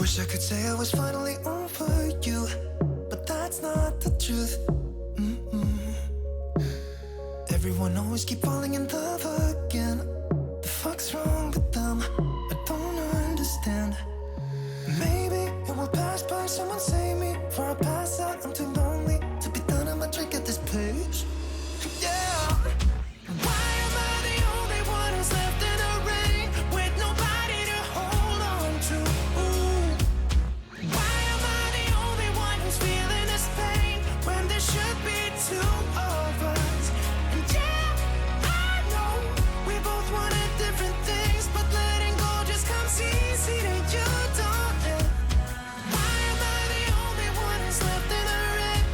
Wish I could say I was finally over you, but that's not the truth. Everyone always keep falling in love again. The fuck's wrong with them? I don't understand. Maybe it will pass by, someone save me. Before I pass out, I'm too lonely to be done. I'ma drink at this page. Yeah. Why am I the only one who's left in the rain with nobody to hold on to? Why am I the only one who's feeling this pain when there should be two of us? And yeah, I know we both wanted different things, but letting go just comes easy to you, don't it? Why am I the only one who's left in the rain?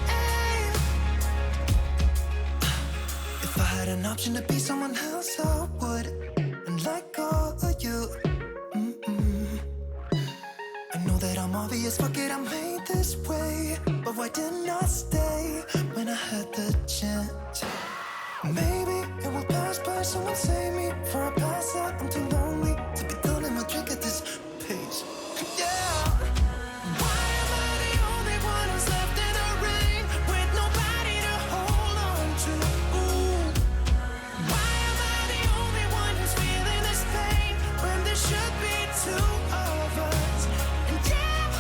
If I had an option to be someone else, I would, and let go of you. I know that I'm obvious, fuck it, I'm made this way. But why didn't I stay when I had the chance? Maybe it will pass by, someone save me. Before I pass out, I'm too lonely to be done. I'ma drink at this pace. Yeah. Why am I the only one who's left in the rain with nobody to hold on to? Why am I the only one who's feeling this pain when there should be two of us? And yeah,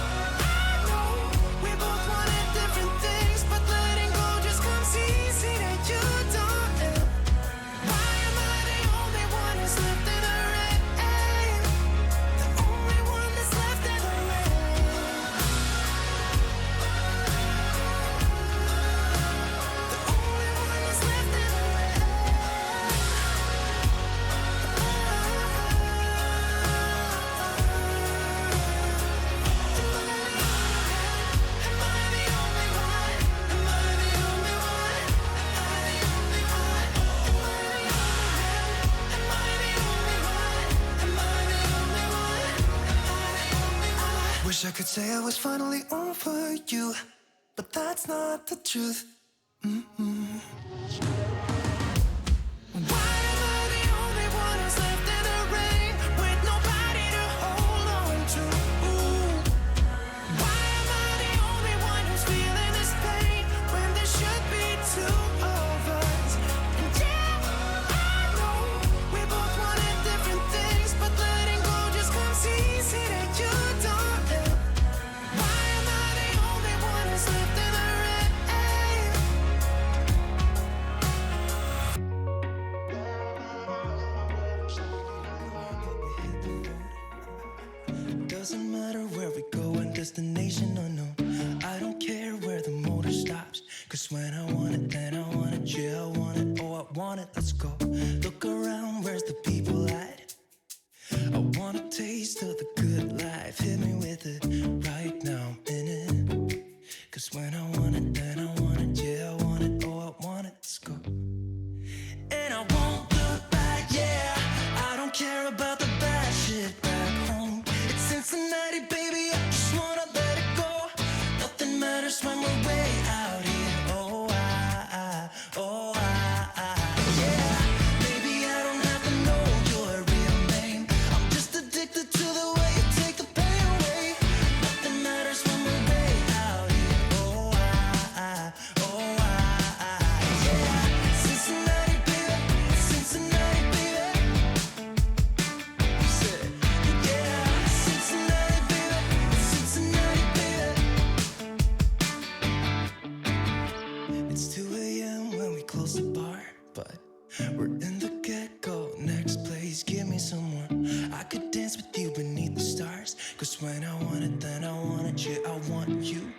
I know we both wanted different things, but letting go just comes easy to you, don't it? Why am I the only one who's left in the rain? The only one that's left in the rain. The only one that's left in the rain. Am I the only one? Am I the only one? Am I the only one? Am I the only one? Am I the only one? Am I the only one? Am I the only one? Wish I could say I was finally over you, but that's not the truth. Why am I the only one who's left in the rain with nobody to hold on to? Why am I the only one who's feeling this pain when there should be two of us? And yeah, I know we both wanted different things, but letting go just comes easy to you, don't it? Why am I the only one who's left in the rain? Doesn't matter where we go and destination unknown. I don't care where the motor stops, cause when I want it, then I want it. Yeah, I want it, oh I want it, let's go. Look around, where's the people at? I want a taste of the good life. Hit me with it right now, I'm in it. Cause when I want it, then I want it. Yeah, I want it, oh I want it, let's go. And I won't look back, yeah. I don't care about the bad shit back home. It's Cincinnati, baby, I just wanna let it go. Nothing matters when we're way out here. Oh, yeah. Maybe I don't have to know your real name. I'm just addicted to the way you take the pain away. Nothing matters when we're way out here. Yeah. Cincinnati, baby, Cincinnati, baby. Said, yeah, Cincinnati, baby, Cincinnati, baby. It's 2 a.m. when we close the bar, but we're in the get-go. Next place, give me someone I could dance with you beneath the stars. Cause when I want it, then I want it. Yeah, I want you.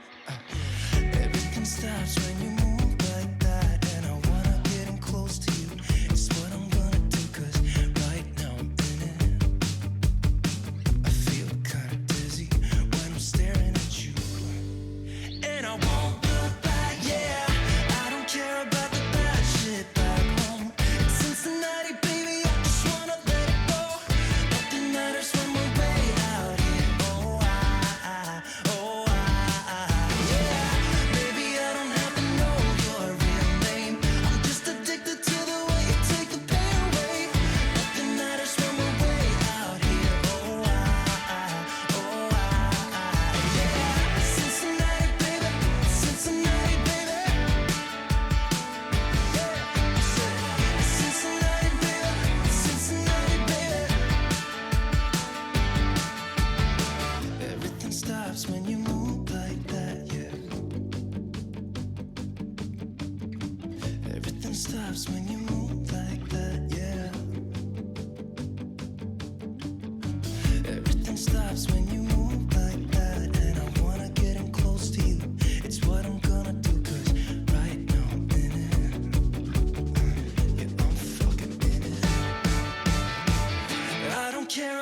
Everything stops when you move like that, and I wanna get in close to you. It's what I'm gonna do, cause right now I'm in it. I feel kinda dizzy when I'm staring at you. And I won't look back, yeah. I don't care about the bad shit back home. It's Cincinnati, baby, I just wanna let it go. Nothing matters when we're way out here. Oh, yeah. Maybe I don't have to know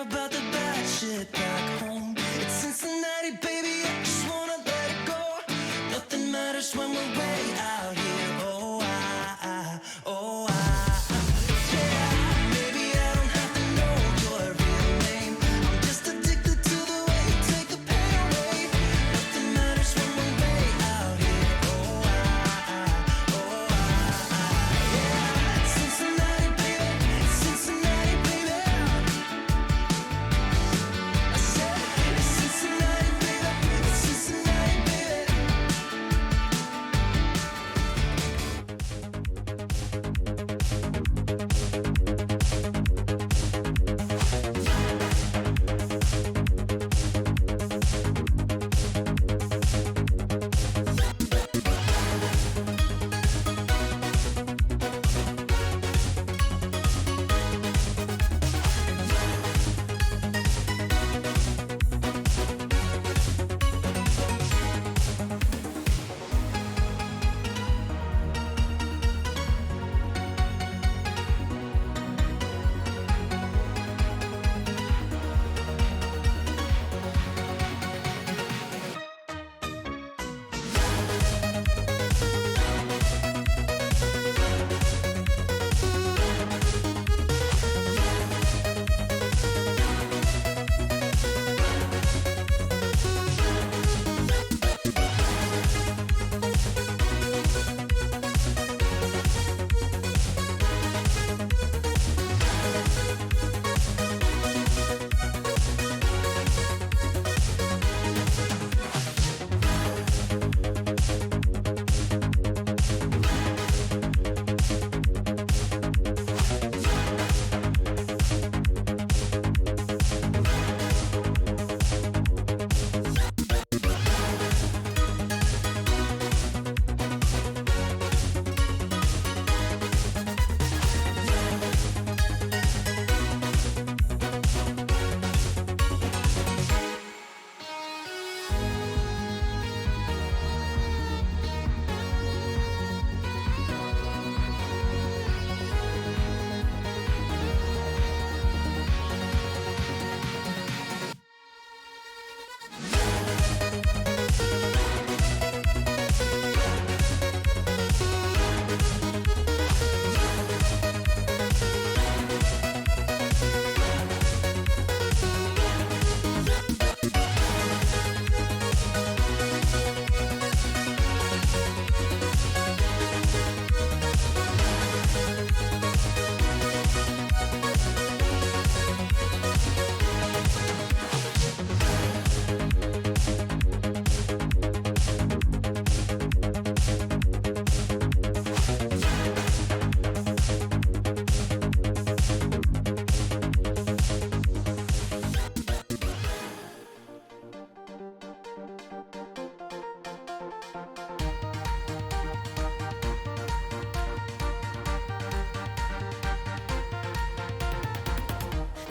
about the bad shit back home. It's Cincinnati, baby, I just wanna let it go. Nothing matters when we're way out here. Oh, oh, yeah. Maybe I don't have to know your real name. I'm just addicted to the way you take the pain away. Nothing matters when we're way out here. Oh, yeah. Cincinnati, baby, Cincinnati, baby. I said, Cincinnati, baby, Cincinnati, baby.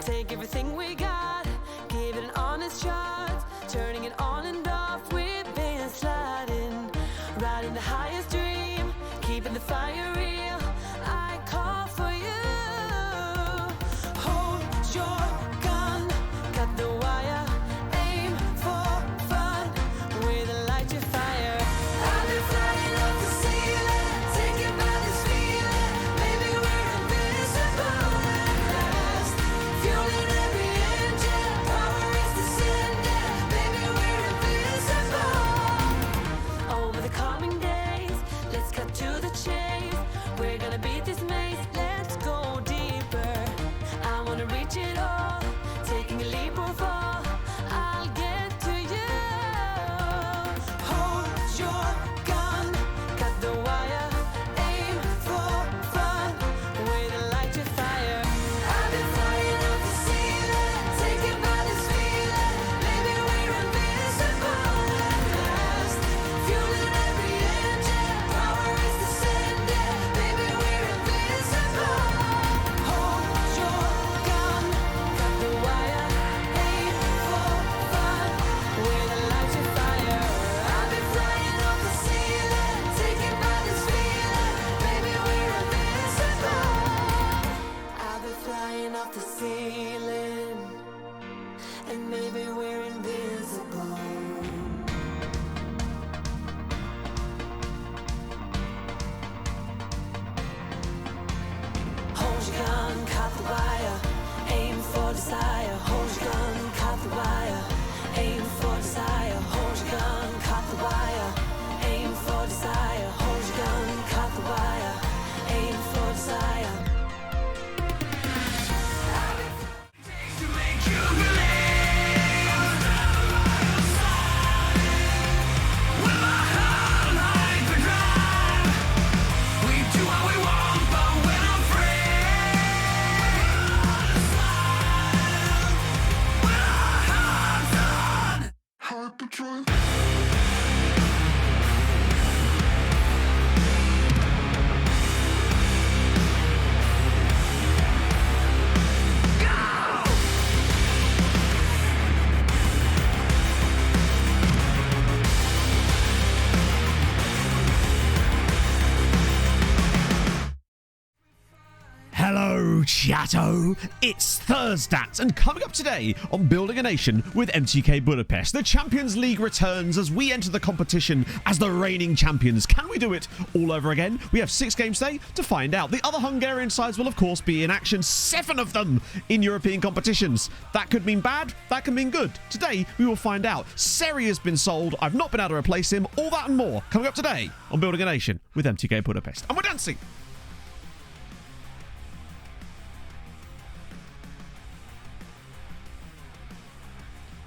Take everything we got, give it an honest shot, turning it on and off, we've been sliding, riding the highest dream, keeping the fire real. I call for you. Hold your gun, cut the wire, aim for fun with a light to fire. I've been flying up the ceiling, taken by this feeling. Maybe we're invincible at last, fueling every and maybe we're invincible. Hold your gun, caught the wire, aim for desire. Hold your gun, caught the wire, aim for desire. Hold your gun, caught the wire, aim for desire. Hold your gun, caught the wire, aim for desire. To make you believe with my heart and hyperdrive, we do what we want, but when I'm free, with our hearts on hyperdrive. Hello, chatto! It's Thursdat, and coming up today on Building a Nation with MTK Budapest, the Champions League returns as we enter the competition as the reigning champions. Can we do it all over again? We have 6 games today to find out. The other Hungarian sides will, of course, be in action, 7 of them in European competitions. That could mean bad, that can mean good. Today, we will find out. Seri has been sold, I've not been able to replace him, all that and more. Coming up today on Building a Nation with MTK Budapest. And we're dancing!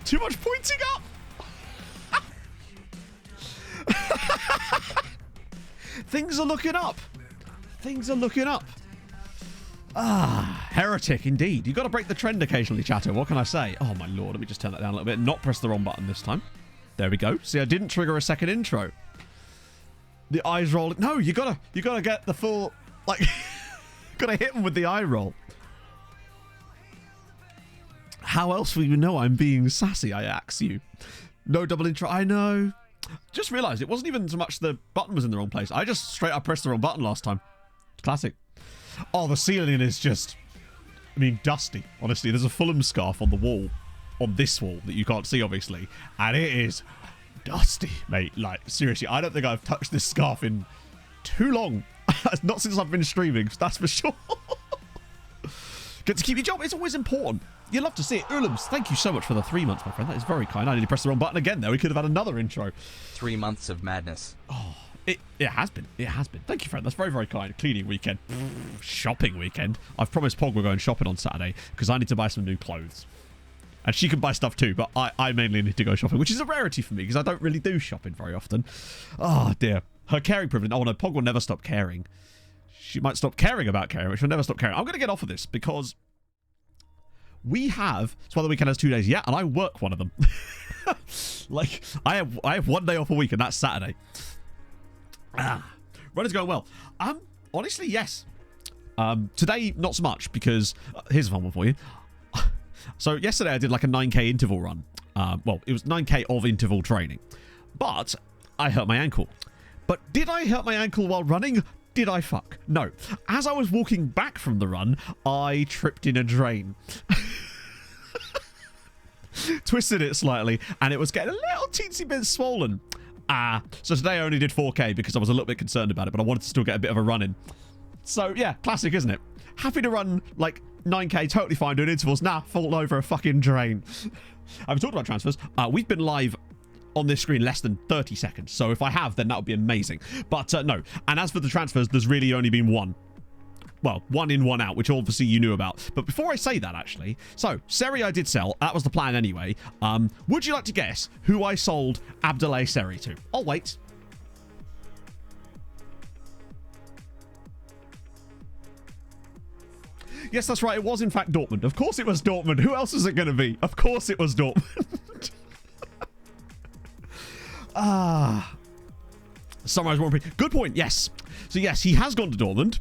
Too much pointing up. Things are looking up. Things are looking up. Ah, heretic indeed. You've got to break the trend occasionally, chatter. What can I say? Oh my lord, let me just turn that down a little bit. Not press the wrong button this time. There we go. See, I didn't trigger a second intro. The eyes roll. No, you gotta get the full, like, gotta hit him with the eye roll. How else will you know I'm being sassy, I ask you? No double intro, I know. Just realised it wasn't even so much the button was in the wrong place. I just straight up pressed the wrong button last time. Classic. Oh, the ceiling is just, I mean, dusty. Honestly, there's a Fulham scarf on the wall, on this wall, that you can't see, obviously. And it is dusty, mate. Like, seriously, I don't think I've touched this scarf in too long. Not since I've been streaming, that's for sure. Get to keep your job. It's always important. You love to see it. Ulums, thank you so much for the 3 months, my friend. That is very kind. I nearly pressed the wrong button again, though. We could have had another intro. 3 months of madness. Oh, it has been. It has been. Thank you, friend. That's very, very kind. Cleaning weekend. Shopping weekend. I've promised Pog we're going shopping on Saturday because I need to buy some new clothes. And she can buy stuff too, but I mainly need to go shopping, which is a rarity for me because I don't really do shopping very often. Oh, dear. Her caring privilege. Oh, no, Pog will never stop caring. She might stop caring about caring, but she'll never stop caring. I'm going to get off of this because we have, so the weekend has 2 days, yeah, and I work one of them. Like, I have 1 day off a week, and that's Saturday. Run is going well. Honestly, yes. Today, not so much, because, here's a fun one for you. So, yesterday I did like a 9k interval run. Well, it was 9k of interval training. But, I hurt my ankle. But did I hurt my ankle while running? Did I fuck? No. As I was walking back from the run, I tripped in a drain. Twisted it slightly, and it was getting a little teensy bit swollen. So today I only did 4k because I was a little bit concerned about it, but I wanted to still get a bit of a run in. So, yeah, classic, isn't it? Happy to run, like, 9k, totally fine doing intervals. Nah, fall over a fucking drain. I've talked about transfers. We've been live on this screen less than 30 seconds. So if I have, then that would be amazing. But no. And as for the transfers, there's really only been one. Well, 1 in, 1 out, which obviously you knew about. But before I say that, actually, so Seri I did sell. That was the plan anyway. Would you like to guess who I sold Abdoulaye Seri to? I'll wait. Yes, that's right. It was, in fact, Dortmund. Of course it was Dortmund. Who else is it going to be? Of course it was Dortmund. Summarize more. Good point. Yes. So, yes, he has gone to Dortmund.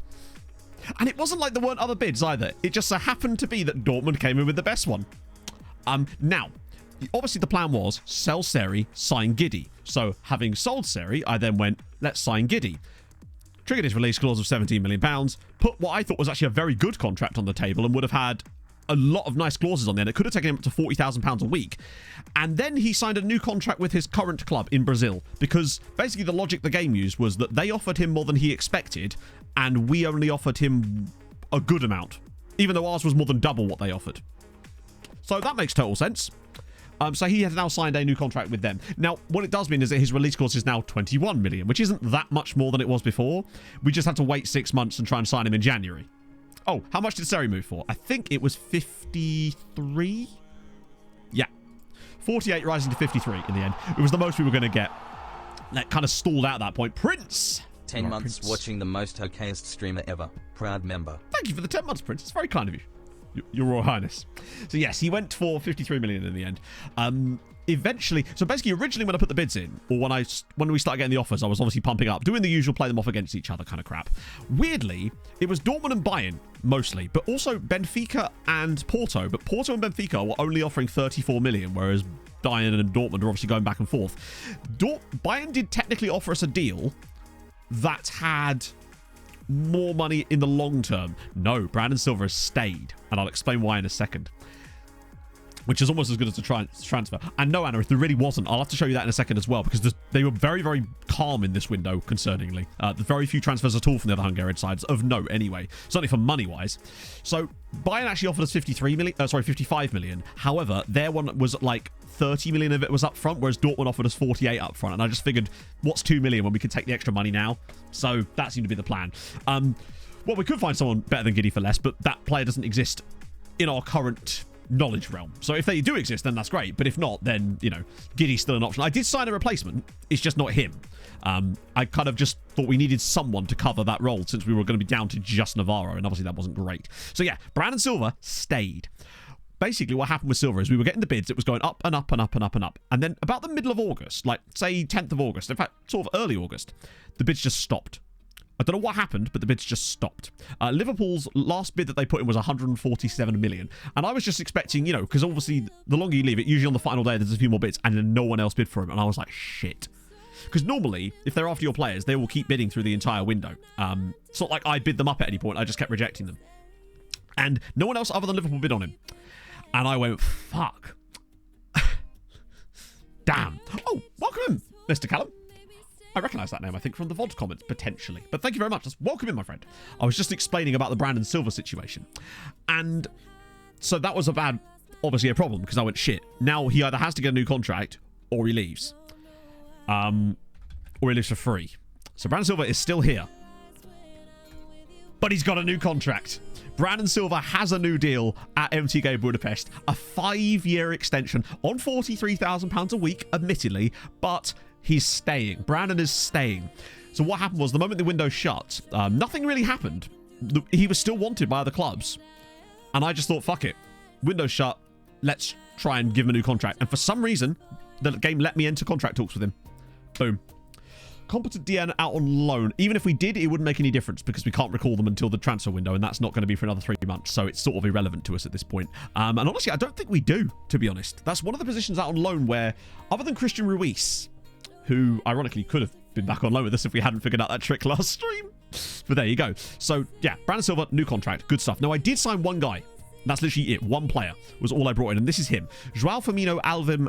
And it wasn't like there weren't other bids either. It just so happened to be that Dortmund came in with the best one. Now, obviously the plan was sell Seri, sign Giddy. So, having sold Seri, I then went, let's sign Giddy. Triggered his release clause of £17 million, put what I thought was actually a very good contract on the table and would have had a lot of nice clauses on there that could have taken him up to £40,000 a week. And then he signed a new contract with his current club in Brazil, because basically the logic the game used was that they offered him more than he expected, and we only offered him a good amount, even though ours was more than double what they offered. So that makes total sense. So he has now signed a new contract with them. Now, what it does mean is that his release clause is now 21 million, which isn't that much more than it was before. We just had to wait 6 months and try and sign him in January. Oh, how much did Seri move for? I think it was 53? Yeah. 48 rising to 53 in the end. It was the most we were going to get. That kind of stalled out at that point. Prince! 10 months watching the most okayest streamer ever. Proud member. Thank you for the 10 months, Prince. It's very kind of you. Your Royal Highness. So yes, he went for 53 million in the end. Eventually, so basically originally when I put the bids in, or when we started getting the offers, I was obviously pumping up, doing the usual play them off against each other kind of crap. Weirdly, it was Dortmund and Bayern mostly, but also Benfica and Porto. But Porto and Benfica were only offering 34 million, whereas Bayern and Dortmund are obviously going back and forth. Bayern did technically offer us a deal that had more money in the long term. No, Brandon Silva has stayed, and I'll explain why in a second. Which is almost as good as the transfer. And no, Anna, if there really wasn't, I'll have to show you that in a second as well, because they were very, very calm in this window, concerningly. There's very few transfers at all from the other Hungarian sides, of note anyway, certainly for money-wise. So Bayern actually offered us 55 million. However, their one was like 30 million of it was up front, whereas Dortmund offered us 48 up front. And I just figured, what's 2 million when we could take the extra money now? So that seemed to be the plan. Well, we could find someone better than Giddy for less, but that player doesn't exist in our current knowledge realm. So if they do exist, then that's great. But if not, then, you know, Giddy's still an option. I did sign a replacement. It's just not him. I kind of just thought we needed someone to cover that role since we were going to be down to just Navarro, and obviously that wasn't great. So yeah, Brandon Silva stayed. Basically, what happened with Silva is we were getting the bids. It was going up and up and up and up and up. And then about the middle of August, like, say, 10th of August, in fact, sort of early August, the bids just stopped. I don't know what happened, but the bids just stopped. Liverpool's last bid that they put in was 147 million. And I was just expecting, you know, because obviously the longer you leave it, usually on the final day, there's a few more bids, and then no one else bid for him. And I was like, shit. Because normally, if they're after your players, they will keep bidding through the entire window. It's not like I bid them up at any point. I just kept rejecting them. And no one else other than Liverpool bid on him. And I went, fuck. Damn. Oh, welcome in, Mr. Callum. I recognise that name, I think, from the VOD comments, potentially. But thank you very much. Just welcome in, my friend. I was just explaining about the Brandon Silva situation. And so that was obviously a problem, because I went, shit. Now he either has to get a new contract, or he leaves. Or he leaves for free. So Brandon Silva is still here. But he's got a new contract. Brandon Silva has a new deal at MTK Budapest. A 5-year extension on £43,000 a week, admittedly, but he's staying. Brandon is staying. So what happened was, the moment the window shut, nothing really happened. He was still wanted by other clubs. And I just thought, fuck it. Window shut. Let's try and give him a new contract. And for some reason, the game let me enter contract talks with him. Boom. Competent DN out on loan. Even if we did, it wouldn't make any difference, because we can't recall them until the transfer window, and that's not going to be for another 3 months. So it's sort of irrelevant to us at this point. And honestly, I don't think we do, to be honest. That's one of the positions out on loan where, other than Christian Ruiz, who ironically could have been back on loan with us if we hadn't figured out that trick last stream. But there you go. So yeah, Brandon Silva, new contract, good stuff. Now I did sign one guy. That's literally it. One player was all I brought in, and this is him. João Firmino Alvim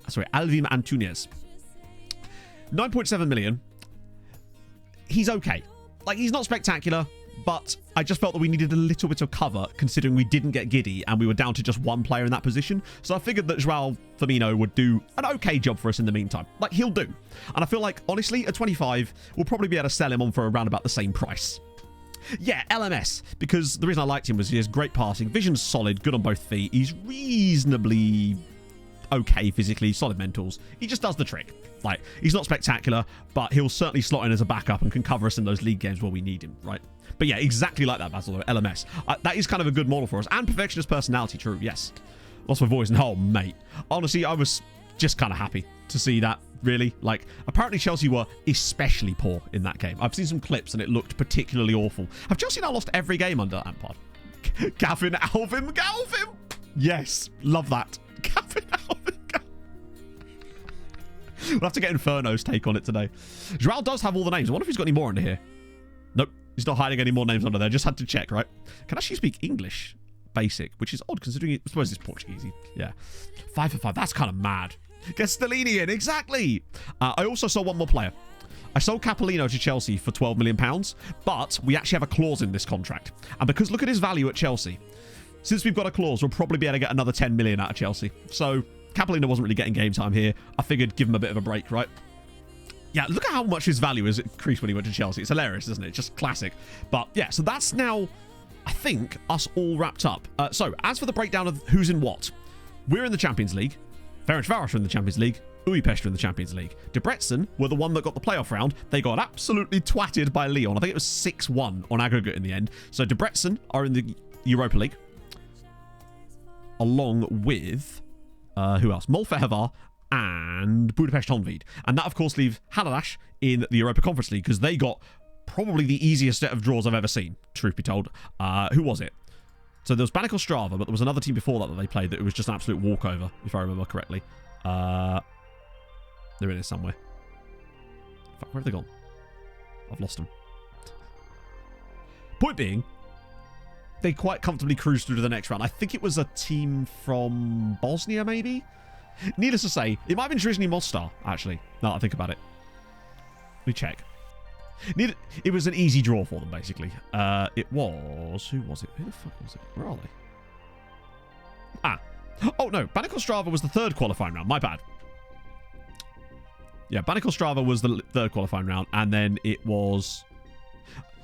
Antunes. 9.7 million. He's okay. Like, he's not spectacular, but I just felt that we needed a little bit of cover, considering we didn't get Giddy and we were down to just one player in that position. So I figured that João Firmino would do an okay job for us in the meantime. Like, he'll do. And I feel like, honestly, at 25, we'll probably be able to sell him on for around about the same price. Yeah, LMS, because the reason I liked him was he has great passing, vision's solid, good on both feet, he's reasonably okay physically, solid mentals. He just does the trick. Like, he's not spectacular, but he'll certainly slot in as a backup and can cover us in those league games where we need him, right? But yeah, exactly like that, Basil, LMS. That is kind of a good model for us. And perfectionist personality, true, yes. Lost my voice, and oh, mate. Honestly, I was just kind of happy to see that, really. Like, apparently Chelsea were especially poor in that game. I've seen some clips, and it looked particularly awful. Have Chelsea now lost every game under Lampard? Gavin Galvin. Yes, love that. Gavin Alvin. We'll have to get Inferno's take on it today. João does have all the names. I wonder if he's got any more under here. Nope. He's not hiding any more names under there. Just had to check, right? Can I actually speak English? basic, which is odd considering I suppose it's Portuguese. Yeah. 5 for 5. That's kind of mad. Get Stellini in. Exactly. I also sold one more player. I sold Capolino to Chelsea for £12 million, but we actually have a clause in this contract. And because look at his value at Chelsea. Since we've got a clause, we'll probably be able to get another 10 million out of Chelsea. So Capolino wasn't really getting game time here. I figured give him a bit of a break, right? Yeah, look at how much his value has increased when he went to Chelsea. It's hilarious, isn't it? Just classic. But yeah, so that's now, I think, us all wrapped up. So as for the breakdown of who's in what, we're in the Champions League. Ferencváros are in the Champions League. Újpest are in the Champions League. Debrecen were the one that got the playoff round. They got absolutely twatted by Lyon. I think it was 6-1 on aggregate in the end. So Debrecen are in the Europa League. Along with, who else? Molfehvar and Budapest Honvéd. And that, of course, leaves Haladáš in the Europa Conference League because they got probably the easiest set of draws I've ever seen, truth be told. Who was it? So there was Banach Ostrava, but there was another team before that they played that it was just an absolute walkover, if I remember correctly. They're in it somewhere. Fuck, where have they gone? I've lost them. Point being, they quite comfortably cruised through to the next round. I think it was a team from Bosnia, maybe? Needless to say, it might have been Nizhny Mostar, actually, now that I think about it. Let me check. It was an easy draw for them, basically. It was... Who was it? Who the fuck was it? Where are they? Ah. Oh, no. Banach Ostrava was the third qualifying round. My bad. Yeah, Banach Ostrava was the third qualifying round, and then it was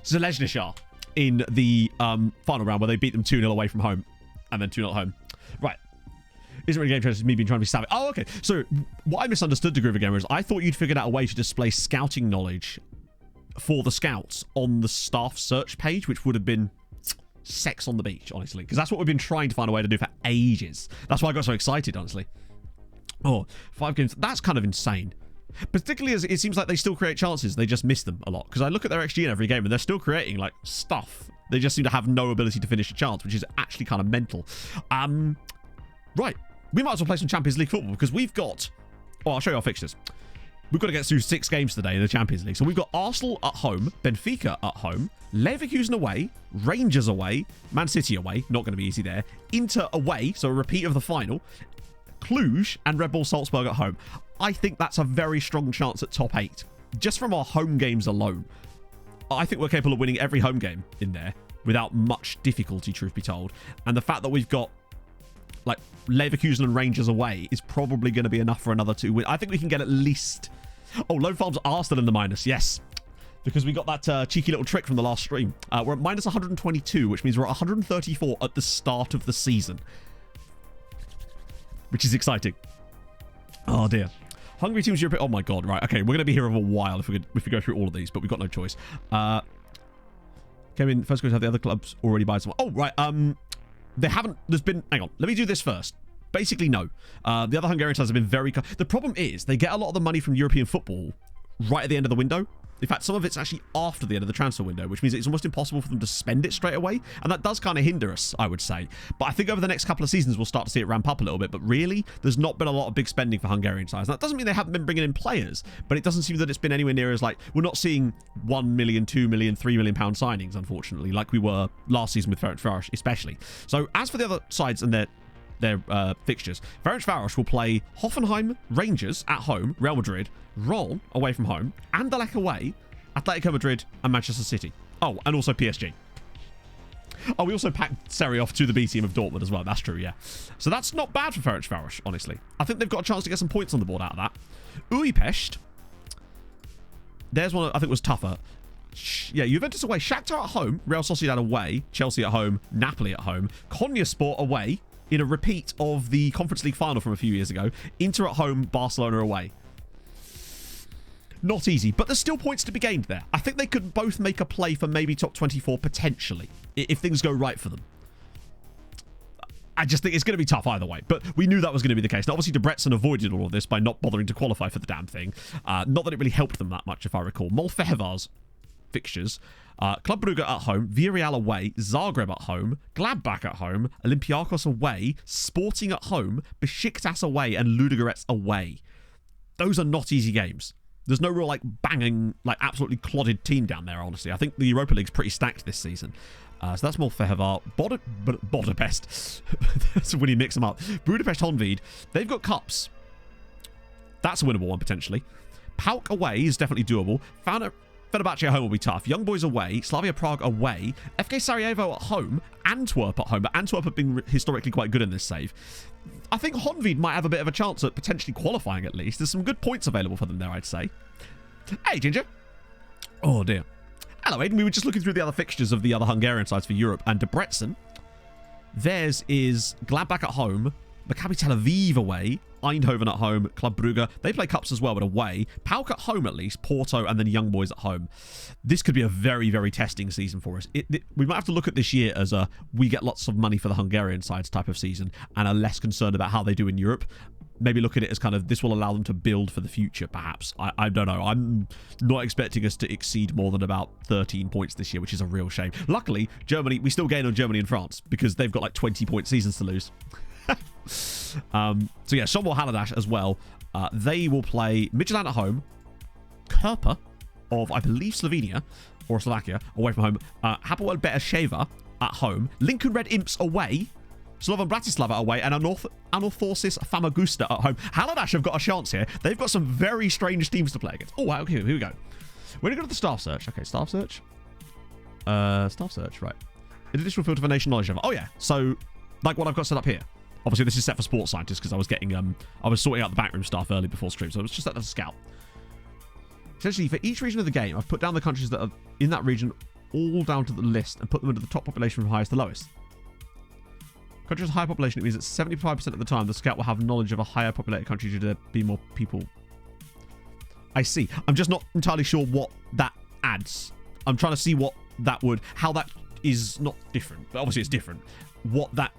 Železničar in the final round where they beat them 2-0 away from home, and then 2-0 at home. Right. Isn't really game change, it's me being trying to be savvy. Oh, okay. So, what I misunderstood, the Groover Gamer, is I thought you'd figured out a way to display scouting knowledge for the scouts on the staff search page, which would have been sex on the beach, honestly. Because that's what we've been trying to find a way to do for ages. That's why I got so excited, honestly. Oh, 5 games. That's kind of insane. Particularly as it seems like they still create chances. They just miss them a lot. Because I look at their XG in every game and they're still creating, like, stuff. They just seem to have no ability to finish a chance, which is actually kind of mental. Right. We might as well play some Champions League football because we've got... Oh, I'll show you our fixtures. We've got to get through 6 games today in the Champions League. So we've got Arsenal at home, Benfica at home, Leverkusen away, Rangers away, Man City away, not going to be easy there, Inter away, so a repeat of the final, Cluj and Red Bull Salzburg at home. I think that's a very strong chance at top 8, just from our home games alone. I think we're capable of winning every home game in there without much difficulty, truth be told. And the fact that we've got like Leverkusen and Rangers away is probably going to be enough for another 2 wins. I think we can get at least... Oh, Lone Farms are still in the minus, yes. Because we got that cheeky little trick from the last stream. We're at minus 122, which means we're at 134 at the start of the season. Which is exciting. Oh, dear. Hungary teams Europe. Oh, my God. Right. Okay. We're going to be here for a while if we go through all of these, but we've got no choice. Came in first, going to have the other clubs already buy some. Oh, right. They haven't. There's been. Hang on. Let me do this first. Basically, no. The other Hungarian sides have been very... The problem is they get a lot of the money from European football right at the end of the window. In fact, some of it's actually after the end of the transfer window, which means it's almost impossible for them to spend it straight away. And that does kind of hinder us, I would say. But I think over the next couple of seasons, we'll start to see it ramp up a little bit. But really, there's not been a lot of big spending for Hungarian sides. That doesn't mean they haven't been bringing in players, but it doesn't seem that it's been anywhere near as like... We're not seeing 1 million, 2 million, 3 million pound signings, unfortunately, like we were last season with Ferencváros, especially. So as for the other sides and their fixtures, Ferencváros will play Hoffenheim, Rangers at home, Real Madrid, Roll away from home, Anderlecht away, Atletico Madrid, and Manchester City. Oh, and also PSG. Oh, we also packed Seri off to the B team of Dortmund as well. That's true, yeah. So that's not bad for Ferencváros, honestly. I think they've got a chance to get some points on the board out of that. Újpest. There's one I think was tougher. Yeah, Juventus away, Shakhtar at home, Real Sociedad away, Chelsea at home, Napoli at home, Konyaspor away in a repeat of the Conference League final from a few years ago, Inter at home, Barcelona away. Not easy, but there's still points to be gained there. I think they could both make a play for maybe top 24 potentially, if things go right for them. I just think it's going to be tough either way, but we knew that was going to be the case. Now, obviously, Debrecen avoided all of this by not bothering to qualify for the damn thing. Not that it really helped them that much, if I recall. Molfehvar's fixtures. Club Brugge at home, Villarreal away, Zagreb at home, Gladbach at home, Olympiacos away, Sporting at home, Besiktas away, and Ludogorets away. Those are not easy games. There's no real, like, banging, like, absolutely clodded team down there, honestly. I think the Europa League's pretty stacked this season. So that's Molfehevar. Budapest. That's when you mix them up. Budapest Honvéd. They've got cups. That's a winnable one, potentially. PAOK away is definitely doable. Fenerbahce at home will be tough. Young Boys away. Slavia Prague away. FK Sarajevo at home. Antwerp at home. But Antwerp have been historically quite good in this save. I think Honvéd might have a bit of a chance at potentially qualifying at least. There's some good points available for them there, I'd say. Hey, Ginger. Oh, dear. Hello, Aiden. We were just looking through the other fixtures of the other Hungarian sides for Europe. And Debrecen, theirs is Gladbach at home. Maccabi Tel Aviv away. Eindhoven at home. Club Brugge. They play cups as well, but away. PAOK at home at least. Porto and then Young Boys at home. This could be a very, very testing season for us. We might have to look at this year as a we get lots of money for the Hungarian sides type of season and are less concerned about how they do in Europe. Maybe look at it as kind of this will allow them to build for the future, perhaps. I don't know. I'm not expecting us to exceed more than about 13 points this year, which is a real shame. Luckily, Germany, we still gain on Germany and France because they've got like 20-point seasons to lose. So yeah, Sombor Haladash as well. They will play Midtjylland at home, Kerper of, I believe, Slovenia or Slovakia away from home, Hapoel Beersheva at home, Lincoln Red Imps away, Slovan Bratislava away, and Anorthosis Famagusta at home. Haladash have got a chance here. They've got some very strange teams to play against. Oh, wow, okay, here we go. We're going to go to the staff search. Okay, staff search. Staff search, right. Additional filter for nation knowledge level. Oh, yeah. So, like what I've got set up here. Obviously, this is set for sports scientists because I was getting, I was sorting out the backroom stuff early before stream, so it was just set as a scout. Essentially, for each region of the game, I've put down the countries that are in that region all down to the list and put them into the top population from highest to lowest. Countries with a higher population, it means that 75% of the time the scout will have knowledge of a higher populated country due to there being more people. I see. I'm just not entirely sure what that adds. I'm trying to see what that would, how that is not different, but obviously it's different. What that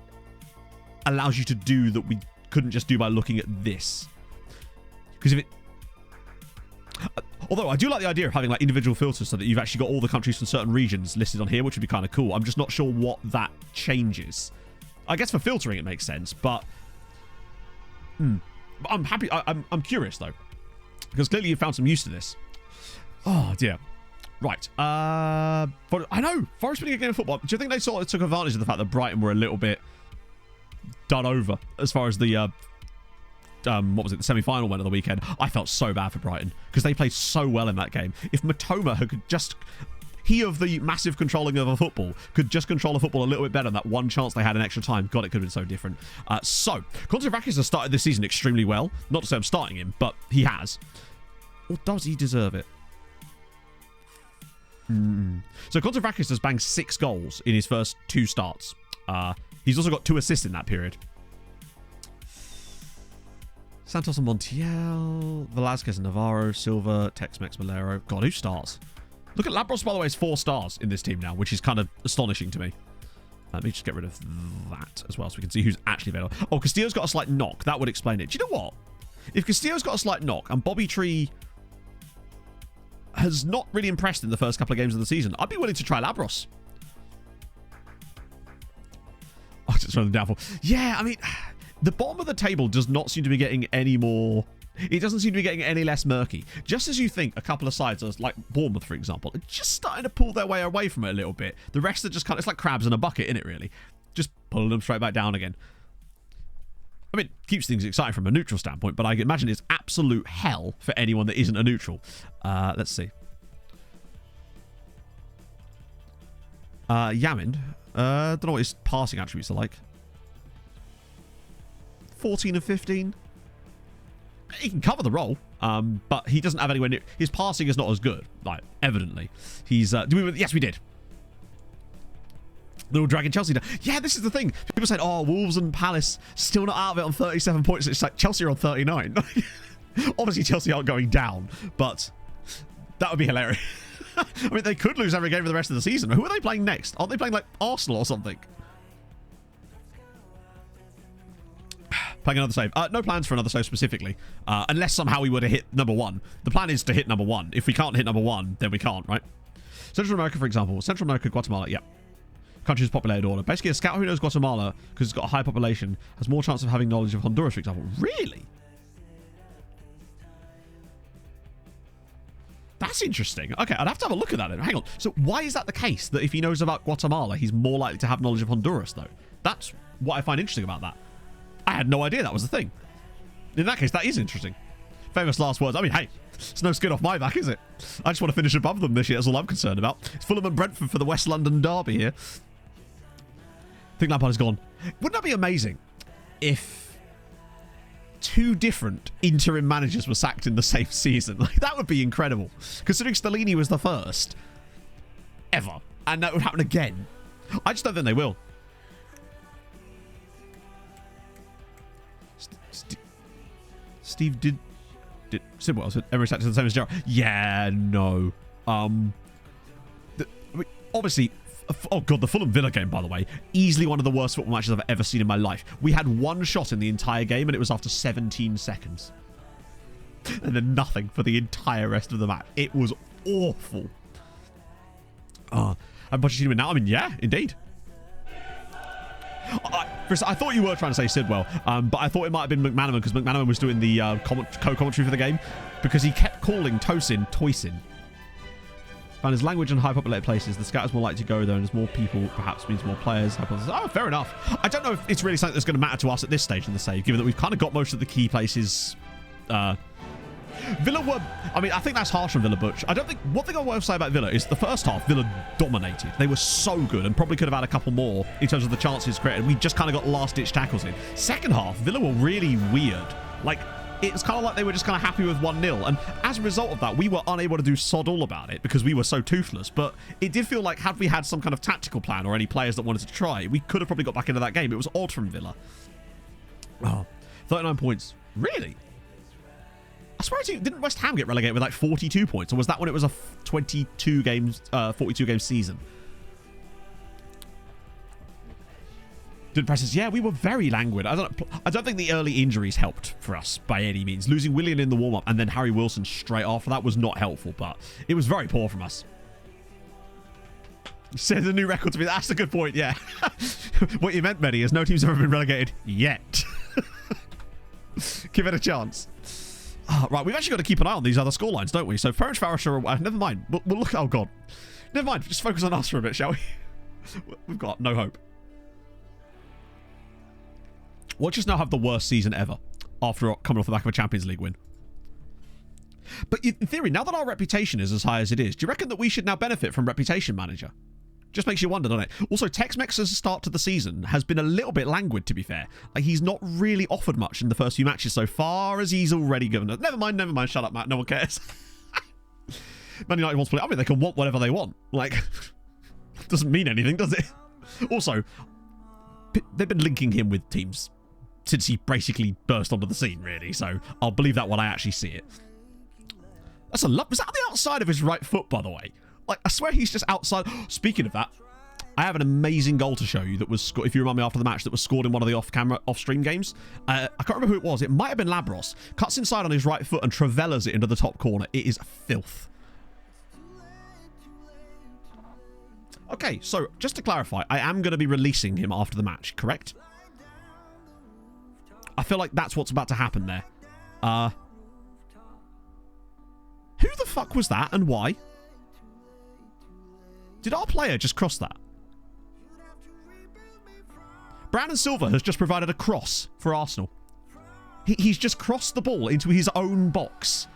allows you to do that we couldn't just do by looking at this. Because if it... Although I do like the idea of having like individual filters so that you've actually got all the countries from certain regions listed on here, which would be kind of cool. I'm just not sure what that changes. I guess for filtering it makes sense, but I'm happy. I'm curious though, because clearly you found some use to this. Oh dear. Right. But I know Forest winning a game of football. Do you think they sort of took advantage of the fact that Brighton were a little bit done over as far as the what was it, the semi-final went on the weekend? I felt so bad for Brighton because they played so well in that game. If Matoma could just, he of the massive controlling of a football, could just control a football a little bit better than that one chance they had in extra time. God, it could have been so different. So, Kontravakas has started this season extremely well. Not to say I'm starting him, but he has. Or does he deserve it? So, Kontravakas has banged 6 goals in his first 2 starts. He's also got 2 assists in that period. Santos and Montiel, Velázquez and Navarro, Silva, Tex-Mex, Malero. God, who starts? Look at Labros, by the way, is 4 stars in this team now, which is kind of astonishing to me. Let me just get rid of that as well so we can see who's actually available. Oh, Castillo's got a slight knock. That would explain it. Do you know what? If Castillo's got a slight knock and Bobby Tree has not really impressed in the first couple of games of the season, I'd be willing to try Labros. Oh, just throw them down for. Yeah, I mean, the bottom of the table does not seem to be getting any more. It doesn't seem to be getting any less murky. Just as you think a couple of sides, like Bournemouth, for example, are just starting to pull their way away from it a little bit. The rest are just kind of, it's like crabs in a bucket, isn't it, really? Just pulling them straight back down again. I mean, it keeps things exciting from a neutral standpoint, but I can imagine it's absolute hell for anyone that isn't a neutral. Let's see. Yamin. Don't know what his passing attributes are like. 14 and 15. He can cover the role, but he doesn't have anywhere near. His passing is not as good, like, evidently. He's. Yes, we did. Little Dragon Chelsea. Yeah, this is the thing. People said, oh, Wolves and Palace still not out of it on 37 points. It's like Chelsea are on 39. Obviously, Chelsea aren't going down, but that would be hilarious. I mean, they could lose every game for the rest of the season. Who are they playing next? Aren't they playing like Arsenal or something? Playing another save. No plans for another save specifically, unless somehow we were to hit number 1. The plan is to hit number 1. If we can't hit number 1, then we can't, right? Central America, for example. Central America, Guatemala, yeah. Countries populated order. Basically, a scout who knows Guatemala, because it's got a high population, has more chance of having knowledge of Honduras, for example. Really? That's interesting. Okay, I'd have to have a look at that then. Hang on. So why is that the case, that if he knows about Guatemala, he's more likely to have knowledge of Honduras, though? That's what I find interesting about that. I had no idea that was the thing. In that case, that is interesting. Famous last words. I mean, hey, it's no skin off my back, is it? I just want to finish above them this year. That's all I'm concerned about. It's Fulham and Brentford for the West London derby here. I think Lampard is gone. Wouldn't that be amazing if 2 different interim managers were sacked in the same season? Like, that would be incredible. Considering Stellini was the first ever. And that would happen again. I just don't think they will. Steve did Sidwell said Emirates acted the same as Gerrard. Yeah, no. I mean, obviously, oh god, the Fulham Villa game, by the way, easily one of the worst football matches I've ever seen in my life. We had 1 shot in the entire game, and it was after 17 seconds, and then nothing for the entire rest of the match. It was awful. And Pochettino now. I mean, yeah, indeed. I thought you were trying to say Sidwell, but I thought it might have been McManaman, because McManaman was doing the co-commentary for the game, because he kept calling Tosin Toisin. Found his language in high populated places. The scout is more likely to go there, and as more people perhaps means more players. Oh, fair enough. I don't know if it's really something that's going to matter to us at this stage in the save, given that we've kind of got most of the key places. Villa were... I mean, I think that's harsh on Villa, Butch. I don't think... One thing I will say about Villa is the first half, Villa dominated. They were so good and probably could have had a couple more in terms of the chances created. We just kind of got last-ditch tackles in. Second half, Villa were really weird. Like, it's kind of like they were just kind of happy with 1-0. And as a result of that, we were unable to do sod all about it because we were so toothless. But it did feel like, had we had some kind of tactical plan or any players that wanted to try, we could have probably got back into that game. It was odd from Villa. Oh, 39 points. Really? I swear, didn't West Ham get relegated with like 42 points? Or was that when it was a 42 game season? Didn't press us. Yeah, we were very languid. I don't think the early injuries helped for us by any means. Losing Willian in the warm-up and then Harry Wilson straight after that was not helpful, but it was very poor from us. Said the new record to me. That's a good point, yeah. What you meant, Benny, is no team's ever been relegated yet. Give it a chance. Right, we've actually got to keep an eye on these other scorelines, don't we? So Ferencváros are... never mind. We'll look... Oh, God. Never mind. Just focus on us for a bit, shall we? We've got no hope. We'll just now have the worst season ever after coming off the back of a Champions League win. But in theory, now that our reputation is as high as it is, do you reckon that we should now benefit from Reputation Manager? Just makes you wonder, doesn't it? Also, Tex-Mex's start to the season has been a little bit languid, to be fair. Like, he's not really offered much in the first few matches so far as he's already given us. Never mind. Shut up, Matt. No one cares. Man United wants to play. I mean, they can want whatever they want. Like, doesn't mean anything, does it? Also, they've been linking him with teams since he basically burst onto the scene, really. So I'll believe that when I actually see it. That's a lot. Was that on the outside of his right foot, by the way? Like, I swear he's just outside. Speaking of that, I have an amazing goal to show you that was, if you remind me after the match, that was scored in one of the off-stream games. I can't remember who it was. It might have been Labros. Cuts inside on his right foot and travellas it into the top corner. It is filth. Okay, so just to clarify, I am going to be releasing him after the match, correct? I feel like that's what's about to happen there. Who the fuck was that and why? Did our player just cross that? Brandon Silva has just provided a cross for Arsenal. He's just crossed the ball into his own box.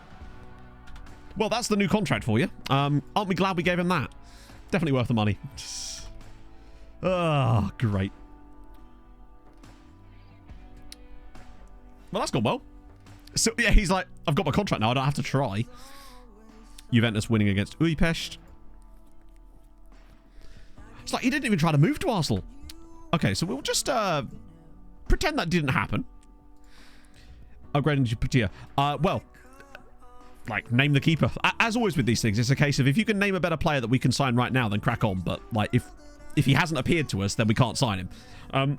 Well, that's the new contract for you. Aren't we glad we gave him that? Definitely worth the money. Oh, great. Well, that's gone well. So, yeah, he's like, I've got my contract now. I don't have to try. Juventus winning against Újpest. It's like he didn't even try to move to Arsenal. Okay, so we'll just pretend that didn't happen. Upgrading to Patia. Well, like, name the keeper. As always with these things, it's a case of if you can name a better player that we can sign right now, then crack on. But, like, if he hasn't appeared to us, then we can't sign him.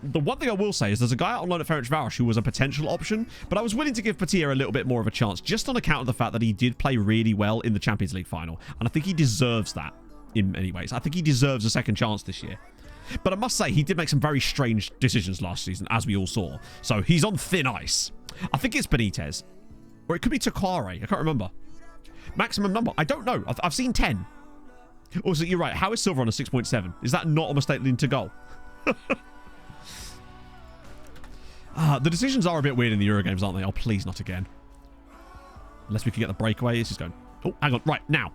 The one thing I will say is there's a guy out on loan at Ferencváros who was a potential option, but I was willing to give Patia a little bit more of a chance, just on account of the fact that he did play really well in the Champions League final. And I think he deserves that in many ways. I think he deserves a second chance this year. But I must say, he did make some very strange decisions last season, as we all saw. So he's on thin ice. I think it's Benitez. Or it could be Takare. I can't remember. Maximum number. I don't know. I've seen 10. Also, you're right. How is Silver on a 6.7? Is that not a mistake leading to goal? The decisions are a bit weird in the Euro games, aren't they? Oh, please not again. Unless we can get the breakaway. This is going... Oh, hang on. Right, now.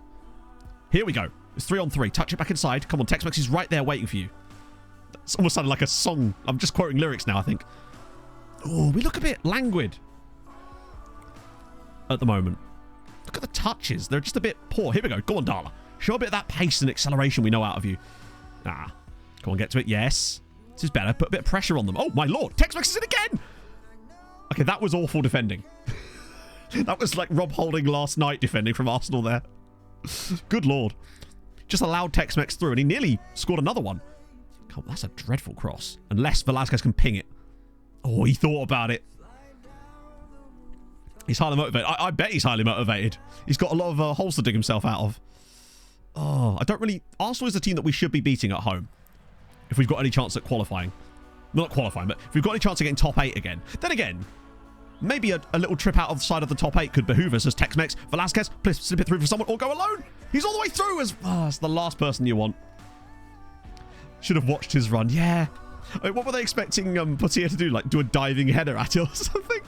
Here we go. It's 3-on-3. Touch it back inside. Come on, Tex-Mex is right there waiting for you. It's almost sounded like a song. I'm just quoting lyrics now, I think. Oh, we look a bit languid at the moment. Look at the touches. They're just a bit poor. Here we go. Go on, Darla. Show a bit of that pace and acceleration we know out of you. Come on, get to it. Yes. This is better. Put a bit of pressure on them. Oh, my lord. Tex-Mex is in again. Okay, that was awful defending. That was like Rob Holding last night defending from Arsenal there. Good lord. Just allowed Tex-Mex through, and he nearly scored another one. God, that's a dreadful cross. Unless Velasquez can ping it. Oh, he thought about it. He's highly motivated. I bet he's highly motivated. He's got a lot of holes to dig himself out of. Oh, I don't really... Arsenal is the team that we should be beating at home. If we've got any chance at qualifying. Not qualifying, but if we've got any chance of getting top 8 again. Then again, maybe a little trip out of the side of the top 8 could behoove us as Tex-Mex. Velasquez, please slip it through for someone or go alone. He's all the way through as... Oh, it's the last person you want. Should have watched his run. Yeah. I mean, what were they expecting Portier to do? Like, do a diving header at it or something?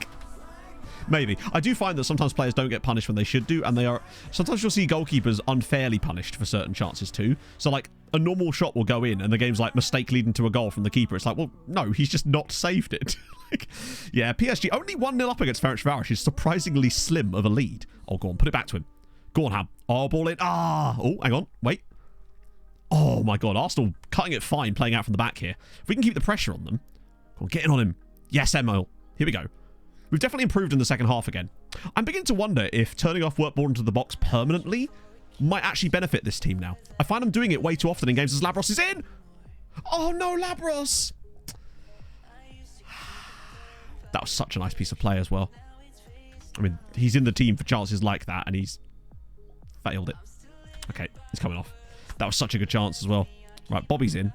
Maybe. I do find that sometimes players don't get punished when they should do, and they are... Sometimes you'll see goalkeepers unfairly punished for certain chances too. So, like, a normal shot will go in, and the game's like, mistake leading to a goal from the keeper. It's like, well, no, he's just not saved it. Like, yeah, PSG only 1-0 up against Ferencváros is surprisingly slim of a lead. Oh, go on, put it back to him. Go on, Ham. Oh, ball in. Oh, hang on. Wait. Oh, my God. Arsenal cutting it fine, playing out from the back here. If we can keep the pressure on them. Go on, get in on him. Yes, Emil. Here we go. We've definitely improved in the second half again. I'm beginning to wonder if turning off work ball into the box permanently might actually benefit this team now. I find I'm doing it way too often in games as Labros is in. Oh, no, Labros. That was such a nice piece of play as well. I mean, he's in the team for chances like that, and he's failed it. Okay, he's coming off. That was such a good chance as well. Right, Bobby's in.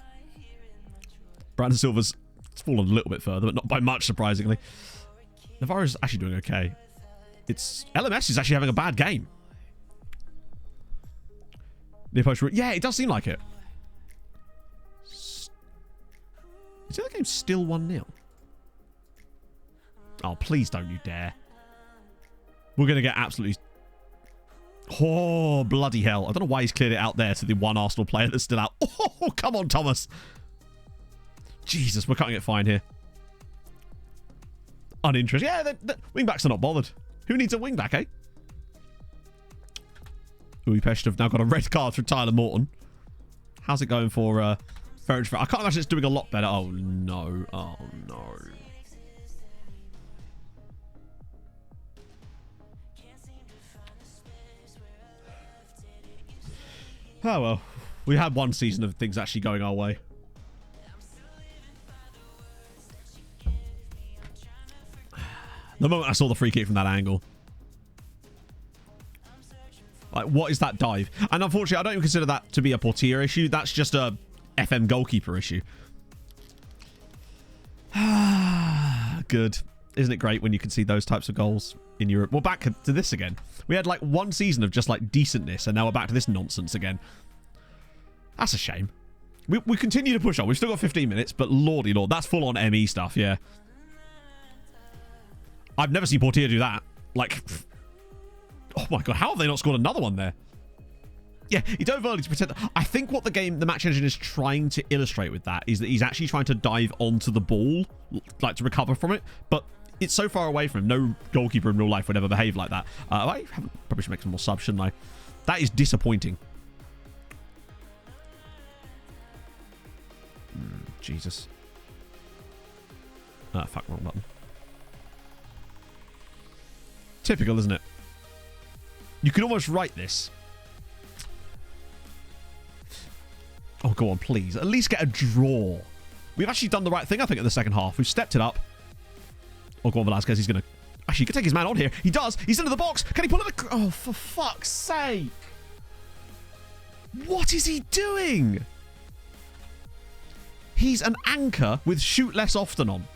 Brandon Silva's fallen a little bit further, but not by much, surprisingly. Navarro's actually doing okay. It's... LMS is actually having a bad game. Yeah, it does seem like it. Is the other game still 1-0? Oh, please don't you dare. We're going to get absolutely... Oh, bloody hell. I don't know why he's cleared it out there to the one Arsenal player that's still out. Oh, come on, Thomas. Jesus, we're cutting it fine here. Uninterested. Yeah, the wing-backs are not bothered. Who needs a wing-back, eh? Budapest have now got a red card for Tyler Morton. How's it going for Ferencváros? I can't imagine it's doing a lot better. Oh, no. Oh, no. Oh, well. We had one season of things actually going our way. The moment I saw the free kick from that angle. Like, what is that dive? And unfortunately, I don't even consider that to be a Portier issue. That's just a FM goalkeeper issue. Good. Isn't it great when you can see those types of goals in Europe? We're back to this again. We had like one season of just like decentness, and now we're back to this nonsense again. That's a shame. We continue to push on. We've still got 15 minutes, but lordy lord, that's full on ME stuff, yeah. I've never seen Portier do that. Like, oh my god, how have they not scored another one there? Yeah, he dove early to pretend. I think what the match engine is trying to illustrate with that is that he's actually trying to dive onto the ball, like to recover from it, but it's so far away from him. No goalkeeper in real life would ever behave like that. I probably should make some more subs, shouldn't I? That is disappointing. Jesus. Fuck, wrong button. Typical, isn't it? You can almost write this. Oh, go on, please. At least get a draw. We've actually done the right thing, I think, in the second half. We've stepped it up. Oh, go on, Velasquez. He's going to... Actually, he can take his man on here. He does. He's into the box. Can he pull it? Oh, for fuck's sake. What is he doing? He's an anchor with shoot less often on.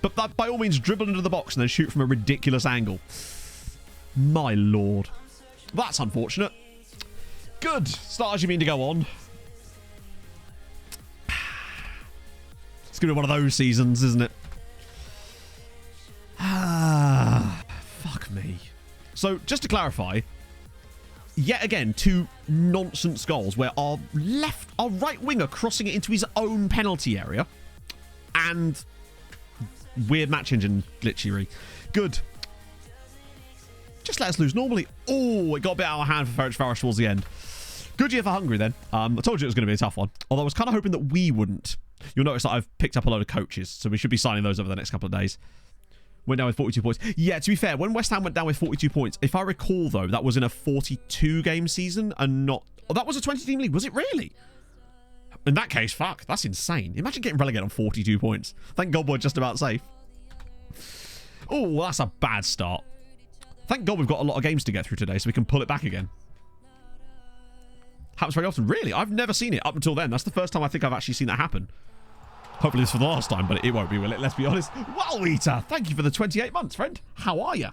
But that, by all means, dribble into the box and then shoot from a ridiculous angle. My lord. That's unfortunate. Good. Start as you mean to go on. It's going to be one of those seasons, isn't it? Fuck me. So, just to clarify, yet again, 2 nonsense goals where our right winger crossing it into his own penalty area and weird match engine glitchery. Good. Just let us lose normally. Oh, it got a bit out of hand for Ferencváros towards the end. Good year for Hungary then. I told you it was going to be a tough one. Although I was kind of hoping that we wouldn't. You'll notice that I've picked up a load of coaches, so we should be signing those over the next couple of days. Went down with 42 points. Yeah, to be fair, when West Ham went down with 42 points, if I recall, though, that was in a 42-game season and not... Oh, that was a 20-team league. Was it really? In that case, fuck, that's insane. Imagine getting relegated on 42 points. Thank God we're just about safe. Oh, that's a bad start. Thank God we've got a lot of games to get through today so we can pull it back again. Happens very often. Really? I've never seen it up until then. That's the first time I think I've actually seen that happen. Hopefully this for the last time, but it won't be, will it? Let's be honest. Wow, Eater, thank you for the 28 months, friend. How are you?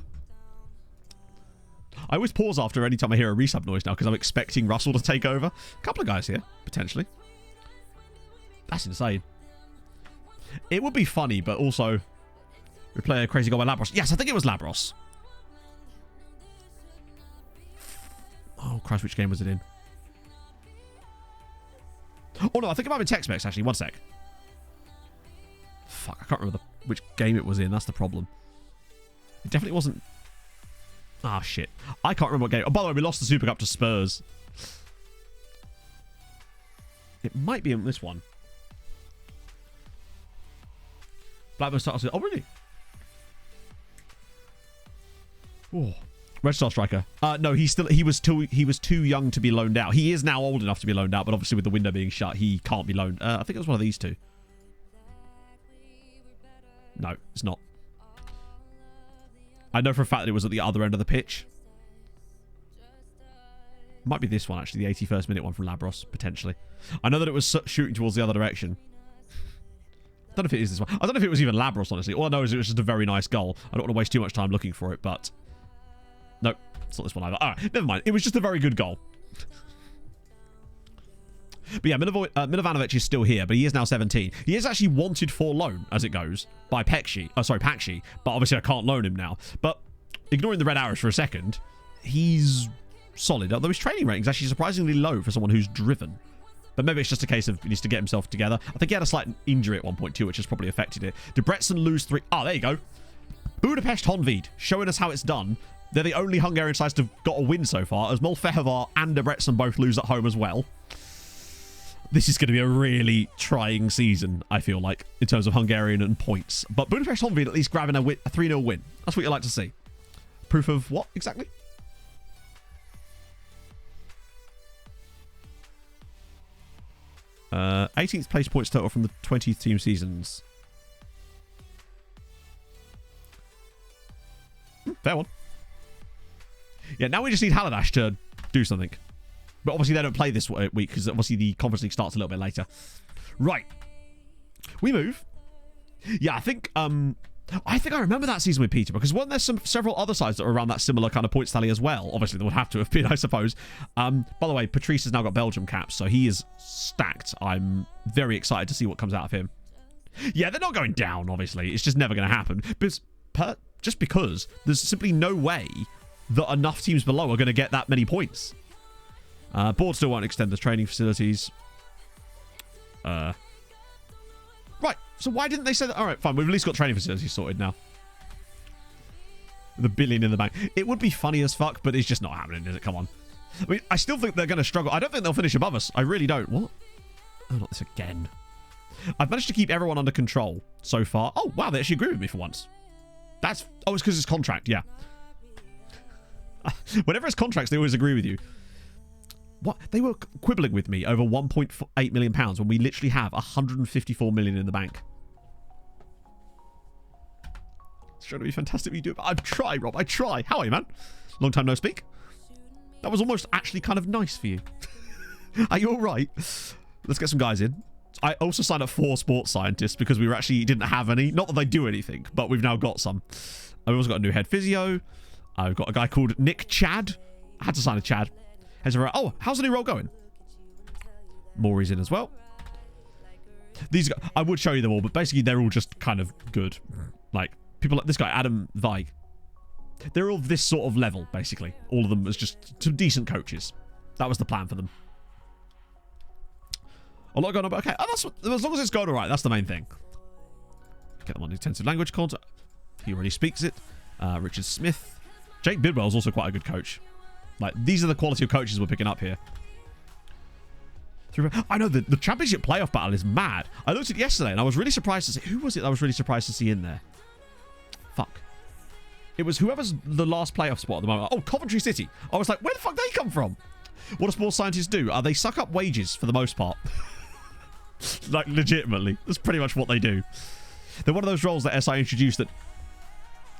I always pause after any time I hear a resub noise now because I'm expecting Russell to take over. A couple of guys here, potentially. That's insane. It would be funny, but also... We play a crazy goal by Labros. Yes, I think it was Labros. Oh, Christ, which game was it in? Oh, no, I think it might have been Tex-Mex, actually. One sec. Fuck, I can't remember which game it was in. That's the problem. It definitely wasn't... Ah, shit. I can't remember what game... Oh, by the way, we lost the Super Cup to Spurs. It might be in this one. Blackburn starts with... Oh, really? Oh. Red Star Striker. No, he was too young to be loaned out. He is now old enough to be loaned out, but obviously with the window being shut, he can't be loaned. I think it was one of these two. No, it's not. I know for a fact that it was at the other end of the pitch. Might be this one, actually. The 81st minute one from Labros, potentially. I know that it was shooting towards the other direction. I don't know if it is this one. I don't know if it was even Labros, honestly. All I know is it was just a very nice goal. I don't want to waste too much time looking for it, but... Nope, it's not this one either. All right, never mind. It was just a very good goal. But yeah, Milovanovic is still here, but he is now 17. He is actually wanted for loan, as it goes, by Pakshi, but obviously I can't loan him now. But ignoring the red arrows for a second, he's solid, although his training rating is actually surprisingly low for someone who's driven. But maybe it's just a case of he needs to get himself together. I think he had a slight injury at one point too, which has probably affected it. Debrecen lose 3... Oh, there you go. Budapest Honvéd, showing us how it's done. They're the only Hungarian sides to have got a win so far, as Molfehovar and Debrecen both lose at home as well. This is going to be a really trying season, I feel like, in terms of Hungarian and points. But Budapest Honvéd at least grabbing a 3-0 win. That's what you like to see. Proof of what, exactly? 18th place points total from the 20 team seasons. Fair one. Yeah, now we just need Haladash to do something. But obviously they don't play this week because obviously the Conference League starts a little bit later. Right. We move. Yeah, I think I remember that season with Peter because weren't there several other sides that were around that similar kind of points tally as well? Obviously, there would have to have been, I suppose. By the way, Patrice has now got Belgium caps, so he is stacked. I'm very excited to see what comes out of him. Yeah, they're not going down, obviously. It's just never going to happen. But just because there's simply no way that enough teams below are going to get that many points. Board still won't extend the training facilities. Right. So why didn't they say that? All right, fine. We've at least got training facilities sorted now. The billion in the bank. It would be funny as fuck, but it's just not happening, is it? Come on. I mean, I still think they're going to struggle. I don't think they'll finish above us. I really don't. What? Oh, not this again. I've managed to keep everyone under control so far. Oh, wow. They actually agree with me for once. That's... Oh, it's because it's contract. Yeah. Whenever it's contracts, they always agree with you. What? They were quibbling with me over £1.8 million when we literally have 154 million in the bank. It's trying to be fantastic what you do. I try, Rob. I try. How are you, man? Long time no speak. That was almost actually kind of nice for you. Are you all right? Let's get some guys in. I also signed up 4 sports scientists because we didn't have any. Not that they do anything, but we've now got some. I've also got a new head physio. I've got a guy called Nick Chad, I had to sign a Chad. Oh, how's the new role going? Maury's in as well. These guys, I would show you them all, but basically they're all just kind of good. Like, people like this guy, Adam Weig. They're all this sort of level, basically. All of them as just some decent coaches. That was the plan for them. A lot going on, but okay. That's what, as long as it's going all right, that's the main thing. Get them on intensive language content. He already speaks it. Richard Smith. Jake Bidwell's also quite a good coach. Like, these are the quality of coaches we're picking up here. I know, the championship playoff battle is mad. I looked at it yesterday, and I was really surprised to see... Who was it I was really surprised to see in there? Fuck. It was whoever's the last playoff spot at the moment. Oh, Coventry City. I was like, where the fuck did they come from? What do sports scientists do? They suck up wages for the most part. Like, legitimately. That's pretty much what they do. They're one of those roles that SI introduced that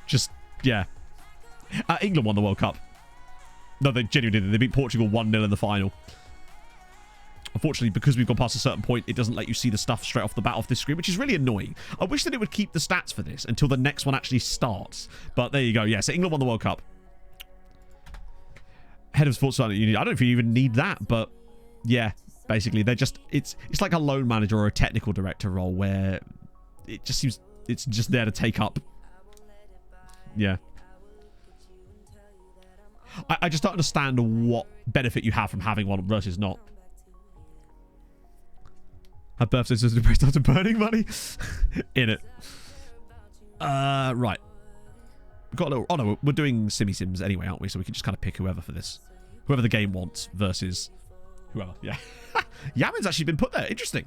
just, yeah. England won the World Cup. No, they genuinely did. They beat Portugal 1-0 in the final. Unfortunately, because we've gone past a certain point, it doesn't let you see the stuff straight off the bat off this screen, which is really annoying. I wish that it would keep the stats for this until the next one actually starts. But there you go. Yeah, so England won the World Cup. Head of Sports Science Unit. I don't know if you even need that, but yeah, basically, they're just... It's like a loan manager or a technical director role where it just seems... It's just there to take up. Yeah. I just don't understand what benefit you have from having one versus not. Her birthday says to press after burning money. In it. Right. We've got a little... Oh, no, we're doing Simmy Sims anyway, aren't we? So we can just kind of pick whoever for this. Whoever the game wants versus whoever. Yeah. Yamin's actually been put there. Interesting.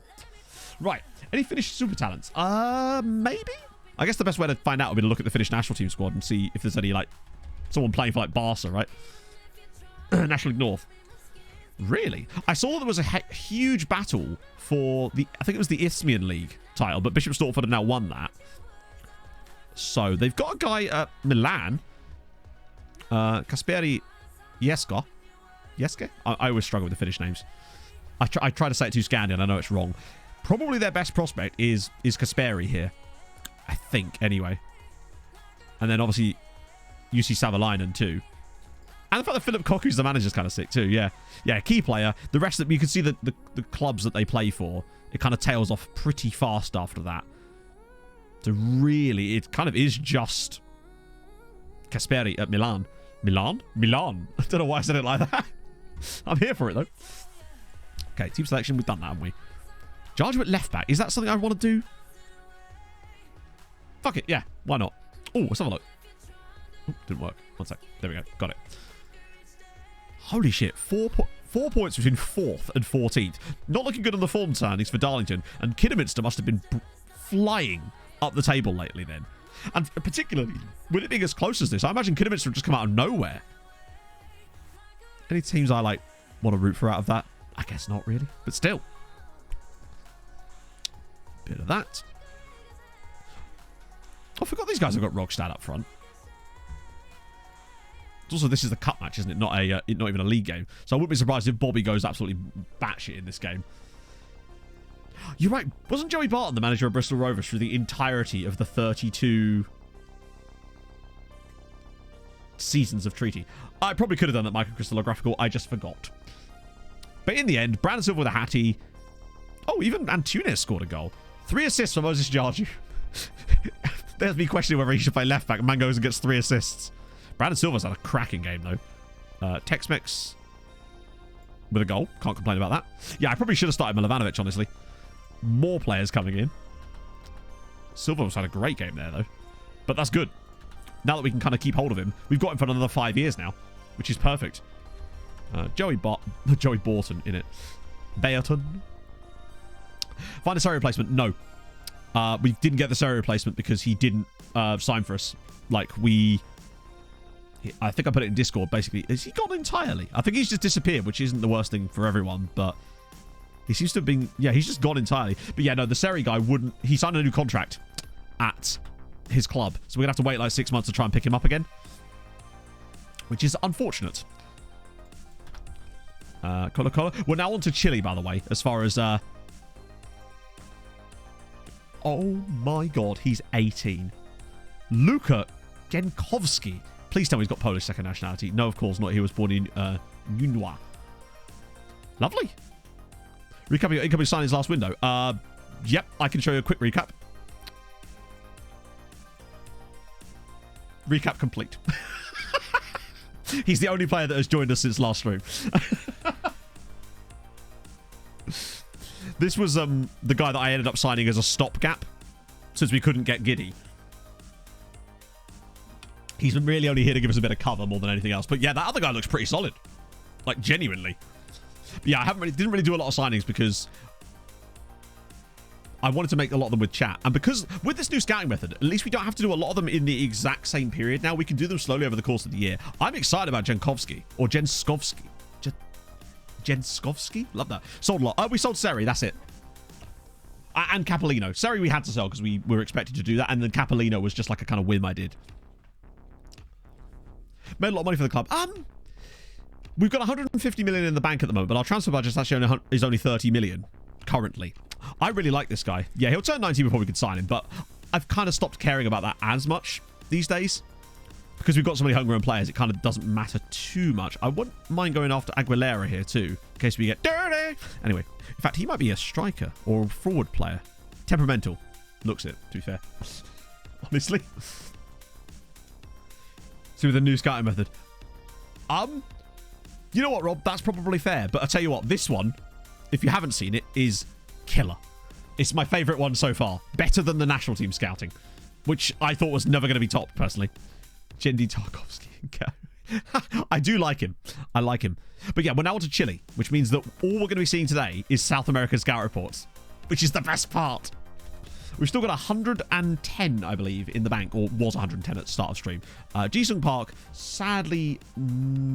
Right. Any Finnish super talents? Maybe? I guess the best way to find out would be to look at the Finnish national team squad and see if there's any, like, someone playing for, like, Barca, right? National League North. Really? I saw there was a huge battle for the... I think it was the Isthmian League title, but Bishop Stortford have now won that. So, they've got a guy at Milan. Kasperi Jeske. Jeske? I always struggle with the Finnish names. I try to say it too Scandi, and I know it's wrong. Probably their best prospect is Kasperi here. I think, anyway. And then, obviously, UC Savalainen, too. And the fact that Philip Koku's the manager's kind of sick, too, yeah. Yeah, key player. The rest of them, you can see the clubs that they play for. It kind of tails off pretty fast after that. So, really, it kind of is just Kasperi at Milan. Milan? Milan. I don't know why I said it like that. I'm here for it, though. Okay, team selection. We've done that, haven't we? Jarju at left back. Is that something I want to do? Fuck it. Yeah, why not? Oh, let's have a look. Oh, didn't work. 1 sec. There we go. Got it. Holy shit. 4 points between 4th and 14th. Not looking good on the form standings for Darlington. And Kidderminster must have been flying up the table lately then. And particularly, with it being as close as this, I imagine Kidderminster have just come out of nowhere. Any teams I, like, want to root for out of that? I guess not really. But still. Bit of that. I forgot these guys have got Rogstad up front. Also, this is the cup match, isn't it? Not even a league game. So I wouldn't be surprised if Bobby goes absolutely batshit in this game. You're right. Wasn't Joey Barton the manager of Bristol Rovers through the entirety of the 32 seasons of Treaty? I probably could have done that microcrystallographical. I just forgot. But in the end, Brandon Silva with a hattie. Oh, even Antunes scored a goal. 3 assists for Moses Jarju. There's me questioning whether he should play left back. Man goes and gets 3 assists. Brandon Silva's had a cracking game, though. Tex-Mex with a goal. Can't complain about that. Yeah, I probably should have started Milovanovic, honestly. More players coming in. Silva's had a great game there, though. But that's good. Now that we can kind of keep hold of him, we've got him for another 5 years now, which is perfect. Joey Borton in it. Bayerton. Find a Serie replacement? No. We didn't get the Serie replacement because he didn't sign for us. Like, I think I put it in Discord, basically. Is he gone entirely? I think he's just disappeared, which isn't the worst thing for everyone, but he seems to have been... Yeah, he's just gone entirely. But yeah, no, the Serie guy wouldn't... He signed a new contract at his club, so we're going to have to wait like 6 months to try and pick him up again, which is unfortunate. Colo. We're now on to Chile, by the way, as far as... Oh my god, he's 18. Luka Genkovski Please tell me he's got Polish second nationality. No, of course not. He was born in Nunois. Lovely. Recap your incoming signings last window. Yep, I can show you a quick recap. Recap complete. He's the only player that has joined us since last stream. This was the guy that I ended up signing as a stopgap since we couldn't get Giddy. He's really only here to give us a bit of cover more than anything else. But yeah, that other guy looks pretty solid. Like, genuinely. But yeah, didn't really do a lot of signings because I wanted to make a lot of them with chat. And because with this new scouting method, at least we don't have to do a lot of them in the exact same period. Now we can do them slowly over the course of the year. I'm excited about Jankowski or Jenskovski. Jenskovski? Love that. Sold a lot. Oh, we sold Seri. That's it. And Capolino. Seri we had to sell because we were expected to do that. And then Capolino was just like a kind of whim I did. Made a lot of money for the club. We've got 150 million in the bank at the moment, but our transfer budget is only 30 million currently. I really like this guy. Yeah, he'll turn 19 before we can sign him, but I've kind of stopped caring about that as much these days. Because we've got so many Hungarian players, it kind of doesn't matter too much. I wouldn't mind going after Aguilera here too, in case we get dirty. Anyway, in fact, he might be a striker or a forward player. Temperamental. Looks it, to be fair. Honestly. See, with the new scouting method. You know what, Rob? That's probably fair. But I'll tell you what, this one, if you haven't seen it, is killer. It's my favourite one so far. Better than the national team scouting, which I thought was never going to be top, personally. Jendi Tarkovsky. I do like him. I like him. But yeah, we're now on to Chile, which means that all we're going to be seeing today is South American scout reports, which is the best part. We've still got 110, I believe, in the bank, or was 110 at the start of stream. Jisung Park, sadly,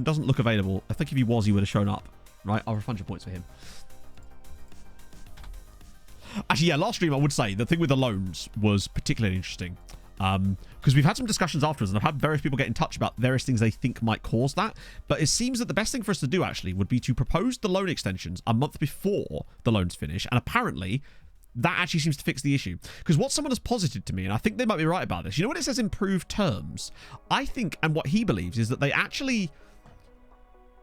doesn't look available. I think if he was, he would have shown up. Right, I'll refund your points for him. Actually, yeah, last stream, I would say, the thing with the loans was particularly interesting. Because we've had some discussions afterwards, and I've had various people get in touch about various things they think might cause that. But it seems that the best thing for us to do, actually, would be to propose the loan extensions a month before the loans finish. And apparently, that actually seems to fix the issue. Because what someone has posited to me, and I think they might be right about this, you know when it says improved terms? I think, and what he believes, is that they actually...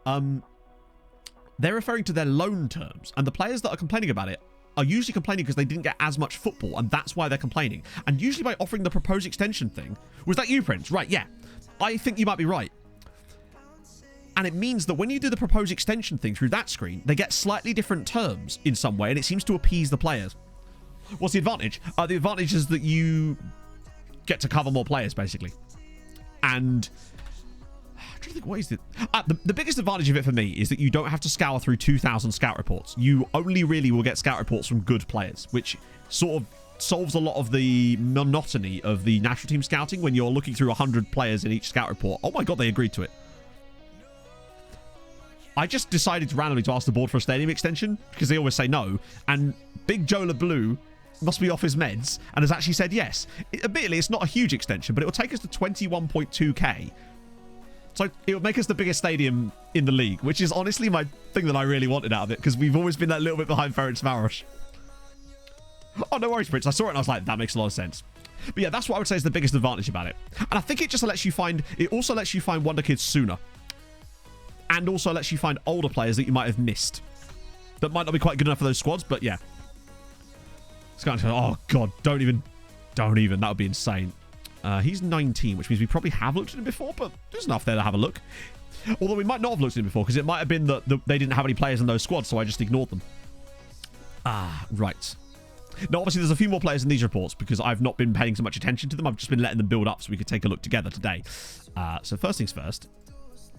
they're referring to their loan terms. And the players that are complaining about it are usually complaining because they didn't get as much football, and that's why they're complaining. And usually by offering the proposed extension thing... Was that you, Prince? Right, yeah. I think you might be right. And it means that when you do the proposed extension thing through that screen, they get slightly different terms in some way, and it seems to appease the players. What's the advantage? The advantage is that you get to cover more players, basically. And... I'm trying to think, what is it? The biggest advantage of it for me is that you don't have to scour through 2,000 scout reports. You only really will get scout reports from good players, which sort of solves a lot of the monotony of the national team scouting when you're looking through 100 players in each scout report. Oh my god, they agreed to it. I just decided randomly to ask the board for a stadium extension because they always say no, and Big Joe LeBlue must be off his meds and has actually said yes. Admittedly, it's not a huge extension, but it will take us to 21.2k. So it would make us the biggest stadium in the league, which is honestly my thing that I really wanted out of it, because we've always been that little bit behind Ferencváros. Oh, no worries, Prince. I saw it and I was like, that makes a lot of sense. But yeah, that's what I would say is the biggest advantage about it. And I think it just lets you find... It also lets you find wonder kids sooner. And also lets you find older players that you might have missed. That might not be quite good enough for those squads, but yeah. It's kind of... Oh, God. Don't even. That would be insane. He's 19, which means we probably have looked at him before, but there's enough there to have a look. Although we might not have looked at him before, because it might have been that they didn't have any players in those squads, so I just ignored them. Right. Now, obviously, there's a few more players in these reports, because I've not been paying so much attention to them. I've just been letting them build up so we could take a look together today. So first things first,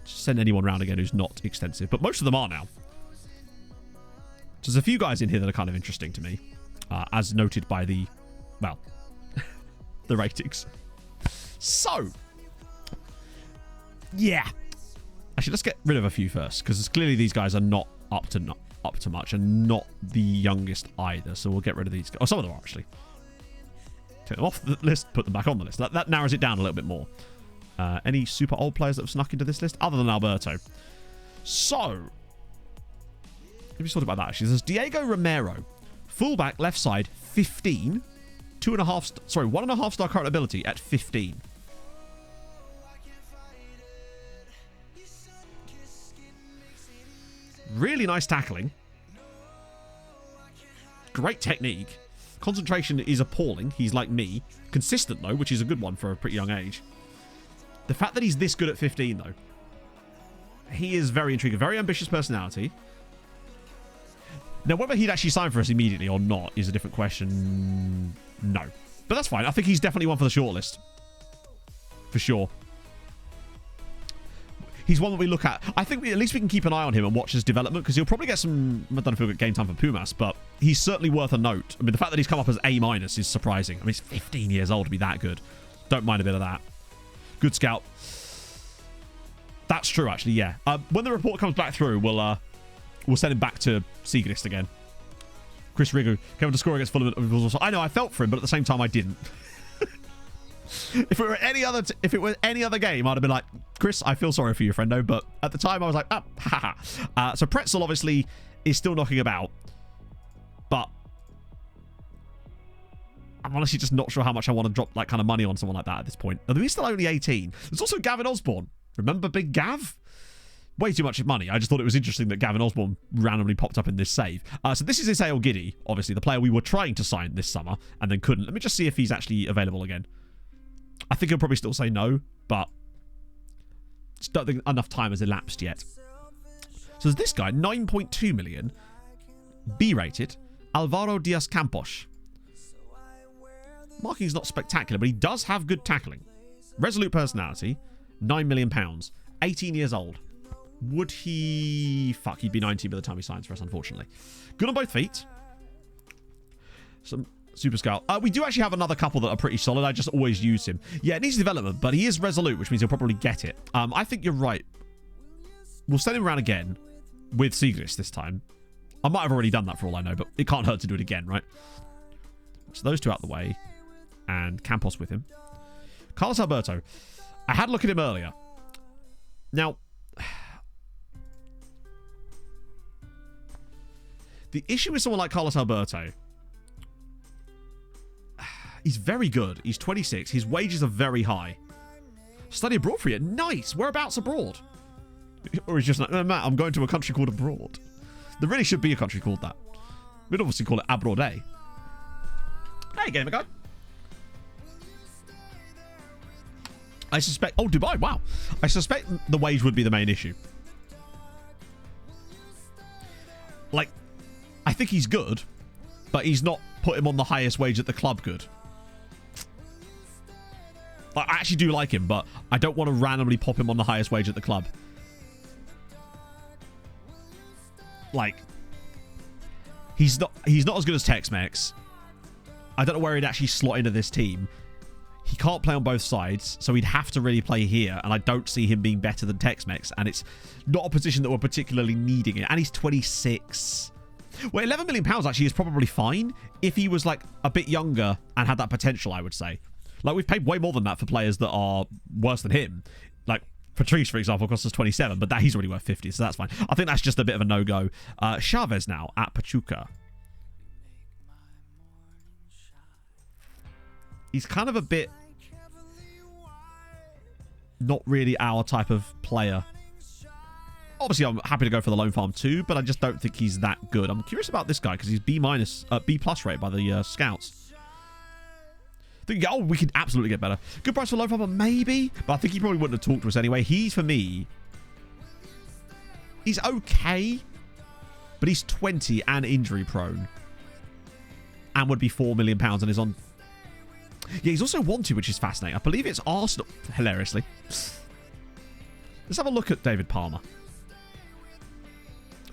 just send anyone round again who's not extensive, but most of them are now. So there's a few guys in here that are kind of interesting to me, as noted by the, well, the ratings. So, yeah. Actually, let's get rid of a few first, because clearly these guys are not up to much, and not the youngest either. So we'll get rid of these guys. Oh, some of them are actually. Take them off the list, put them back on the list. That narrows it down a little bit more. Any super old players that have snuck into this list, other than Alberto? So, let me talk about that. Actually, there's Diego Romero, fullback, left side, 15. 1.5 star current ability at 15. really nice tackling. Great technique. Concentration is appalling. He's like me. Consistent, though, which is a good one for a pretty young age. The fact that he's this good at 15, though. He is very intriguing. Very ambitious personality. Now, whether he'd actually sign for us immediately or not is a different question. No. But that's fine. I think he's definitely one for the shortlist. For sure. He's one that we look at. I think at least we can keep an eye on him and watch his development, because he'll probably get some... I don't know if he'll get game time for Pumas, but he's certainly worth a note. I mean, the fact that he's come up as A- is surprising. I mean, he's 15 years old to be that good. Don't mind a bit of that. Good scout. That's true, actually, yeah. When the report comes back through, we'll send him back to Seagrist again. Chris Rigu came on to score against Fulham. I know, I felt for him, but at the same time, I didn't. If it were any other game, I'd have been like, Chris, I feel sorry for you, friendo. But at the time, I was like, so Pretzel obviously is still knocking about, but I'm honestly just not sure how much I want to drop like kind of money on someone like that at this point. Although he's still only 18. There's also Gavin Osborne. Remember Big Gav? Way too much money. I just thought it was interesting that Gavin Osborne randomly popped up in this save. So this is Isaiah Giddy, obviously the player we were trying to sign this summer and then couldn't. Let me just see if he's actually available again. I think he'll probably still say no, but just don't think enough time has elapsed yet. So there's this guy, 9.2 million, B-rated, Alvaro Diaz Campos. Marking's not spectacular, but he does have good tackling. Resolute personality, £9 million, 18 years old. Would he... Fuck, he'd be 19 by the time he signs for us, unfortunately. Good on both feet. Some... Super Scout. We do actually have another couple that are pretty solid. I just always use him. Yeah, it needs development, but he is resolute, which means he'll probably get it. I think you're right. We'll send him around again with Seagrist this time. I might have already done that for all I know, but it can't hurt to do it again, right? So those two out the way. And Campos with him. Carlos Alberto. I had a look at him earlier. Now, the issue with someone like Carlos Alberto... He's very good. He's 26. His wages are very high. Study abroad for you. Nice. Whereabouts abroad? Or he's just like, no, Matt, I'm going to a country called abroad. There really should be a country called that. We'd obviously call it Abroad, eh? Hey, gamer guy. I suspect... Oh, Dubai. Wow. I suspect the wage would be the main issue. Like, I think he's good, but he's not put him on the highest wage at the club good. I actually do like him, but I don't want to randomly pop him on the highest wage at the club. Like, he's not as good as Tex-Mex. I don't know where he'd actually slot into this team. He can't play on both sides, so he'd have to really play here, and I don't see him being better than Tex-Mex, and it's not a position that we're particularly needing it. And he's 26. Well, £11 million actually is probably fine if he was like a bit younger and had that potential, I would say. Like, we've paid way more than that for players that are worse than him. Like, Patrice, for example, cost us 27, but he's already worth 50, so that's fine. I think that's just a bit of a no-go. Chavez now at Pachuca. He's kind of a bit... not really our type of player. Obviously, I'm happy to go for the loan farm too, but I just don't think he's that good. I'm curious about this guy because he's B+ rated by the scouts. Oh, we could absolutely get better. Good price for loan farm, maybe, but I think he probably wouldn't have talked to us anyway. For me, he's okay, but he's 20 and injury prone, and would be £4 million and is on. Yeah, he's also wanted, which is fascinating. I believe it's Arsenal. Hilariously, let's have a look at David Palmer.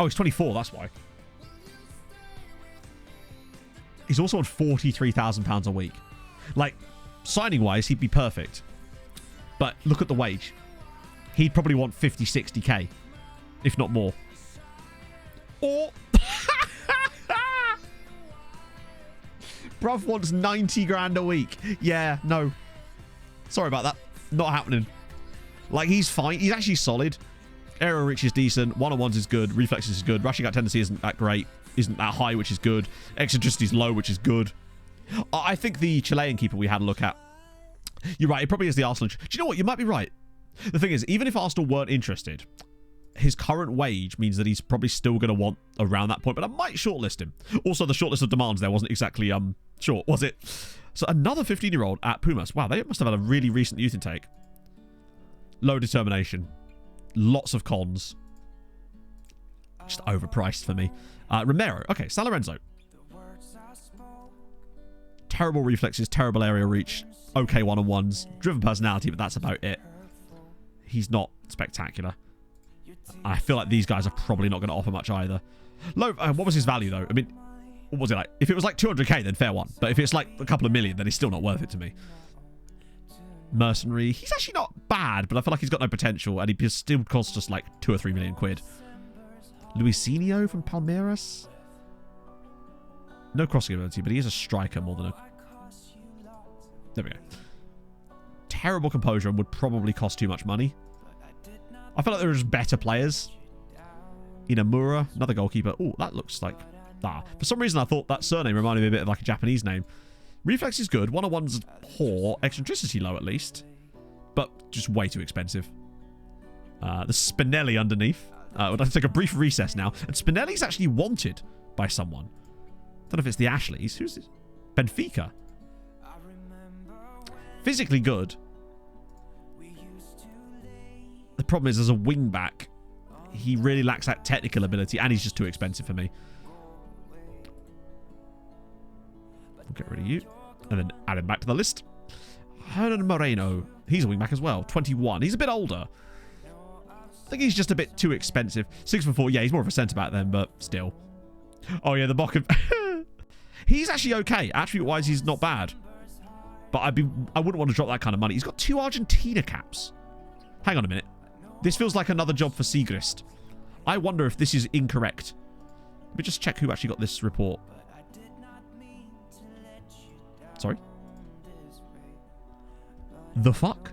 Oh, he's 24, that's why. He's also on £43,000 a week. Like, signing-wise, he'd be perfect. But look at the wage. He'd probably want 50, 60k, if not more. Or... Bruv wants 90 grand a week. Yeah, no. Sorry about that. Not happening. Like, he's fine. He's actually solid. Aerial reach is decent. One-on-ones is good. Reflexes is good. Rushing out tendency isn't that great. Isn't that high, which is good. Eccentricity is low, which is good. I think the Chilean keeper we had a look at... You're right. It probably is the Arsenal... Do you know what? You might be right. The thing is, even if Arsenal weren't interested, his current wage means that he's probably still going to want around that point, but I might shortlist him. Also, the shortlist of demands there wasn't exactly short, was it? So another 15-year-old at Pumas. Wow, they must have had a really recent youth intake. Low determination. Lots of cons. Just overpriced for me. Romero. Okay, San Lorenzo. Terrible reflexes, terrible aerial reach. Okay one-on-ones. Driven personality, but that's about it. He's not spectacular. I feel like these guys are probably not going to offer much either. Low. What was his value, though? I mean, what was it like? If it was like 200k, then fair one. But if it's like a couple of million, then he's still not worth it to me. Mercenary. He's actually not bad, but I feel like he's got no potential, and he still costs us like 2 or 3 million quid. Luisinho from Palmeiras. No crossing ability, but he is a striker more than a... There we go. Terrible composure and would probably cost too much money. I feel like there are just better players. Inamura, another goalkeeper. Oh, that looks like... For some reason, I thought that surname reminded me a bit of like a Japanese name. Reflex is good. One-on-one's poor. Eccentricity low, at least. But just way too expensive. The Spinelli underneath. We'd like to take a brief recess now. And Spinelli's actually wanted by someone. Don't know if it's the Ashleys. Who's this? Benfica. Physically good. The problem is, as a wing-back, he really lacks that technical ability, and he's just too expensive for me. We'll get rid of you. And then add him back to the list. Hernan Moreno. He's a wing-back as well. 21. He's a bit older. I think he's just a bit too expensive. 6'4". Yeah, he's more of a centre-back then, but still. Oh, yeah, the Bokken. He's actually okay. Attribute-wise, he's not bad. But I wouldn't want to drop that kind of money. He's got 2 Argentina caps. Hang on a minute. This feels like another job for Siegrist. I wonder if this is incorrect. Let me just check who actually got this report. Sorry? The fuck?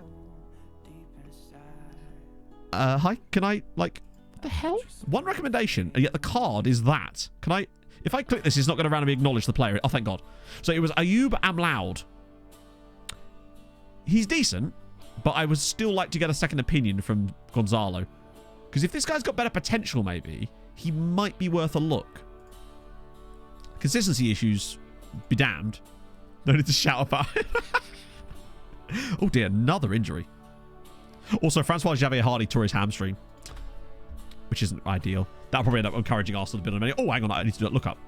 Hi, can I, like... What the hell? One recommendation, and yet the card is that. Can I... If I click this, it's not going to randomly acknowledge the player. Oh, thank God. So it was Ayub Amloud. He's decent, but I would still like to get a second opinion from Gonzalo. Because if this guy's got better potential, maybe, he might be worth a look. Consistency issues, be damned. No need to shout about it. Oh dear, another injury. Also, Francois Javier Hardy tore his hamstring, which isn't ideal. That'll probably end up encouraging Arsenal to build a many. Oh, hang on, I need to look up.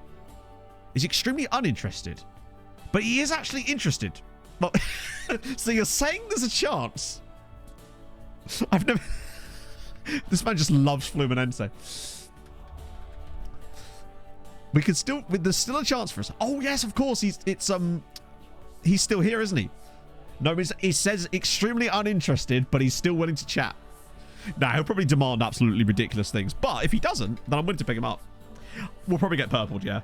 He's extremely uninterested, but he is actually interested. But so you're saying there's a chance? I've never... This man just loves Fluminense. We could still... There's still a chance for us. Oh, yes, of course. He's still here, isn't he? No, it says extremely uninterested, but he's still willing to chat. Now, he'll probably demand absolutely ridiculous things. But if he doesn't, then I'm willing to pick him up. We'll probably get purpled, yeah.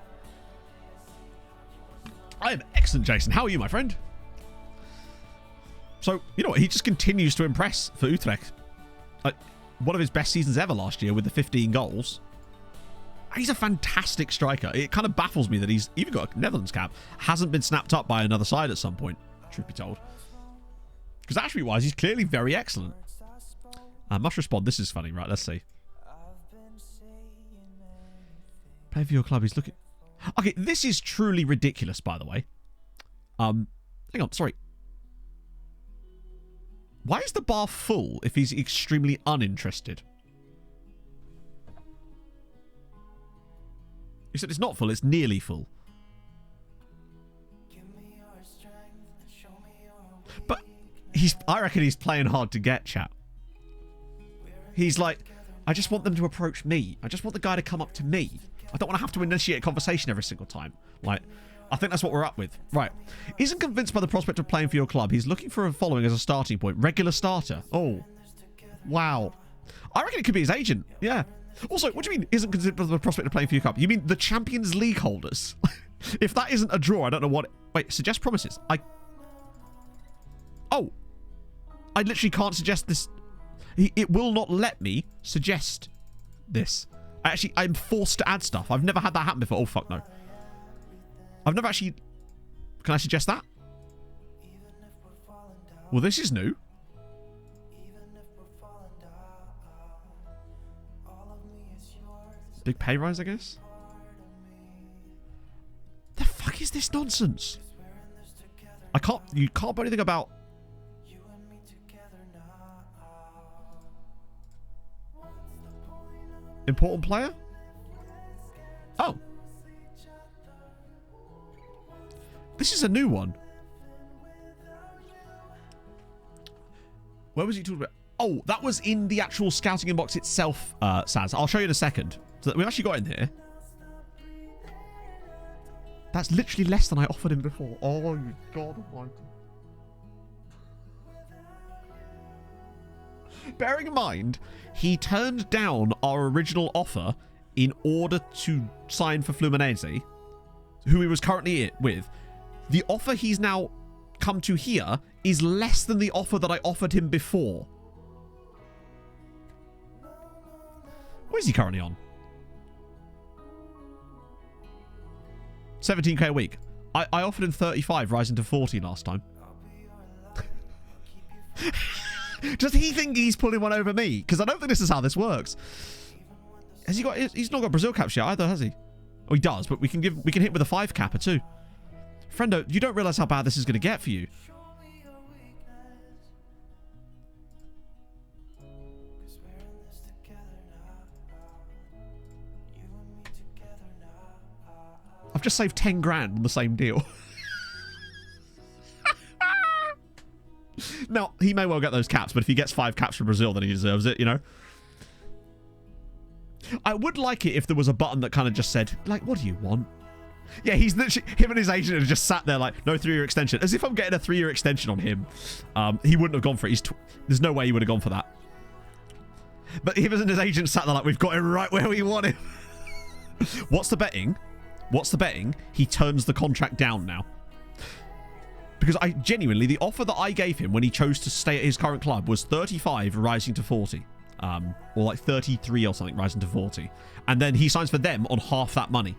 I am excellent, Jason. How are you, my friend? So, you know what? He just continues to impress for Utrecht. One of his best seasons ever last year with the 15 goals. He's a fantastic striker. It kind of baffles me that he's even got a Netherlands cap. Hasn't been snapped up by another side at some point, truth be told. Because attribute-wise, he's clearly very excellent. I must respond. This is funny, right? Let's see. Play for your club. He's looking... Okay, this is truly ridiculous, by the way. Hang on, sorry. Why is the bar full if he's extremely uninterested? You said it's not full, it's nearly full. But I reckon he's playing hard to get, chat. He's like, I just want them to approach me. I just want the guy to come up to me. I don't want to have to initiate a conversation every single time. Like, I think that's what we're up with. Right. Isn't convinced by the prospect of playing for your club. He's looking for a following as a starting point. Regular starter. Oh. Wow. I reckon it could be his agent. Yeah. Also, what do you mean isn't convinced by the prospect of playing for your club? You mean the Champions League holders? If that isn't a draw, I don't know what... Wait, suggest promises. Oh. I literally can't suggest this. It will not let me suggest this. I'm forced to add stuff. I've never had that happen before. Oh, fuck no. I've never actually... Can I suggest that? Well, this is new. Big pay rise, I guess. The fuck is this nonsense? You can't put anything about... Important player? Oh. This is a new one. Where was he talking about? Oh, that was in the actual scouting inbox itself, Sans. I'll show you in a second. So we've actually got in here. That's literally less than I offered him before. Oh, you God almighty. Bearing in mind, he turned down our original offer in order to sign for Fluminense, who he was currently with. The offer he's now come to here is less than the offer that I offered him before. What is he currently on? 17k a week. I offered him 35, rising to 40 last time. Does he think he's pulling one over me? Because I don't think this is how this works. Has he got? He's not got Brazil caps yet either, has he? Oh, he does, but we can hit with a 5 capper too. Friendo, you don't realise how bad this is going to get for you. I've just saved 10 grand on the same deal. Now, he may well get those caps, but if he gets 5 caps for Brazil, then he deserves it, you know? I would like it if there was a button that kind of just said, like, what do you want? Yeah, he's literally, him and his agent have just sat there like, no 3-year extension. As if I'm getting a 3-year extension on him. He wouldn't have gone for it. There's no way he would have gone for that. But him and his agent sat there like, we've got him right where we want him. What's the betting? What's the betting? He turns the contract down now. Because I genuinely, the offer that I gave him when he chose to stay at his current club was 35 rising to 40. Or like 33 or something rising to 40. And then he signs for them on half that money.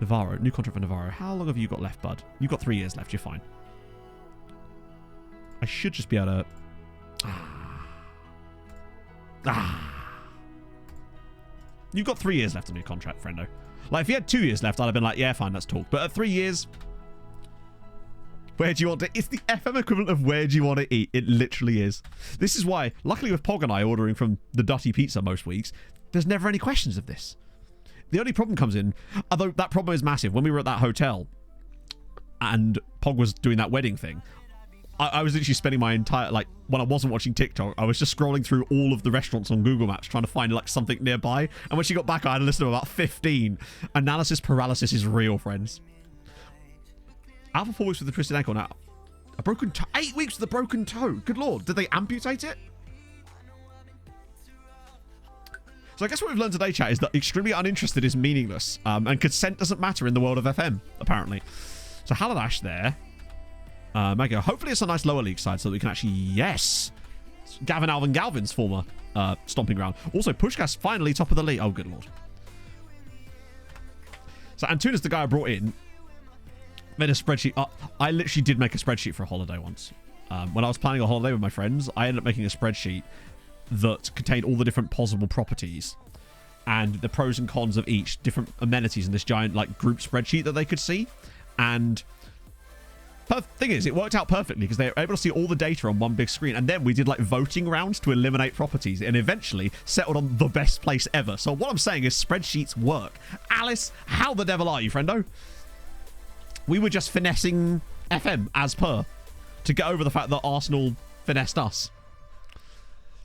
Navarro, new contract for Navarro. How long have you got left, bud? You've got 3 years left, you're fine. I should just be able to... You've got 3 years left on your contract, friendo. Like, if you had 2 years left, I'd have been like, yeah, fine, let's talk. But at 3 years, where do you want to... It's the FM equivalent of where do you want to eat. It literally is. This is why, luckily with Pog and I ordering from the Dutty Pizza most weeks, there's never any questions of this. The only problem comes in, although that problem is massive, when we were at that hotel and Pog was doing that wedding thing, I was literally spending my entire, like, when I wasn't watching TikTok, I was just scrolling through all of the restaurants on Google Maps trying to find, like, something nearby. And when she got back, I had a list of about 15. Analysis paralysis is real, friends. Out for 4 weeks with a twisted ankle now. A broken toe. 8 weeks with a broken toe. Good lord. Did they amputate it? So I guess what we've learned today, chat, is that extremely uninterested is meaningless. And consent doesn't matter in the world of FM, apparently. So Haladash there. Mega. Hopefully it's a nice lower league side so that we can actually... Yes! Gavin Alvin Galvin's former stomping ground. Also, Pushkas finally top of the league. Oh, good lord. So Antuna's the guy I brought in. Made a spreadsheet. I literally did make a spreadsheet for a holiday once. When I was planning a holiday with my friends, I ended up making a spreadsheet that contained all the different possible properties and the pros and cons of each, different amenities in this giant like group spreadsheet that they could see. And the thing is, it worked out perfectly because they were able to see all the data on one big screen. And then we did like voting rounds to eliminate properties and eventually settled on the best place ever. So what I'm saying is spreadsheets work. Alice, how the devil are you, friendo? We were just finessing FM as per to get over the fact that Arsenal finessed us.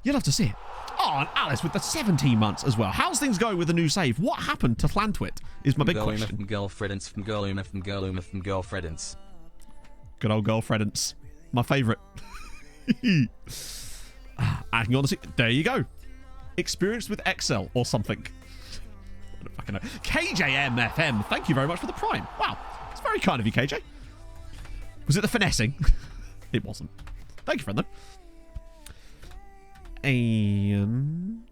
You'll have to see it. Oh, and Alice with the 17 months as well. How's things going with the new save? What happened to Llantwit is my big question. From girlfriends, from girlfriends. Good old girlfriends. My favourite. Adding on the... There you go. Experienced with Excel or something. I don't fucking know. KJM FM, thank you very much for the prime. Wow. It's very kind of you, KJ. Was it the finessing? It wasn't. Thank you, friend, though. And...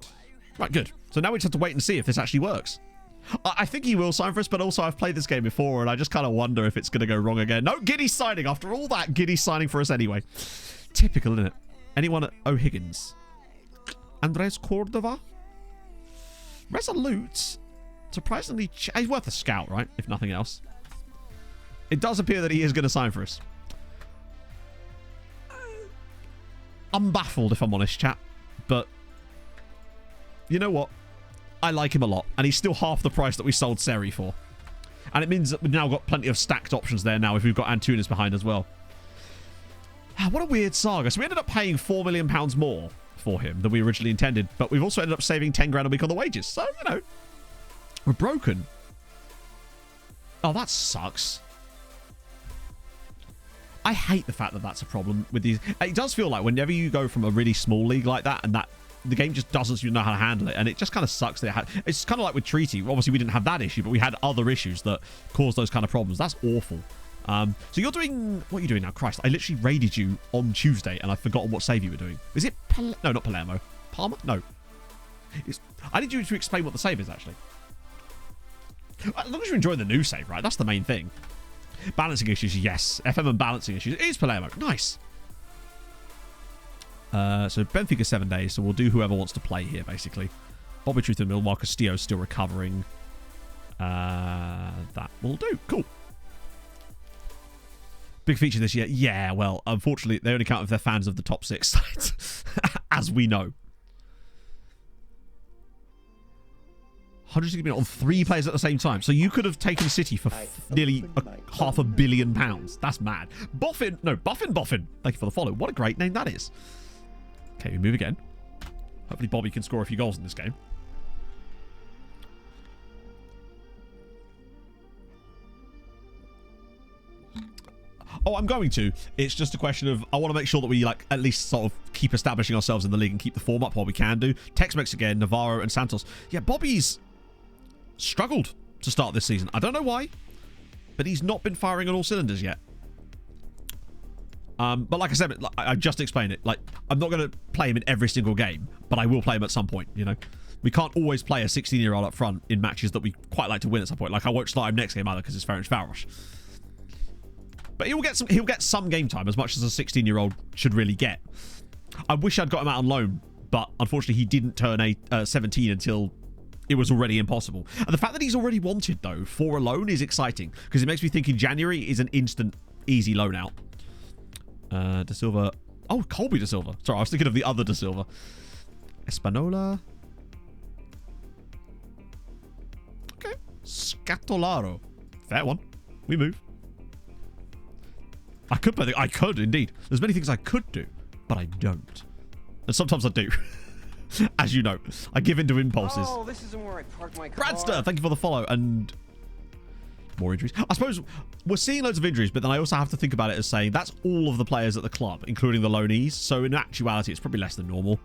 Right, good. So now we just have to wait and see if this actually works. I think he will sign for us, but also I've played this game before, and I just kind of wonder if it's going to go wrong again. No, Giddy's signing. After all that, Giddy's signing for us anyway. Typical, isn't it? Anyone at O'Higgins? Andres Cordova? Resolute, surprisingly, he's worth a scout, right? If nothing else. It does appear that he is going to sign for us. I'm baffled, if I'm honest, chat. But you know what? I like him a lot. And he's still half the price that we sold Seri for. And it means that we've now got plenty of stacked options there now if we've got Antunes behind as well. What a weird saga. So we ended up paying £4 million more for him than we originally intended. But we've also ended up saving 10 grand a week on the wages. So, you know, we're broken. Oh, that sucks. I hate the fact that that's a problem with these. It does feel like whenever you go from a really small league like that and that the game just doesn't seem to know how to handle it, and it just kind of sucks that it's kind of like with Treaty. Obviously, we didn't have that issue, but we had other issues that caused those kind of problems. That's awful. So you're doing... What are you doing now? Christ, I literally raided you on Tuesday, and I've forgotten what save you were doing. Is it... No, not Palermo. Palmer? No. I need you to explain what the save is, actually. As long as you're enjoying the new save, right? That's the main thing. Balancing issues, yes. FM and balancing issues. It is Palermo. Nice. So Benfica 7 days, so we'll do whoever wants to play here, basically. Bobby Truth in the middle, while Castillo's still recovering. That will do. Cool. Big feature this year. Yeah, well, unfortunately, they only count if they're fans of the top 6 sides, as we know. 160 million on 3 players at the same time. So you could have taken City for nearly £500 million. That's mad. Boffin. Thank you for the follow. What a great name that is. Okay, we move again. Hopefully Bobby can score a few goals in this game. Oh, I'm going to. It's just a question of I want to make sure that we like at least sort of keep establishing ourselves in the league and keep the form up while we can do. Tex-Mex again, Navarro and Santos. Yeah, Bobby's struggled to start this season. I don't know why, but he's not been firing on all cylinders yet. But like I said, I just explained it. Like, I'm not going to play him in every single game, but I will play him at some point, you know. We can't always play a 16-year-old up front in matches that we quite like to win at some point. Like, I won't start him next game either because it's Ferencváros. But he'll get some game time as much as a 16-year-old should really get. I wish I'd got him out on loan, but unfortunately he didn't turn 17 until it was already impossible. And the fact that he's already wanted, though, for a loan is exciting because it makes me think in January is an instant, easy loan out. De Silva. Oh, Colby De Silva. Sorry, I was thinking of the other De Silva. Espanola. Okay. Scatolaro. Fair one. We move. I could indeed. There's many things I could do, but I don't. And sometimes I do. As you know, I give into impulses. Oh, this isn't where I parked my car. Bradster, thank you for the follow. And more injuries. I suppose we're seeing loads of injuries, but then I also have to think about it as saying that's all of the players at the club, including the loanees. So in actuality, it's probably less than normal.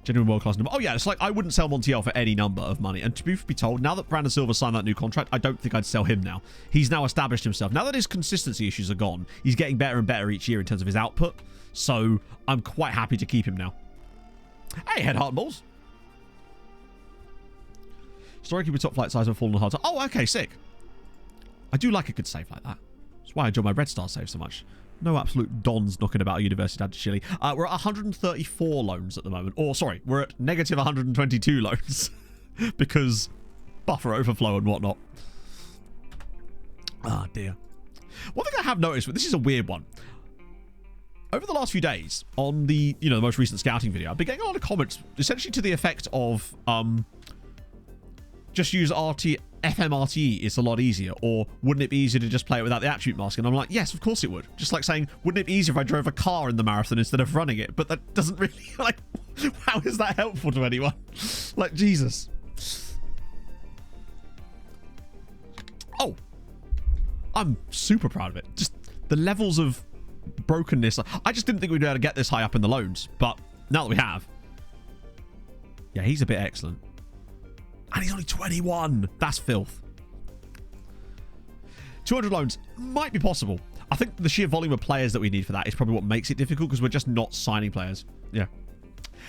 Genuine world-class number. Oh, yeah, it's like I wouldn't sell Montiel for any number of money. And to be told, now that Brandon Silva signed that new contract, I don't think I'd sell him now. He's now established himself. Now that his consistency issues are gone, he's getting better and better each year in terms of his output. So I'm quite happy to keep him now. Hey, head heart balls. Historically, with top flight size have fallen hard. Oh, okay, sick. I do like a good save like that. That's why I enjoy my Red Star save so much. No absolute dons knocking about Universidad de Chile. We're at 134 loans at the moment. Or, sorry, we're at negative 122 loans. Because buffer overflow and whatnot. Ah, dear. One thing I have noticed, but this is a weird one. Over the last few days, on the, the most recent scouting video, I've been getting a lot of comments, essentially to the effect of, just use FMRTE, it's a lot easier, or wouldn't it be easier to just play it without the attribute mask? And I'm like, yes, of course it would. Just like saying, wouldn't it be easier if I drove a car in the marathon instead of running it? But that doesn't really, like, how is that helpful to anyone? Like, Jesus. Oh, I'm super proud of it. Just the levels of brokenness. I just didn't think we'd be able to get this high up in the loans, but now that we have, yeah, he's a bit excellent. And he's only 21. That's filth. 200 loans might be possible. I think the sheer volume of players that we need for that is probably what makes it difficult because we're just not signing players. Yeah.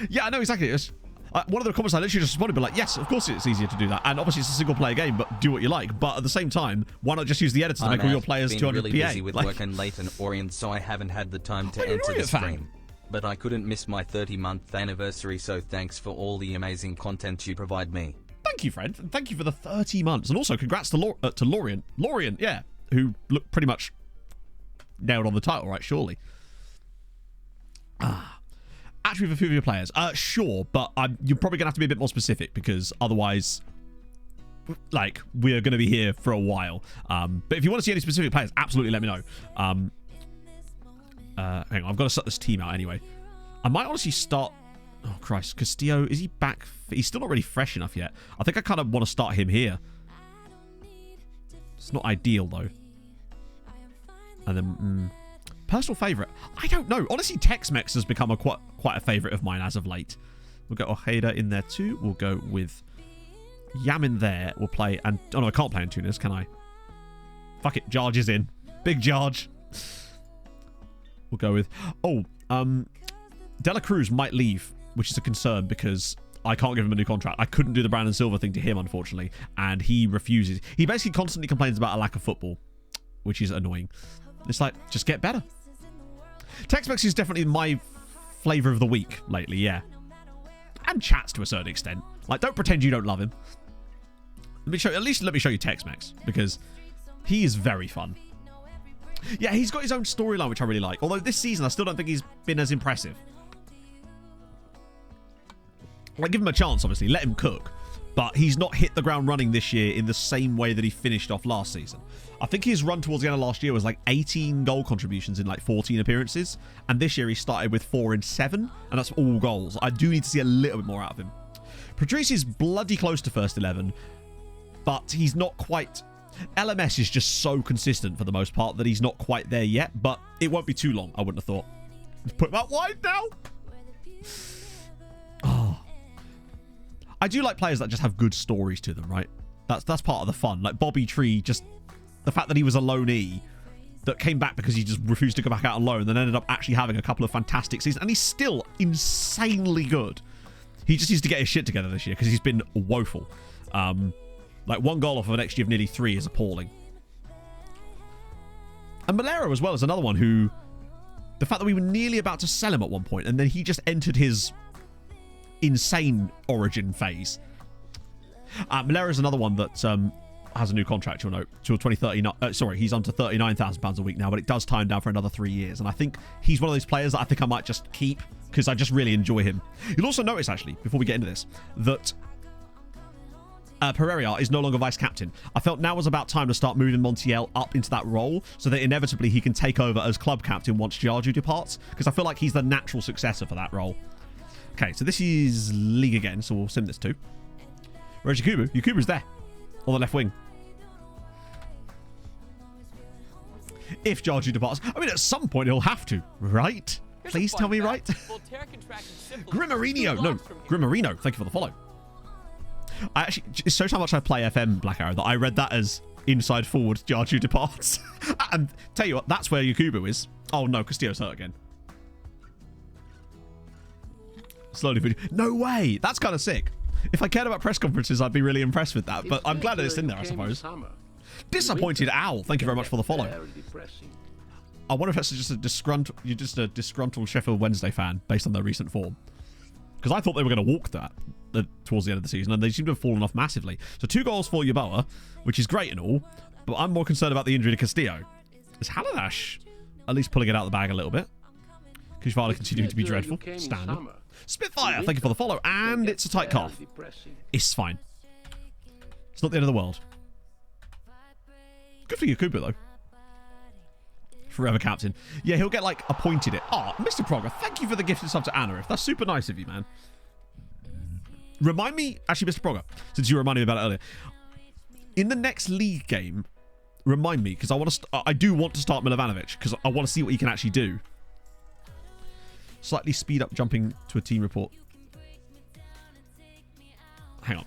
Yeah, I know exactly. One of the comments I literally just responded, but like, yes, of course it's easier to do that. And obviously it's a single player game, but do what you like. But at the same time, why not just use the editor to make all your players 200 really PA? Busy with work and late and Orient, so I haven't had the time to you're enter the a fan. stream. but I couldn't miss my 30-month anniversary, so thanks for all the amazing content you provide me. Thank you, friend. And thank you for the 30 months. And also, congrats to Lorian. Lorian, yeah, who looked pretty much nailed on the title, right? Surely. Actually, for a few of your players. Sure, but you're probably going to have to be a bit more specific because otherwise, like, we're going to be here for a while. But if you want to see any specific players, absolutely let me know. Hang on, I've got to set this team out anyway. I might honestly start... Oh, Christ. Castillo, is he back? He's still not really fresh enough yet. I think I kind of want to start him here. It's not ideal, though. And then... personal favourite? I don't know. Honestly, Tex-Mex has become quite a favourite of mine as of late. We'll get Ojeda in there too. We'll go with Yamin there. We'll play... And oh, no, I can't play Antunes, can I? Fuck it. Jarge is in. Big Jarge. We'll go with... Oh, Dela Cruz might leave, which is a concern because I can't give him a new contract. I couldn't do the Brandon Silva thing to him, unfortunately, and he refuses. He basically constantly complains about a lack of football, which is annoying. It's like, just get better. Tex-Mex is definitely my flavour of the week lately, yeah. And Chats to a certain extent. Like, don't pretend you don't love him. At least let me show you Tex-Mex, because he is very fun. Yeah, he's got his own storyline, which I really like. Although this season, I still don't think he's been as impressive. Like, give him a chance, obviously. Let him cook. But he's not hit the ground running this year in the same way that he finished off last season. I think his run towards the end of last year was like 18 goal contributions in like 14 appearances. And this year he started with 4 in 7. And that's all goals. I do need to see a little bit more out of him. Patrice is bloody close to first 11. But he's not quite... LMS is just so consistent for the most part that he's not quite there yet. But it won't be too long, I wouldn't have thought. Let's put him out wide now. Oh... I do like players that just have good stories to them, right? That's part of the fun. Like Bobby Tree, just the fact that he was a loanee that came back because he just refused to go back out on loan and then ended up actually having a couple of fantastic seasons. And he's still insanely good. He just needs to get his shit together this year because he's been woeful. Like 1 goal off of an XG of nearly 3 is appalling. And Malero as well is another one who... The fact that we were nearly about to sell him at one point and then he just entered his... insane origin phase. Malera is another one that has a new contract, you'll note, till 2030. Sorry, he's on to £39,000 a week now, but it does tie him down for another 3 years. And I think he's one of those players that I think I might just keep because I just really enjoy him. You'll also notice, actually, before we get into this, that Pereira is no longer vice captain. I felt now was about time to start moving Montiel up into that role so that inevitably he can take over as club captain once Giorgio departs, because I feel like he's the natural successor for that role. Okay, so this is League again, so we'll sim this too. Where's Yakubu? Yakubu's there. On the left wing. If Giorgio departs. I mean, at some point he'll have to, right? Please tell me right. Grimarino. No, Grimarino. Thank you for the follow. I actually, it shows how much I play FM Black Arrow that I read that as inside forward Giorgio departs. And tell you what, that's where Yakubu is. Oh no, Castillo's hurt again. Slowly video. No way! That's kind of sick. If I cared about press conferences, I'd be really impressed with that. But I'm glad that it's in there, I suppose. Disappointed Owl. Thank you very much for the follow. I wonder if that's just you're just a disgruntled Sheffield Wednesday fan based on their recent form. Because I thought they were going to walk that towards the end of the season, and they seem to have fallen off massively. So 2 goals for Yeboah, which is great and all, but I'm more concerned about the injury to Castillo. Is Haladash at least pulling it out of the bag a little bit? Kishvala continuing to be dreadful. Standard. Spitfire, thank you for the follow. And it's a tight calf. It's fine. It's not the end of the world. Good for Yakubu, though. Forever captain. Yeah, he'll get, like, appointed it. Oh, Mr. Progger, thank you for the gifted sub to Anarif. That's super nice of you, man. Remind me... Actually, Mr. Progger, since you reminded me about it earlier. In the next league game, remind me, because I do want to start Milovanovic, because I want to see what he can actually do. Slightly speed up jumping to a team report. Hang on.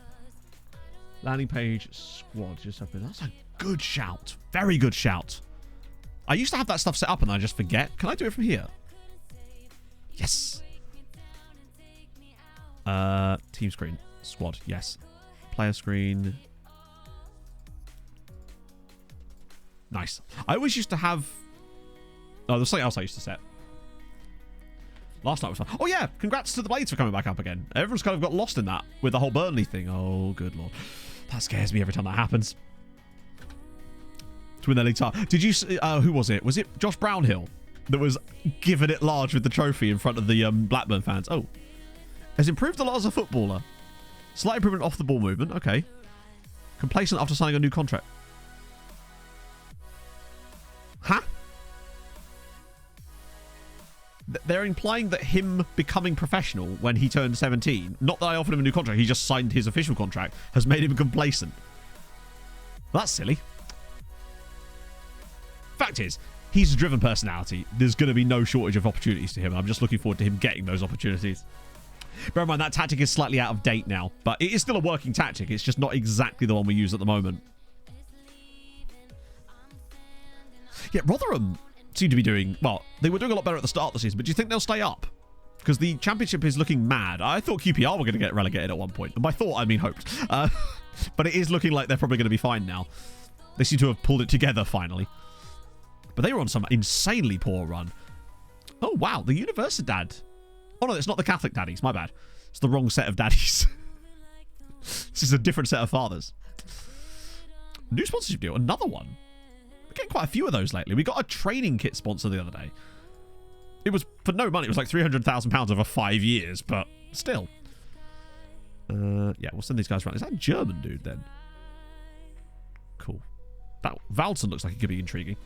Landing page, squad. Just open. That's a good shout. Very good shout. I used to have that stuff set up and I just forget. Can I do it from here? Yes. Team screen. Squad. Yes. Player screen. Nice. I always used to have... Oh, there's something else I used to set. Last night was fun. Oh, yeah. Congrats to the Blades for coming back up again. Everyone's kind of got lost in that with the whole Burnley thing. Oh, good lord. That scares me every time that happens. To win their league title. Did you... who was it? Was it Josh Brownhill that was giving it large with the trophy in front of the Blackburn fans? Oh. Has improved a lot as a footballer. Slight improvement off the ball movement. Okay. Complacent after signing a new contract. Huh? They're implying that him becoming professional when he turned 17, not that I offered him a new contract, he just signed his official contract, has made him complacent. That's silly. Fact is, he's a driven personality. There's going to be no shortage of opportunities to him. I'm just looking forward to him getting those opportunities. Bear in mind, that tactic is slightly out of date now, but it is still a working tactic. It's just not exactly the one we use at the moment. Yeah, Rotherham seem to be doing... Well, they were doing a lot better at the start of the season, but do you think they'll stay up? Because the Championship is looking mad. I thought QPR were going to get relegated at one point. And by thought, I mean hoped. But it is looking like they're probably going to be fine now. They seem to have pulled it together, finally. But they were on some insanely poor run. Oh, wow. The Universidad. Oh, no, it's not the Catholic daddies. My bad. It's the wrong set of daddies. This is a different set of fathers. New sponsorship deal. Another one. We're getting quite a few of those lately. We got a training kit sponsor the other day. It was for no money. It was like £300,000 over 5 years, but still. Yeah, we'll send these guys around. Is that a German dude then? Cool. That Valton looks like it could be intriguing.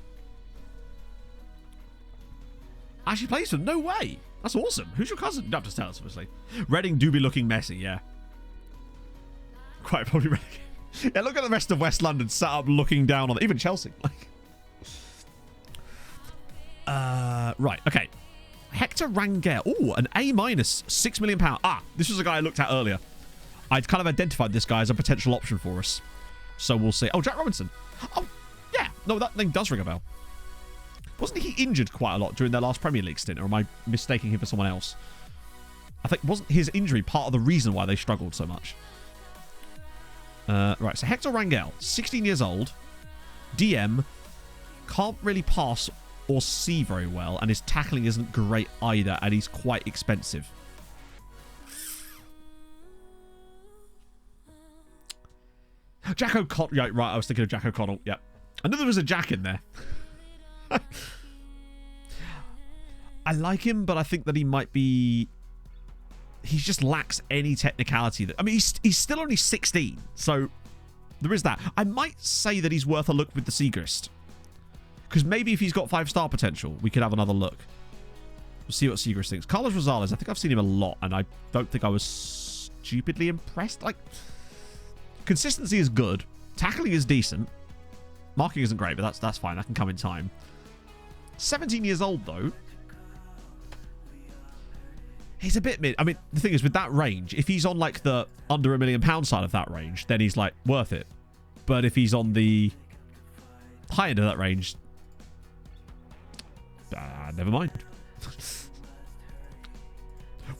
Actually plays for them? No way. That's awesome. Who's your cousin? You don't have to tell us, obviously. Reading do be looking messy, yeah. Quite probably Reading. Yeah, look at the rest of West London sat up looking down on it. Even Chelsea. Right, okay. Hector Rangel. Oh, an A-, £6 million. Ah, this was a guy I looked at earlier. I'd kind of identified this guy as a potential option for us. So we'll see. Oh, Jack Robinson. Oh, yeah. No, that name does ring a bell. Wasn't he injured quite a lot during their last Premier League stint, or am I mistaking him for someone else? I think, wasn't his injury part of the reason why they struggled so much? Right, so Hector Rangel, 16 years old, DM, can't really pass or see very well, and his tackling isn't great either, and he's quite expensive. Jack O'Connell. Yeah, right, I was thinking of Jack O'Connell. Yep. I knew there was a Jack in there. I like him, but I think that he might be... He just lacks any technicality. I mean, he's still only 16, so there is that. I might say that he's worth a look with the Seagrist. Because maybe if he's got 5-star potential, we could have another look. We'll see what Seagrist thinks. Carlos Rosales, I think I've seen him a lot, and I don't think I was stupidly impressed. Like, consistency is good. Tackling is decent. Marking isn't great, but that's fine. That can come in time. 17 years old, though. He's a bit mid. I mean, the thing is, with that range, if he's on, like, the under £1 million side of that range, then he's, like, worth it. But if he's on the high end of that range, never mind.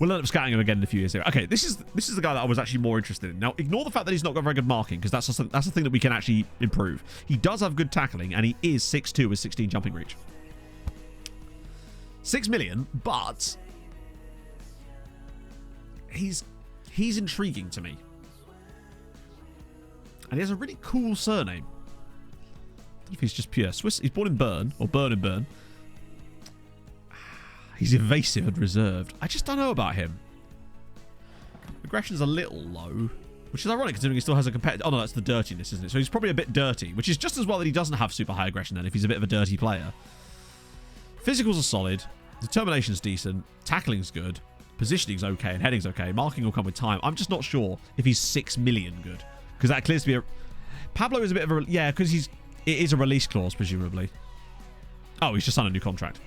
We'll end up scouting him again in a few years here. Okay, this is the guy that I was actually more interested in. Now, ignore the fact that he's not got very good marking, because that's a thing that we can actually improve. He does have good tackling, and he is 6'2" with 16 jumping reach. 6 million, but he's intriguing to me. And he has a really cool surname. I don't know if he's just pure Swiss. He's born in Bern, or Bern in Bern. He's evasive and reserved. I just don't know about him. Aggression's a little low, which is ironic considering he still has a competitor. Oh no, that's the dirtiness, isn't it? So he's probably a bit dirty, which is just as well that he doesn't have super high aggression then if he's a bit of a dirty player. Physicals are solid. Determination's decent. Tackling's good. Positioning's okay and heading's okay. Marking will come with time. I'm just not sure if he's 6 million good. Because that clears to be a... Pablo is a bit of a... Yeah, because it is a release clause, presumably. Oh, he's just signed a new contract.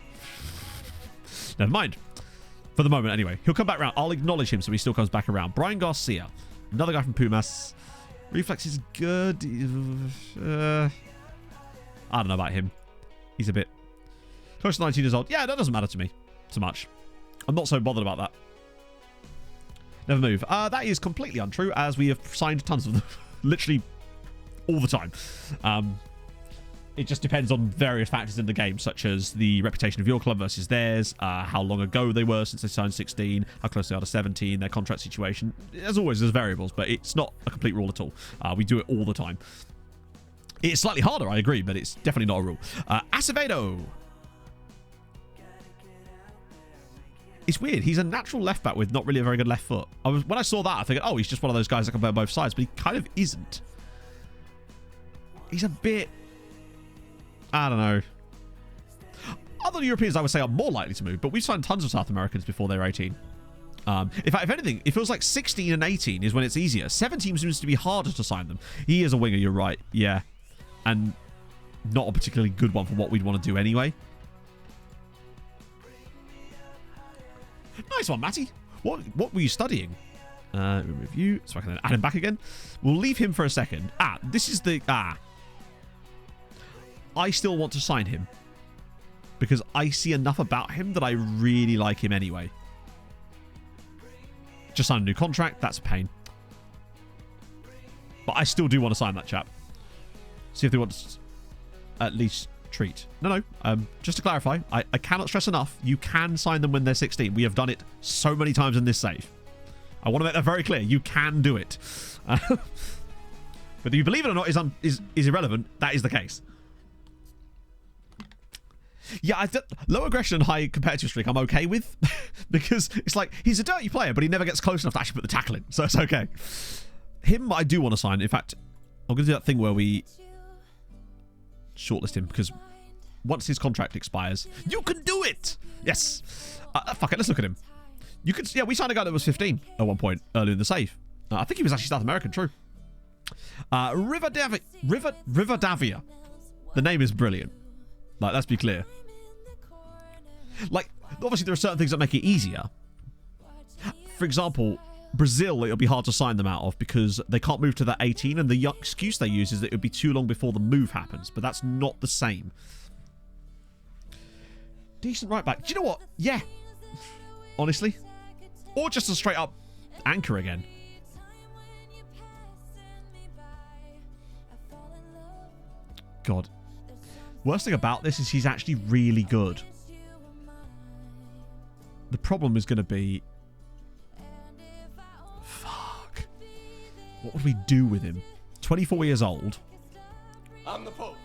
Never mind. For the moment, anyway. He'll come back around. I'll acknowledge him so he still comes back around. Brian Garcia. Another guy from Pumas. Reflex is good. I don't know about him. He's a bit... Close to 19 years old. Yeah, that doesn't matter to me so much. I'm not so bothered about that. Never move. That is completely untrue, as we have signed tons of them. Literally all the time. it just depends on various factors in the game, such as the reputation of your club versus theirs, how long ago they were since they signed 16, how close they are to 17, their contract situation. As always, there's variables, but it's not a complete rule at all. We do it all the time. It's slightly harder, I agree, but it's definitely not a rule. Acevedo. It's weird. He's a natural left back with not really a very good left foot. When I saw that, I figured, oh, he's just one of those guys that can play on both sides, but he kind of isn't. He's a bit... I don't know. Other Europeans, I would say, are more likely to move, but we've signed tons of South Americans before they're 18. In fact, if anything, it feels like 16 and 18 is when it's easier. 17 seems to be harder to sign them. He is a winger, you're right. Yeah. And not a particularly good one for what we'd want to do anyway. Nice one, Matty. What were you studying? Review. So I can then add him back again. We'll leave him for a second. This is the... I still want to sign him because I see enough about him that I really like him anyway. Just signed a new contract. That's a pain. But I still do want to sign that chap. See if they want to at least treat. No. Just to clarify, I cannot stress enough, you can sign them when they're 16. We have done it so many times in this save. I want to make that very clear. You can do it. Whether you believe it or not is irrelevant. That is the case. Yeah, low aggression and high competitive streak I'm okay with because it's like he's a dirty player, but he never gets close enough to actually put the tackle in, so it's okay. Him, I do want to sign. In fact, I'm going to do that thing where we shortlist him because once his contract expires, you can do it. Yes. Fuck it. Let's look at him. You could. Yeah, we signed a guy that was 15 at one point earlier in the save. I think he was actually South American. True. Rivadavia. The name is brilliant. Like, let's be clear. Like, obviously there are certain things that make it easier. For example, Brazil, it'll be hard to sign them out of because they can't move to that 18, and the excuse they use is that it would be too long before the move happens, but that's not the same. Decent right back. Do you know what? Yeah. Honestly. Or just a straight up anchor again. God. Worst thing about this is he's actually really good. The problem is going to be... Fuck. What would we do with him? 24 years old. I'm the Pope.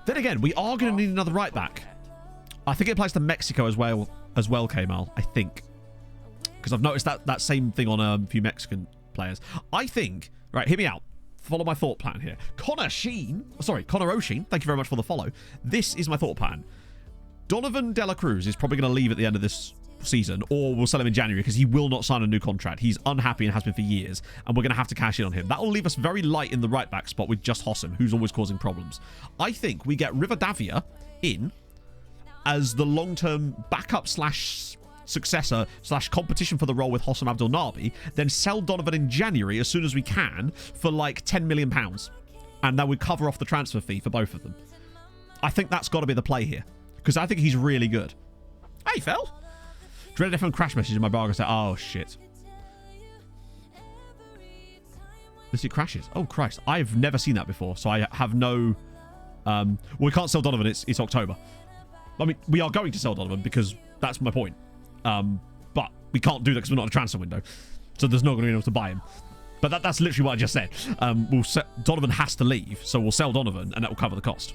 Then again, we are going to need another right back. I think it applies to Mexico as well, Kamal. I think. Because I've noticed that same thing on a few Mexican players. I think... Right, hear me out. Follow my thought plan here. Connor O'Sheen, thank you very much for the follow. This is my thought plan. Donovan De La Cruz is probably going to leave at the end of this season, or we'll sell him in January because he will not sign a new contract. He's unhappy and has been for years, and we're going to have to cash in on him. That will leave us very light in the right back spot with just Hossam, who's always causing problems. I think we get Rivadavia in as the long-term backup / successor / competition for the role with Hossam Abdel Nabi, then sell Donovan in January as soon as we can for like £10 million, and that would cover off the transfer fee for both of them. I think that's got to be the play here because I think he's really good. Hey, Phil. Dreaded FM crash message in my bar. I say, oh shit. This it crashes. Oh Christ, I've never seen that before, so I have no. We can't sell Donovan. It's October. I mean, we are going to sell Donovan because that's my point. But we can't do that because we're not in a transfer window. So there's no going to be able to buy him. But that's literally what I just said. Donovan has to leave, so we'll sell Donovan and that will cover the cost.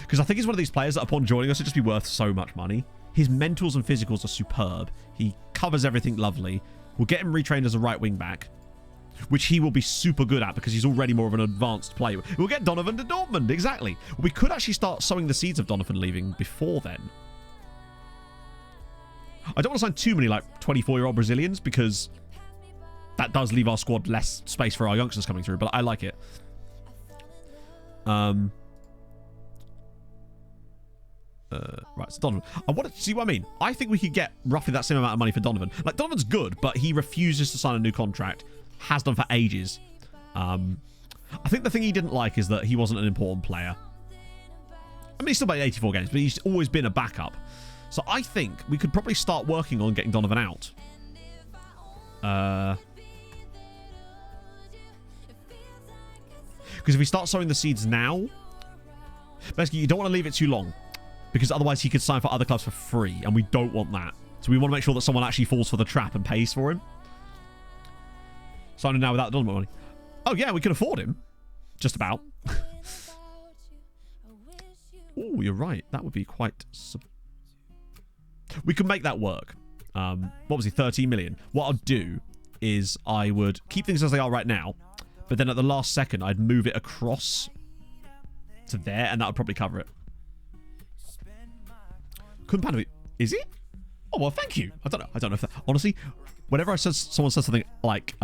Because I think he's one of these players that upon joining us would just be worth so much money. His mentals and physicals are superb. He covers everything lovely. We'll get him retrained as a right wing back, which he will be super good at because he's already more of an advanced player. We'll get Donovan to Dortmund, exactly. We could actually start sowing the seeds of Donovan leaving before then. I don't want to sign too many like 24-year-old Brazilians because that does leave our squad less space for our youngsters coming through, but I like it. Right, so Donovan. I want to see what I mean. I think we could get roughly that same amount of money for Donovan. Like, Donovan's good, but he refuses to sign a new contract. Has done for ages. I think the thing he didn't like is that he wasn't an important player. I mean, he's still played 84 games, but he's always been a backup. So I think we could probably start working on getting Donovan out. Because if we start sowing the seeds now, Basically, you don't want to leave it too long because otherwise he could sign for other clubs for free, and we don't want that. So we want to make sure that someone actually falls for the trap and pays for him. Signing now without the money. Oh, yeah, we can afford him. Just about. Oh, you're right. That would be quite... We could make that work. What was he? 13 million. What I'll do is I would keep things as they are right now, but then at the last second, I'd move it across to there, and that would probably cover it. Couldn't is it? Oh, well, thank you. I don't know if that... Honestly, whenever someone says something like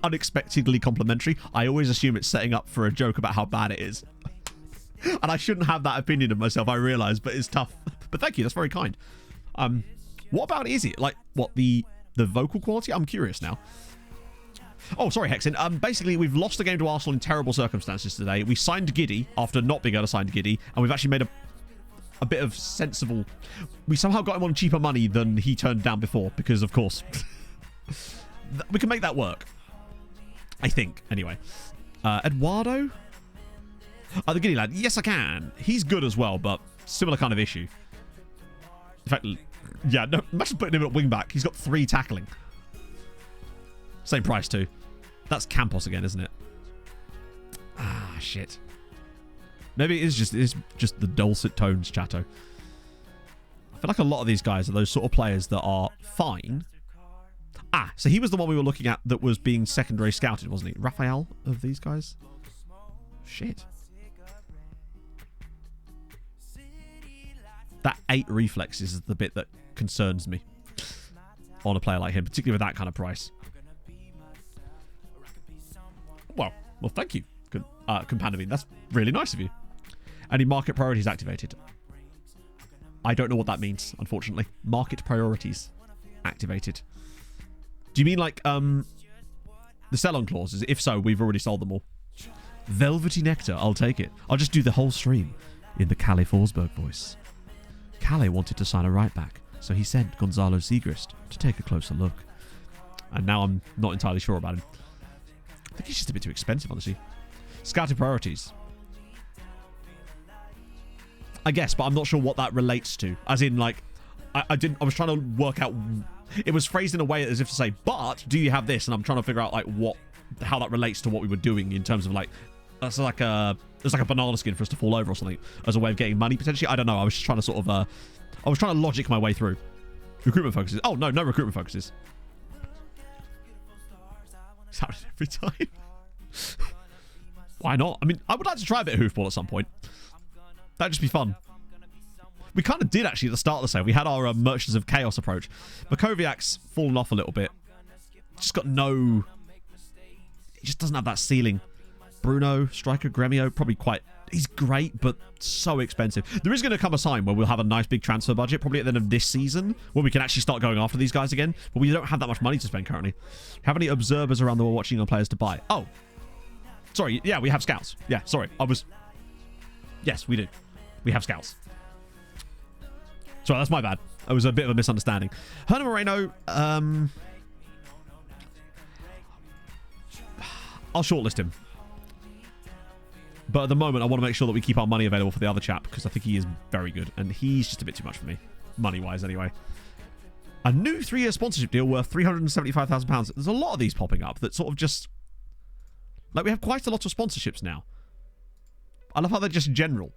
unexpectedly complimentary, I always assume it's setting up for a joke about how bad it is. And I shouldn't have that opinion of myself, I realise, but it's tough. But thank you, that's very kind. What about is it? Like, what, the vocal quality? I'm curious now. Oh, sorry, Hexin. Basically, we've lost the game to Arsenal in terrible circumstances today. We signed Giddy after not being able to sign Giddy, and we've actually made a bit of sensible... We somehow got him on cheaper money than he turned down before, because, of course, we can make that work. I think, anyway. Eduardo? Oh, the Giddy lad. Yes, I can. He's good as well, but similar kind of issue. In fact, yeah, no, imagine putting him at wing back. He's got 3 tackling. Same price, too. That's Campos again, isn't it? Ah, shit. Maybe it is just the dulcet tones, Chatto. I feel like a lot of these guys are those sort of players that are fine. Ah, so he was the one we were looking at that was being secondary scouted, wasn't he? Raphael of these guys? Shit. That 8 reflexes is the bit that concerns me on a player like him, particularly with that kind of price. Well, thank you, Companavine. That's really nice of you. Any market priorities activated? I don't know what that means, unfortunately. Market priorities activated. Do you mean like the sell-on clauses? If so, we've already sold them all. Velvety nectar, I'll take it. I'll just do the whole stream in the Kalle Forsberg voice. Kalle wanted to sign a right back, so he sent Gonzalo Siegrist to take a closer look. And now I'm not entirely sure about him. I think he's just a bit too expensive, honestly. Scouted priorities. I guess, but I'm not sure what that relates to. As in, like, I was trying to work out... It was phrased in a way as if to say, but do you have this? And I'm trying to figure out, like, how that relates to what we were doing in terms of, like... That's like a... There's like a banana skin for us to fall over or something as a way of getting money, potentially. I don't know. I was just trying to sort of... I was trying to logic my way through. Recruitment focuses. Oh, no recruitment focuses. Is that every time? Why not? I mean, I would like to try a bit of hoofball at some point. That'd just be fun. We kind of did, actually, at the start of the sale. We had our Merchants of Chaos approach. Makoviak's fallen off a little bit. Just got no... He just doesn't have that ceiling. Bruno, striker, Gremio, probably quite... He's great, but so expensive. There is going to come a time where we'll have a nice big transfer budget, probably at the end of this season, where we can actually start going after these guys again. But we don't have that much money to spend currently. Have any observers around the world watching on players to buy? Oh. Sorry, yeah, we have scouts. Yeah, sorry. Yes, we do. We have scouts. Sorry, that's my bad. It was a bit of a misunderstanding. Hernan Moreno, I'll shortlist him. But at the moment, I want to make sure that we keep our money available for the other chap, because I think he is very good. And he's just a bit too much for me. Money-wise, anyway. A new 3-year sponsorship deal worth £375,000. There's a lot of these popping up that sort of just... Like, we have quite a lot of sponsorships now. I love how they're just general.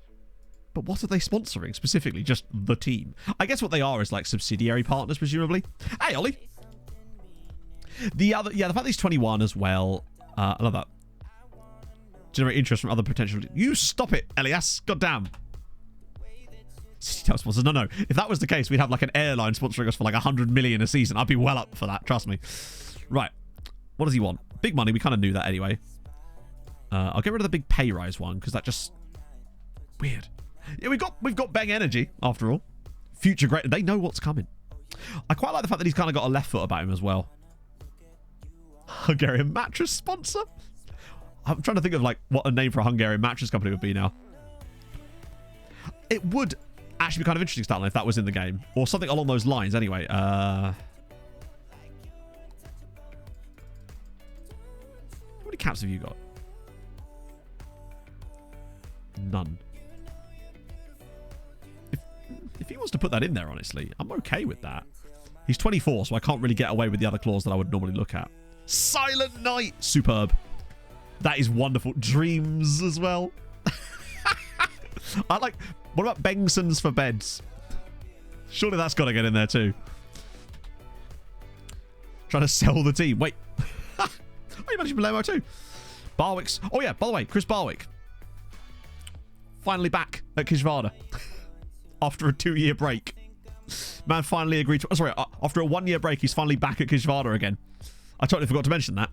But what are they sponsoring specifically? Just the team. I guess what they are is like subsidiary partners, presumably. Hey, Ollie. The fact that he's 21 as well. I love that. Generate interest from other potential... You stop it, Elias. Goddamn. City sponsors. No. If that was the case, we'd have like an airline sponsoring us for like 100 million a season. I'd be well up for that. Trust me. Right. What does he want? Big money. We kind of knew that anyway. I'll get rid of the big pay rise one because that just... Weird. Yeah, we've got Bang Energy, after all. Future great. They know what's coming. I quite like the fact that he's kind of got a left foot about him as well. Hungarian mattress sponsor? I'm trying to think of like what a name for a Hungarian mattress company would be now. It would actually be kind of interesting, Stanley, if that was in the game. Or something along those lines, anyway. How many caps have you got? None. If he wants to put that in there, honestly, I'm okay with that. He's 24, so I can't really get away with the other clause that I would normally look at. Silent Night! Superb. That is wonderful. Dreams as well. I like... What about Bengsons for beds? Surely that's got to get in there too. Trying to sell the team. Wait. Oh, you managed Palermo too. Barwick's... Oh yeah, by the way, Chris Barwick. Finally back at Kijvada. After a 2-year break. Man finally agreed to... Oh, sorry, after a 1-year break, he's finally back at Kijvada again. I totally forgot to mention that.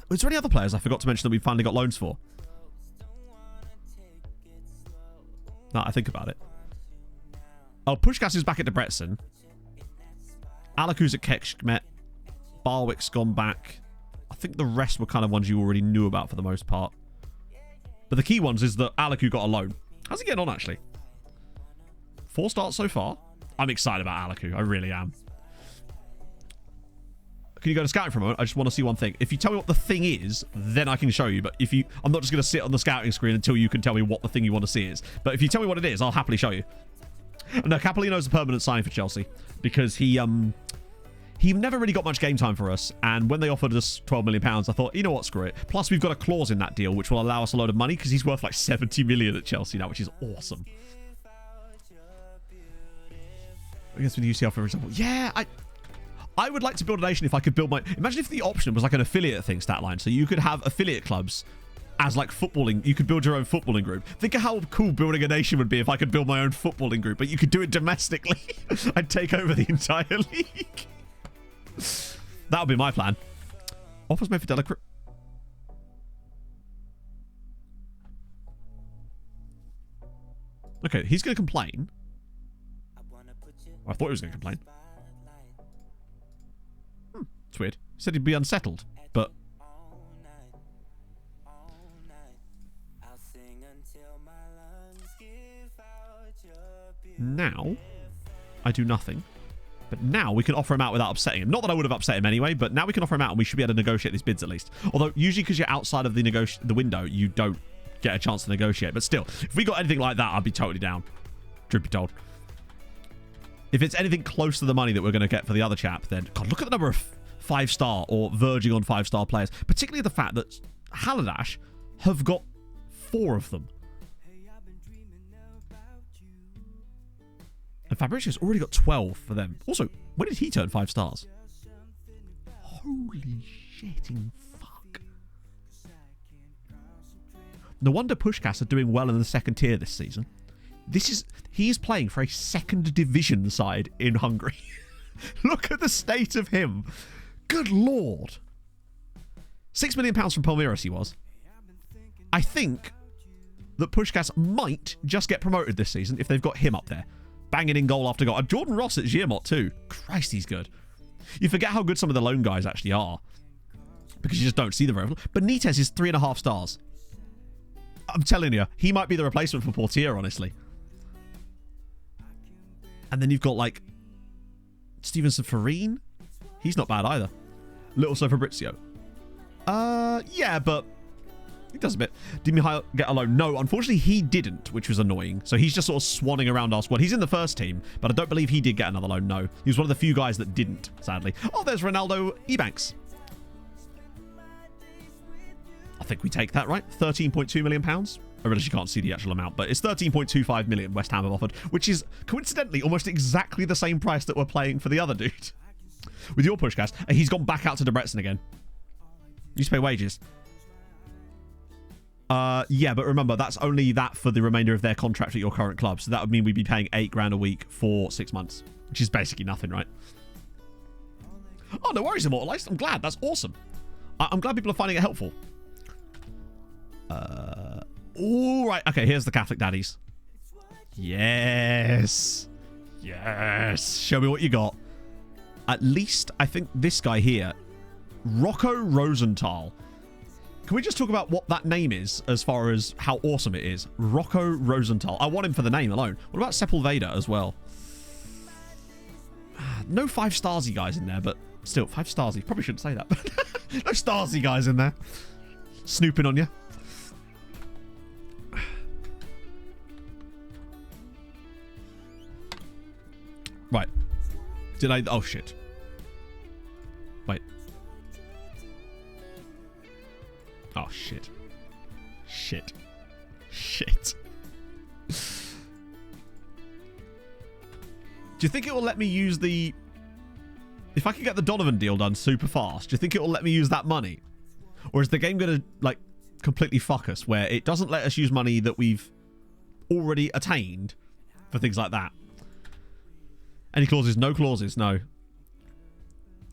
Was there any other players I forgot to mention that we finally got loans for? No, I think about it. Oh, Pushkas is back at Debrecen. Alaku's at Kekshmet. Barwick's gone back. I think the rest were kind of ones you already knew about for the most part. But the key ones is that Alaku got a loan. How's he getting on, actually? 4 starts so far. I'm excited about Alaku. I really am. Can you go to scouting for a moment? I just want to see one thing. If you tell me what the thing is, then I can show you. But if you... I'm not just going to sit on the scouting screen until you can tell me what the thing you want to see is. But if you tell me what it is, I'll happily show you. No, Capolino's a permanent signing for Chelsea. Because he never really got much game time for us. And when they offered us £12 million, I thought, you know what, screw it. Plus, we've got a clause in that deal, which will allow us a load of money. Because he's worth like 70 million at Chelsea now, which is awesome. I guess with UCL, for example. Yeah, I would like to build a nation if I could build my... Imagine if the option was like an affiliate thing, stat line. So you could have affiliate clubs as like footballing. You could build your own footballing group. Think of how cool building a nation would be if I could build my own footballing group. But you could do it domestically. I'd take over the entire league. That would be my plan. Offers made for Delacruz. Okay, he's going to complain. I thought he was going to complain. It's weird. He said he'd be unsettled, but... Now, I do nothing. But now we can offer him out without upsetting him. Not that I would have upset him anyway, but now we can offer him out and we should be able to negotiate these bids at least. Although, usually because you're outside of the window, you don't get a chance to negotiate. But still, if we got anything like that, I'd be totally down. Truth be told. If it's anything close to the money that we're going to get for the other chap, then... God, look at the number of 5-star or verging on 5-star players. Particularly the fact that Haladash have got 4 of them. And Fabricio's already got 12 for them. Also, when did he turn 5 stars? Holy shitting fuck. No wonder Pushkas are doing well in the 2nd tier this season. He is playing for a 2nd division side in Hungary. Look at the state of him. Good lord. £6 million from Palmeiras he was. I think that Pushkas might just get promoted this season if they've got him up there. Banging in goal after goal. And Jordan Ross at Giamot too. Christ, he's good. You forget how good some of the lone guys actually are. Because you just don't see them very often. Benitez is 3.5 stars. I'm telling you, he might be the replacement for Portier, honestly. And then you've got, like, Stevenson Farine. He's not bad either. Little so Fabrizio. Yeah, but he does a bit. Did Mihail get a loan? No, unfortunately he didn't, which was annoying. So he's just sort of swanning around our squad. He's in the first team, but I don't believe he did get another loan. No, he was one of the few guys that didn't, sadly. Oh, there's Ronaldo Ebanks. I think we take that, right? £13.2 million. I realize you can't see the actual amount, but it's 13.25 million West Ham have offered, which is coincidentally almost exactly the same price that we're paying for the other dude. With your Pushkas, he's gone back out to Debrecen again. You used to pay wages. Yeah, but remember, that's only that for the remainder of their contract at your current club. So that would mean we'd be paying £8,000 a week for 6 months, which is basically nothing, right? Oh, no worries, Immortalized. I'm glad. That's awesome. I'm glad people are finding it helpful. All right. Okay, here's the Catholic daddies. Yes. Yes. Show me what you got. At least, I think this guy here, Rocco Rosenthal. Can we just talk about what that name is as far as how awesome it is? Rocco Rosenthal. I want him for the name alone. What about Sepulveda as well? No 5-starsy guys in there, but still, 5-starsy. Probably shouldn't say that. No starsy guys in there. Snooping on you. Right. Did I... Oh, shit. Wait. Oh, shit. Shit. Shit. Do you think it will let me use the... If I can get the Donovan deal done super fast, do you think it will let me use that money? Or is the game going to, like, completely fuck us, where it doesn't let us use money that we've already attained for things like that? Any clauses? No clauses, no.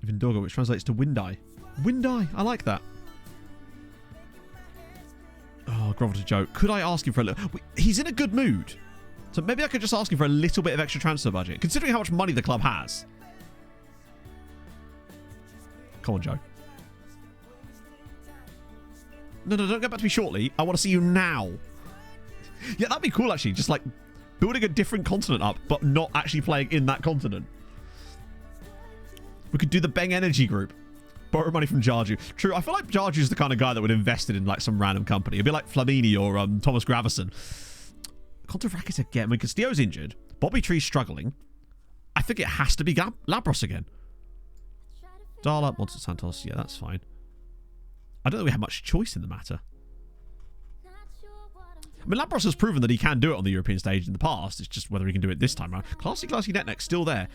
Vindogo, which translates to Windeye. Windeye, I like that. Oh, Grovel to joke. Could I ask him for a little... He's in a good mood. So maybe I could just ask him for a little bit of extra transfer budget, considering how much money the club has. Come on, Joe. No, don't get back to me shortly. I want to see you now. Yeah, that'd be cool, actually. Just, like, building a different continent up, but not actually playing in that continent. We could do the Beng Energy group. Borrow money from Jarju. True, I feel like Jarju's the kind of guy that would invest in, like, some random company. It'd be like Flamini or Thomas Gravison. Conte Rakitic again. I mean, Castillo's injured. Bobby Tree's struggling. I think it has to be Labros again. Dial up Monster Santos. Yeah, that's fine. I don't think we have much choice in the matter. I mean, Labros has proven that he can do it on the European stage in the past. It's just whether he can do it this time around. Classy Netneck's still there.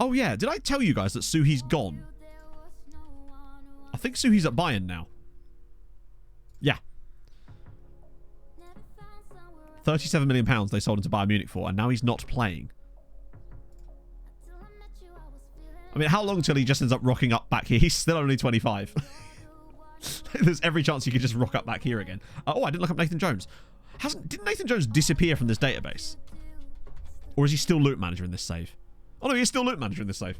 Oh, yeah. Did I tell you guys that Suhi's gone? I think Suhi's at Bayern now. Yeah. £37 million they sold him to Bayern Munich for, and now he's not playing. I mean, how long till he just ends up rocking up back here? He's still only 25. There's every chance he could just rock up back here again. Oh, I didn't look up Nathan Jones. Didn't Nathan Jones disappear from this database? Or is he still loot manager in this save? Oh no, he's still loot manager in this save.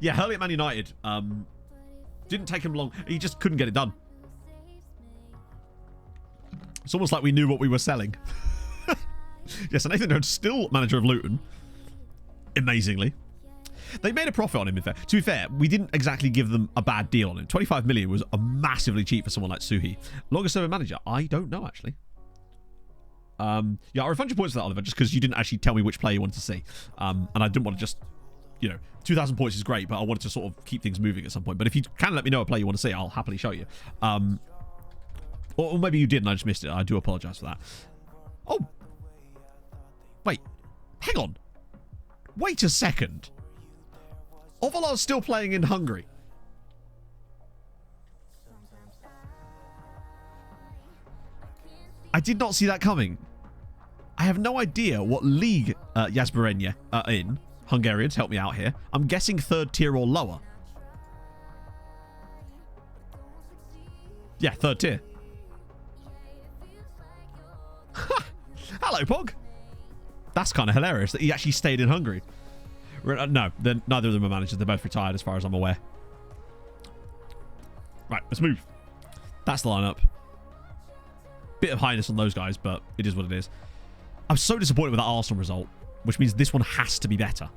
Yeah, Hurley at Man United. Didn't take him long. He just couldn't get it done. It's almost like we knew what we were selling. Yes, and Nathan Jones still manager of Luton. Amazingly. They made a profit on him, in fact. To be fair, we didn't exactly give them a bad deal on him. 25 million was a massively cheap for someone like Suhi. Longest serving manager? I don't know, actually. Yeah, I'll refund your points for that, Oliver, just because you didn't actually tell me which player you wanted to see. And I didn't want to just, you know, 2,000 points is great, but I wanted to sort of keep things moving at some point. But if you can let me know a player you want to see, I'll happily show you. Or maybe you did and I just missed it. I do apologise for that. Oh. Wait. Hang on. Wait a second. Ovalar's still playing in Hungary. I did not see that coming. I have no idea what league Jasperenia are in. Hungarians, help me out here. I'm guessing 3rd tier or lower. Yeah, 3rd tier. Hello, Pog. That's kind of hilarious that he actually stayed in Hungary. No, neither of them are managers. They're both retired as far as I'm aware. Right, let's move. That's the lineup. Bit of highness on those guys, but it is what it is. I'm so disappointed with that Arsenal result, which means this one has to be better.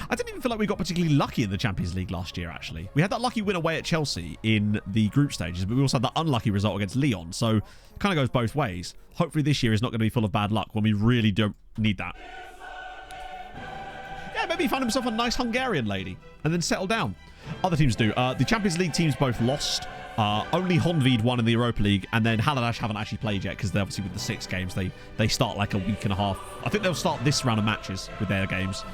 I didn't even feel like we got particularly lucky in the Champions League last year, actually. We had that lucky win away at Chelsea in the group stages, but we also had that unlucky result against Lyon, so it kind of goes both ways. Hopefully this year is not going to be full of bad luck when we really don't need that. Yeah, maybe he found himself a nice Hungarian lady and then settled down. Other teams do. The Champions League teams both lost. Only Honvéd won in the Europa League, and then Haladash haven't actually played yet because they're obviously with the 6 games. They start like a week and a half. I think they'll start this round of matches with their games.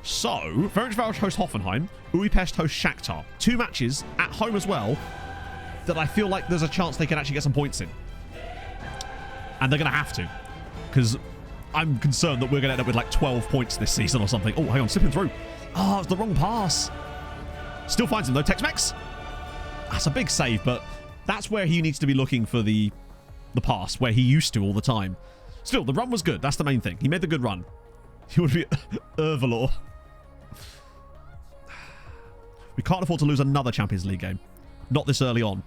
So, Ferencváros host Hoffenheim, Újpest host Shakhtar. 2 matches at home as well that I feel like there's a chance they can actually get some points in. And they're going to have to, because I'm concerned that we're going to end up with like 12 points this season or something. Oh, hang on, slipping through. Oh, it's the wrong pass. Still finds him though, Tex-Mex. That's a big save, but that's where he needs to be looking for the pass, where he used to all the time. Still, the run was good. That's the main thing. He made the good run. He would be Ervalor. We can't afford to lose another Champions League game. Not this early on.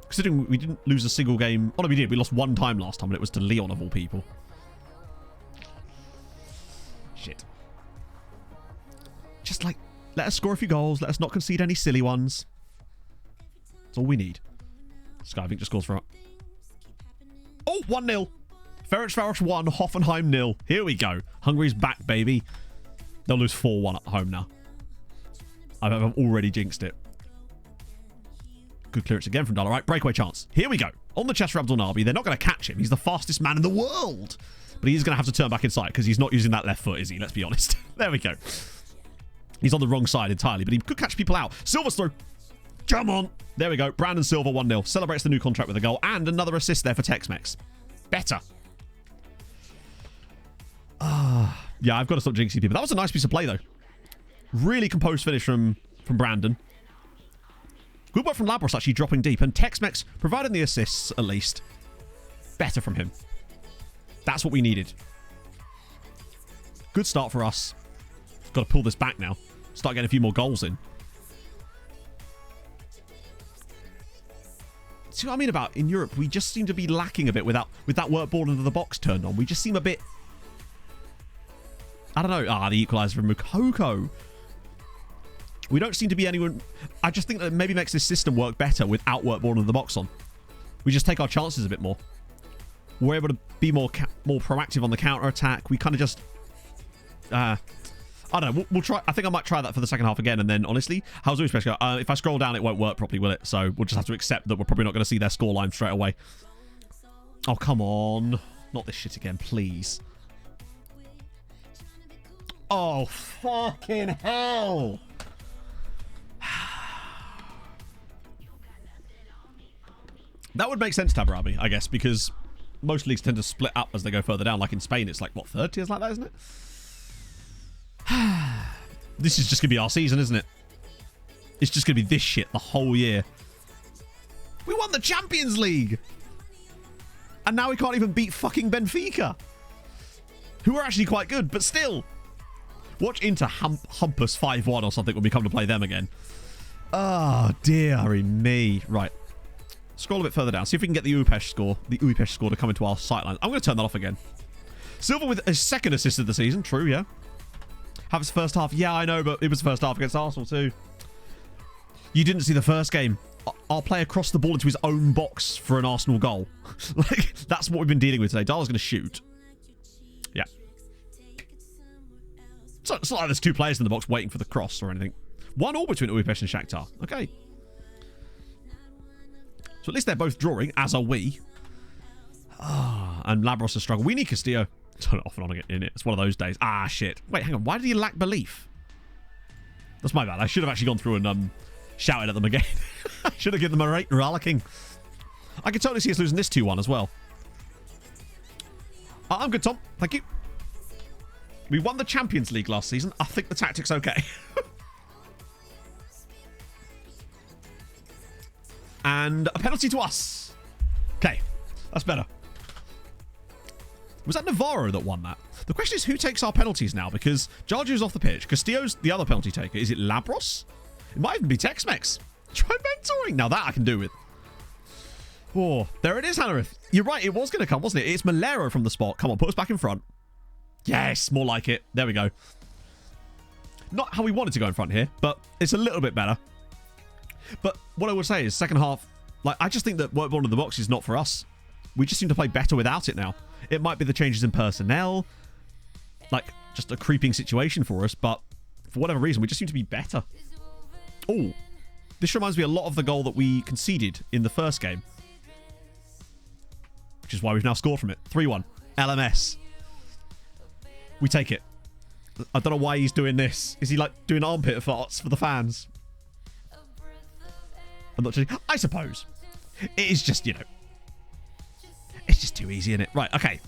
Considering we didn't lose a single game. Oh, no, we did. We lost 1 time last time, and it was to Lyon, of all people. Shit. Just, like, let us score a few goals. Let us not concede any silly ones. That's all we need. Skyvink just scores for 1-0. Ferencváros 1, Hoffenheim 0. Here we go. Hungary's back, baby. They'll lose 4-1 at home now. I've already jinxed it. Good clearance again from Dollarite. Breakaway chance. Here we go. On the chest for Abdul Nabi. They're not going to catch him. He's the fastest man in the world. But he's going to have to turn back inside because he's not using that left foot, is he? Let's be honest. There we go. He's on the wrong side entirely, but he could catch people out. Silva's through. Come on. There we go. Brandon Silva 1-0. Celebrates the new contract with a goal and another assist there for Tex-Mex. Better. Yeah, I've got to stop jinxing people. That was a nice piece of play, though. Really composed finish from Brandon. Good work from Labros, actually dropping deep. And Tex-Mex providing the assists, at least. Better from him. That's what we needed. Good start for us. Got to pull this back now. Start getting a few more goals in. See what I mean about in Europe? We just seem to be lacking a bit with that work ball into the box turned on. We just seem a bit... I don't know. The equaliser from Mukoko. We don't seem to be anyone... I just think that it maybe makes this system work better without work ball into the box on. We just take our chances a bit more. We're able to be more proactive on the counter-attack. We kind of just... I don't know. We'll try. I think I might try that for the second half again. And then, honestly, how's it supposed to go? If I scroll down, it won't work properly, will it? So we'll just have to accept that we're probably not going to see their scoreline straight away. Oh, come on. Not this shit again, please. Oh, fucking hell. That would make sense, Tabarabi, I guess, because most leagues tend to split up as they go further down. Like in Spain, it's like, what, third tiers like that, isn't it? This is just going to be our season, isn't it? It's just going to be this shit the whole year. We won the Champions League! And now we can't even beat fucking Benfica, who are actually quite good, but still. Watch Inter hump us 5-1 or something when we come to play them again. Oh, dearie me. Right. Scroll a bit further down. See if we can get the Újpest score to come into our sightlines. I'm going to turn that off again. Silva with his second assist of the season. True, yeah. Have his first half. Yeah, I know, but it was the first half against Arsenal too. You didn't see the first game. Our player crossed the ball into his own box for an Arsenal goal. Like, that's what we've been dealing with today. Darla's going to shoot. Yeah. So it's not like there's two players in the box waiting for the cross or anything. 1-1 between Újpest and Shakhtar. Okay. So at least they're both drawing, as are we. And Labros has struggled. We need Castillo. Turn it off and on again in it. It's one of those days. Ah, shit. Wait, hang on. Why did he lack belief? That's my bad. I should have actually gone through and shouted at them again. I should have given them a rollicking. I can totally see us losing this 2-1 as well. I'm good, Tom. Thank you. We won the Champions League last season. I think the tactic's okay. And a penalty to us. Okay. That's better. Was that Navarro that won that? The question is, who takes our penalties now? Because Jarju's off the pitch. Castillo's the other penalty taker. Is it Labros? It might even be Tex-Mex. Try mentoring. Now that I can do with. Oh, there it is, Hanarith. You're right. It was going to come, wasn't it? It's Malero from the spot. Come on, put us back in front. Yes, more like it. There we go. Not how we wanted to go in front here, but it's a little bit better. But what I would say is second half, like, I just think that work ball in the box is not for us. We just seem to play better without it now. It might be the changes in personnel, like just a creeping situation for us, but for whatever reason, we just seem to be better. Oh, this reminds me a lot of the goal that we conceded in the first game, which is why we've now scored from it. 3-1. LMS. We take it. I don't know why he's doing this. Is he like doing armpit farts for the fans? I'm not joking. I suppose. It is just, you know, it's just too easy, isn't it? Right, okay.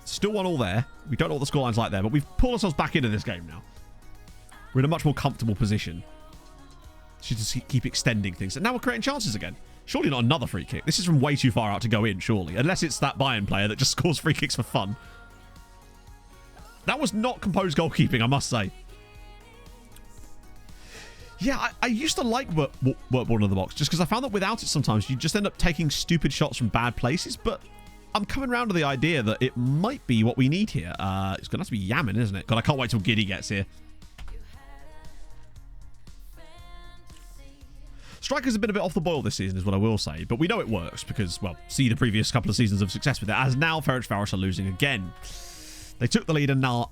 Still 1-1 there. We don't know what the scoreline's like there, but we've pulled ourselves back into this game now. We're in a much more comfortable position. Just keep extending things. And now we're creating chances again. Surely not another free kick. This is from way too far out to go in, surely. Unless it's that Bayern player that just scores free kicks for fun. That was not composed goalkeeping, I must say. Yeah, I used to like work ball in the box just because I found that without it sometimes you just end up taking stupid shots from bad places, but I'm coming around to the idea that it might be what we need here. It's going to have to be Yamin, isn't it? God, I can't wait till Giddy gets here. strikers have been a bit off the boil this season, is what I will say. But we know it works because, well, see the previous couple of seasons of success with it. As now, Ferencváros are losing again. They took the lead and are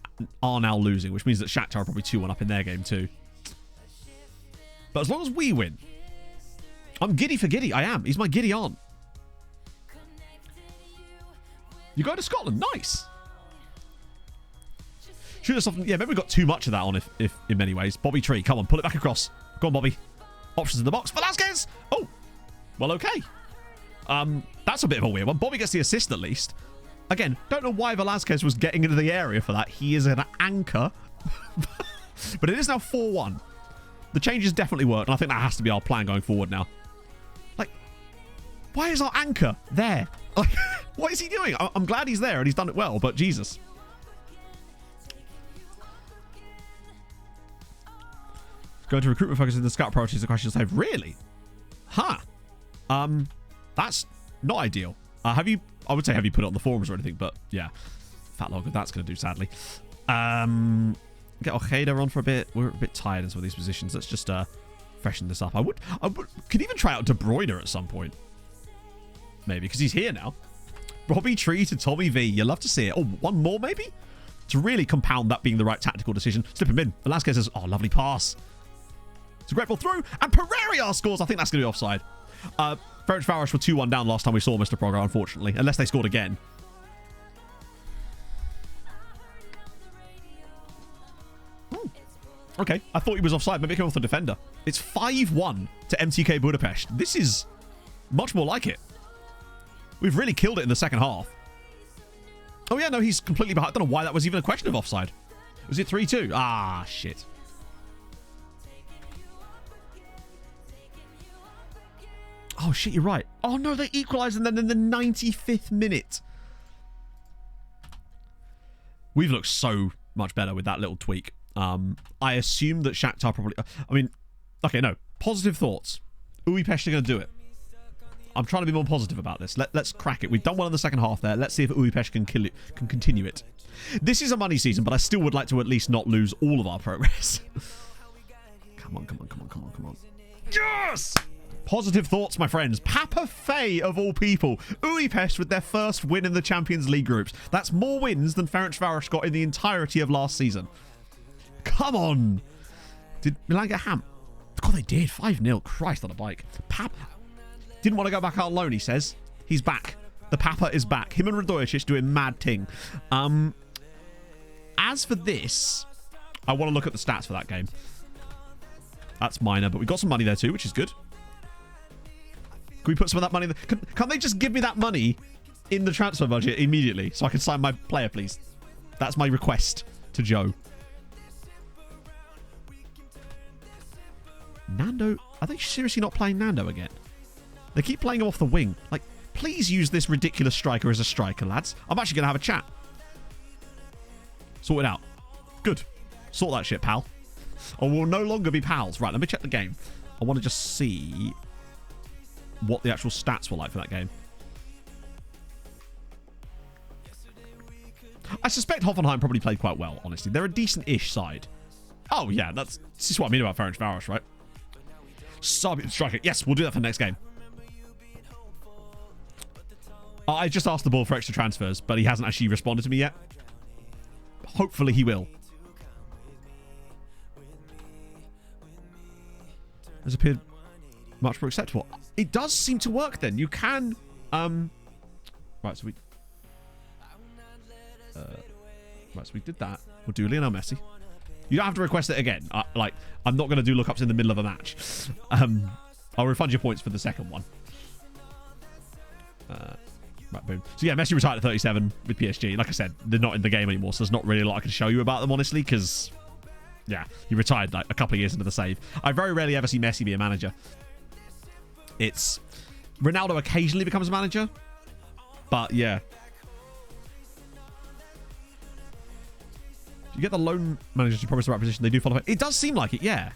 now losing, which means that Shakhtar are probably 2-1 up in their game too. But as long as we win, I'm giddy for Giddy. I am. He's my giddy on. You go to Scotland. Nice. Shoot us off. Yeah, maybe we got too much of that on if in many ways. Bobby Tree, come on, pull it back across. Go on, Bobby. Options in the box. Velasquez. Oh, well, okay. That's a bit of a weird one. Bobby gets the assist at least. Again, don't know why Velasquez was getting into the area for that. He is an anchor. But it is now 4-1. The changes definitely worked, and I think that has to be our plan going forward now. Like, why is our anchor there? Like, what is he doing? I'm glad he's there and he's done it well, but Jesus. Going to recruitment focus in the scout priorities, the question save. Really? Huh. That's not ideal. I would say have you put it on the forums or anything, but yeah. Fat logger, that's going to do, sadly. Get Ojeda on for a bit. We're a bit tired in some of these positions. Let's just freshen this up. I could even try out De Bruyne at some point. Maybe, because he's here now. Robbie Tree to Tommy V. You love to see it. Oh, one more maybe? To really compound that being the right tactical decision. Slip him in. Velasquez says, oh, lovely pass. It's a great ball through. And Pereira scores. I think that's going to be offside. Ferencváros were 2-1 down last time we saw Mr. Progger, unfortunately. Unless they scored again. Okay, I thought he was offside. Maybe it came off the defender. It's 5-1 to MTK Budapest. This is much more like it. We've really killed it in the second half. Oh, yeah, no, he's completely behind. I don't know why that was even a question of offside. Was it 3-2? Ah, shit. Oh, shit, you're right. Oh, no, they equalised and then in the 95th minute. We've looked so much better with that little tweak. I assume that Shakhtar probably... I mean, okay, no. Positive thoughts. Budapest are going to do it. I'm trying to be more positive about this. Let's crack it. We've done well in the second half there. Let's see if Budapest can continue it. This is a money season, but I still would like to at least not lose all of our progress. Come on, come on, come on, come on, come on. Yes! Positive thoughts, my friends. Papa Fey, of all people. Budapest with their first win in the Champions League groups. That's more wins than Ferencváros got in the entirety of last season. Come on. Did Milan get ham? God, they did. 5-0. Christ on a bike. Papa didn't want to go back out on loan, he says. He's back. The Papa is back. Him and Radojic doing mad ting. As for this, I want to look at the stats for that game. That's minor, but we got some money there too, which is good. Can we put some of that money... Can't they just give me that money in the transfer budget immediately so I can sign my player, please? That's my request to Joe. Nando? Are they seriously not playing Nando again? They keep playing him off the wing. Like, please use this ridiculous striker as a striker, lads. I'm actually going to have a chat. Sort it out. Good. Sort that shit, pal. Or we'll no longer be pals. Right, let me check the game. I want to just see what the actual stats were like for that game. I suspect Hoffenheim probably played quite well, honestly. They're a decent-ish side. Oh, yeah, this is what I mean about Ferencváros, right? Striker. Yes, we'll do that for the next game. I just asked the ball for extra transfers, but he hasn't actually responded to me yet. Hopefully he will. Has appeared much more acceptable. It does seem to work then. You can... Right, so we... Right, so we did that. We'll do Lionel Messi. You don't have to request it again. I'm not going to do lookups in the middle of a match. I'll refund your points for the second one. Right, boom. So yeah, Messi retired at 37 with PSG. Like I said, they're not in the game anymore, so there's not really a lot I can show you about them, honestly, because, yeah, he retired like a couple of years into the save. I very rarely ever see Messi be a manager. It's... Ronaldo occasionally becomes a manager, but yeah. You get the loan managers to promise the right position, they do follow it. It does seem like it, yeah.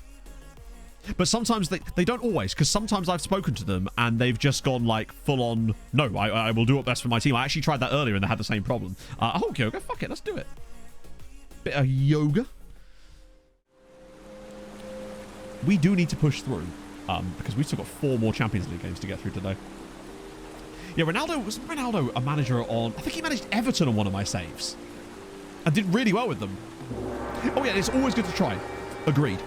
But sometimes they don't always, because sometimes I've spoken to them and they've just gone like full on, no, I will do what's best for my team. I actually tried that earlier and they had the same problem. Hulk yoga, fuck it, let's do it. Bit of yoga. We do need to push through. because we've still got 4 more Champions League games to get through today. Yeah, wasn't Ronaldo a manager on... I think he managed Everton on one of my saves. And did really well with them. Oh yeah, it's always good to try. Agreed.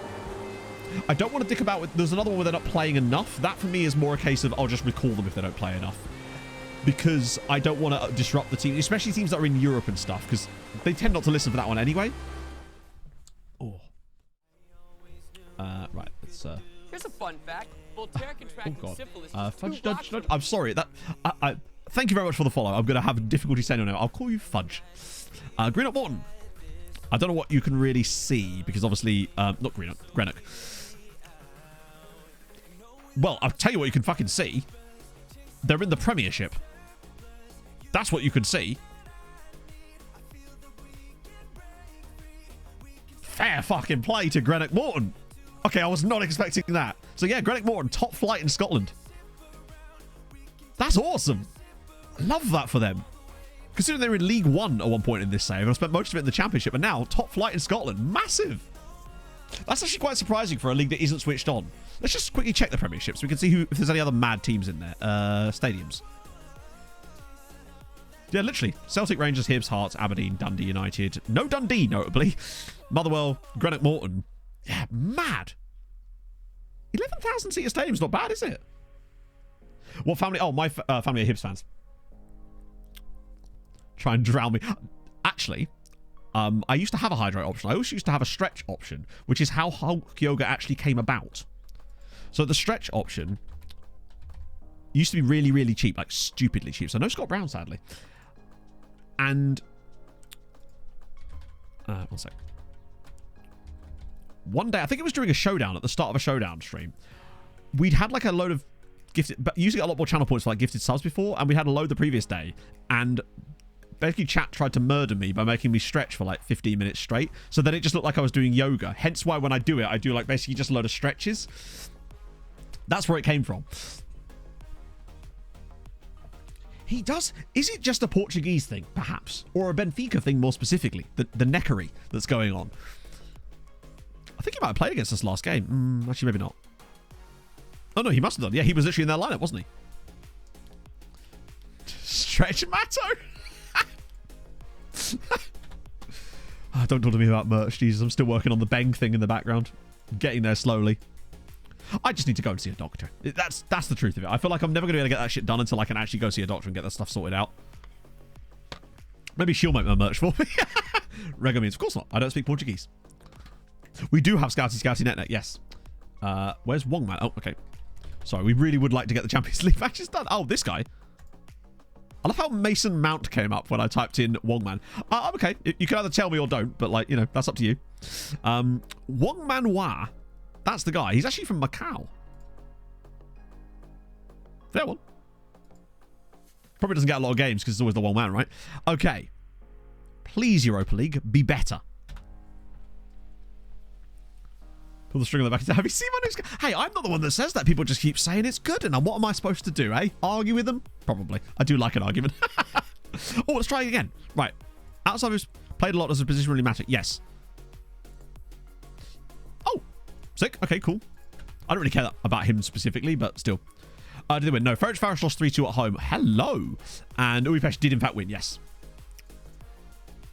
I don't want to dick about with... There's another one where they're not playing enough. That for me is more a case of I'll just recall them if they don't play enough. Because I don't want to disrupt the team, especially teams that are in Europe and stuff, because they tend not to listen for that one anyway. Oh. Right, let's... Here's a fun fact. Voltaire Oh contracted god. syphilis. Fudge Dudge. I'm sorry. Thank you very much for the follow. I'm going to have difficulty saying your name. I'll call you Fudge. Greenock Morton. I don't know what you can really see because obviously... not Greenock. Greenock. Well, I'll tell you what you can fucking see. They're in the Premiership. That's what you can see. Fair fucking play to Greenock Morton. Okay, I was not expecting that. So yeah, Greenock Morton, top flight in Scotland. That's awesome. Love that for them. Considering they were in League One at one point in this save, and I spent most of it in the Championship, and now top flight in Scotland. Massive. That's actually quite surprising for a league that isn't switched on. Let's just quickly check the Premiership so we can see if there's any other mad teams in there. Stadiums. Yeah, literally. Celtic, Rangers, Hibs, Hearts, Aberdeen, Dundee United. No Dundee, notably. Motherwell, Greenock Morton. Yeah, mad. 11,000 seater stadium's not bad, is it? What family? Oh, my family are Hibs fans. Try and drown me. Actually, I used to have a hydrate option. I also used to have a stretch option, which is how Hulk Yoga actually came about. So the stretch option used to be really, really cheap, like stupidly cheap. So no Scott Brown, sadly. And one sec. One day, I think it was during a showdown, at the start of a showdown stream, we'd had like a load of gifted, but usually a lot more channel points for like gifted subs before, and we had a load the previous day, and basically chat tried to murder me by making me stretch for like 15 minutes straight, so then it just looked like I was doing yoga. Hence why when I do it, I do like basically just a load of stretches. That's where it came from. He does. Is it just a Portuguese thing, perhaps? Or a Benfica thing more specifically? The neckery that's going on. I think he might have played against us last game. Actually, maybe not. Oh, no, he must have done. Yeah, he was literally in their lineup, wasn't he? Stretch Matto? Oh, don't talk to me about merch. Jesus, I'm still working on the Beng thing in the background. I'm getting there slowly. I just need to go and see a doctor. That's the truth of it. I feel like I'm never going to be able to get that shit done until I can actually go see a doctor and get that stuff sorted out. Maybe she'll make my merch for me. Rego means, of course not. I don't speak Portuguese. We do have Scouty Net, yes. Where's Wongman? Oh, okay. Sorry, we really would like to get the Champions League matches done. Oh, this guy. I love how Mason Mount came up when I typed in Wongman. I'm okay. You can either tell me or don't, but like, you know, that's up to you. Wongman Wah. That's the guy. He's actually from Macau. Fair one. Probably doesn't get a lot of games because it's always the one man, right? Okay. Please, Europa League, be better. Pull the string on the back. Have you seen my news? Hey, I'm not the one that says that. People just keep saying it's good. And what am I supposed to do, eh? Argue with them? Probably. I do like an argument. Oh, let's try it again. Right. Outsiders played a lot. Does the position really matter? Yes. Oh. Sick. Okay, cool. I don't really care about him specifically, but still. Did they win? No. Ferencváros lost 3-2 at home. Hello. And Újpest did in fact win. Yes.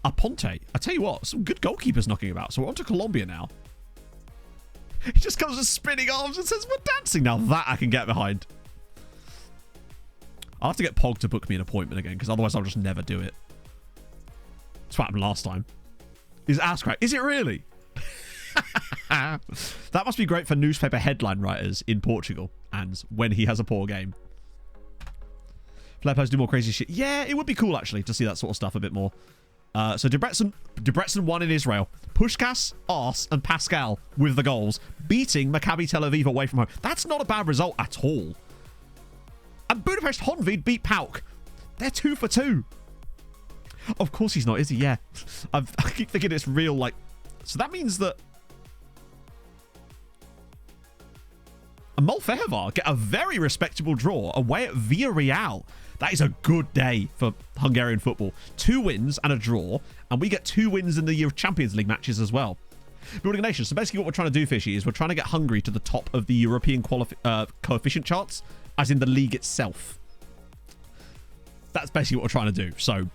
Aponte. I tell you what, some good goalkeepers knocking about. So we're on to Colombia now. He just comes with spinning arms and says, we're dancing. Now that I can get behind. I'll have to get Pog to book me an appointment again, because otherwise I'll just never do it. That's what happened last time. His ass crack. Is it really? That must be great for newspaper headline writers in Portugal, and when he has a poor game. Player players do more crazy shit. Yeah, it would be cool, actually, to see that sort of stuff a bit more. So Debrecen won in Israel. Puskás, Ars, and Pascal with the goals, beating Maccabi Tel Aviv away from home. That's not a bad result at all. And Budapest Honvéd beat PAOK. They're 2 for 2. Of course he's not, is he? Yeah. I keep thinking it's real, like... So that means that... And Molfehevar get a very respectable draw away at Villarreal. That is a good day for Hungarian football. 2 wins and a draw, and we get 2 wins in the year of Champions League matches as well. Building a nation. So basically what we're trying to do, Fishy, is we're trying to get Hungary to the top of the European coefficient charts, as in the league itself. That's basically what we're trying to do. So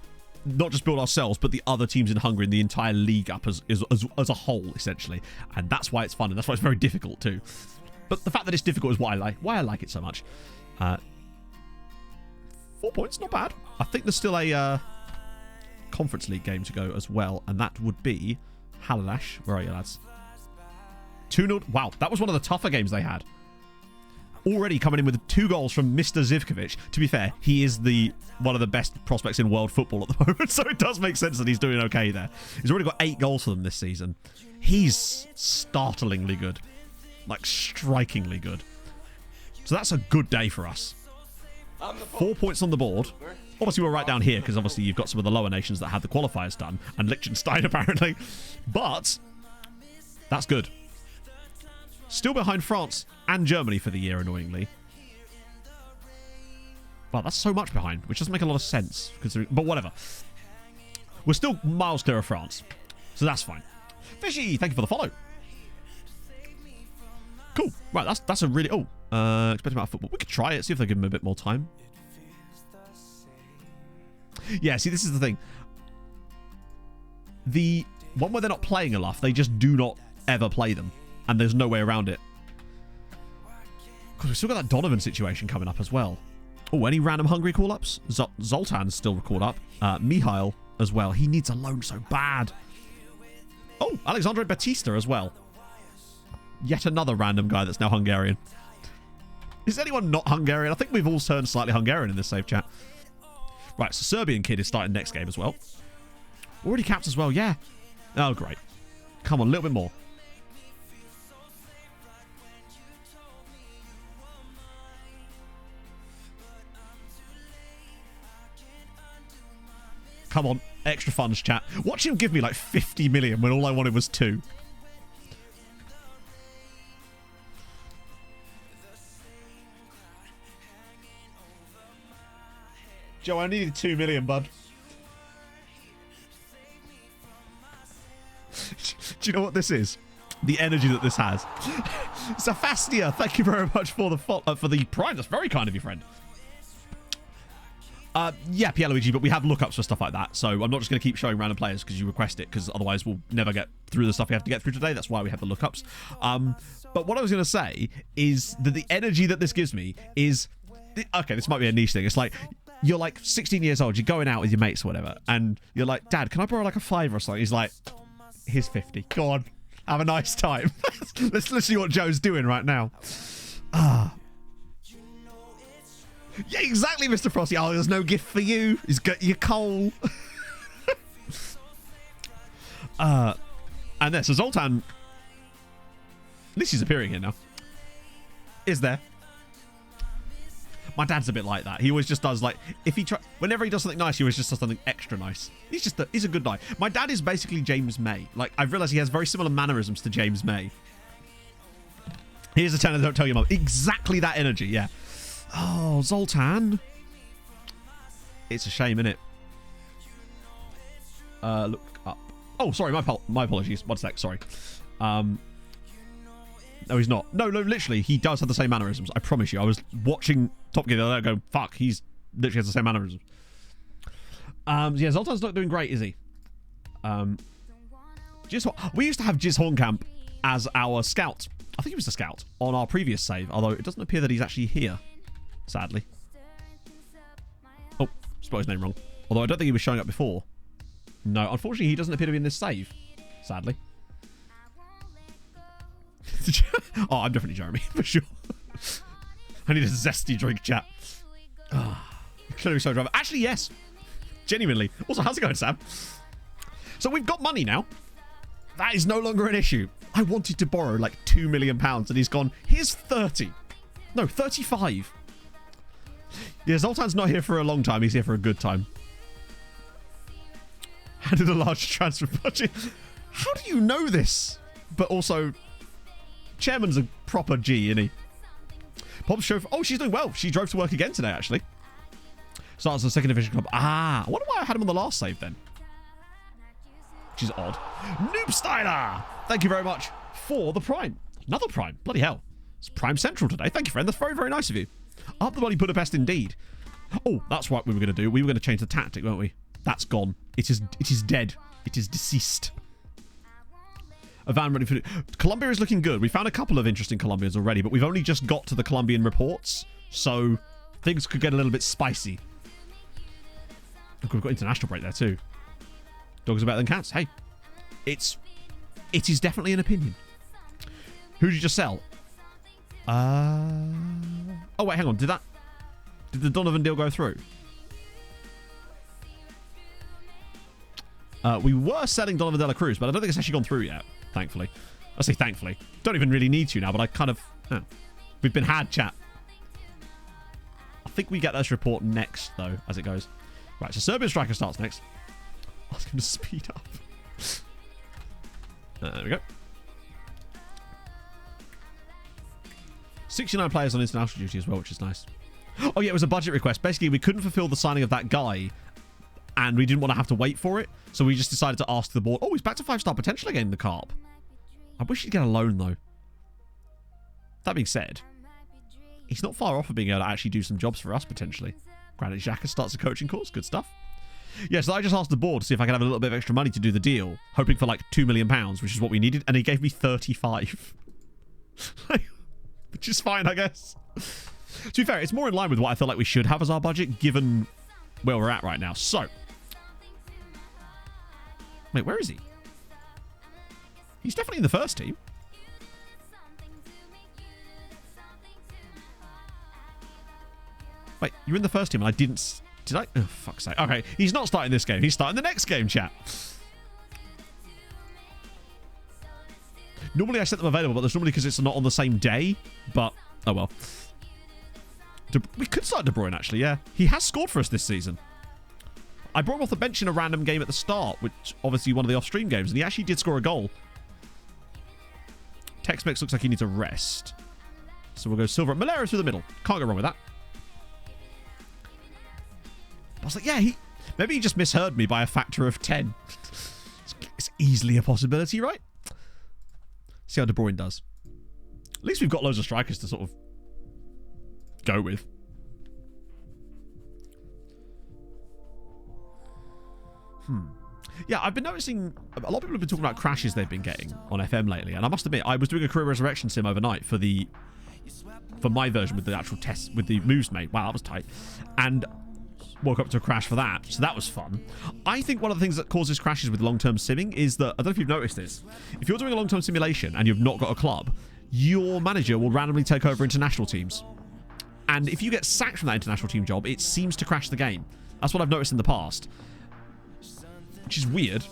not just build ourselves, but the other teams in Hungary and the entire league up as a whole, essentially. And that's why it's fun, and that's why it's very difficult too. But the fact that it's difficult is why I like it so much. 4 points, not bad. I think there's still a Conference League game to go as well, and that would be Haladash. Where are you, lads? 2-0. Wow, that was one of the tougher games they had. Already coming in with 2 goals from Mr. Zivkovic. To be fair, he is one of the best prospects in world football at the moment, so it does make sense that he's doing okay there. He's already got 8 goals for them this season. He's startlingly good. Like, strikingly good. So that's a good day for us. 4 points on the board. Obviously, we're right down here because obviously you've got some of the lower nations that have the qualifiers done, and Liechtenstein apparently. But that's good. Still behind France and Germany for the year, annoyingly. Well, that's so much behind, which doesn't make a lot of sense, considering. But whatever. We're still miles clear of France, so that's fine. Fishy, thank you for the follow. Cool. Right, that's a really... expecting amount of football. We could try it, see if they give him a bit more time. Yeah, see, this is the thing. The one where they're not playing enough, they just do not ever play them. And there's no way around it. Because we've still got that Donovan situation coming up as well. Oh, any random Hungary call-ups? Zoltan's still called up. Mihail as well. He needs a loan so bad. Oh, Alexandre Batista as well. Yet another random guy that's now Hungarian. Is anyone not Hungarian? I think we've all turned slightly Hungarian in this save chat. Right, so Serbian kid is starting next game as well. Already capped as well, yeah. Oh, great. Come on, a little bit more. Come on, extra funds, chat. Watch him give me like 50 million when all I wanted was 2. Joe, I needed 2 million, bud. Do you know what this is? The energy that this has. Zafastia, thank you very much for the prime. That's very kind of you, friend. Yeah, Pierluigi, but we have lookups for stuff like that, so I'm not just going to keep showing random players because you request it, because otherwise we'll never get through the stuff we have to get through today. That's why we have the lookups. But what I was going to say is that the energy that this gives me is... Okay, this might be a niche thing. It's like... You're like 16 years old, you're going out with your mates or whatever, and you're like, Dad, can I borrow like a $5 or something? He's like, here's 50. Go on, have a nice time. Let's see what Joe's doing right now. Yeah, exactly, Mr. Frosty. Oh, there's no gift for you. He's got your coal. And then, so Zoltan, at least he's appearing here now, is there. My dad's a bit like that. He always just does, like, whenever he does something nice, he always just does something extra nice. He's a good guy. My dad is basically James May. Like, I've realized he has very similar mannerisms to James May. Here's a 10 don't tell your mum. Exactly that energy, yeah. Oh, Zoltan. It's a shame, innit? Look up. Oh, sorry, my apologies. 1 sec, sorry. No, he's not. No, literally, he does have the same mannerisms. I promise you. I was watching Top Gear the other day and go, fuck, he's literally has the same mannerisms. Yeah, Zoltan's not doing great, is he? We used to have Jizz Hornkamp as our scout. I think he was the scout on our previous save, although it doesn't appear that he's actually here, sadly. Oh, spelled his name wrong. Although I don't think he was showing up before. No, unfortunately, he doesn't appear to be in this save, sadly. Oh, I'm definitely Jeremy, for sure. I need a zesty drink, chat. Clearly so driver. Actually, yes. Genuinely. Also, how's it going, Sam? So we've got money now. That is no longer an issue. I wanted to borrow like £2 million and he's gone, here's 30. No, 35. Yeah, Zoltan's not here for a long time. He's here for a good time. Handed a large transfer budget. How do you know this? But also... Chairman's a proper G, isn't he? Pop's chauffeur. Oh, she's doing well. She drove to work again today, actually. Starts the second division club. Ah, I wonder why I had him on the last save then. Which is odd. Noob Styler! thank you very much for the Prime. Another Prime. Bloody hell. It's Prime Central today. Thank you, friend. That's very, very nice of you. Up the bloody Budapest indeed. Oh, that's what we were going to do. We were going to change the tactic, weren't we? That's gone. It is dead. It is deceased. A van ready for... Colombia is looking good. We found a couple of interesting Colombians already, but we've only just got to the Colombian reports, so things could get a little bit spicy. Look, we've got international break there too. Dogs are better than cats. Hey, it is definitely an opinion. Who did you just sell? Oh wait, hang on. Did the Donovan deal go through? We were selling Donovan de la Cruz, but I don't think it's actually gone through yet. Thankfully, I say thankfully. Don't even really need to now, but I kind of. We've been had, chat. I think we get this report next though, as it goes. Right, so Serbian striker starts next. Ask him to speed up. There we go. 69 players on international duty as well, which is nice. Oh yeah, it was a budget request. Basically, we couldn't fulfill the signing of that guy, and we didn't want to have to wait for it, so we just decided to ask the board. Oh, he's back to 5-star potential again, the Carp. I wish he'd get a loan, though. That being said, he's not far off of being able to actually do some jobs for us, potentially. Granit Xhaka starts a coaching course. Good stuff. Yeah, so I just asked the board to see if I could have a little bit of extra money to do the deal, hoping for like £2 million, which is what we needed, and he gave me 35. Which is fine, I guess. To be fair, it's more in line with what I feel like we should have as our budget, given where we're at right now. So. Wait, where is he? He's definitely in the first team. Wait, you're in the first team and I didn't... Did I? Oh, fuck's sake. Okay, he's not starting this game. He's starting the next game, chat. Normally I set them available, but that's normally because it's not on the same day. But, oh well. We could start De Bruyne, actually, yeah. He has scored for us this season. I brought him off the bench in a random game at the start, which obviously one of the off-stream games, and he actually did score a goal. Tex-Mex looks like he needs a rest. So we'll go Silva. Malera through the middle. Can't go wrong with that. I was like, yeah, maybe he just misheard me by a factor of 10. It's easily a possibility, right? See how De Bruyne does. At least we've got loads of strikers to sort of go with. Yeah, I've been noticing a lot of people have been talking about crashes they've been getting on FM lately, and I must admit, I was doing a career resurrection sim overnight for my version with the actual test with the moves made. Wow, that was tight. And woke up to a crash for that, so that was fun. I think one of the things that causes crashes with long-term simming is that, I don't know if you've noticed this, if you're doing a long-term simulation and you've not got a club, your manager will randomly take over international teams. And if you get sacked from that international team job, it seems to crash the game. That's what I've noticed in the past. Which is weird.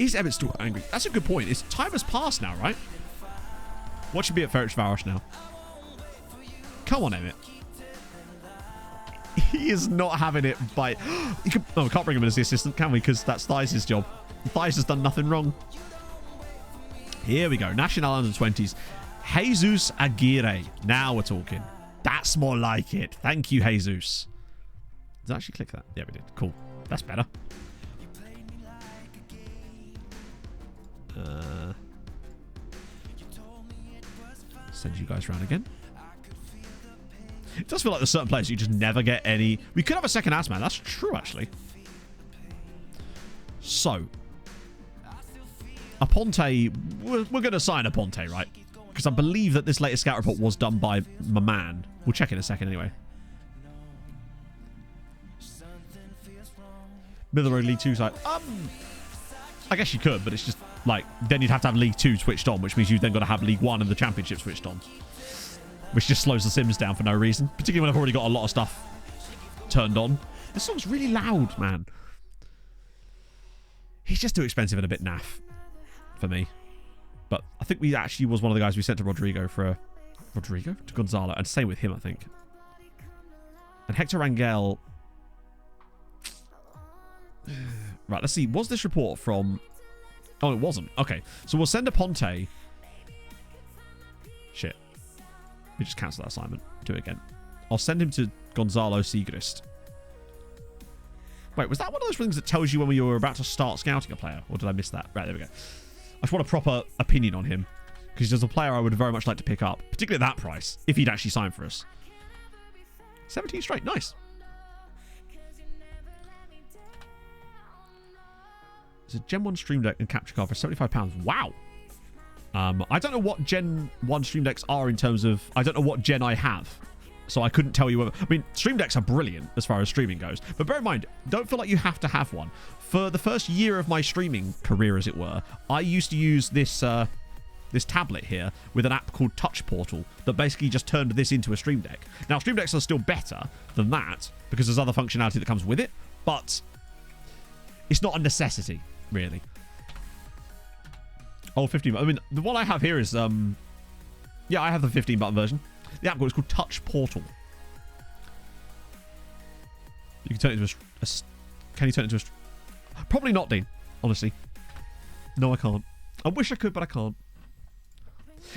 Is Emmett still angry? That's a good point. It's time has passed now, right? What should be at Ferencváros now? Come on, Emmett. He is not having it by... we can't bring him in as the assistant, can we? Because that's Thies' job. Thies has done nothing wrong. Here we go. National Under-20s. Jesus Aguirre. Now we're talking. That's more like it. Thank you, Jesus. Did I actually click that? Yeah, we did. Cool. That's better. Send you guys around again. It does feel like there's certain players you just never get any... We could have a second ass man. That's true, actually. So. Aponte... We're going to sign Aponte, right? Because I believe that this latest scout report was done by my man. We'll check in a second anyway. Middle Road League 2 side. I guess you could, but it's just like... Then you'd have to have League 2 switched on, which means you've then got to have League 1 and the Championship switched on. Which just slows the Sims down for no reason. Particularly when I've already got a lot of stuff turned on. This song's really loud, man. He's just too expensive and a bit naff for me. But I think we actually was one of the guys we sent to Rodrigo for a... Rodrigo? To Gonzalo. And same with him, I think. And Hector Rangel... Right, let's see. Was this report from... Oh, it wasn't. Okay. So we'll send a Ponte. Shit. We just cancel that assignment. Do it again. I'll send him to Gonzalo Siegrist. Wait, was that one of those things that tells you when you were about to start scouting a player? Or did I miss that? Right, there we go. I just want a proper opinion on him. Because he's a player I would very much like to pick up. Particularly at that price. If he'd actually sign for us. 17 straight. Nice. It's a Gen 1 Stream Deck and capture card for £75. Wow. I don't know what Gen 1 Stream Decks are in terms of... I don't know what Gen I have. So I couldn't tell you whether... I mean, Stream Decks are brilliant as far as streaming goes. But bear in mind, don't feel like you have to have one. For the first year of my streaming career, as it were, I used to use this tablet here with an app called Touch Portal that basically just turned this into a Stream Deck. Now, Stream Decks are still better than that because there's other functionality that comes with it. But it's not a necessity, really. Oh, 15. I mean, the one I have here is... yeah, I have the 15-button version. The app is called Touch Portal. You can turn it into a... Can you turn it into a... Probably not, Dean. Honestly. No, I can't. I wish I could, but I can't.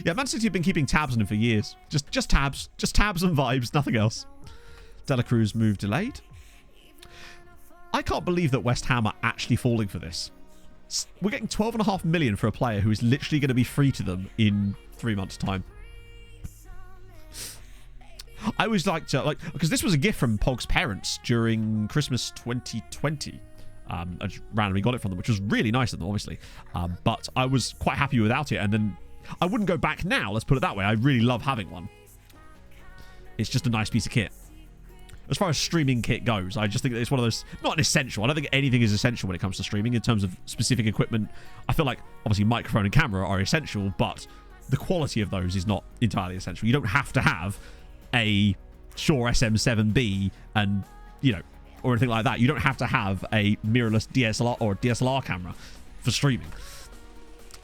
Yeah, Man City have been keeping tabs on him for years. Just tabs. Just tabs and vibes. Nothing else. Dela Cruz move delayed. I can't believe that West Ham are actually falling for this. We're getting 12.5 million for a player who is literally going to be free to them in 3 months' time. I always like to, because this was a gift from Pog's parents during Christmas 2020. I just randomly got it from them, which was really nice of them, obviously. But I was quite happy without it, and then I wouldn't go back now, let's put it that way. I really love having one. It's just a nice piece of kit. As far as streaming kit goes, I just think that it's one of those... Not an essential. I don't think anything is essential when it comes to streaming in terms of specific equipment. I feel like, obviously, microphone and camera are essential, but the quality of those is not entirely essential. You don't have to have a Shure SM7B and, you know, or anything like that. You don't have to have a mirrorless DSLR or DSLR camera for streaming.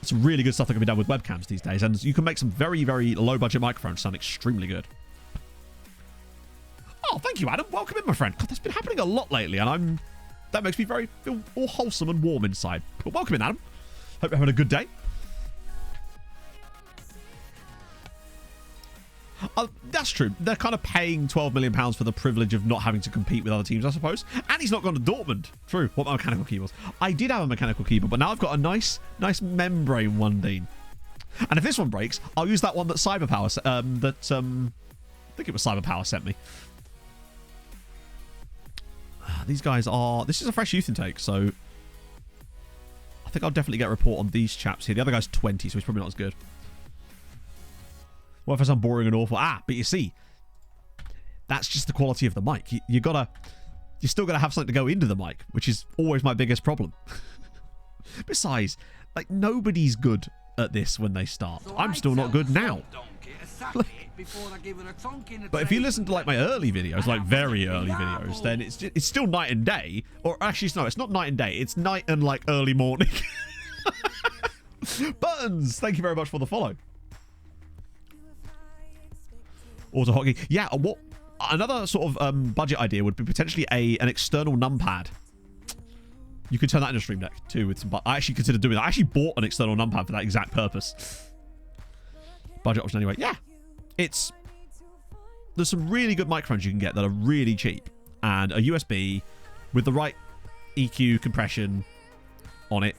It's really good stuff that can be done with webcams these days, and you can make some very, very low-budget microphones sound extremely good. Oh, thank you, Adam. Welcome in, my friend. God, that's been happening a lot lately, and that makes me feel all wholesome and warm inside. But welcome in, Adam. Hope you're having a good day. That's true. They're kind of paying £12 million for the privilege of not having to compete with other teams, I suppose. And he's not gone to Dortmund. True. What my mechanical keyboards? I did have a mechanical keyboard, but now I've got a nice membrane one, Dean. And if this one breaks, I'll use that one that Cyberpower, I think it was Cyberpower sent me. These guys are... This is a fresh youth intake, so... I think I'll definitely get a report on these chaps here. The other guy's 20, so he's probably not as good. What if I sound boring and awful? But you see, that's just the quality of the mic. You still gotta have something to go into the mic, which is always my biggest problem. Besides, like, nobody's good at this when they start. I'm still not good now. But if you listen to like my early videos, like very early videos, then it's still night and day. Or actually, no, it's not night and day. It's night and like early morning. Buttons, thank you very much for the follow. Auto hotkey. Yeah, what another sort of budget idea would be potentially an external numpad. You could turn that into a Stream Deck too with some. I actually considered doing that. I actually bought an external numpad for that exact purpose. Budget option anyway. Yeah, there's some really good microphones you can get that are really cheap, and a USB with the right EQ compression on it.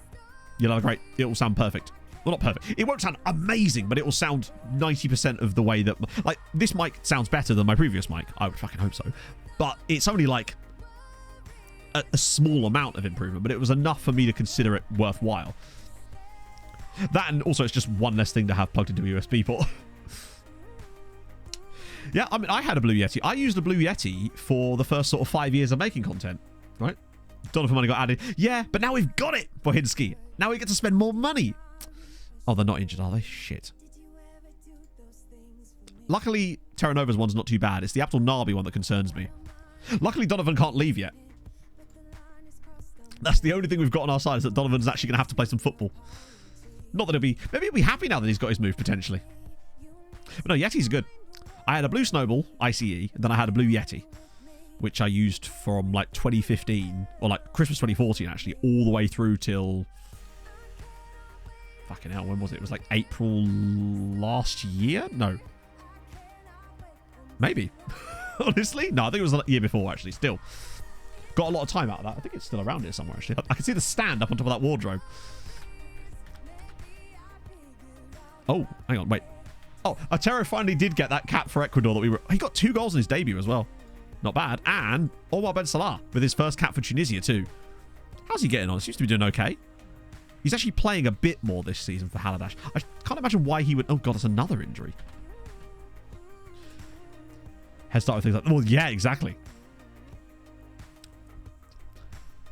You'll have a great. It will sound perfect. Well, not perfect. It won't sound amazing, but it will sound 90% of the way that... Like, this mic sounds better than my previous mic. I would fucking hope so. But it's only, like, a small amount of improvement, but it was enough for me to consider it worthwhile. That, and also it's just one less thing to have plugged into a USB port. Yeah, I mean, I had a Blue Yeti. I used a Blue Yeti for the first sort of 5 years of making content, right? Donovan money got added. Yeah, but now we've got it for Hinsky. Now we get to spend more money. Oh, they're not injured, are they? Shit. Luckily, Terra Nova's one's not too bad. It's the Abdul Nabi one that concerns me. Luckily, Donovan can't leave yet. That's the only thing we've got on our side, is that Donovan's actually going to have to play some football. Not that maybe he'll be happy now that he's got his move, potentially. But no, Yeti's good. I had a Blue Snowball, ICE, and then I had a Blue Yeti, which I used from, like, 2015, or, like, Christmas 2014, actually, all the way through till... Fucking hell, when was it? It was like April last year? No. Maybe. Honestly? No, I think it was the year before, actually. Still. Got a lot of time out of that. I think it's still around here somewhere, actually. I can see the stand up on top of that wardrobe. Oh, hang on, wait. Oh, Otero finally did get that cap for Ecuador that we were... He got 2 goals in his debut as well. Not bad. And Omar Ben Salah with his first cap for Tunisia too. How's he getting on? Seems to be doing okay. He's actually playing a bit more this season for Haladash. I can't imagine why he would... Oh, God, that's another injury. Head start with things like... Well, yeah, exactly.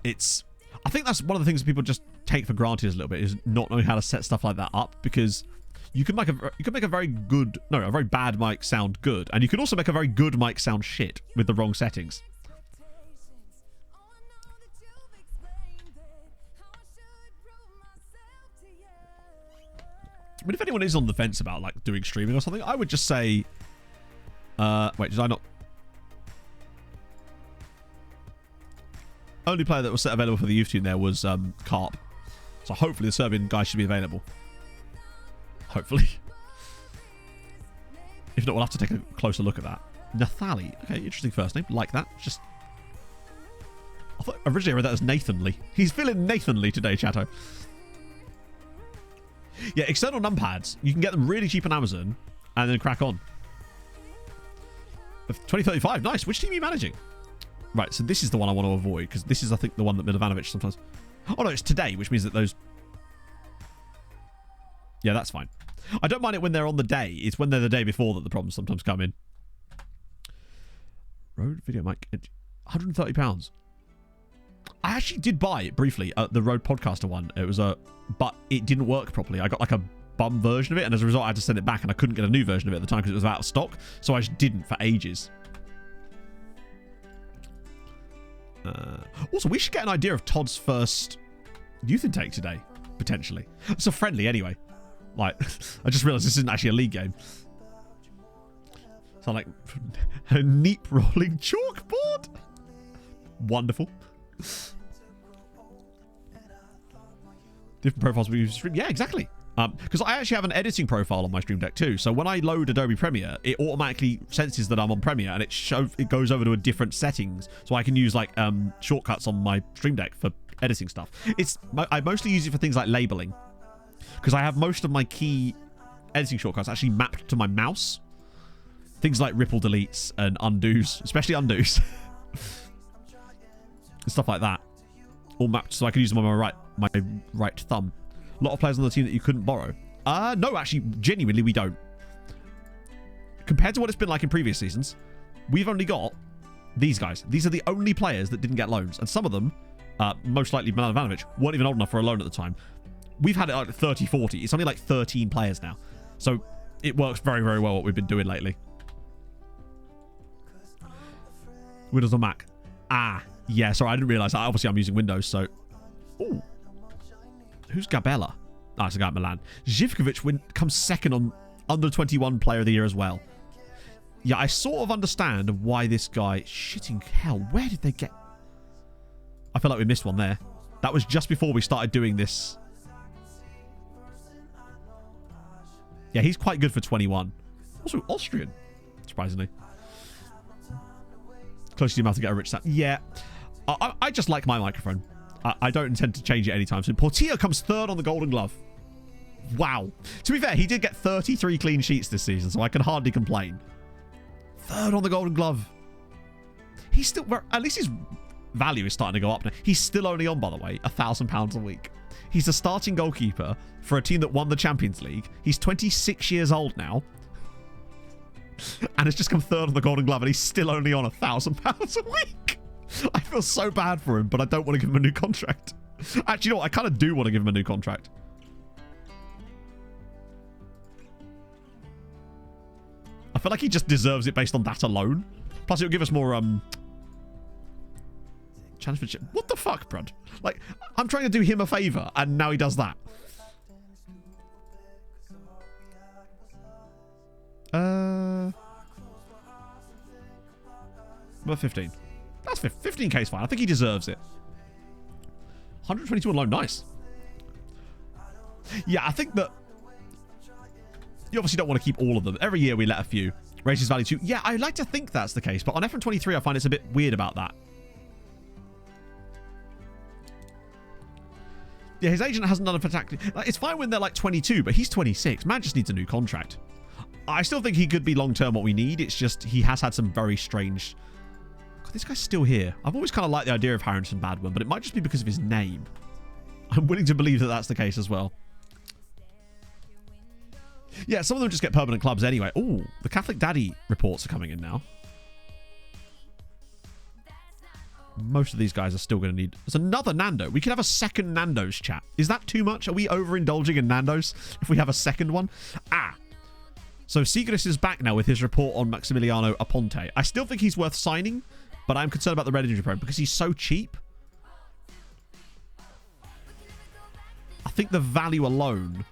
It's... I think that's one of the things that people just take for granted a little bit, is not knowing how to set stuff like that up, because you can make a very good... No, a very bad mic sound good, and you can also make a very good mic sound shit with the wrong settings. I mean, if anyone is on the fence about like doing streaming or something, I would just say... wait, did I not... Only player that was set available for the youth team there was Karp. So hopefully the Serbian guy should be available. Hopefully. If not, we'll have to take a closer look at that. Nathali. Okay, interesting first name. Like that. Just... I thought originally I read that as Nathanly. He's feeling Nathanly today, Chatto. Yeah, external numpads. You can get them really cheap on Amazon and then crack on. 2035. Nice. Which team are you managing? Right, so this is the one I want to avoid, because this is, I think, the one that Milovanovic sometimes... Oh, no, it's today, which means that those... Yeah, that's fine. I don't mind it when they're on the day. It's when they're the day before that the problems sometimes come in. Rode video mic. £130. I actually did buy it briefly, the Rode Podcaster one. It was a... But it didn't work properly. I got like a bum version of it, and as a result, I had to send it back, and I couldn't get a new version of it at the time because it was out of stock, so I just didn't for ages. Also, we should get an idea of Todd's first youth intake today, potentially. It's a friendly anyway. Like, I just realised this isn't actually a league game. So like a neat rolling chalkboard. Wonderful. Different profiles we use to stream. Yeah, exactly. Because I actually have an editing profile on my Stream Deck too. So when I load Adobe Premiere, it automatically senses that I'm on Premiere, and it goes over to a different settings, so I can use like shortcuts on my Stream Deck for editing stuff. I mostly use it for things like labeling, because I have most of my key editing shortcuts actually mapped to my mouse. Things like ripple deletes and undos, especially undos, and stuff like that, all mapped so I can use them on my right thumb. A lot of players on the team that you couldn't borrow. No, actually, genuinely, we don't. Compared to what it's been like in previous seasons, we've only got these guys. These are the only players that didn't get loans. And some of them, most likely Milovanovic, weren't even old enough for a loan at the time. We've had it like 30, 40. It's only like 13 players now. So it works very, very well what we've been doing lately. Windows on Mac. Yeah, sorry, I didn't realise that. Obviously, I'm using Windows, so... Ooh. Who's Gabella? It's a guy at Milan. Zivkovic comes second on under 21 player of the year as well. Yeah, I sort of understand why this guy... Shitting hell, where did they get... I feel like we missed one there. That was just before we started doing this. Yeah, he's quite good for 21. Also Austrian, surprisingly. Close to your mouth to get a rich sound. Yeah, I just like my microphone. I don't intend to change it anytime soon. Portillo comes third on the Golden Glove. Wow. To be fair, he did get 33 clean sheets this season, so I can hardly complain. Third on the Golden Glove. He's still... At least his value is starting to go up now. He's still only on, by the way, £1,000 a week. He's a starting goalkeeper for a team that won the Champions League. He's 26 years old now. And has just come third on the Golden Glove, and he's still only on £1,000 a week. I feel so bad for him, but I don't want to give him a new contract. Actually, you know what? I kind of do want to give him a new contract. I feel like he just deserves it based on that alone. Plus, it'll give us more chance for... What the fuck, Brad? Like, I'm trying to do him a favour, and now he does that. Number 15. That's 15k is fine. I think he deserves it. 122 on loan. Nice. Yeah, I think that you obviously don't want to keep all of them. Every year we let a few. Raise his value too. Yeah, I like to think that's the case, but on FM23 I find it's a bit weird about that. Yeah, his agent hasn't done a fantastic... Like, it's fine when they're like 22, but he's 26. Man just needs a new contract. I still think he could be long-term what we need. It's just he has had some very strange... God, this guy's still here. I've always kind of liked the idea of Harrison Badman, but it might just be because of his name. I'm willing to believe that that's the case as well. Yeah, some of them just get permanent clubs anyway. Oh, the Catholic Daddy reports are coming in now. Most of these guys are still going to need... There's another Nando. We could have a second Nando's chat. Is that too much? Are we overindulging in Nando's if we have a second one? So Sigris is back now with his report on Maximiliano Aponte. I still think he's worth signing, but I'm concerned about the red injury prone because he's so cheap. I think the value alone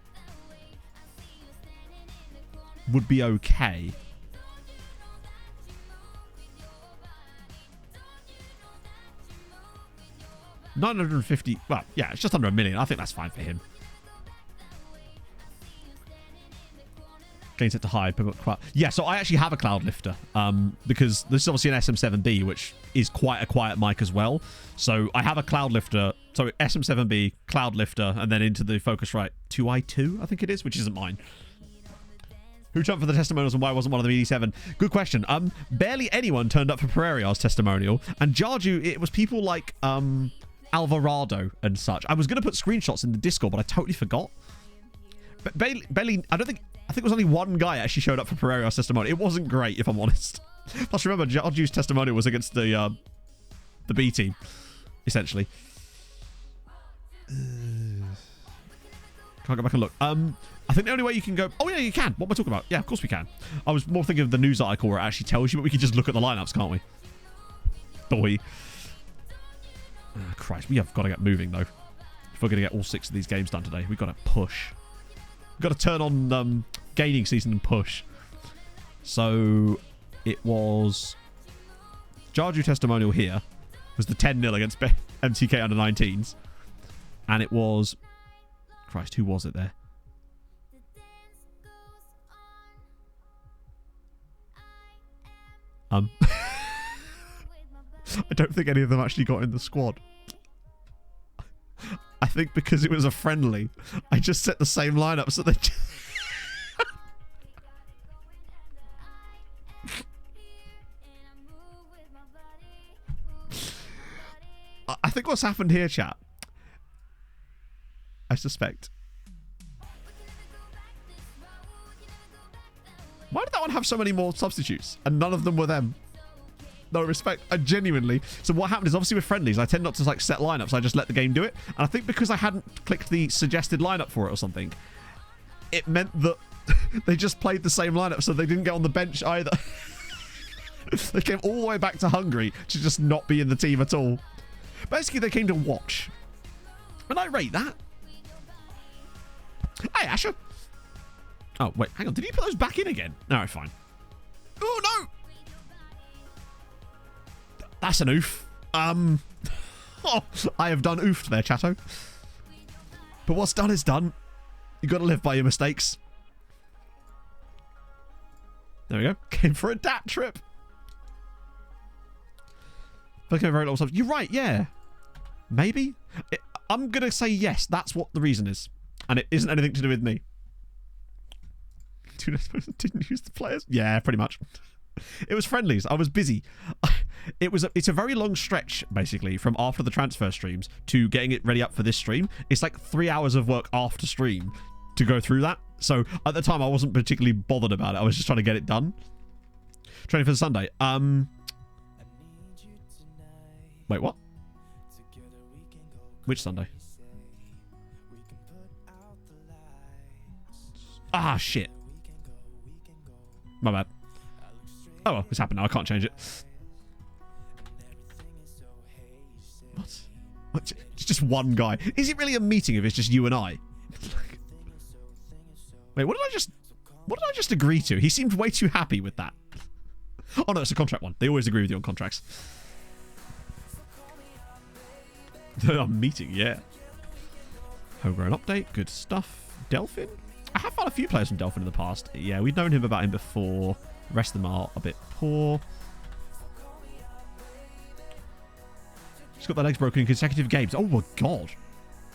would be okay. $950. Well, yeah, it's just under $1 million. I think that's fine for him. Getting set to high. Yeah, so I actually have a cloud lifter because this is obviously an SM7B, which is quite a quiet mic as well. So I have a cloud lifter. So SM7B, cloud lifter, and then into the Focusrite 2i2, I think it is, which isn't mine. Who jumped for the testimonials and why wasn't one of them ED7? Good question. Barely anyone turned up for Pereira's testimonial, and Jarju, it was people like Alvarado and such. I was going to put screenshots in the Discord, but I totally forgot. But Bailey, I think it was only one guy actually showed up for Pereira's testimonial. It wasn't great, if I'm honest. Plus, remember, Jarju's testimonial was against the B team, essentially. Can't go back and look. I think the only way you can go... Oh, yeah, you can. What am I talking about? Yeah, of course we can. I was more thinking of the news article where it actually tells you, but we can just look at the lineups, can't we? Boy. Christ, we have got to get moving, though. If we're going to get all 6 of these games done today, we've got to push. We've got to turn on gaining season and push. So, it was... Jarju testimonial here was the 10-0 against MTK under-19s. And it was... Christ, who was it there? I don't think any of them actually got in the squad. I think because it was a friendly, I just set the same lineup so they... I think what's happened here, chat, I suspect. Why did that one have so many more substitutes and none of them were them? No respect. I genuinely... So what happened is obviously with friendlies, I tend not to like set lineups. I just let the game do it. And I think because I hadn't clicked the suggested lineup for it or something, it meant that they just played the same lineup, so they didn't get on the bench either. They came all the way back to Hungary to just not be in the team at all. Basically, they came to watch. And I rate that. Hey, Asher. Oh, wait, hang on. Did he put those back in again? All right, fine. Oh, no! That's an oof. Oh, I have done oofed there, chatto. But what's done is done. You got to live by your mistakes. There we go. Came for a DAT trip. Looking at very little stuff. You're right, yeah. Maybe? I'm going to say yes. That's what the reason is. And it isn't anything to do with me. Didn't use the players? Yeah, pretty much. It was friendlies. I was busy. It's a very long stretch, basically, from after the transfer streams to getting it ready up for this stream. It's like 3 hours of work after stream to go through that. So at the time, I wasn't particularly bothered about it. I was just trying to get it done. Training for the Sunday. Wait, what? Which Sunday? Ah, shit. My bad. Oh, well, it's happened now. I can't change it. What? It's just one guy. Is it really a meeting if it's just you and I? Wait, what did I just agree to? He seemed way too happy with that. Oh, no, it's a contract one. They always agree with you on contracts. A meeting, yeah. Homegrown update. Good stuff. Delphin? I have found a few players from Delphin in the past. Yeah, we've known him about him before. The rest of them are a bit poor. He's got their legs broken in consecutive games. Oh my god.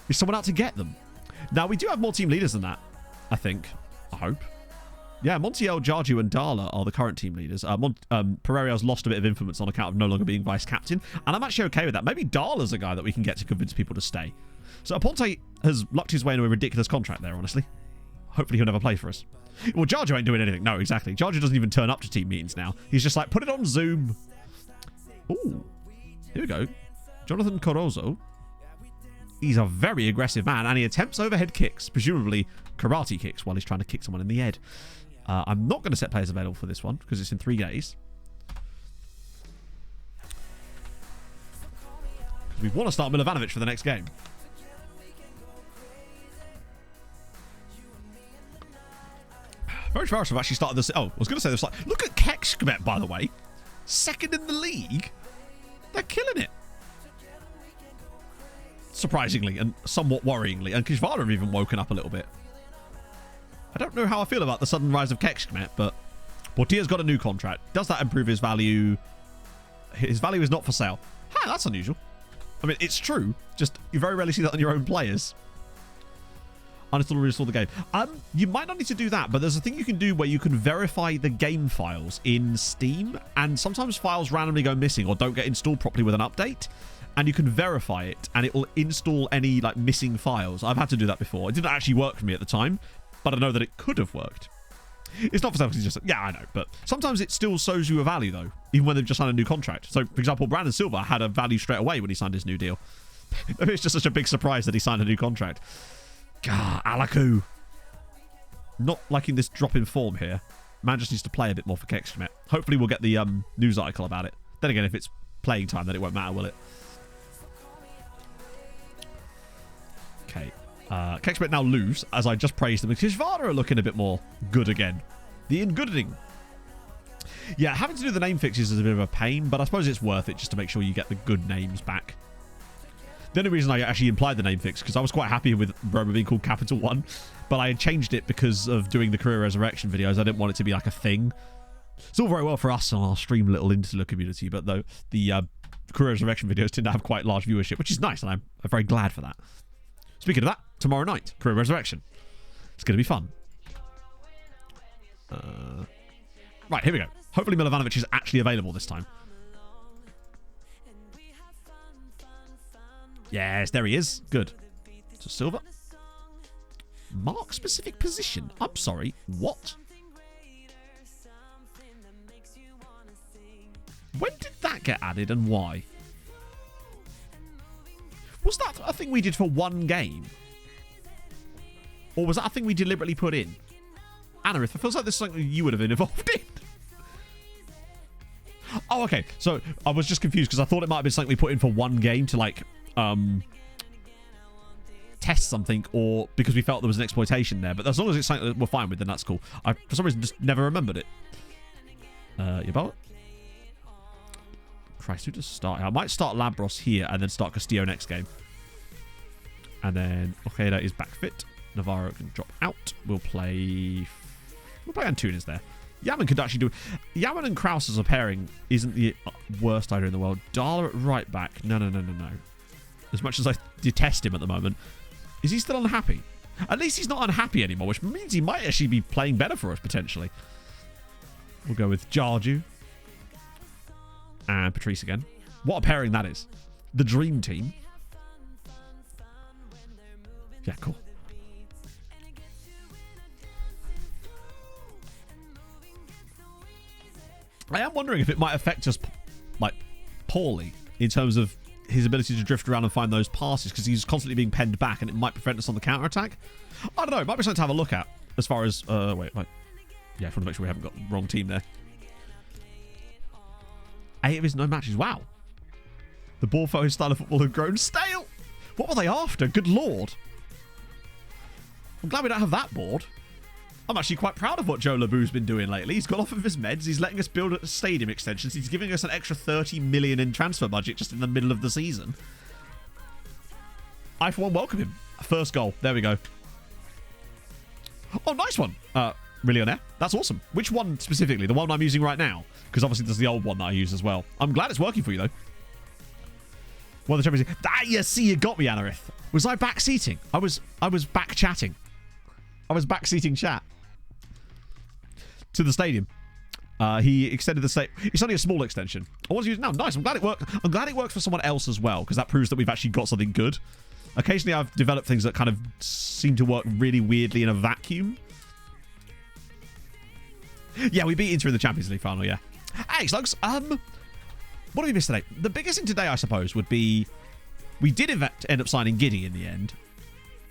Is someone out to get them? Now, we do have more team leaders than that, I think. I hope. Yeah, Montiel, Jarju, and Darla are the current team leaders. Pereira's lost a bit of influence on account of no longer being vice captain, and I'm actually okay with that. Maybe Darla's a guy that we can get to convince people to stay. So Aponte has lucked his way into a ridiculous contract there, honestly. Hopefully he'll never play for us. Well, Jarju ain't doing anything. No, exactly. Jarju doesn't even turn up to team meetings now. He's just like, put it on Zoom. Ooh. Here we go. Jonathan Corozo. He's a very aggressive man, and he attempts overhead kicks, presumably karate kicks, while he's trying to kick someone in the head. I'm not going to set players available for this one, because it's in 3 days. We want to start Milovanovic for the next game. Very fast. I've actually started this. Oh, I was going to say this. Like, look at Kekskmet, by the way. Second in the league. They're killing it. Surprisingly and somewhat worryingly. And Kishvara have even woken up a little bit. I don't know how I feel about the sudden rise of Kekskmet, but Portia's got a new contract. Does that improve his value? His value is not for sale. Ha, that's unusual. I mean, it's true. Just, you very rarely see that on your own players. Uninstall or reinstall the game. You might not need to do that, but there's a thing you can do where you can verify the game files in Steam, and sometimes files randomly go missing or don't get installed properly with an update, and you can verify it, and it will install any like missing files. I've had to do that before. It didn't actually work for me at the time, but I know that it could have worked. It's not for sale because it's just, yeah, I know, but sometimes it still shows you a value though, even when they've just signed a new contract. So, for example, Brandon Silva had a value straight away when he signed his new deal. It's just such a big surprise that he signed a new contract. Gah, Alaku. Not liking this drop in form here. Man just needs to play a bit more for Kekskmet. Hopefully we'll get the news article about it. Then again, if it's playing time, then it won't matter, will it? Okay. Kekskmet now lose, as I just praised them. Kishvara are looking a bit more good again. The in-gooding. Yeah, having to do the name fixes is a bit of a pain, but I suppose it's worth it just to make sure you get the good names back. The only reason I actually implied the name fix, because I was quite happy with Roma being called Capital One, but I had changed it because of doing the Career Resurrection videos. I didn't want it to be like a thing. It's all very well for us on our stream little Insular community, but though the Career Resurrection videos tend to have quite large viewership, which is nice, and I'm very glad for that. Speaking of that, tomorrow night, Career Resurrection. It's going to be fun. Right, here we go. Hopefully Milovanovic is actually available this time. Yes, there he is. Good. So Silva. Mark specific position. I'm sorry. What? When did that get added and why? Was that a thing we did for one game? Or was that a thing we deliberately put in? Anarith, it feels like this is something you would have been involved in. Oh, okay. So I was just confused because I thought it might have been something we put in for one game to like test something, or because we felt there was an exploitation there. But as long as it's something that we're fine with, then that's cool. I, for some reason, just never remembered it. Yabala? Christ, who does start? I might start Labros here and then start Castillo next game. And then Ojeda is back fit. Navarro can drop out. We'll play Antunes there. Yaman could actually do... Yaman and Kraus as a pairing isn't the worst idea in the world. Darla at right back. No. As much as I detest him at the moment. Is he still unhappy? At least he's not unhappy anymore, which means he might actually be playing better for us, potentially. We'll go with Jarju. And Patrice again. What a pairing that is. The dream team. Yeah, cool. I am wondering if it might affect us, like, poorly in terms of his ability to drift around and find those passes, because he's constantly being penned back and it might prevent us on the counter-attack. I don't know. It might be something to have a look at as far as... wait. Yeah, I want to make sure we haven't got the wrong team there. 8 of his 9 matches. Wow. The ball for his style of football have grown stale. What were they after? Good lord. I'm glad we don't have that board. I'm actually quite proud of what Joe Labou's been doing lately. He's got off of his meds. He's letting us build stadium extensions. He's giving us an extra 30 million in transfer budget just in the middle of the season. I, for one, welcome him. First goal. There we go. Oh, nice one. Millionaire. That's awesome. Which one specifically? The one I'm using right now? Because obviously there's the old one that I use as well. I'm glad it's working for you, though. Well, the Champions League. Ah, you see, you got me, Anarith. Was I backseating? I was back chatting. I was backseating chat to the stadium. He extended the state. It's only a small extension. I want to use it now. Nice. I'm glad it worked. I'm glad it works for someone else as well, because that proves that we've actually got something good. Occasionally, I've developed things that kind of seem to work really weirdly in a vacuum. Yeah, we beat Inter in the Champions League final. Yeah. Hey, Slugs. What have we missed today? The biggest thing today, I suppose, would be we did in fact end up signing Giddy in the end,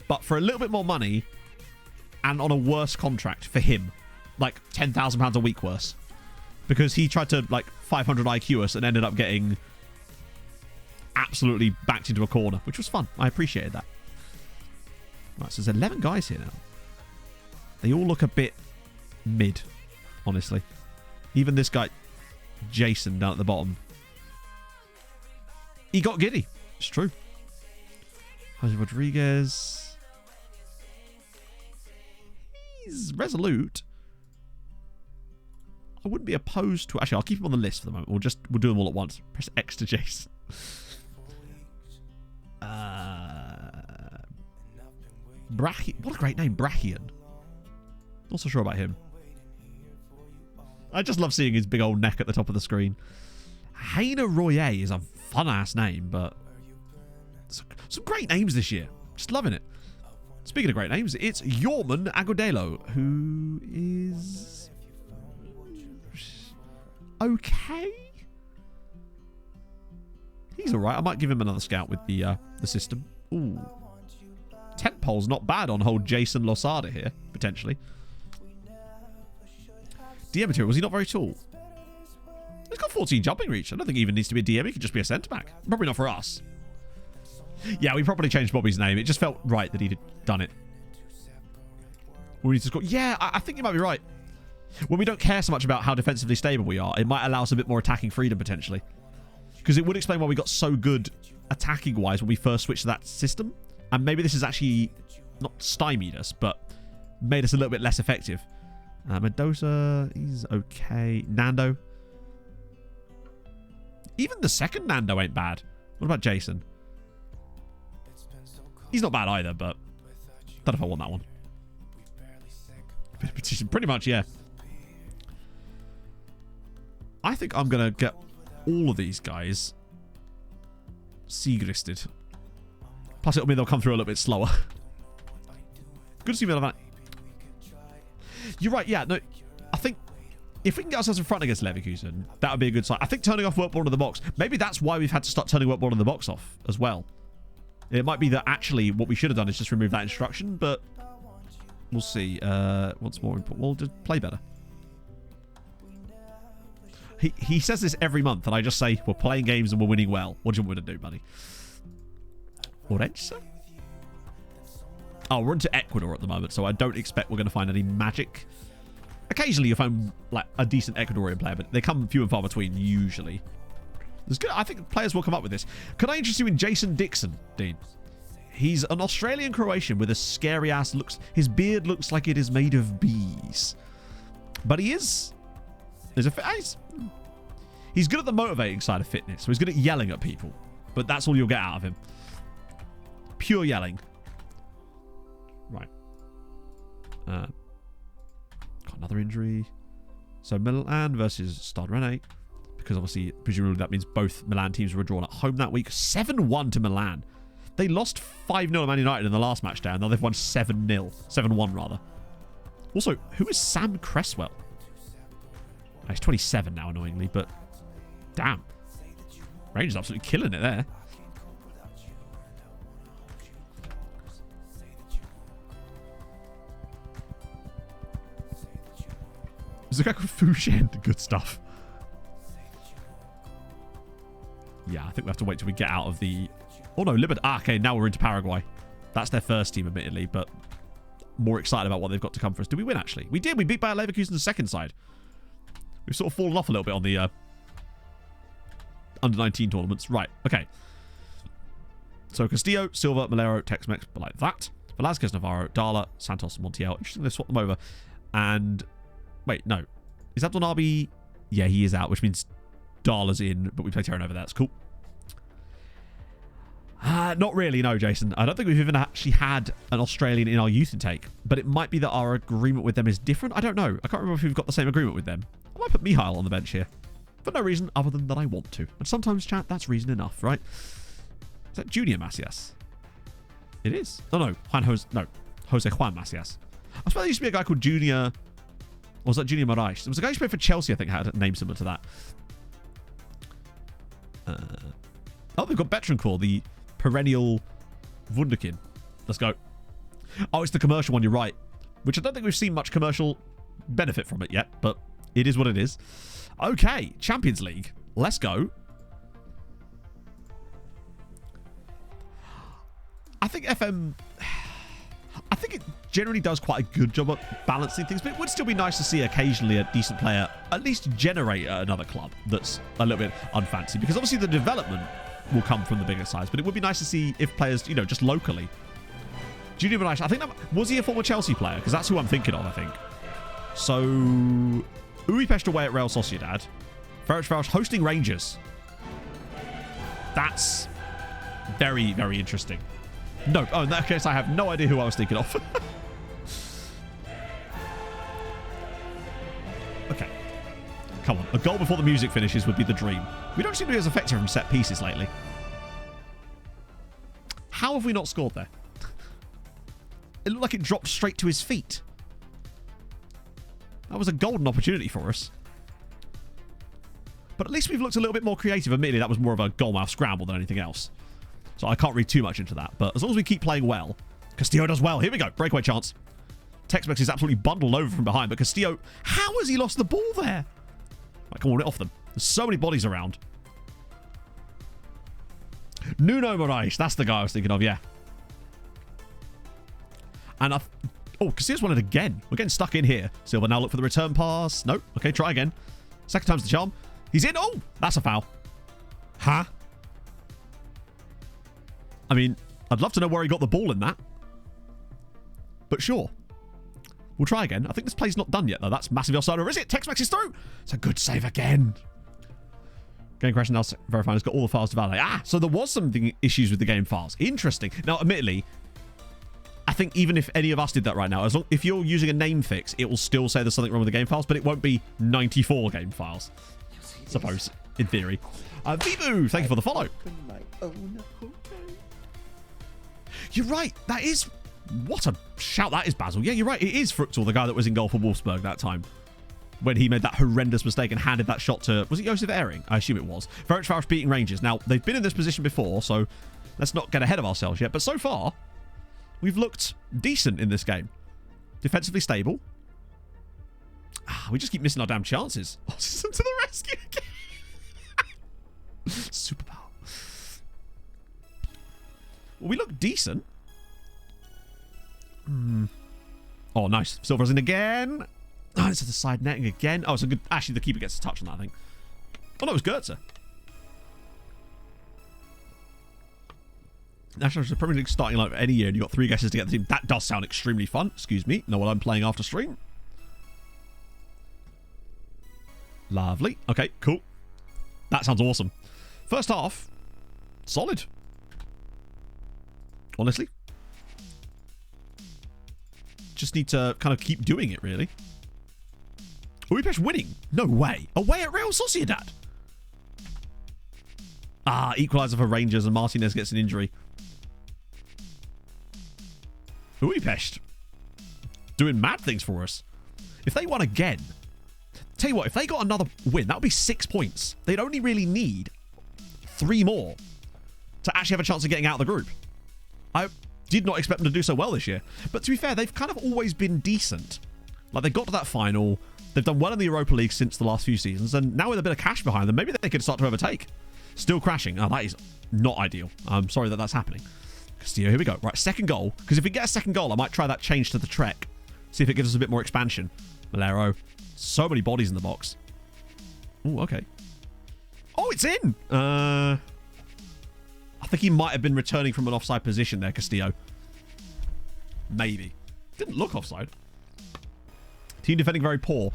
but for a little bit more money and on a worse contract for him, like £10,000 a week worse, because he tried to like 500 IQ us and ended up getting absolutely backed into a corner, which was fun. I appreciated that. Right, so there's 11 guys here now. They all look a bit mid, honestly. Even this guy, Jason, down at the bottom. He got Giddy. It's true. Jose Rodriguez. He's resolute. I wouldn't be opposed to... Actually, I'll keep him on the list for the moment. We'll do them all at once. Press X to Jason. What a great name. Brachian. Not so sure about him. I just love seeing his big old neck at the top of the screen. Haina Royer is a fun-ass name, but... some great names this year. Just loving it. Speaking of great names, it's Yorman Agudelo, who is... okay? He's alright. I might give him another scout with the system. Ooh. Tentpole's not bad on whole Jason Losada here, potentially. DM material, was he not very tall? He's got 14 jumping reach. I don't think he even needs to be a DM. He could just be a centre-back. Probably not for us. Yeah, we probably changed Bobby's name. It just felt right that he'd done it. We need to score. Yeah, I think you might be right. When we don't care so much about how defensively stable we are, it might allow us a bit more attacking freedom, potentially. Because it would explain why we got so good attacking-wise when we first switched to that system. And maybe this has actually not stymied us, but made us a little bit less effective. Mendoza, he's okay. Nando. Even the second Nando ain't bad. What about Jason? He's not bad either, but don't know if I want that one. Pretty much, yeah. I think I'm going to get all of these guys Sigristed. Plus, it'll mean they'll come through a little bit slower. Good to see me on that. You're right, yeah. No, I think if we can get ourselves in front against Leverkusen, that would be a good sign. I think turning off work ball in the box, maybe that's why we've had to start turning work ball in the box off as well. It might be that actually what we should have done is just remove that instruction, but we'll see. What's more important? We'll just play better. He says this every month, and I just say, we're playing games and we're winning well. What do you want me to do, buddy? Orense? Oh, we're into Ecuador at the moment, so I don't expect we're going to find any magic. Occasionally you'll find like a decent Ecuadorian player, but they come few and far between usually. There's good. I think players will come up with this. Could I interest you in Jason Dixon, Dean? He's an Australian Croatian with a scary ass looks. His beard looks like it is made of bees. But he is... He's good at the motivating side of fitness. So he's good at yelling at people. But that's all you'll get out of him. Pure yelling. Right. Got another injury. So Milan versus Stade Rennais. Because obviously, presumably that means both Milan teams were drawn at home that week. 7-1 to Milan. They lost 5-0 to Man United in the last match down. Now they've won 7-0. 7-1 rather. Also, who is Sam Cresswell? Oh, he's 27 now, annoyingly, but damn. Rangers absolutely killing it there. There's a guy called Fushen. Good stuff. Yeah, I think we have to wait till we get out of the... Oh no, Libertad. Ah, okay, now we're into Paraguay. That's their first team, admittedly, but more excited about what they've got to come for us. Did we win, actually? We did. We beat Bayer Leverkusen's second side. We've sort of fallen off a little bit on the under-19 tournaments. Right, okay. So Castillo, Silva, Malero, Tex-Mex, but like that. Velázquez, Navarro, Dala, Santos, Montiel. Interesting they swapped them over. And... Wait, no. Is Abdul Nabi... Yeah, he is out, which means Dala's in, but we play Terran over there. That's cool. Not really, no, Jason. I don't think we've even actually had an Australian in our youth intake, but it might be that our agreement with them is different. I don't know. I can't remember if we've got the same agreement with them. I might put Mihail on the bench here for no reason other than that I want to. And sometimes, chat, that's reason enough, right? Is that Junior Macias? It is. Oh, no. Jose Juan Macias. I suppose there used to be a guy called Junior... Or was that Junior Moraes? There was a guy who played for Chelsea, I think, had a name similar to that. Oh, we've got Betancourt, the perennial Wunderkind. Let's go. Oh, it's the commercial one, you're right. Which I don't think we've seen much commercial benefit from it yet, but it is what it is. Okay, Champions League. Let's go. I think FM... I think it generally does quite a good job at balancing things, but it would still be nice to see occasionally a decent player at least generate at another club that's a little bit unfancy, because obviously the development will come from the bigger sides, but it would be nice to see if players, you know, just locally. Junior Moraes, I think was he a former Chelsea player? Because that's who I'm thinking of, I think. So, Budapest away at Real Sociedad. Ferencváros hosting Rangers. That's very, very interesting. No, oh, in that case, I have no idea who I was thinking of. Okay. Come on. A goal before the music finishes would be the dream. We don't seem to be as effective from set pieces lately. How have we not scored there? It looked like it dropped straight to his feet. That was a golden opportunity for us. But at least we've looked a little bit more creative. Admittedly, that was more of a goal-mouth scramble than anything else. So I can't read too much into that. But as long as we keep playing well. Castillo does well. Here we go. Breakaway chance. Tex-Mex is absolutely bundled over from behind. But Castillo, how has he lost the ball there? I can warn it off them. There's so many bodies around. Nuno Moraes. That's the guy I was thinking of, yeah. And oh, Castillo's won it again. We're getting stuck in here. Silva now look for the return pass. Nope. Okay, try again. Second time's the charm. He's in. Oh, that's a foul. Huh? I mean, I'd love to know where he got the ball in that. But sure. We'll try again. I think this play's not done yet, though. That's massively offside. Or is it? Tex-Mex is through. It's a good save again. Game crash now verifying it's got all the files to validate. Ah, so there was some issues with the game files. Interesting. Now, admittedly, I think even if any of us did that right now, if you're using a name fix, it will still say there's something wrong with the game files, but it won't be 94 game files. Suppose, in theory. Vibu, thank you for the follow. You're right. That is... What a shout that is, Basil. Yeah, you're right. It is Fruchtel, the guy that was in goal for Wolfsburg that time. When he made that horrendous mistake and handed that shot to... Was it Josef Ehring? I assume it was. Ferencváros beating Rangers. Now, they've been in this position before, so let's not get ahead of ourselves yet. But so far, we've looked decent in this game. Defensively stable. We just keep missing our damn chances. Oh, system to the rescue again. Superpower. Well, we look decent. Oh, nice. Silva's in again. Oh, it's at the side netting again. Oh, it's a good... Actually, the keeper gets a touch on that, I think. Oh, no, it was Goetze. National Premier League starting like any year and you've got 3 guesses to get the team. That does sound extremely fun. Excuse me. Know what I'm playing after stream. Lovely. Okay, cool. That sounds awesome. First half, solid. Honestly. Just need to kind of keep doing it, really. Budapest winning? No way. Away at Real Sociedad. Ah, equaliser for Rangers and Martinez gets an injury. Budapest doing mad things for us. If they won again, tell you what, if they got another win, that would be 6 points. They'd only really need 3 more to actually have a chance of getting out of the group. I did not expect them to do so well this year. But to be fair, they've kind of always been decent. Like, they got to that final. They've done well in the Europa League since the last few seasons. And now with a bit of cash behind them, maybe they could start to overtake. Still crashing. Oh, that is not ideal. I'm sorry that that's happening. Castillo, here we go. Right, second goal. Because if we get a second goal, I might try that change to the Trek. See if it gives us a bit more expansion. Malero. So many bodies in the box. Oh, okay. Oh, it's in! I think he might have been returning from an offside position there, Castillo. Maybe. Didn't look offside. Team defending very poor.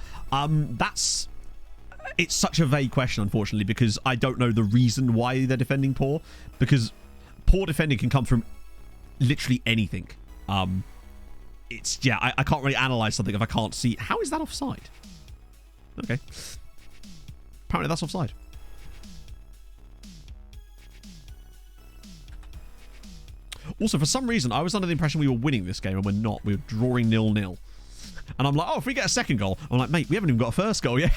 It's such a vague question, unfortunately, because I don't know the reason why they're defending poor. Because poor defending can come from literally anything. It's, yeah, I can't really analyze something if I can't see. How is that offside? Okay. Apparently that's offside. Also, for some reason, I was under the impression we were winning this game, and we're not. We were drawing 0-0. And I'm like, oh, if we get a second goal, I'm like, mate, we haven't even got a first goal yet.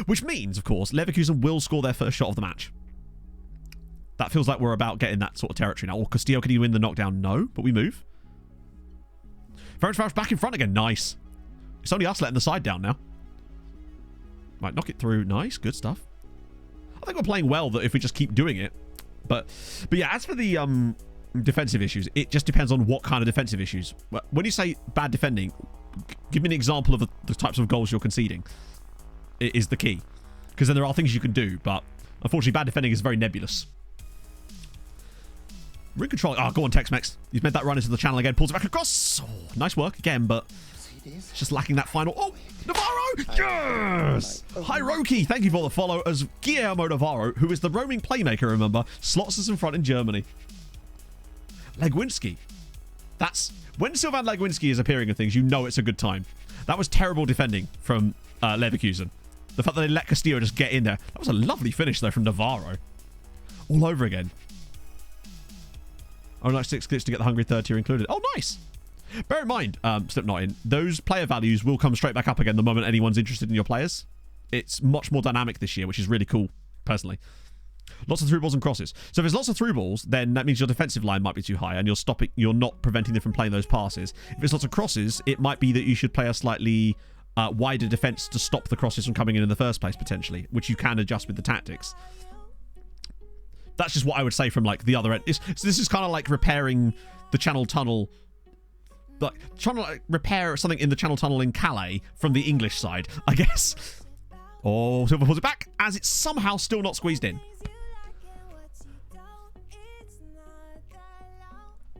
Which means, of course, Leverkusen will score their first shot of the match. That feels like we're about getting that sort of territory now. Or Castillo, can he win the knockdown? No, but we move. Ferencváros back in front again. Nice. It's only us letting the side down now. Right, knock it through. Nice, good stuff. I think we're playing well that if we just keep doing it. But yeah, as for the defensive issues, it just depends on what kind of defensive issues. When you say bad defending, give me an example of the types of goals you're conceding. It is the key. Because then there are things you can do, but unfortunately bad defending is very nebulous. We're in control. Oh, go on, Tex-Mex. He's made that run into the channel again. Pulls it back across. Oh, nice work again, but it's just lacking that final. Oh, Navarro! Yes! Hiroki, thank you for the follow as Guillermo Navarro, who is the roaming playmaker, remember, slots us in front in Germany. Legwinski. That's... When Sylvan Legwinski is appearing in things, you know it's a good time. That was terrible defending from Leverkusen. The fact that they let Castillo just get in there. That was a lovely finish, though, from Navarro. All over again. Oh, nice 6 glitch to get the Hungary third tier included. Oh, nice. Bear in mind, Slipknot in, those player values will come straight back up again the moment anyone's interested in your players. It's much more dynamic this year, which is really cool, personally. Lots of through balls and crosses. So if there's lots of through balls, then that means your defensive line might be too high and you're not preventing them from playing those passes. If there's lots of crosses, it might be that you should play a slightly wider defense to stop the crosses from coming in the first place, potentially, which you can adjust with the tactics. That's just what I would say from like the other end. So this is kind of like repairing the Channel Tunnel, like trying to like repair something in the Channel Tunnel in Calais from the English side, I guess. Oh, Silver pulls it back as it's somehow still not squeezed in.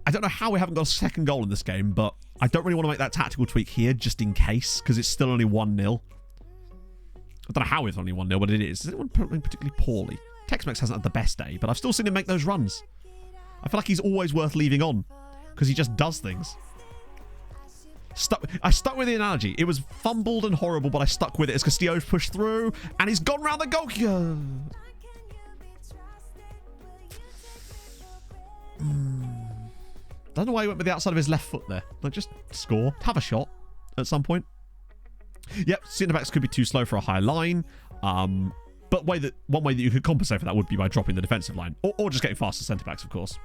I don't know how we haven't got a second goal in this game, but I don't really want to make that tactical tweak here just in case, because it's still only 1-0. I don't know how it's only 1-0, but it is. Is anyone playing particularly poorly? Tex-Mex hasn't had the best day, but I've still seen him make those runs. I feel like he's always worth leaving on because he just does things. I stuck with the analogy. It was fumbled and horrible, but I stuck with it as Castillo's pushed through and he's gone round the goalkeeper. Don't know why he went with the outside of his left foot there. Like, just score. Have a shot at some point. Yep, centre-backs could be too slow for a high line. But one way that you could compensate for that would be by dropping the defensive line. Or just getting faster centre-backs, of course.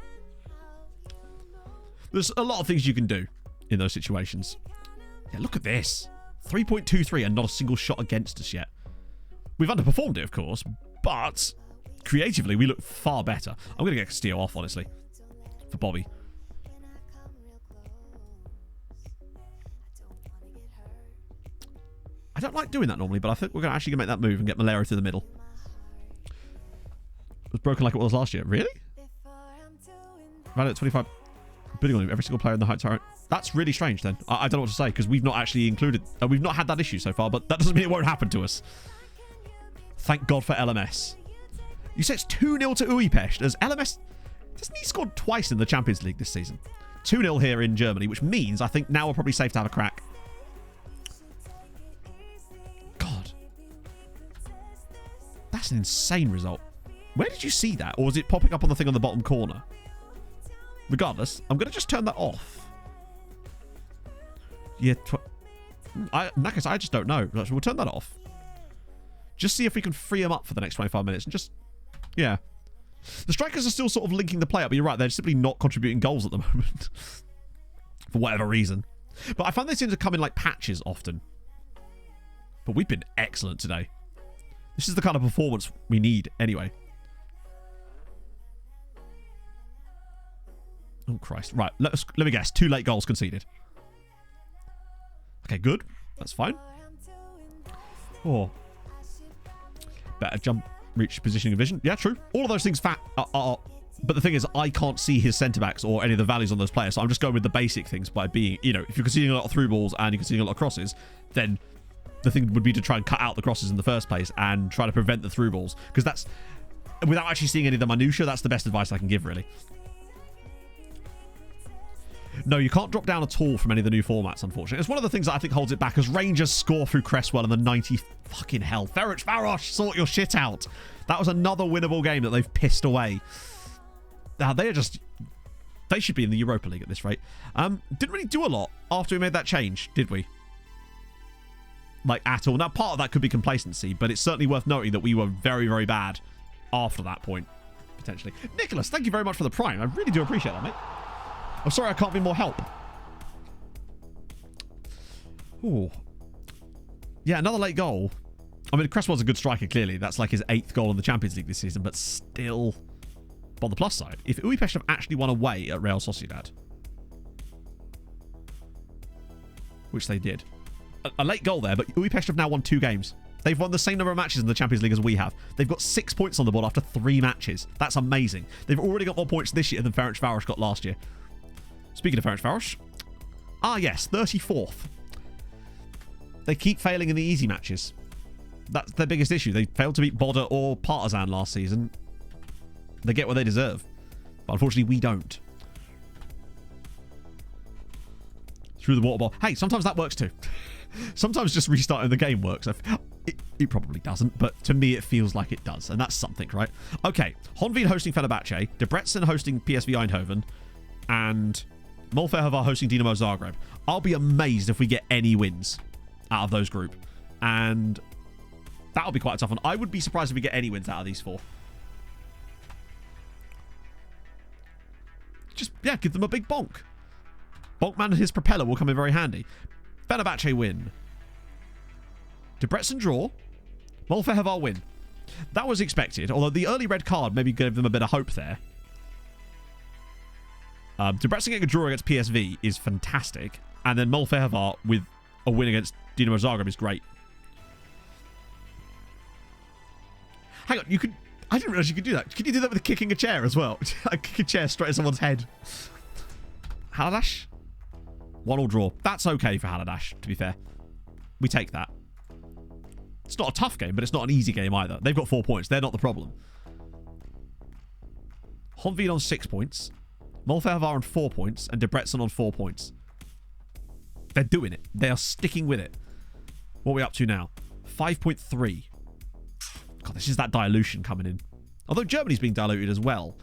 There's a lot of things you can do in those situations. Yeah, look at this. 3.23 and not a single shot against us yet. We've underperformed it, of course, but creatively, we look far better. I'm going to get Castillo off, honestly, for Bobby. I don't like doing that normally, but I think we're actually going to make that move and get Malero to the middle. It was broken like it was last year. Really? Valid at 25. Bidding on every single player in the height tower. That's really strange then. I don't know what to say because we've not actually included... we've not had that issue so far, but that doesn't mean it won't happen to us. Thank God for LMS. You say it's 2-0 to Újpest as LMS... Doesn't he scored twice in the Champions League this season? 2-0 here in Germany, which means I think now we're probably safe to have a crack. God. That's an insane result. Where did you see that? Or was it popping up on the thing on the bottom corner? Regardless, I'm going to just turn that off. Yeah, in that case, I just don't know. We'll turn that off. Just see if we can free them up for the next 25 minutes and just... Yeah. The strikers are still sort of linking the play up, but you're right, they're simply not contributing goals at the moment. For whatever reason. But I find they seem to come in like patches often. But we've been excellent today. This is the kind of performance we need anyway. Oh, Christ. Right, let me guess. 2 late goals conceded. Okay, good. That's fine. Oh. Better jump, reach, positioning, and vision. Yeah, true. All of those things but the thing is, I can't see his centre-backs or any of the values on those players, so I'm just going with the basic things by being, you know, if you're conceding a lot of through balls and you're conceding a lot of crosses, then the thing would be to try and cut out the crosses in the first place and try to prevent the through balls. Because that's... without actually seeing any of the minutiae, that's the best advice I can give, really. No, you can't drop down at all from any of the new formats, unfortunately. It's one of the things that I think holds it back, as Rangers score through Cresswell in the 90... Fucking hell. Ferencváros, sort your shit out. That was another winnable game that they've pissed away. Now, they are just... They should be in the Europa League at this rate. Didn't really do a lot after we made that change, did we? Like, at all. Now, part of that could be complacency, but it's certainly worth noting that we were very, very bad after that point, potentially. Nicholas, thank you very much for the Prime. I really do appreciate that, mate. I'm sorry I can't be more help. Ooh. Yeah, another late goal. I mean, Cresswell's a good striker, clearly. That's like his 8th goal in the Champions League this season, but still... But on the plus side, if Újpest have actually won away at Real Sociedad, which they did, a late goal there, but Újpest have now won 2 games. They've won the same number of matches in the Champions League as we have. They've got 6 points on the board after 3 matches. That's amazing. They've already got more points this year than Ferencváros got last year. Speaking of Ferencváros, yes, 34th. They keep failing in the easy matches. That's their biggest issue. They failed to beat Boda or Partizan last season. They get what they deserve. But unfortunately, we don't. Through the water ball. Hey, sometimes that works too. Sometimes just restarting the game works. It probably doesn't, but to me it feels like it does. And that's something, right? Okay, Honvéd hosting Fenerbahce, Debrecen hosting PSV Eindhoven, and Molfehova hosting Dinamo Zagreb. I'll be amazed if we get any wins out of those group. And that'll be quite a tough one. I would be surprised if we get any wins out of these 4. Just, yeah, give them a big bonk. Bonkman and his propeller will come in very handy. Fenerbahce win. Debrecen draw. Molfehova win. That was expected, although the early red card maybe gave them a bit of hope there. Debrecen getting a draw against PSV is fantastic. And then Molfehova with a win against Dinamo Zagreb is great. Hang on, you could... I didn't realize you could do that. Can you do that with kicking a chair as well? Kick a chair straight at someone's head. Haladash? 1-1 draw. That's okay for Haladash, to be fair. We take that. It's not a tough game, but it's not an easy game either. They've got 4 points. They're not the problem. Honvéd on 6 points. Molfehova on 4 points. And Debrecen on 4 points. They're doing it. They are sticking with it. What are we up to now? 5.3. God, this is that dilution coming in. Although Germany's being diluted as well.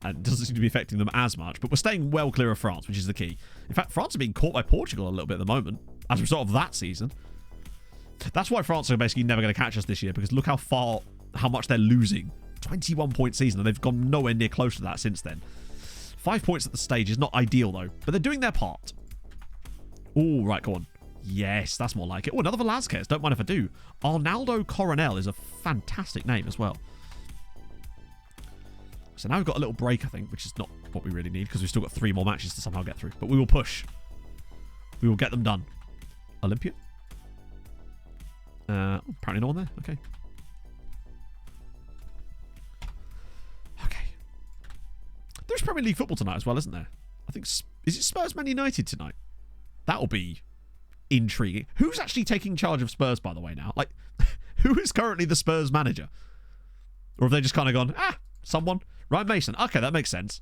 And doesn't seem to be affecting them as much. But we're staying well clear of France, which is the key. In fact, France are being caught by Portugal a little bit at the moment. As a result of that season. That's why France are basically never going to catch us this year. Because look how much they're losing. 21-point season. And they've gone nowhere near close to that since then. 5 points at the stage is not ideal, though. But they're doing their part. Oh, right, go on. Yes, that's more like it. Oh, another Velázquez. Don't mind if I do. Arnaldo Coronel is a fantastic name as well. So now we've got a little break, I think, which is not what we really need because we've still got 3 more matches to somehow get through. But we will push. We will get them done. Olympia? Apparently no one there. Okay. Okay. There's Premier League football tonight as well, isn't there? I think... Is it Spurs Man United tonight? That'll be... intriguing. Who's actually taking charge of Spurs, by the way, now? Like, who is currently the Spurs manager? Or have they just kind of gone, someone? Ryan Mason. Okay, that makes sense.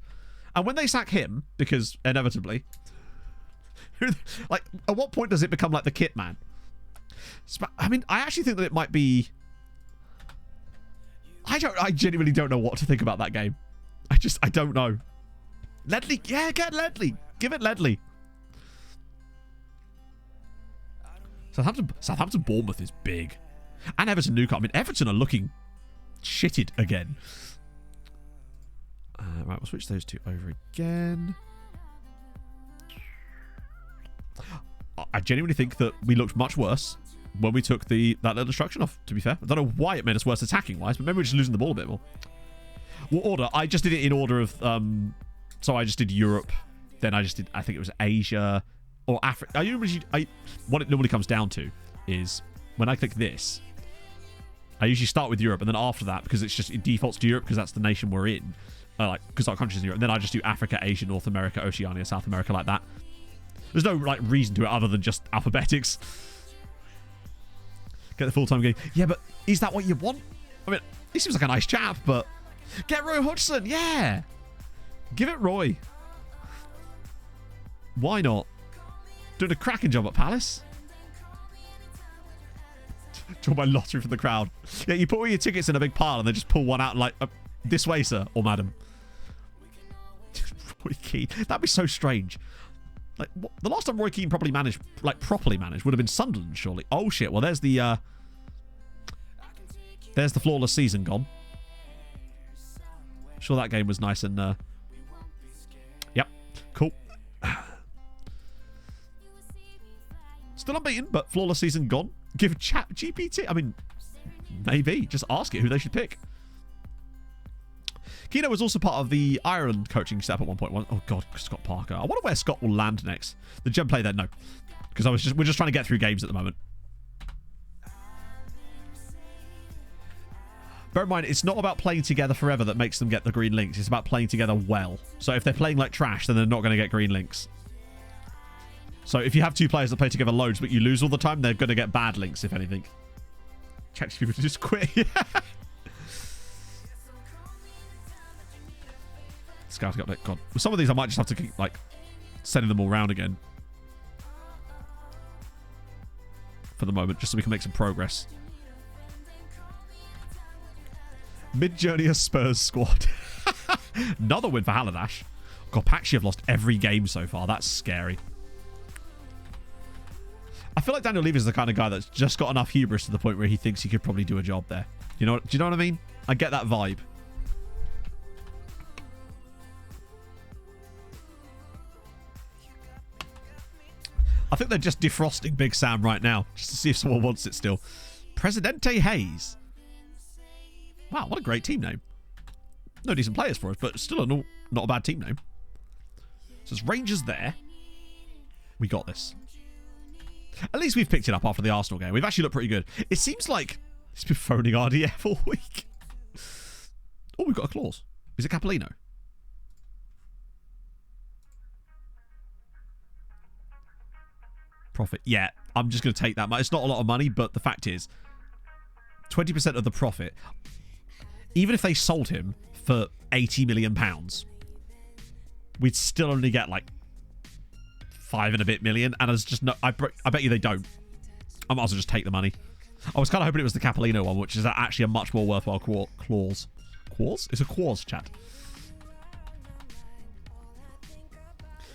And when they sack him, because inevitably, like, at what point does it become like the kit man? I mean, I actually think that it might be... I genuinely don't know what to think about that game. I don't know. Ledley, yeah, get Ledley. Give it Ledley. Southampton Bournemouth is big. And Everton Newcastle. I mean, Everton are looking shitted again. Right, we'll switch those 2 over again. I genuinely think that we looked much worse when we took that little destruction off, to be fair. I don't know why it made us worse attacking-wise, but maybe we're just losing the ball a bit more. What order? I just did it in order of... so I just did Europe. Then I think it was Asia... or Africa. What it normally comes down to is when I click this, I usually start with Europe, and then after that, because it defaults to Europe because that's the nation we're in, because our country's in Europe, and then I just do Africa, Asia, North America, Oceania, South America, like that. There's no reason to it other than just alphabetics. Get the full-time game. Yeah, but is that what you want? I mean, he seems like a nice chap, but Get Roy Hodgson. Yeah. Give it Roy. Why not? Doing a cracking job at Palace. Draw my lottery from the crowd. Yeah, you put all your tickets in a big pile and then just pull one out and like, this way, sir, or madam. Roy Keane. That'd be so strange. Like, what, the last time Roy Keane properly managed would have been Sunderland, surely. Oh shit. Well, there's the flawless season gone. Sure, that game was nice and yep, cool. Still unbeaten, but flawless season gone. Give chat GPT. I mean, maybe just ask it who they should pick. Keno was also part of the Ireland coaching staff at 1.1. Oh god, Scott Parker. I wonder where Scott will land next. The gem play there, no, because we're just trying to get through games at the moment. Bear in mind, it's not about playing together forever that makes them get the green links. It's about playing together well. So if they're playing like trash, then they're not going to get green links. So if you have two players that play together loads, but you lose all the time, they're going to get bad links, if anything. ChatGPT just quit. Scouting update. God. With some of these, I might just have to keep, like, sending them all round again. For the moment, just so we can make some progress. Mid-Journey Spurs squad. Another win for Hallidash. God, Paxi have lost every game so far. That's scary. I feel like Daniel Levy is the kind of guy that's just got enough hubris to the point where he thinks he could probably do a job there. Do you know what I mean? I get that vibe. I think they're just defrosting Big Sam right now, just to see if someone wants it still. Presidente Hayes. Wow, what a great team name. No decent players for us, but still not a bad team name. So it's Rangers there. We got this. At least we've picked it up after the Arsenal game. We've actually looked pretty good. It seems like he's been phoning RDF all week. Oh, we've got a clause. Is it Capolino? Profit. Yeah, I'm just going to take that. It's not a lot of money, but the fact is, 20% of the profit, even if they sold him for £80 million, we'd still only get like 5 and a bit million, and there's just no. I bet you they don't. I might as well just take the money. I was kind of hoping it was the Capolino one, which is actually a much more worthwhile clause. Clause? It's a clause, chat.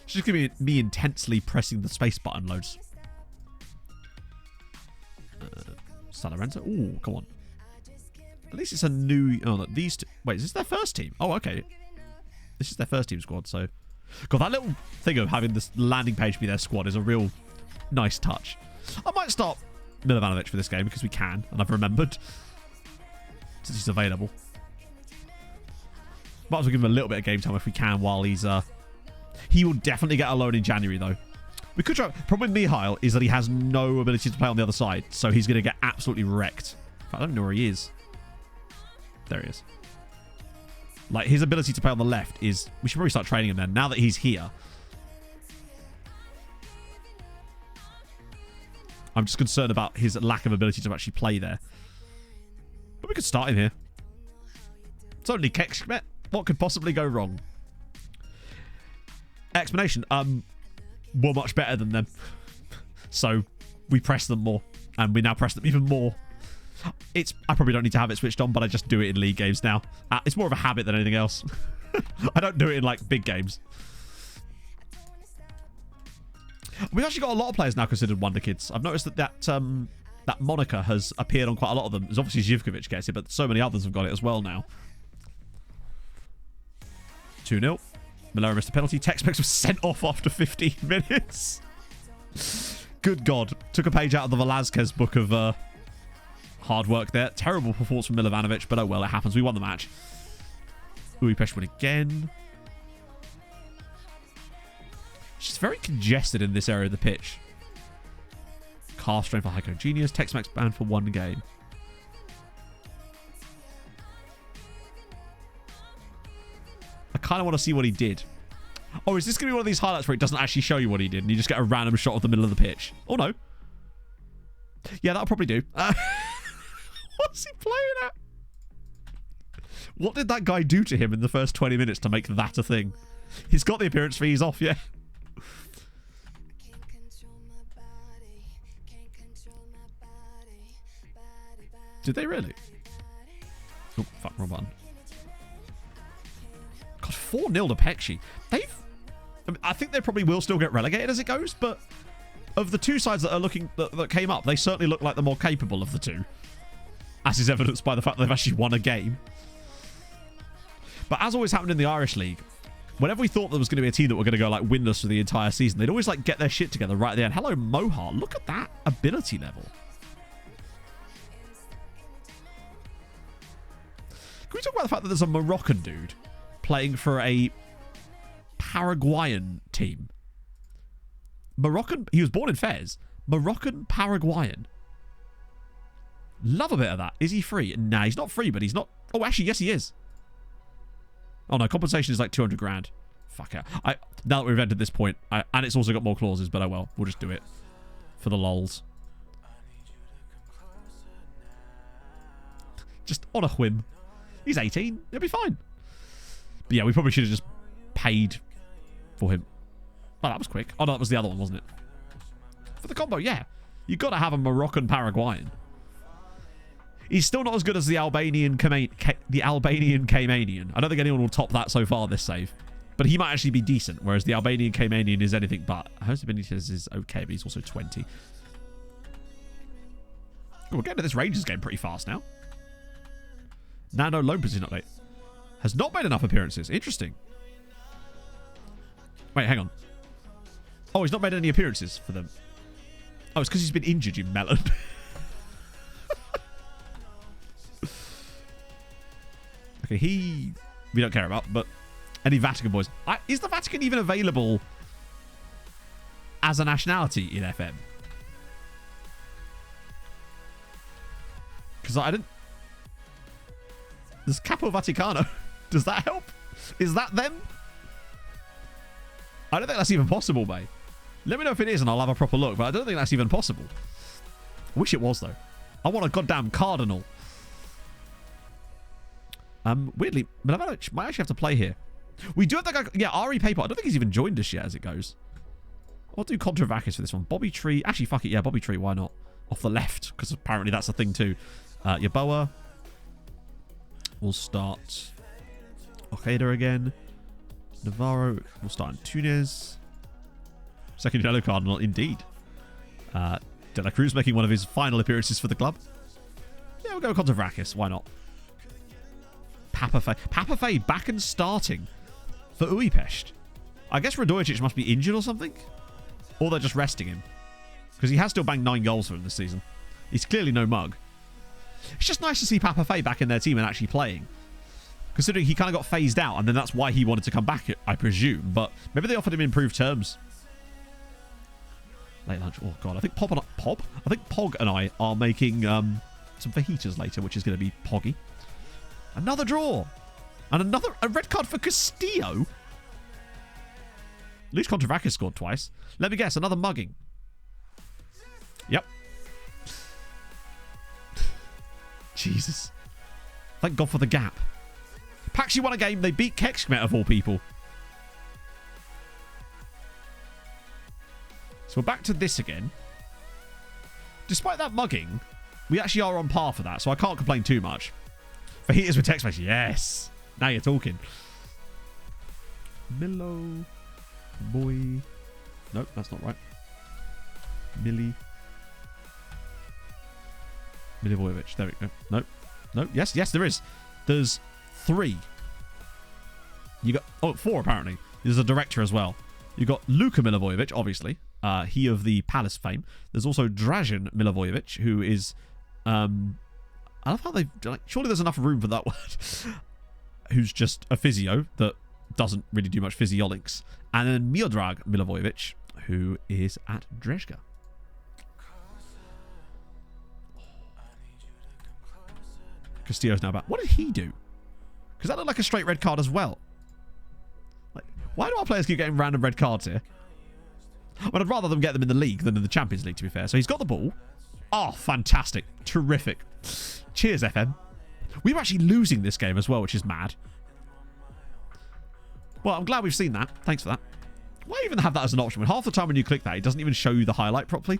It's just going to be me intensely pressing the space button loads. San Lorenzo. Ooh, come on. At least it's a new. Oh, look, these two. Wait, is this their first team? Oh, okay. This is their first team squad. So, God, that little thing of having this landing page be their squad is a real nice touch. I might start Milovanovic for this game because we can, and I've remembered since he's available. Might as well give him a little bit of game time if we can while he's. He will definitely get a loan in January though. We could try. Problem with Mihail is that he has no ability to play on the other side, so he's going to get absolutely wrecked. In fact, I don't know where he is. There he is. Like, his ability to play on the left is... We should probably start training him then, now that he's here. I'm just concerned about his lack of ability to actually play there. But we could start him here. It's only Kekshmet. What could possibly go wrong? Explanation. We're much better than them. So, we press them more. And we now press them even more. I probably don't need to have it switched on, but I just do it in league games now. It's more of a habit than anything else. I don't do it in, like, big games. We've actually got a lot of players now considered wonder kids. I've noticed that moniker has appeared on quite a lot of them. There's obviously Zivkovic gets it, but so many others have got it as well now. 2-0. Malera missed a penalty. Tex-Mex was sent off after 15 minutes. Good God. Took a page out of the Velazquez book of hard work there. Terrible performance from Milovanovic, but oh well, it happens. We won the match. Budapest win again. She's very congested in this area of the pitch. Calf strain for Heiko Genius. Tex-Mex banned for 1 game. I kind of want to see what he did. Oh, is this going to be one of these highlights where it doesn't actually show you what he did and you just get a random shot of the middle of the pitch? Oh, no. Yeah, that'll probably do. What's he playing at? What did that guy do to him in the first 20 minutes to make that a thing? He's got the appearance fees off, yeah. Did they really? Oh, fuck, wrong button. God, 4-0 to Pekshi. I think they probably will still get relegated as it goes, but of the two sides that are looking that came up, they certainly look like the more capable of the two, as is evidenced by the fact they've actually won a game. But as always happened in the Irish League, whenever we thought there was going to be a team that were going to go like winless for the entire season, they'd always like get their shit together right at the end. Hello, Mohar. Look at that ability level. Can we talk about the fact that there's a Moroccan dude playing for a Paraguayan team? Moroccan, he was born in Fez. Moroccan Paraguayan. Love a bit of that. Is he free? Nah, he's not free, but he's not. Oh, actually, yes, he is. Oh no, compensation is like 200 grand. Fuck it. Now that we've entered this point, and it's also got more clauses, but oh well, we'll just do it for the lols. Just on a whim. He's 18. He'll be fine. But yeah, we probably should have just paid for him. Oh, that was quick. Oh no, that was the other one, wasn't it? For the combo, yeah. You've got to have a Moroccan Paraguayan. He's still not as good as the Albanian Caymanian. I don't think anyone will top that so far this save. But he might actually be decent, whereas the Albanian Caymanian is anything but. Jose Benitez is okay, but he's also 20. We're getting to this Rangers game pretty fast now. Nando loan position update. Has not made enough appearances. Interesting. Wait, hang on. Oh, he's not made any appearances for them. Oh, it's because he's been injured, you melon. Okay, we don't care about, but any Vatican boys. Is the Vatican even available as a nationality in FM? Because I didn't... There's Capo Vaticano. Does that help? Is that them? I don't think that's even possible, mate. Let me know if it is and I'll have a proper look, but I don't think that's even possible. Wish it was, though. I want a goddamn cardinal. Weirdly, Milovic might actually have to play here. We do have that guy... Yeah, Ari Paper. I don't think he's even joined us yet as it goes. I'll do Kontravakis for this one. Bobby Tree. Actually, fuck it. Yeah, Bobby Tree. Why not? Off the left, because apparently that's a thing too. Yaboa. We'll start Ojeda again. Navarro. We'll start in Túnez. Second yellow card, not indeed. De La Cruz making one of his final appearances for the club. Yeah, we'll go with Kontravakis. Why not? Papafei back and starting for Budapest. I guess Radojic must be injured or something. Or they're just resting him. Because he has still banged 9 goals for him this season. He's clearly no mug. It's just nice to see Papafei back in their team and actually playing. Considering he kind of got phased out and then that's why he wanted to come back, I presume. But maybe they offered him improved terms. Late lunch. Oh, God. I think Pog and I are making some fajitas later, which is going to be poggy. Another draw. And a red card for Castillo. At least Kontravakis scored twice. Let me guess, another mugging. Yep. Jesus. Thank God for the gap. Paxi won a game. They beat Kekshmet of all people. So we're back to this again. Despite that mugging, we actually are on par for that, so I can't complain too much. Fajitas with text message. Yes. Now you're talking. Milo. Boy. Nope, that's not right. Milivojevic. There we go. Nope. Nope. Yes, there is. There's 3. You got... Oh, 4 apparently. There's a director as well. You got Luka Milivojevic, obviously. He of the Palace fame. There's also Dražen Milivojevic, who is... I love how they've... Like, surely there's enough room for that word. Who's just a physio that doesn't really do much physiolics. And then Miodrag Milivojevic, who is at Drezhga. Castillo's now back. What did he do? Because that looked like a straight red card as well. Like, why do our players keep getting random red cards here? I mean, I'd rather them get them in the league than in the Champions League, to be fair. So he's got the ball. Oh, fantastic. Terrific. Cheers, FM. We were actually losing this game as well, which is mad. Well, I'm glad we've seen that. Thanks for that. Why even have that as an option? When half the time when you click that, it doesn't even show you the highlight properly.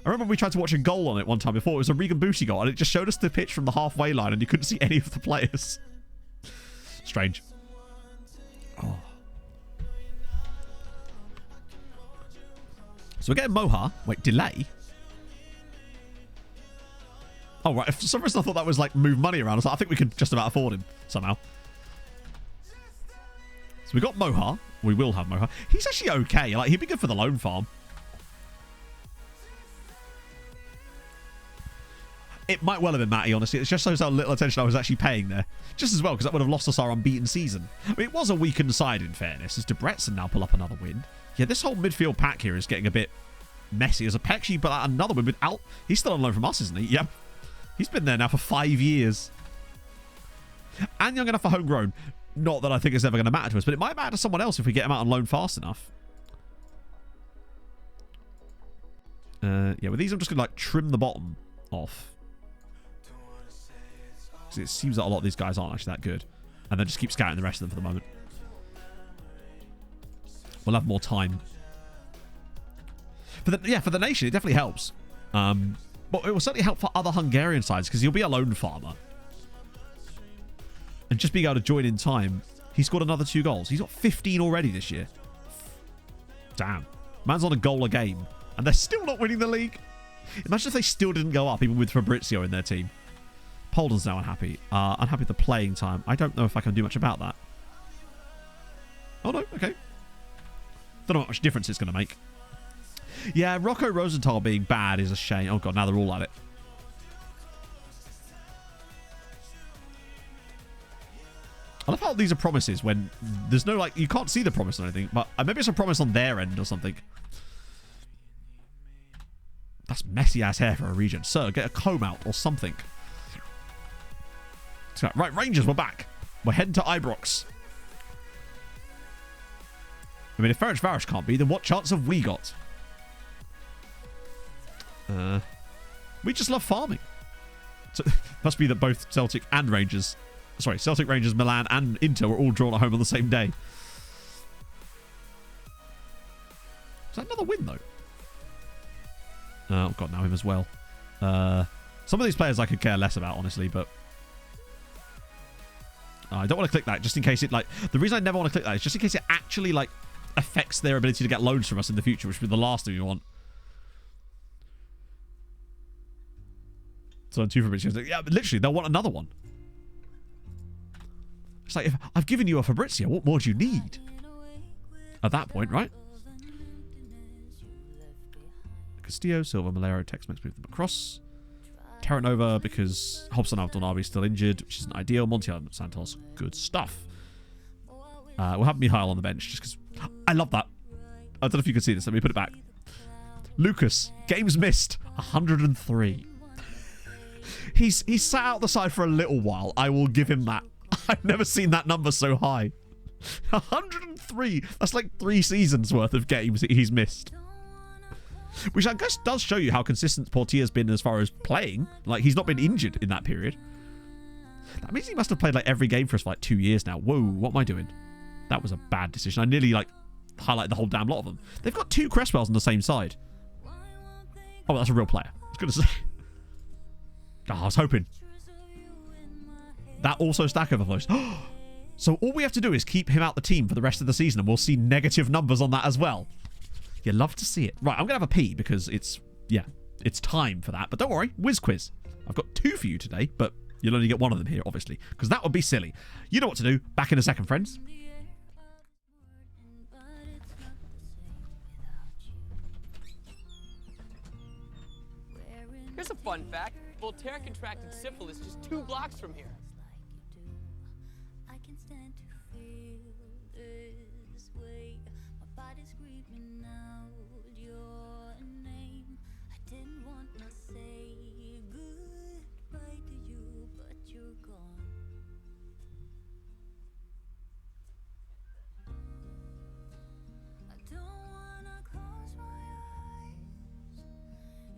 I remember we tried to watch a goal on it one time before. It was a Regan Booty goal, and it just showed us the pitch from the halfway line, and you couldn't see any of the players. Strange. Oh. So we're getting Moha. Wait, delay? Oh, right. For some reason, I thought that was like move money around. I think we could just about afford him somehow. So we got Moha. We will have Moha. He's actually okay. Like, he'd be good for the loan farm. It might well have been Matty, honestly. It just shows how little attention I was actually paying there. Just as well, because that would have lost us our unbeaten season. I mean, it was a weakened side, in fairness, as Debretson now pull up another win. Yeah, this whole midfield pack here is getting a bit messy. As a Pekshi, but another win without... He's still on loan from us, isn't he? Yep. He's been there now for 5 years. And young enough for homegrown. Not that I think it's ever going to matter to us, but it might matter to someone else if we get him out on loan fast enough. Yeah, with these, I'm just going to, like, trim the bottom off. It seems that a lot of these guys aren't actually that good. And then just keep scouting the rest of them for the moment. We'll have more time. For the nation, it definitely helps. But it will certainly help for other Hungarian sides, because you'll be a lone farmer. And just being able to join in time, he scored another 2 goals. He's got 15 already this year. Damn. Man's on a goal a game. And they're still not winning the league. Imagine if they still didn't go up, even with Fabrizio in their team. Polden's now unhappy. Unhappy with the playing time. I don't know if I can do much about that. Oh, no. Okay. Don't know how much difference it's going to make. Yeah, Rocco Rosenthal being bad is a shame. Oh, God. Now they're all at it. I love how these are promises when there's no, like, you can't see the promise or anything. But maybe it's a promise on their end or something. That's messy-ass hair for a region. Sir, get a comb out or something. Right, Rangers, we're back. We're heading to Ibrox. I mean, if Ferencváros can't be, then what chance have we got? We just love farming. So, must be that both Celtic and Rangers... Sorry, Celtic, Rangers, Milan, and Inter were all drawn at home on the same day. Is that another win, though? Oh, God, now him as well. Some of these players I could care less about, honestly, but... I don't want to click that, just in case it, like... The reason I never want to click that is just in case it actually, like, affects their ability to get loans from us in the future, which would be the last thing we want. So, 2 Fabrizio. Yeah, but literally, they'll want another one. It's like, if I've given you a Fabrizio, what more do you need? At that point, right? Castillo, Silva, Malero, Tex-Mex move them across. Terranova, because Hobson Abdelnabi is still injured, which isn't ideal. Montiel Santos, good stuff. We'll have Mihail on the bench, just because... I love that. I don't know if you can see this. Let me put it back. Lucas, games missed, 103. He's sat out the side for a little while. I will give him that. I've never seen that number so high. 103. That's like 3 seasons worth of games that he's missed. Which I guess does show you how consistent Portia's been as far as playing. Like, he's not been injured in that period. That means he must have played like every game for us for like 2 years now. Whoa, what am I doing? That was a bad decision. I nearly like highlighted the whole damn lot of them. They've got 2 Cresswells on the same side. Oh, that's a real player. I was going to say. Oh, I was hoping. That also stack overflows. So all we have to do is keep him out the team for the rest of the season and we'll see negative numbers on that as well. You love to see it. Right, I'm going to have a pee because it's time for that. But don't worry, whiz quiz. I've got 2 for you today, but you'll only get 1 of them here, obviously, because that would be silly. You know what to do. Back in a second, friends. Here's a fun fact. Voltaire contracted syphilis just 2 blocks from here. I can stand to feel this way. My body's screaming out your name. I didn't want to say goodbye to you, but you're gone. I don't wanna close my eyes.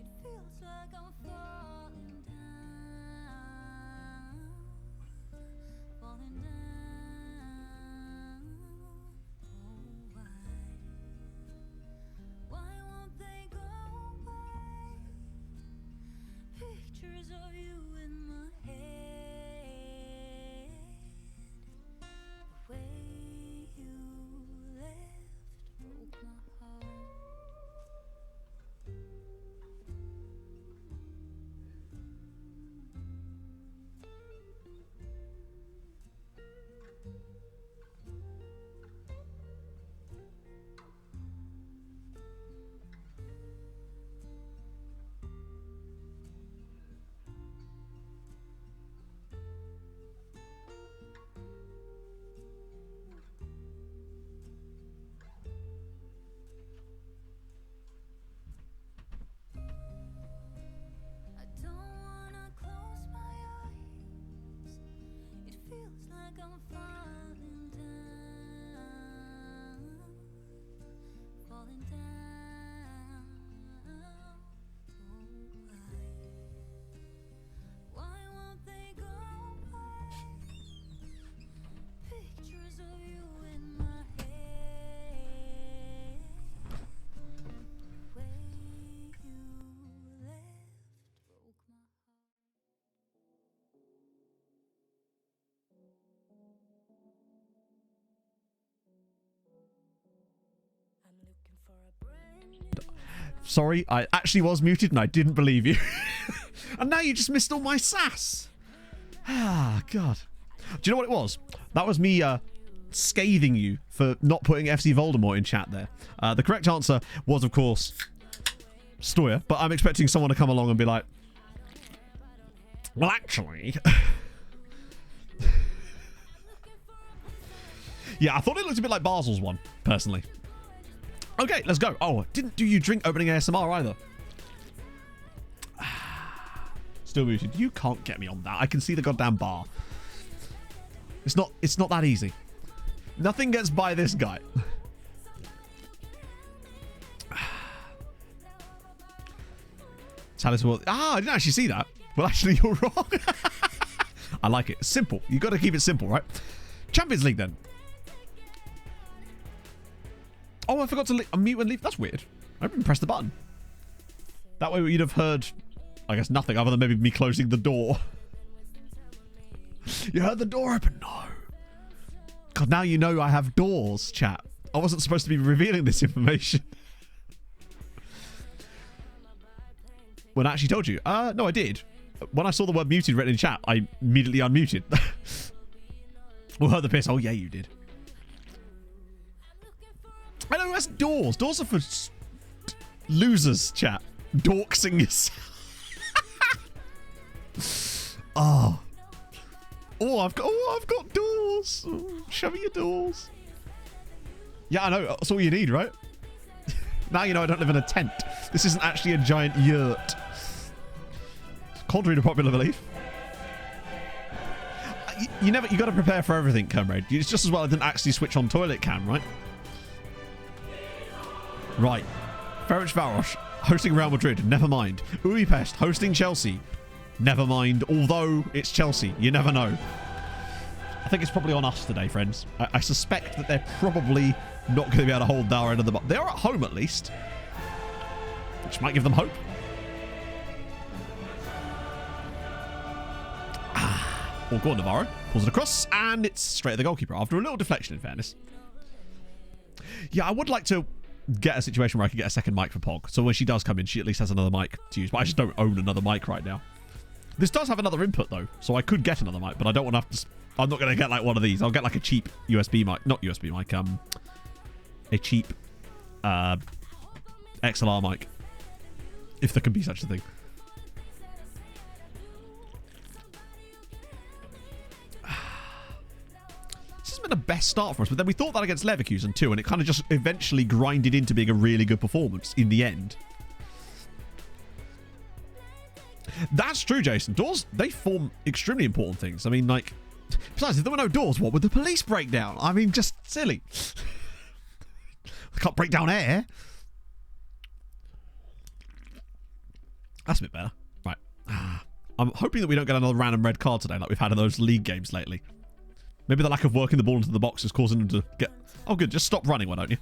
It feels like I'm falling down. like I'm falling down, falling down. Why won't they go away? Pictures of you in my head. Way you left broke my heart. I'm looking for a brand new. Sorry, I actually was muted and I didn't believe you. And now you just missed all my sass. Ah, God. Do you know what it was? That was me scathing you for not putting FC Voldemort in chat there. The correct answer was, of course, Stoya, but I'm expecting someone to come along and be like, well, actually... Yeah, I thought it looked a bit like Basil's one, personally. Okay, let's go. Oh, didn't do you drink opening ASMR either? Still muted. You can't get me on that. I can see the goddamn bar. It's not that easy. Nothing gets by this guy. Talis will... Ah, I didn't actually see that. Well, actually, you're wrong. I like it. Simple. You got to keep it simple, right? Champions League, then. Oh, I forgot to unmute and leave. That's weird. I didn't press the button. That way you'd have heard, I guess, nothing other than maybe me closing the door. You heard the door open? No. God, now you know I have doors, chat. I wasn't supposed to be revealing this information. When I actually told you. No, I did. When I saw the word muted written in chat, I immediately unmuted. Well, heard the piss. Oh, yeah, you did. I know, that's doors. Doors are for losers, chat. Dorksing yourself. Oh. Oh, I've got doors. Oh, show me your doors. Yeah, I know. That's all you need, right? Now you know I don't live in a tent. This isn't actually a giant yurt. Contrary to popular belief. You got to prepare for everything, comrade. It's just as well I didn't actually switch on toilet cam, right? Right. Ferencvaros hosting Real Madrid. Never mind. Budapest hosting Chelsea. Never mind. Although it's Chelsea. You never know. I think it's probably on us today, friends. I suspect that they're probably not going to be able to hold their end of the bar. They're at home, at least. Which might give them hope. Well, go on, Navarro. Pulls it across, and it's straight at the goalkeeper after a little deflection, in fairness. Yeah, I would like to get a situation where I could get a second mic for Pog. So when she does come in, she at least has another mic to use. But I just don't own another mic right now. This does have another input, though. So I could get another mic, but I don't want to have to... I'm not going to get like one of these. I'll get like a cheap USB mic. Not USB mic. A cheap XLR mic. If there can be such a thing. Been the best start for us, but then we thought that against Leverkusen too, and it kind of just eventually grinded into being a really good performance in the end. That's true, Jason. Doors, they form extremely important things. I mean, like, besides, if there were no doors, what would the police break down? I mean, just silly. They can't break down air. That's a bit better. Right. I'm hoping that we don't get another random red card today like we've had in those league games lately. Maybe the lack of working the ball into the box is causing them to get... Oh, good. Just stop running, why don't you?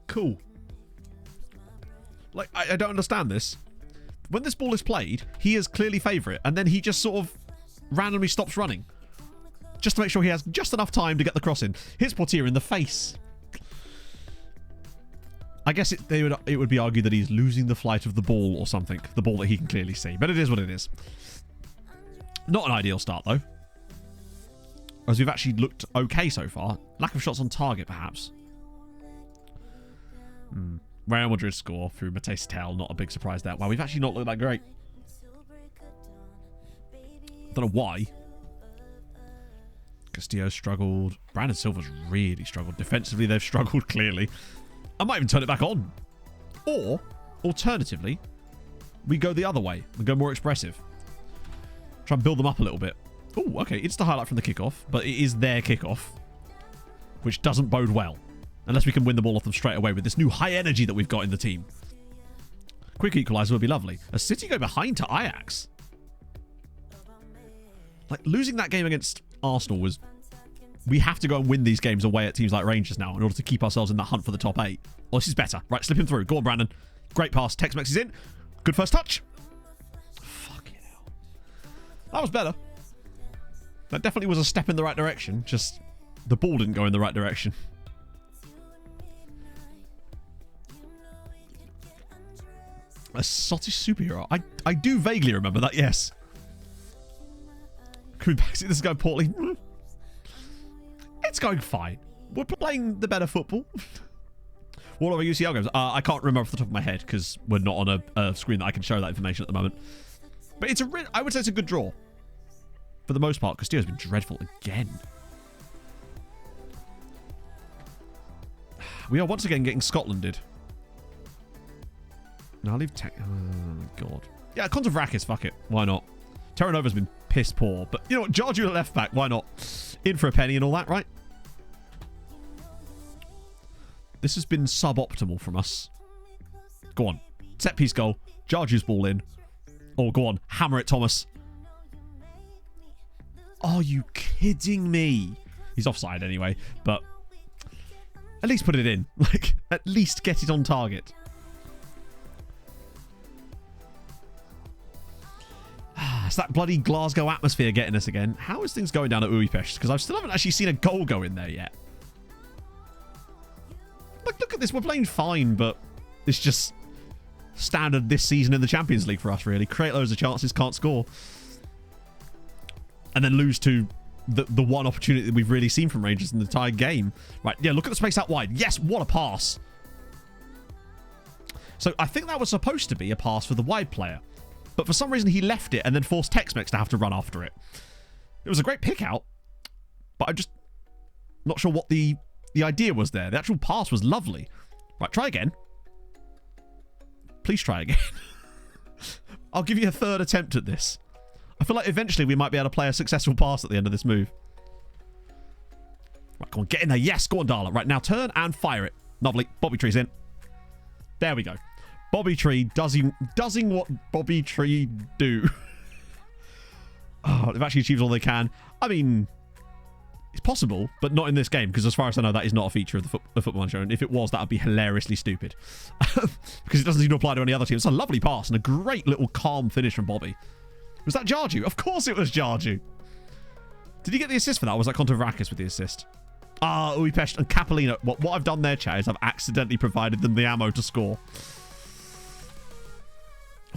Cool. Like, I don't understand this. When this ball is played, he is clearly favourite, and then he just sort of randomly stops running. Just to make sure he has just enough time to get the cross in. Hits Portier in the face. I guess it would be argued that he's losing the flight of the ball or something. The ball that he can clearly see. But it is what it is. Not an ideal start, though. As we've actually looked okay so far. Lack of shots on target, perhaps. Real Madrid score through Matthijs Tel. Not a big surprise there. Wow, we've actually not looked that great. Don't know why. Castillo struggled. Brandon Silva's really struggled. Defensively, they've struggled, clearly. I might even turn it back on. Or, alternatively, we go the other way and go more expressive. Try and build them up a little bit. Oh, okay. It's the highlight from the kickoff, but it is their kickoff, which doesn't bode well. Unless we can win the ball off them straight away with this new high energy that we've got in the team. Quick equaliser would be lovely. A City go behind to Ajax. Like, losing that game against Arsenal was... We have to go and win these games away at teams like Rangers now in order to keep ourselves in the hunt for the top 8. Well, this is better. Right, slip him through. Go on, Brandon. Great pass. Tex-Mex is in. Good first touch. Fucking hell. That was better. That definitely was a step in the right direction. Just the ball didn't go in the right direction. A Scottish superhero. I do vaguely remember that, yes. Can we backseat this guy poorly? It's going fine. We're playing the better football. What are our UCL games? I can't remember off the top of my head because we're not on a screen that I can show that information at the moment. But it's I would say it's a good draw. For the most part, Castillo's been dreadful again. We are once again getting Scotlanded. No, I'll leave tech. Oh, God. Yeah, Kontovrakis, fuck it. Why not? Terranova's been piss poor. But you know what? Georgiou at left back. Why not? In for a penny and all that, right? This has been suboptimal from us. Go on. Set piece goal. Georgiou's ball in. Oh, go on. Hammer it, Thomas. Are you kidding me? He's offside anyway, but at least put it in. Like, at least get it on target. It's that bloody Glasgow atmosphere getting us again. How is things going down at Budapest? Because I still haven't actually seen a goal go in there yet. Like, look at this. We're playing fine, but it's just standard this season in the Champions League for us, really. Create loads of chances, can't score. And then lose to the one opportunity that we've really seen from Rangers in the entire game. Right, yeah, look at the space out wide. Yes, what a pass. So I think that was supposed to be a pass for the wide player. But for some reason, he left it and then forced Tex-Mex to have to run after it. It was a great pick out, but I'm just not sure what the idea was there. The actual pass was lovely. Right, try again. Please try again. I'll give you a third attempt at this. I feel like eventually we might be able to play a successful pass at the end of this move. Right, come on, get in there. Yes, go on, Darla. Right, now turn and fire it. Lovely. Bobby Tree's in. There we go. Bobby Tree doing what Bobby Tree do. Oh, they've actually achieved all they can. I mean, it's possible, but not in this game, because as far as I know, that is not a feature of the Football Manager. And if it was, that would be hilariously stupid. Because it doesn't seem to apply to any other team. It's a lovely pass and a great little calm finish from Bobby. Was that Georgiou? Of course it was Georgiou. Did he get the assist for that, or was that Kontovrakis with the assist? Ah, Budapest and Capolino. What I've done there, Chad, is I've accidentally provided them the ammo to score.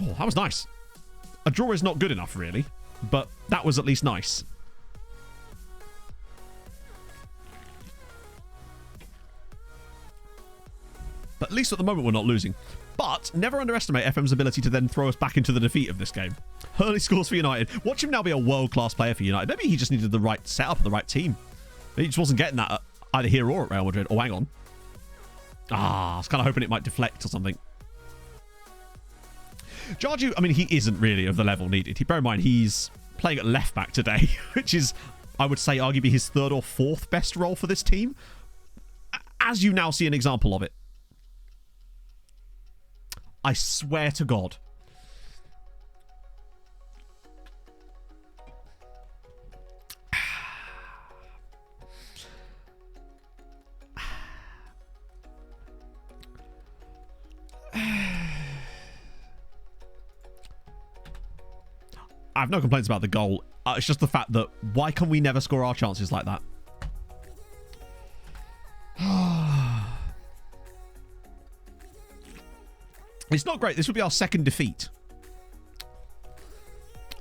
Oh, that was nice. A draw is not good enough, really. But that was at least nice. But at least at the moment we're not losing. But never underestimate FM's ability to then throw us back into the defeat of this game. Hurley scores for United. Watch him now be a world-class player for United. Maybe he just needed the right setup, the right team. He just wasn't getting that either here or at Real Madrid. Oh, hang on. Ah, I was kind of hoping it might deflect or something. Georgiou, I mean, he isn't really of the level needed. Bear in mind, he's playing at left back today, which is, I would say, arguably his third or fourth best role for this team. As you now see an example of it. I swear to God. I have no complaints about the goal. It's just the fact that why can we never score our chances like that? It's not great. This would be our second defeat.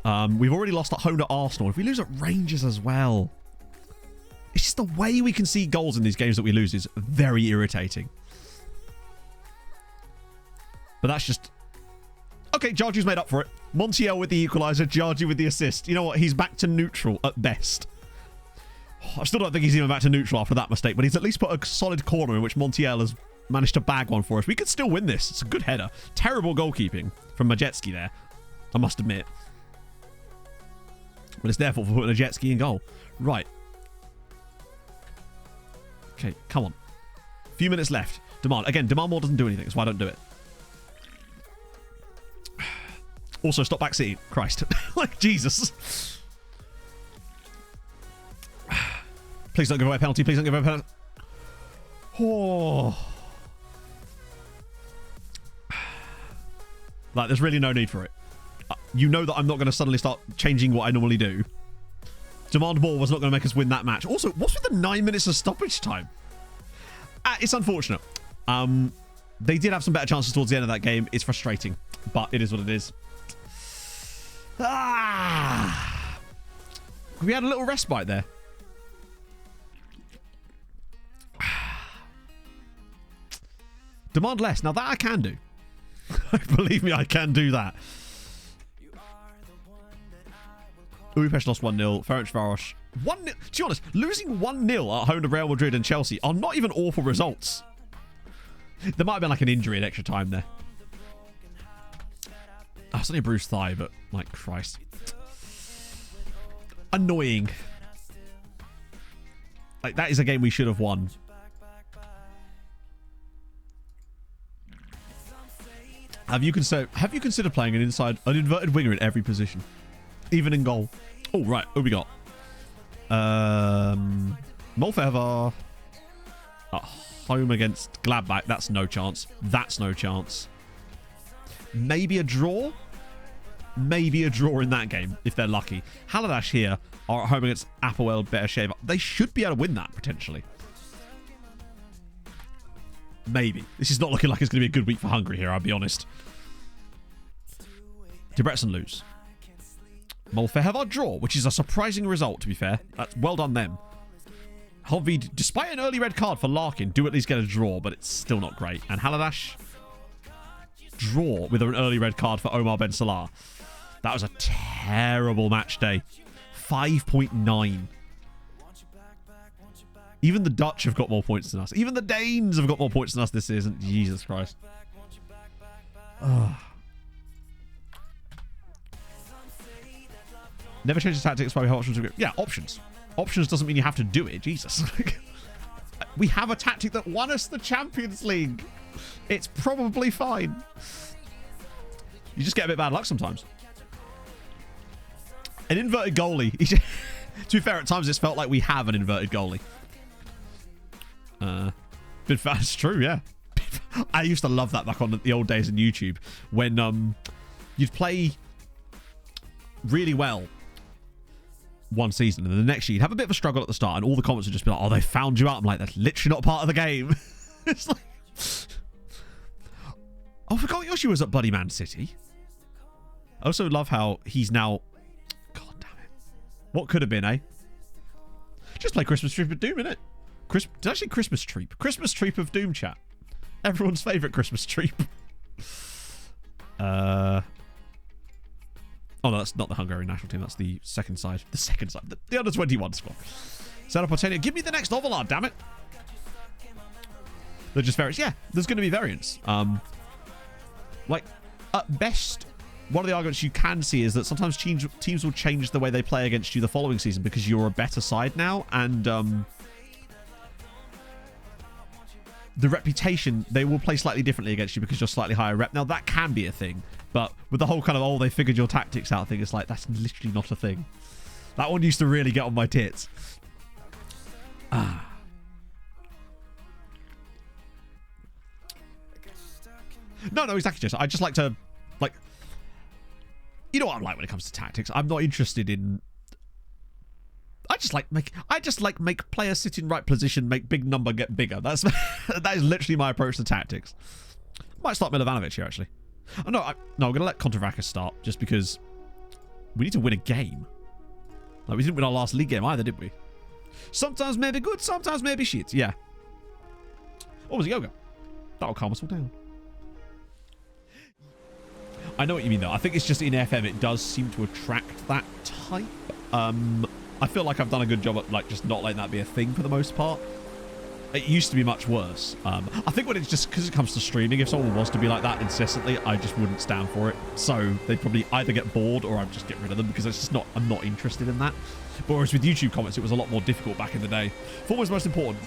We've already lost at home to Arsenal. If we lose at Rangers as well. It's just the way we can see goals in these games that we lose is very irritating. But that's just... Okay, Georgiou's made up for it. Montiel with the equaliser, Georgiou with the assist. You know what? He's back to neutral at best. I still don't think he's even back to neutral after that mistake, but he's at least put a solid corner in which Montiel has managed to bag one for us. We could still win this. It's a good header. Terrible goalkeeping from Majecki there, I must admit. But it's their fault for putting a jet ski in goal. Right. Okay, come on. Few minutes left. Demand. Again, demand more doesn't do anything. That's why I don't do it. Also, stop back City. Christ. Like, Jesus. Please don't give away a penalty. Please don't give away a penalty. Oh. Like, there's really no need for it. You know that I'm not going to suddenly start changing what I normally do. Demand more was not going to make us win that match. Also, what's with the 9 minutes of stoppage time? It's unfortunate. They did have some better chances towards the end of that game. It's frustrating, but it is what it is. We had a little respite there. Demand less. Now that I can do. Believe me, I can do that. Budapest lost 1-0. Ferencváros 1-0. To be honest, losing 1-0 at home to Real Madrid and Chelsea are not even awful results. There might have been like an injury in extra time there. Oh, it's only a bruised thigh, but like Christ. Annoying. Like, that is a game we should have won. Have you considered playing an inverted winger in every position? Even in goal. Oh, right. Who we got? Molfever. At home against Gladbach. That's no chance. That's no chance. Maybe a draw? Maybe a draw in that game, if they're lucky. Haladash here are at home against Apoel Beersheva. They should be able to win that, potentially. Maybe. This is not looking like it's going to be a good week for Hungary here, I'll be honest. Debrecen lose. Molfever draw, which is a surprising result, to be fair. That's well done them. Hovvid, despite an early red card for Larkin, do at least get a draw, but it's still not great. And Haladash, draw with an early red card for Omar Ben Salah. That was a terrible match day. 5.9. Even the Dutch have got more points than us. Even the Danes have got more points than us this season. Jesus Christ. Ugh. Never change the tactics while we have options. Yeah, options. Options doesn't mean you have to do it. Jesus. We have a tactic that won us the Champions League. It's probably fine. You just get a bit bad luck sometimes. An inverted goalie. To be fair, at times it's felt like we have an inverted goalie. Been fast. It's true, yeah. I used to love that back on the old days on YouTube when you'd play really well one season and then the next year you'd have a bit of a struggle at the start and all the comments would just be like, oh, they found you out. I'm like, that's literally not part of the game. It's like, oh, I forgot Yoshi was at bloody Man City. I also love how he's now, god damn it, what could have been, eh? Just play Christmas Troop of Doom, innit? Did I say Christmas Troop? Christmas Troop of Doom, chat. Everyone's favourite Christmas Troop. Oh, no, that's not the Hungarian national team. That's the second side. The second side. The under-21 squad. Set up Potania. Give me the next Ovalard, damn it. They're just variants. Yeah, there's going to be variants. Like, at best, one of the arguments you can see is that sometimes teams will change the way they play against you the following season because you're a better side now. And the reputation, they will play slightly differently against you because you're slightly higher rep. Now, that can be a thing. But with the whole kind of, oh, they figured your tactics out thing, it's like, that's literally not a thing. That one used to really get on my tits. No, exactly, Jess. I just like to, like, you know what I'm like when it comes to tactics. I'm not interested in, I just like make players sit in right position, make big number get bigger. That is literally my approach to tactics. Might start Milovanovic here, actually. Oh, no, I'm going to let Kontravakis start just because we need to win a game. Like, we didn't win our last league game either, did we? Sometimes maybe good, sometimes maybe shit. Yeah. What was it, Yoga? That'll calm us all down. I know what you mean, though. I think it's just in FM, it does seem to attract that type. I feel like I've done a good job at, like, just not letting that be a thing for the most part. It used to be much worse. I think when it's just because it comes to streaming, if someone was to be like that incessantly, I just wouldn't stand for it. So they'd probably either get bored or I'd just get rid of them because it's just not. I'm not interested in that. But whereas with YouTube comments, it was a lot more difficult back in the day. Form was most important.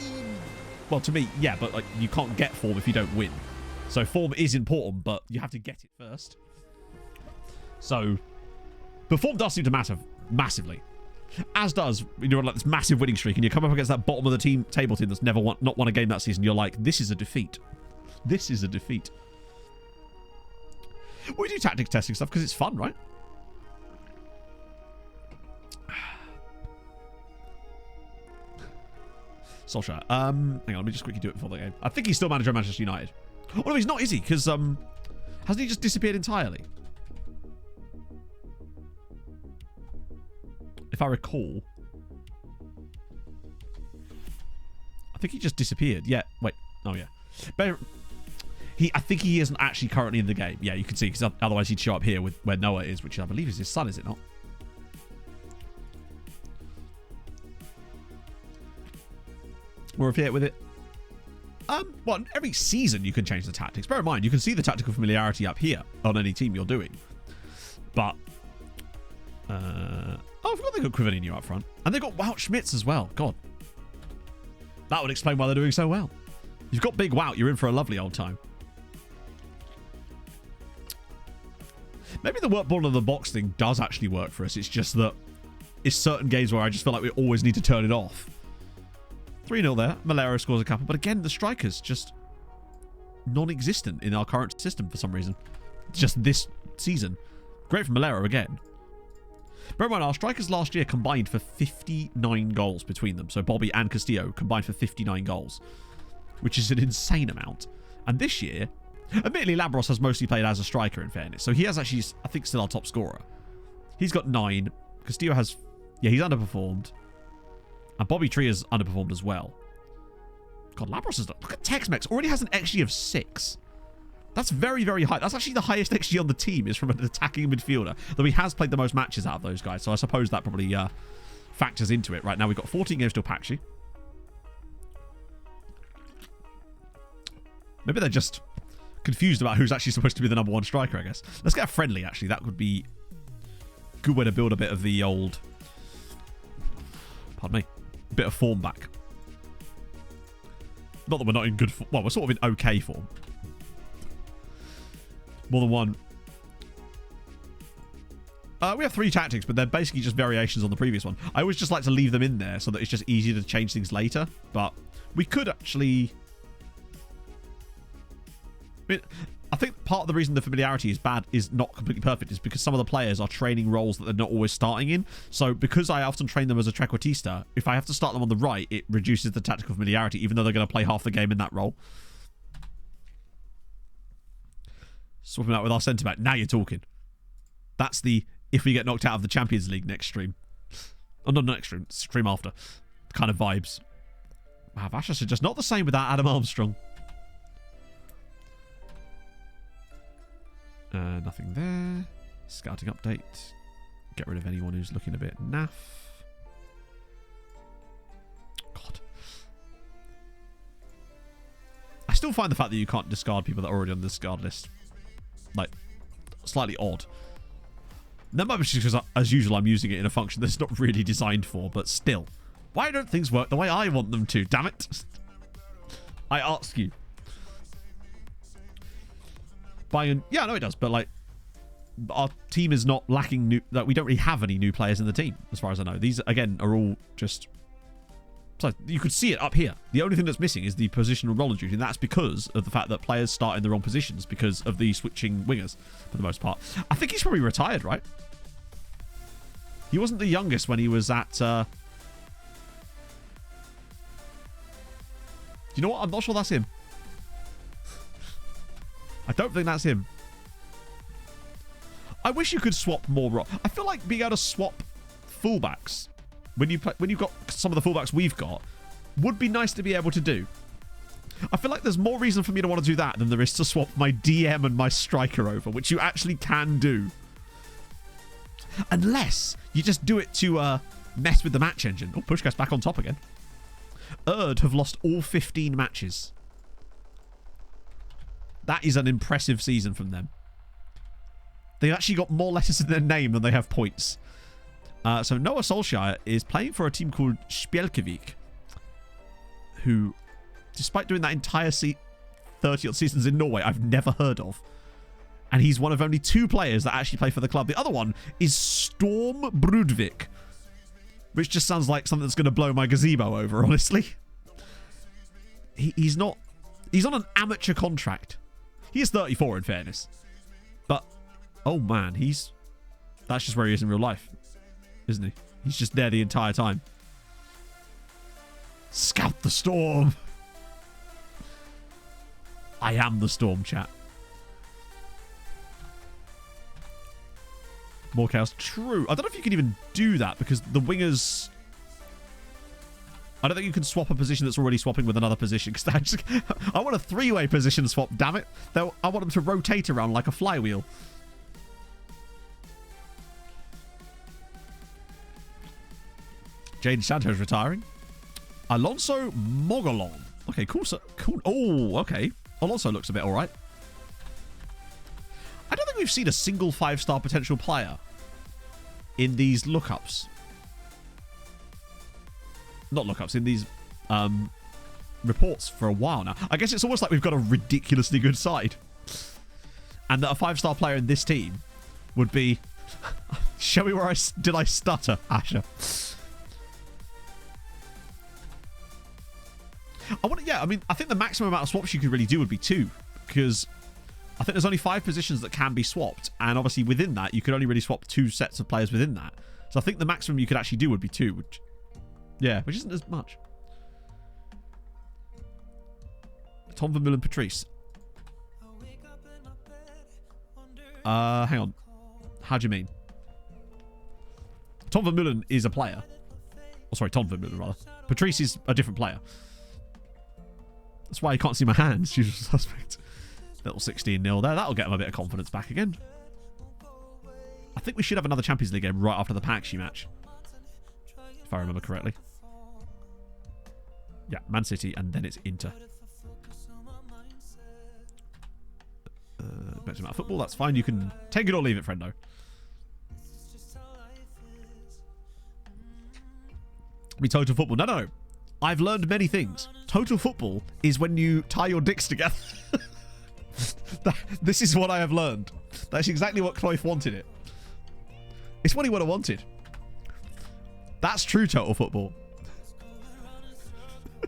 Well, to me, yeah, but like you can't get form if you don't win. So form is important, but you have to get it first. So, but form does seem to matter massively. As does, you're on like this massive winning streak and you come up against that bottom of the table team that's never not won a game that season. You're like, this is a defeat. This is a defeat. We do tactics testing stuff because it's fun, right? Solskjaer. Hang on, let me just quickly do it before the game. I think he's still manager of Manchester United. Oh no, he's not, is he? Because hasn't he just disappeared entirely? If I recall, I think he just disappeared. Yeah, wait. Oh, yeah. But I think he isn't actually currently in the game. Yeah, you can see, because otherwise he'd show up here with where Noah is, which I believe is his son, is it not? We're here with it. Well, every season you can change the tactics. Bear in mind, you can see the tactical familiarity up here on any team you're doing. But oh, I forgot they got Quivanino up front. And they've got Wout Schmitz as well. God. That would explain why they're doing so well. You've got big Wout, you're in for a lovely old time. Maybe the work ball in the box thing does actually work for us. It's just that it's certain games where I just feel like we always need to turn it off. 3-0 there. Malero scores a couple. But again, the strikers just non-existent in our current system for some reason. Just this season. Great for Malero again. Bear in mind, our strikers last year combined for 59 goals between them. So Bobby and Castillo combined for 59 goals, which is an insane amount. And this year, admittedly, Labros has mostly played as a striker, in fairness. So he has actually, I think, still our top scorer. He's got 9. Castillo has, yeah, he's underperformed. And Bobby Tree has underperformed as well. God, Labros has, look at Tex-Mex, already has an XG of 6. That's very, very high. That's actually the highest XG on the team is from an attacking midfielder. Though he has played the most matches out of those guys. So I suppose that probably factors into it. Right now we've got 14 games till Paxi. Maybe they're just confused about who's actually supposed to be the number 1 striker, I guess. Let's get a friendly, actually. That would be a good way to build a bit of the old... Pardon me. A bit of form back. Not that we're not in good form. Well, we're sort of in okay form. More than one. We have 3 tactics, but they're basically just variations on the previous one. I always just like to leave them in there so that it's just easier to change things later. But we could actually... I think part of the reason the familiarity is bad, is not completely perfect, is because some of the players are training roles that they're not always starting in. So because I often train them as a trequartista, if I have to start them on the right, it reduces the tactical familiarity, even though they're going to play half the game in that role. Swapping out with our centre-back. Now you're talking. That's the if we get knocked out of the Champions League next stream. Oh, no, not next stream. Stream after. Kind of vibes. Wow, Vashas are just not the same without Adam Armstrong. Nothing there. Scouting update. Get rid of anyone who's looking a bit naff. God. I still find the fact that you can't discard people that are already on the discard list, like, slightly odd. That might be just because, as usual, I'm using it in a function that's not really designed for, but still. Why don't things work the way I want them to? Damn it. I ask you. Yeah, I know it does, but like our team is not lacking new. Like we don't really have any new players in the team, as far as I know. These again are all just. So you could see it up here. The only thing that's missing is the positional role duty, and that's because of the fact that players start in the wrong positions because of the switching wingers for the most part. I think he's probably retired, right? He wasn't the youngest when he was at. You know what? I'm not sure that's him. I don't think that's him. I wish you could swap more. I feel like being able to swap fullbacks when you've got some of the fullbacks we've got would be nice to be able to do. I feel like there's more reason for me to want to do that than there is to swap my DM and my striker over, which you actually can do. Unless you just do it to mess with the match engine. Oh, Pushkas back on top again. Erd have lost all 15 matches. That is an impressive season from them. They've actually got more letters in their name than they have points. So Noah Solskjaer is playing for a team called Spjelkavik, who, despite doing that entire 30-odd seasons in Norway, I've never heard of. And he's one of only 2 players that actually play for the club. The other one is Storm Brudvik, which just sounds like something that's going to blow my gazebo over, honestly. He's not... He's on an amateur contract. He is 34, in fairness. But, oh man, that's just where he is in real life, isn't he? He's just there the entire time. Scout the Storm. I am the Storm, chat. More chaos. True. I don't know if you can even do that because the wingers... I don't think you can swap a position that's already swapping with another position. Because I want a 3-way position swap, damn it. I want them to rotate around like a flywheel. Jadon Sancho's retiring. Alonso Mogolon. Okay, cool. Cool. Oh, okay. Alonso looks a bit alright. I don't think we've seen a single 5-star potential player in these lookups. Not lookups, in these reports for a while now. I guess it's almost like we've got a ridiculously good side. And that a 5-star player in this team would be... Show me where did I stutter, Asher? I think the maximum amount of swaps you could really do would be 2. Because I think there's only 5 positions that can be swapped. And obviously within that, you could only really swap 2 sets of players within that. So I think the maximum you could actually do would be 2. Which isn't as much. Tom Vermeulen Patrice. Hang on. How do you mean? Tom Vermeulen is a player. Oh, sorry, Tom Vermeulen, rather. Patrice is a different player. That's why you can't see my hands. Usual suspect. Little 16-0 there. That'll get him a bit of confidence back again. I think we should have another Champions League game right after the Paxi match. If I remember correctly. Yeah, Man City, and then it's Inter. Better amount of football, that's fine. You can take it or leave it, friendo. Be total football. No. I've learned many things. Total football is when you tie your dicks together. This is what I have learned. That's exactly what Cruyff wanted it. It's what he would have wanted. That's true total football.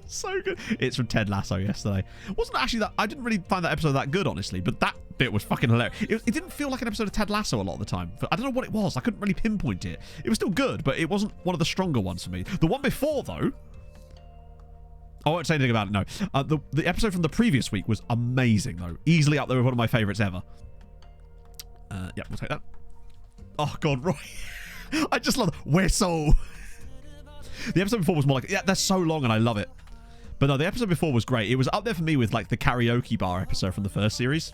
So good. It's from Ted Lasso yesterday. It wasn't actually that... I didn't really find that episode that good, honestly, but that bit was fucking hilarious. It didn't feel like an episode of Ted Lasso a lot of the time. I don't know what it was. I couldn't really pinpoint it. It was still good, but it wasn't one of the stronger ones for me. The one before, though... I won't say anything about it, no. The episode from the previous week was amazing, though. Easily up there with one of my favourites ever. Yeah, we'll take that. Oh, God, Roy. I just love... Whistle. The episode before was more like... Yeah, they're so long and I love it. But no, the episode before was great. It was up there for me with like the karaoke bar episode from the first series.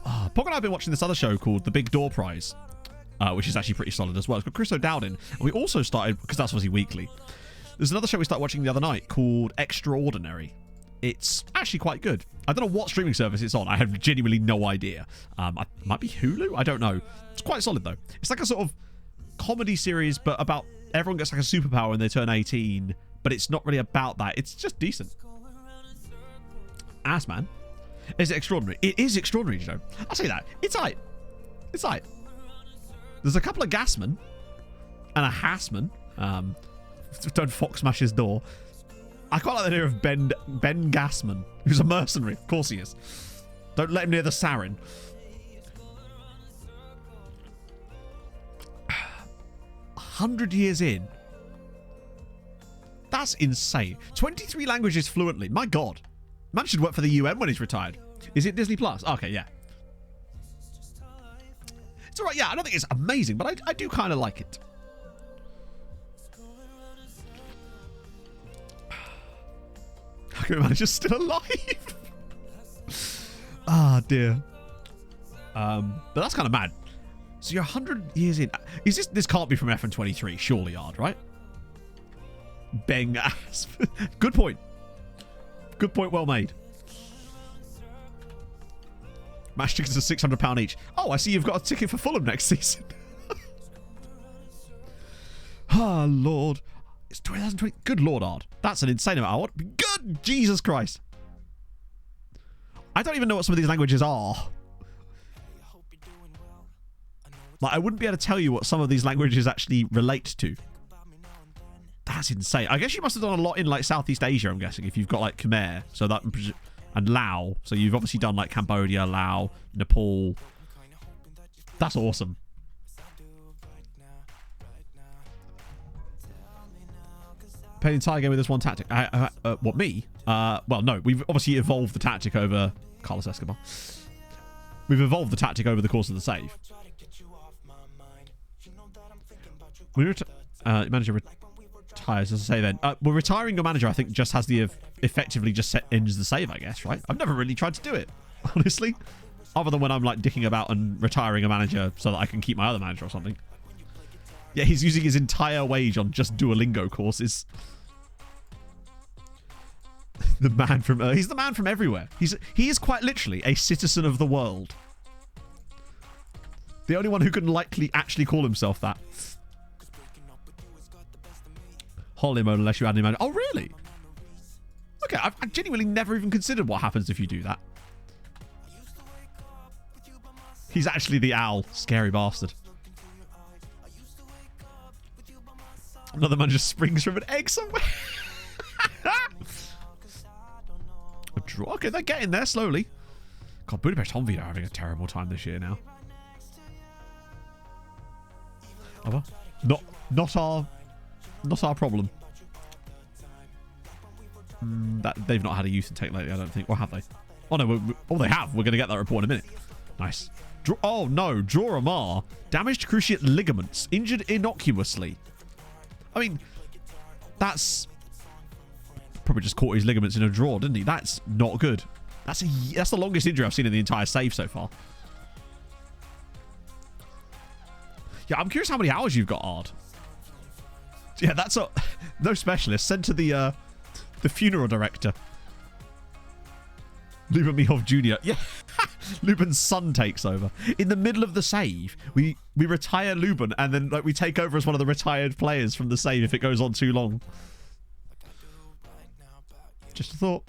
Pog and I have been watching this other show called The Big Door Prize, which is actually pretty solid as well. It's got Chris O'Dowd in. And we also started, because that's obviously weekly, there's another show we started watching the other night called Extraordinary. It's actually quite good. I don't know what streaming service it's on. I have genuinely no idea. It might be Hulu? I don't know. It's quite solid, though. It's like a sort of comedy series, but about everyone gets like a superpower when they turn 18, but it's not really about that. It's just decent. Ass, man. Is it extraordinary? It is extraordinary, you know. I'll say that. It's aight. It's aight. There's a couple of gasmen and a hassman. Don't Fox smash his door. I quite like the idea of Ben Gassman, who's a mercenary. Of course he is. Don't let him near the sarin. 100 years in. That's insane. 23 languages fluently. My God. Man should work for the UN when he's retired. Is it Disney Plus? Okay, yeah. It's alright, yeah. I don't think it's amazing, but I do kind of like it. Manager's still alive. Ah, dear. But that's kind of mad. So you're 100 years in. Is this can't be from FN23, surely, Ard, right? Bang ass. Good point. Good point, well made. Match tickets are £600 each. Oh, I see you've got a ticket for Fulham next season. Oh, Lord. It's 2020. Good Lord, Ard. That's an insane amount. What? Good Jesus Christ. I don't even know what some of these languages are. Like, I wouldn't be able to tell you what some of these languages actually relate to. That's insane. I guess you must have done a lot in, like, Southeast Asia, I'm guessing, if you've got, like, Khmer. So that... And Lao. So you've obviously done, like, Cambodia, Laos, Nepal. That's awesome. Play the entire game with this one tactic. What, me? Well, no. We've obviously evolved the tactic over... Carlos Escobar. We've evolved the tactic over the course of the save. Manager retires, as I say then. Well, retiring your manager, I think, just has the... effectively just ends the save, I guess, right? I've never really tried to do it, honestly. Other than when I'm, like, dicking about and retiring a manager so that I can keep my other manager or something. Yeah, he's using his entire wage on just Duolingo courses. The man from... he's the man from everywhere. He is quite literally a citizen of the world. The only one who can likely actually call himself that. Holiday mode unless you add any manager. Oh, really? Okay, I've genuinely never even considered what happens if you do that. He's actually the owl. Scary bastard. Another man just springs from an egg somewhere. A draw. Okay, they're getting there slowly. God, Budapest Hungary are having a terrible time this year now. Oh, well. Not our problem. That they've not had a youth intake lately, I don't think. Or have they? Oh no, they have. We're going to get that report in a minute. Nice. Oh no, Draw Amar. Damaged cruciate ligaments. Injured innocuously. I mean, that's... Probably just caught his ligaments in a draw, didn't he? That's not good. That's the longest injury I've seen in the entire save so far. Yeah, I'm curious how many hours you've got, Ard. Yeah, that's a... No specialist. Send to the funeral director. Luben Mihov Jr. Yeah. Luben's son takes over. In the middle of the save, we retire Luben and then like we take over as one of the retired players from the save if it goes on too long. Just a thought.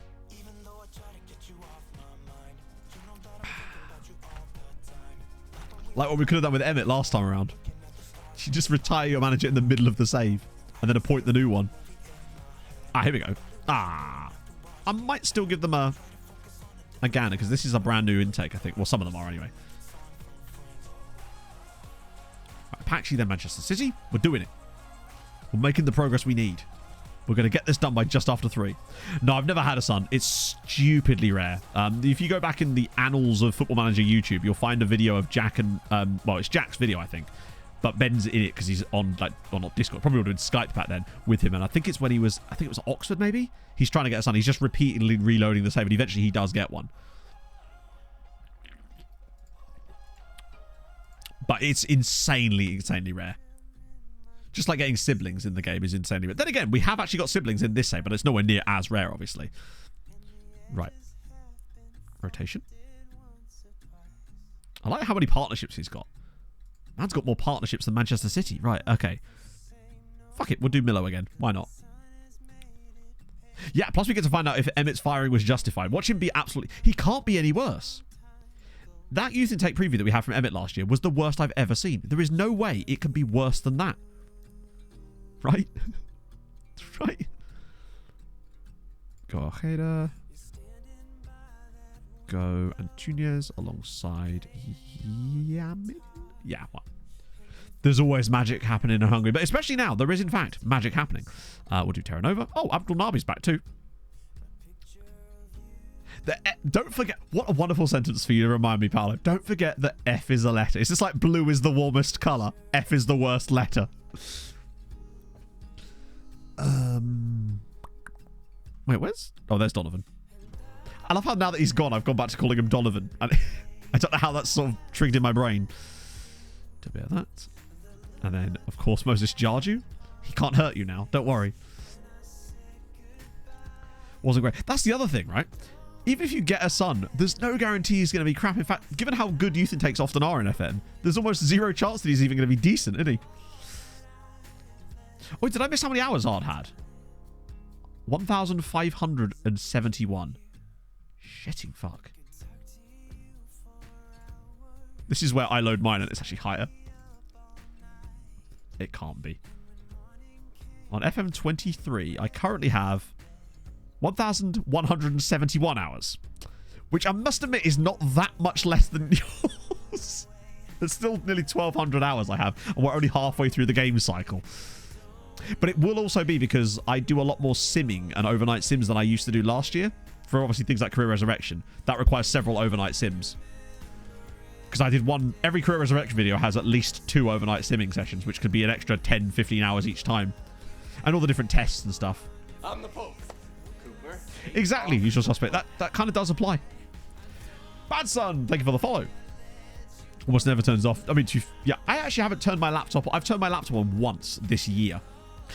Like what we could have done with Emmett last time around. You just retire your manager in the middle of the save and then appoint the new one. Ah, here we go. Ah. I might still give them a Ghana because this is a brand new intake, I think. Well, some of them are anyway. Right, Paxi, then Manchester City. We're doing it. We're making the progress we need. We're going to get this done by just after 3. No, I've never had a son. It's stupidly rare. If you go back in the annals of Football Manager YouTube, you'll find a video of Jack and... well, it's Jack's video, I think. But Ben's in it because he's on, like... Well, not Discord. Probably would have been Skype back then with him. And I think it's when he was... I think it was Oxford, maybe? He's trying to get a son. He's just repeatedly reloading the save. And eventually he does get one. But it's insanely, insanely rare. Just like getting siblings in the game is insanely rare. Then again, we have actually got siblings in this save, but it's nowhere near as rare, obviously. Right. Rotation. I like how many partnerships he's got. Man's got more partnerships than Manchester City. Right, okay. Fuck it, we'll do Milo again. Why not? Yeah, plus we get to find out if Emmett's firing was justified. Watch him be absolutely... He can't be any worse. That youth intake preview that we had from Emmett last year was the worst I've ever seen. There is no way it can be worse than that. Right? Right. Go Ojeda. Go Antunes alongside Yamin. Yeah, what? There's always magic happening in Hungary, but especially now, there is in fact magic happening. We'll do Terra Nova. Oh, Abdul Nabi's back too. Don't forget, what a wonderful sentence for you to remind me, Paolo. Don't forget that F is a letter. It's just like blue is the warmest colour. F is the worst letter. Wait, where's... Oh, there's Donovan. I love how now that he's gone, I've gone back to calling him Donovan. And I don't know how that's sort of triggered in my brain. A bit of that. And then, of course, Moses Jarju. He can't hurt you now. Don't worry. Wasn't great. That's the other thing, right? Even if you get a son, there's no guarantee he's going to be crap. In fact, given how good youth intakes often are in FM, there's almost zero chance that he's even going to be decent, isn't he? Wait, did I miss how many hours Ard had? 1,571. Shitting fuck. This is where I load mine and it's actually higher. It can't be. On FM23, I currently have 1,171 hours, which I must admit is not that much less than yours. There's still nearly 1,200 hours I have, and we're only halfway through the game cycle. But it will also be because I do a lot more simming and overnight sims than I used to do last year, for obviously things like Career Resurrection. That requires several overnight sims. Because I did one, every Career Resurrection video has at least 2 overnight simming sessions, which could be an extra 10, 15 hours each time. And all the different tests and stuff. I'm the Pope. Cooper. Exactly, usual suspect. That kind of does apply. Bad Son, thank you for the follow. Almost never turns off. I mean, yeah, I actually haven't turned my laptop on. I've turned my laptop on once this year.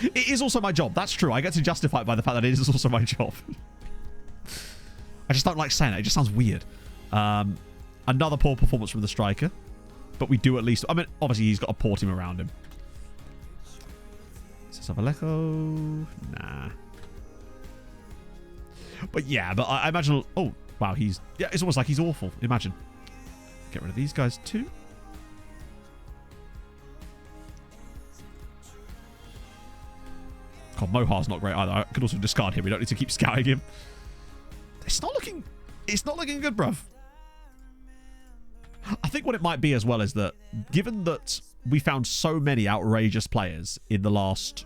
It is also my job. That's true. I get to justify it by the fact that it is also my job. I just don't like saying it. It just sounds weird. Another poor performance from the striker. But we do at least... I mean, obviously, he's got a poor team around him. Savaleko... Nah. But yeah, but I imagine... Oh, wow, he's... Yeah, it's almost like he's awful. Imagine. Get rid of these guys too. God, Mohar's not great either. I could also discard him. We don't need to keep scouting him. It's not looking good, bruv. I think what it might be as well is that given that we found so many outrageous players in the last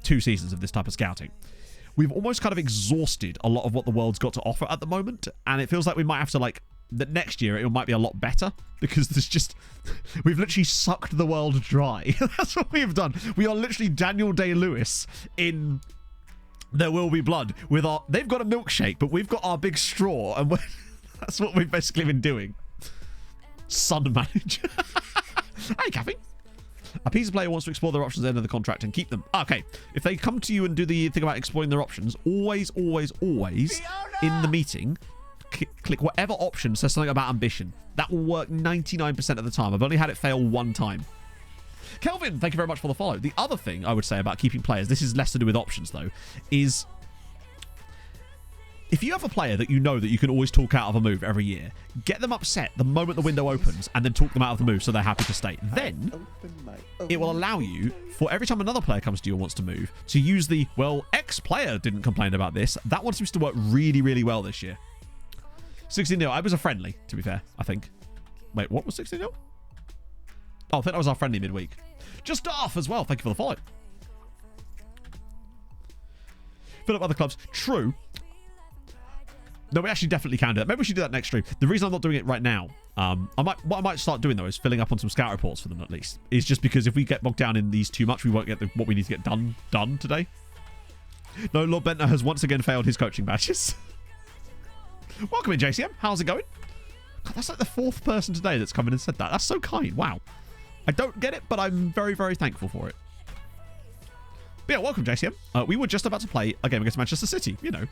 2 seasons of this type of scouting, we've almost kind of exhausted a lot of what the world's got to offer at the moment, and it feels like we might have to, like, that next year it might be a lot better because there's just we've literally sucked the world dry. That's what we've done. We are literally Daniel Day-Lewis in There Will Be Blood with our... They've got a milkshake, but we've got our big straw, and that's what we've basically been doing. Sun manager. Hey, Kathy. A pizza player wants to explore their options at the end of the contract and keep them. Okay, if they come to you and do the thing about exploring their options, always in the meeting, click whatever option says something about ambition. That will work 99% of the time. I've only had it fail 1 time. Kelvin, thank you very much for the follow. The other thing I would say about keeping players, this is less to do with options though, is if you have a player that you know that you can always talk out of a move every year, get them upset the moment the window opens and then talk them out of the move so they're happy to stay. Then it will allow you, for every time another player comes to you and wants to move, to use the, well, X player didn't complain about this. That one seems to work really, really well this year. 16-0. I was a friendly, to be fair, I think. Wait, what was 16-0? Oh, I think that was our friendly midweek. Just off as well. Thank you for the follow. Fill up other clubs. True. No, we actually definitely can do that. Maybe we should do that next stream. The reason I'm not doing it right now, what I might start doing though is filling up on some scout reports for them at least. Is just because if we get bogged down in these too much, we won't get what we need to get done today. No, Lord Bentner has once again failed his coaching badges. Welcome in, JCM. How's it going? God, that's like the 4th person today that's come in and said that. That's so kind. Wow. I don't get it, but I'm very, very thankful for it. But yeah, welcome, JCM. We were just about to play a game against Manchester City. You know,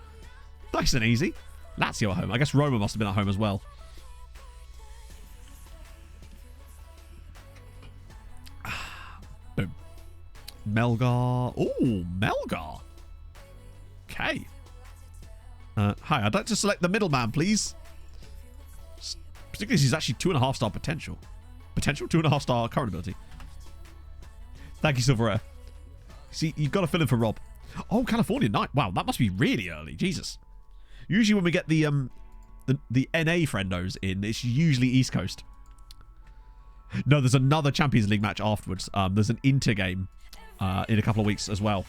nice and easy. Lazio at home. I guess Roma must have been at home as well. Boom. Melgar. Oh, Melgar. Okay. Hi, I'd like to select the middleman, please. Particularly he's actually 2.5-star potential. Potential? 2.5-star current ability. Thank you, Silver Air. See, you've got to fill in for Rob. Oh, California night. Wow, that must be really early. Jesus. Usually when we get the NA friendos in, it's usually East Coast. No, there's another Champions League match afterwards. There's an Inter game in a couple of weeks as well.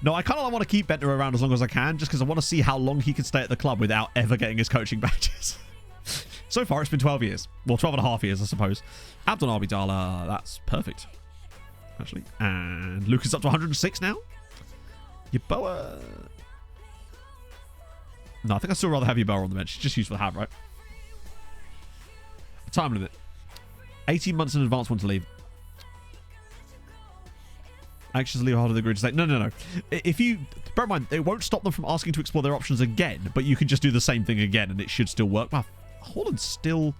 No, I kind of want to keep Bentner around as long as I can, just because I want to see how long he can stay at the club without ever getting his coaching badges. So far, it's been 12 years. Well, 12.5 years, I suppose. Abdon Arbidala, that's perfect. Actually. And Lucas up to 106 now. Yeboah. No, I think I'd still rather have Yeboah on the bench. It's just useful to have, right? A time limit. 18 months in advance want to leave. Anxious to leave harder than agreed to stay. No. If you... Bear in mind, it won't stop them from asking to explore their options again, but you can just do the same thing again and it should still work. Wow, Haaland's still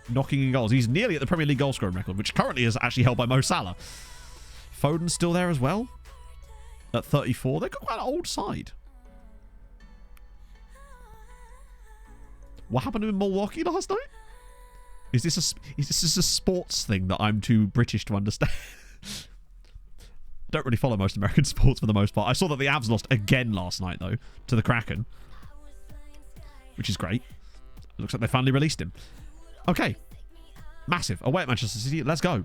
knocking in goals. He's nearly at the Premier League goal scoring record, which currently is actually held by Mo Salah. Foden's still there as well at 34. They've got quite an old side. What happened in Milwaukee last night? Is this a sports thing that I'm too British to understand? Don't really follow most American sports for the most part. I saw that the Avs lost again last night, though, to the Kraken, which is great. Looks like they finally released him. Okay. Massive. Away at Manchester City. Let's go.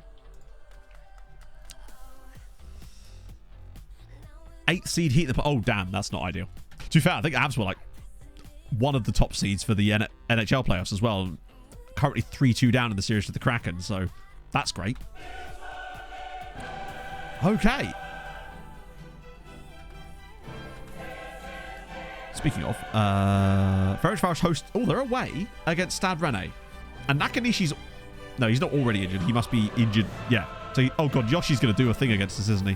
8th seed heat the... Oh, damn. That's not ideal. To be fair, I think Avs were like one of the top seeds for the NHL playoffs as well. Currently 3-2 down in the series to the Kraken, so that's great. Okay. Speaking of, Ferencváros host... Oh, they're away against Stade Rennais. And Nakanishi's... No, he's not already injured. He must be injured. Yeah. So, oh, God, Yoshi's going to do a thing against us, isn't he?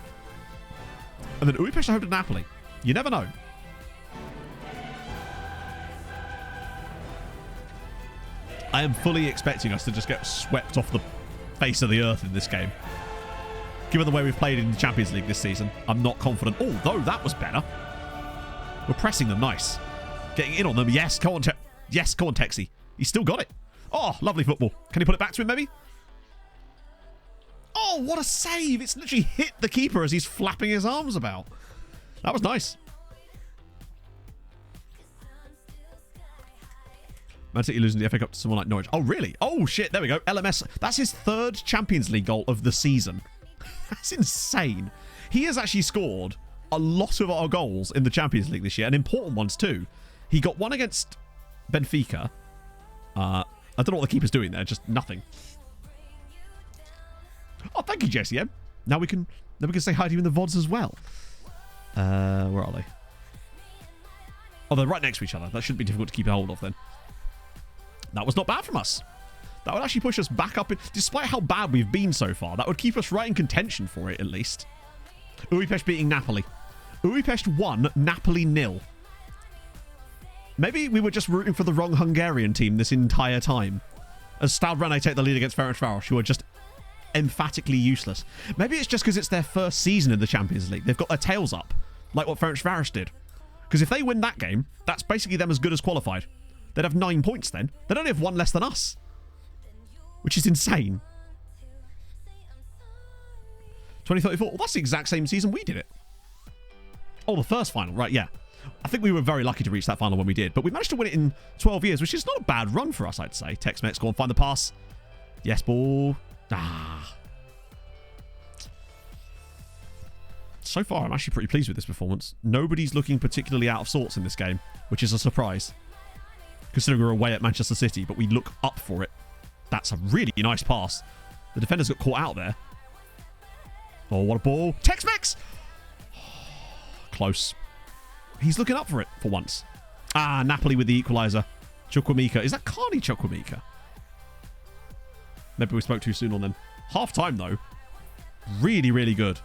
And then Budapest are home to Napoli. You never know. I am fully expecting us to just get swept off the face of the earth in this game. Given the way we've played in the Champions League this season, I'm not confident. Although that was better. We're pressing them nice. Getting in on them. Yes, come on, yes, come on, Texie. He's still got it. Oh, lovely football. Can you put it back to him, maybe? Oh, what a save. It's literally hit the keeper as he's flapping his arms about. That was nice. Man City losing the FA Cup to someone like Norwich. Oh, really? Oh, shit. There we go. LMS. That's his 3rd Champions League goal of the season. That's insane. He has actually scored a lot of our goals in the Champions League this year, and important ones too. He got one against Benfica. I don't know what the keeper's doing there. Just nothing. Oh, thank you, JCM. Now we can say hi to you in the VODs as well. Where are they? Oh, they're right next to each other. That shouldn't be difficult to keep a hold of then. That was not bad from us. That would actually push us back up. Despite how bad we've been so far, that would keep us right in contention for it, at least. Budapest beating Napoli. Budapest 1, Napoli 0. Maybe we were just rooting for the wrong Hungarian team this entire time. As Stade Rennais take the lead against Ferencváros, who are just emphatically useless. Maybe it's just because it's their first season in the Champions League. They've got their tails up, like what Ferencváros did. Because if they win that game, that's basically them as good as qualified. They'd have 9 points then. They'd only have 1 less than us. Which is insane. 2034. Well, that's the exact same season we did it. Oh, the first final. Right, yeah. I think we were very lucky to reach that final when we did. But we managed to win it in 12 years, which is not a bad run for us, I'd say. Tex-Mex, go and find the pass. Yes, ball. Ah. So far, I'm actually pretty pleased with this performance. Nobody's looking particularly out of sorts in this game, which is a surprise. Considering we're away at Manchester City, but we look up for it. That's a really nice pass. The defenders got caught out there. Oh, what a ball. Tex-Mex! Close. He's looking up for it for once. Ah, Napoli with the equaliser. Chukwuemeka. Is that Carney Chukwuemeka? Maybe we spoke too soon on them. Half time, though. Really, really good.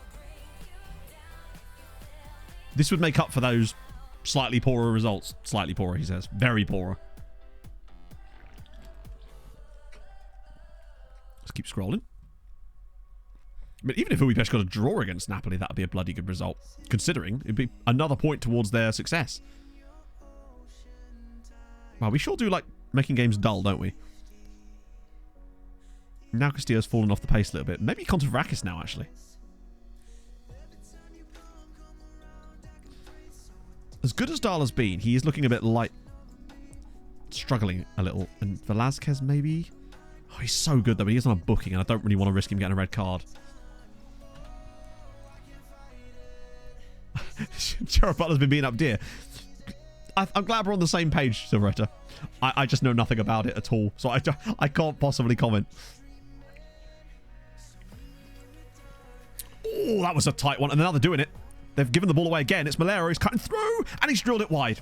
This would make up for those slightly poorer results. Slightly poorer, he says. Very poorer. Let's keep scrolling. I mean, even if Budapest got a draw against Napoli, that would be a bloody good result. Considering it'd be another point towards their success. Wow, we sure do like making games dull, don't we? Now Castillo's fallen off the pace a little bit. Maybe Kontorakis now, actually. As good as Dala's been, he is looking a bit light. Struggling a little. And Velázquez, maybe? Oh, he's so good, though. But he is on a booking, and I don't really want to risk him getting a red card. Jared Butler's been beaten up dear. I'm glad we're on the same page, Silveretta. I just know nothing about it at all, so I can't possibly comment. Oh, that was a tight one. And now they're doing it. They've given the ball away again. It's Malero. He's cutting through, and he's drilled it wide.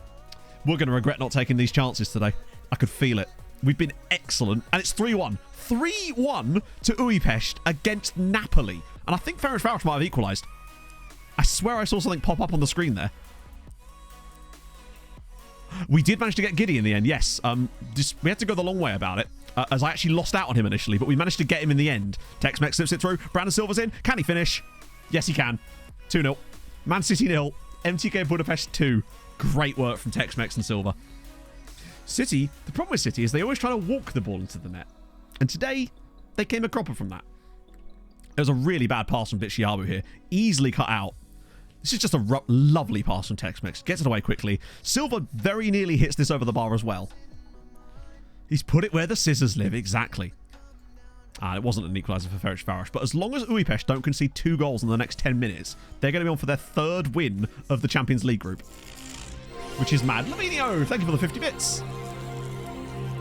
We're going to regret not taking these chances today. I could feel it. We've been excellent. And it's 3-1. 3-1 to Budapest against Napoli. And I think Ferencváros might have equalised. I swear I saw something pop up on the screen there. We did manage to get Giddy in the end, yes. We had to go the long way about it, as I actually lost out on him initially, but we managed to get him in the end. Tex-Mex slips it through. Brandon Silva's in. Can he finish? Yes, he can. 2-0. Man City 0. MTK Budapest 2. Great work from Tex-Mex and Silva. City, the problem with City is they always try to walk the ball into the net. And today, they came a cropper from that. It was a really bad pass from Bitshiabu here. Easily cut out. This is just a lovely pass from Tex-Mex. Gets it away quickly. Silva very nearly hits this over the bar as well. He's put it where the scissors live. Exactly. It wasn't an equaliser for Ferencváros. But as long as Budapest don't concede 2 goals in the next 10 minutes, they're going to be on for their 3rd win of the Champions League group. Which is mad. Lavinio, thank you for the 50 bits.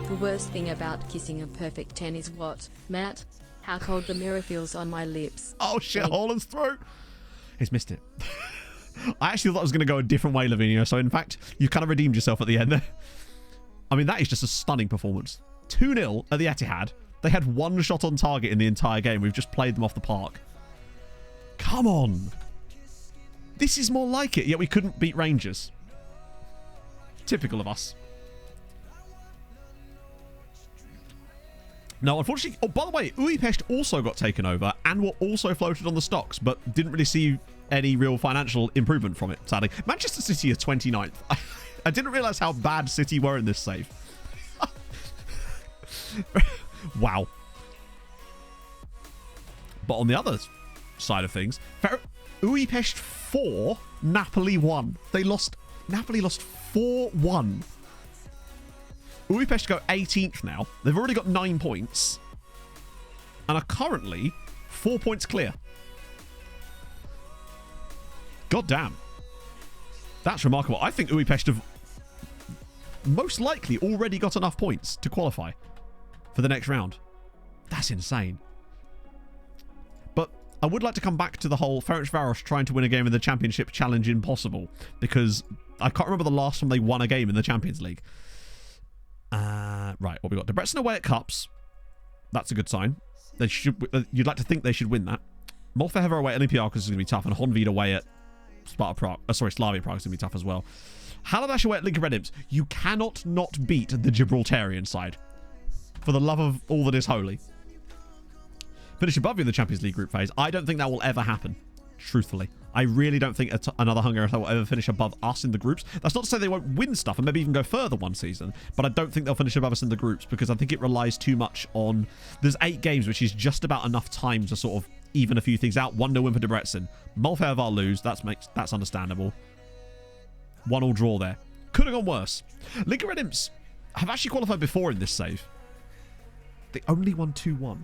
The worst thing about kissing a perfect 10 is what, Matt? How cold the mirror feels on my lips. Oh shit, Haaland's throat. He's missed it. I actually thought I was going to go a different way, Lavinio. So in fact, you kind of redeemed yourself at the end there. I mean, that is just a stunning performance. 2-0 at the Etihad. They had 1 shot on target in the entire game. We've just played them off the park. Come on. This is more like it, yet we couldn't beat Rangers. Typical of us. No, unfortunately... Oh, by the way, Budapest also got taken over and were also floated on the stocks, but didn't really see any real financial improvement from it, sadly. Manchester City are 29th. I didn't realise how bad City were in this save. Wow. But on the other side of things, Budapest 4, Napoli 1. Napoli lost 4-1. Budapest go 18th now. They've already got 9 points. And are currently 4 points clear. God damn. That's remarkable. I think Budapest have most likely already got enough points to qualify for the next round. That's insane. But I would like to come back to the whole Ferencváros trying to win a game in the Championship Challenge impossible, because I can't remember the last time they won a game in the Champions League. Right, what we got? Debrecen away at Cups. That's a good sign. They should. You'd like to think they should win that. Molfehever away at Olympiacos is going to be tough, and Honvéd away at Slavia Prague is going to be tough as well. Haladash away at Lincoln Red Imps. You cannot not beat the Gibraltarian side. For the love of all that is holy. Finish above you in the Champions League group phase. I don't think that will ever happen. Truthfully. I really don't think another Hungary will ever finish above us in the groups. That's not to say they won't win stuff and maybe even go further one season, but I don't think they'll finish above us in the groups, because I think it relies too much on... There's 8 games, which is just about enough time to sort of even a few things out. 1-0 win for Debrecen. Molfehever lose. That's understandable. 1-1 draw there. Could have gone worse. Lincoln Red Imps have actually qualified before in this save. They only won 2-1.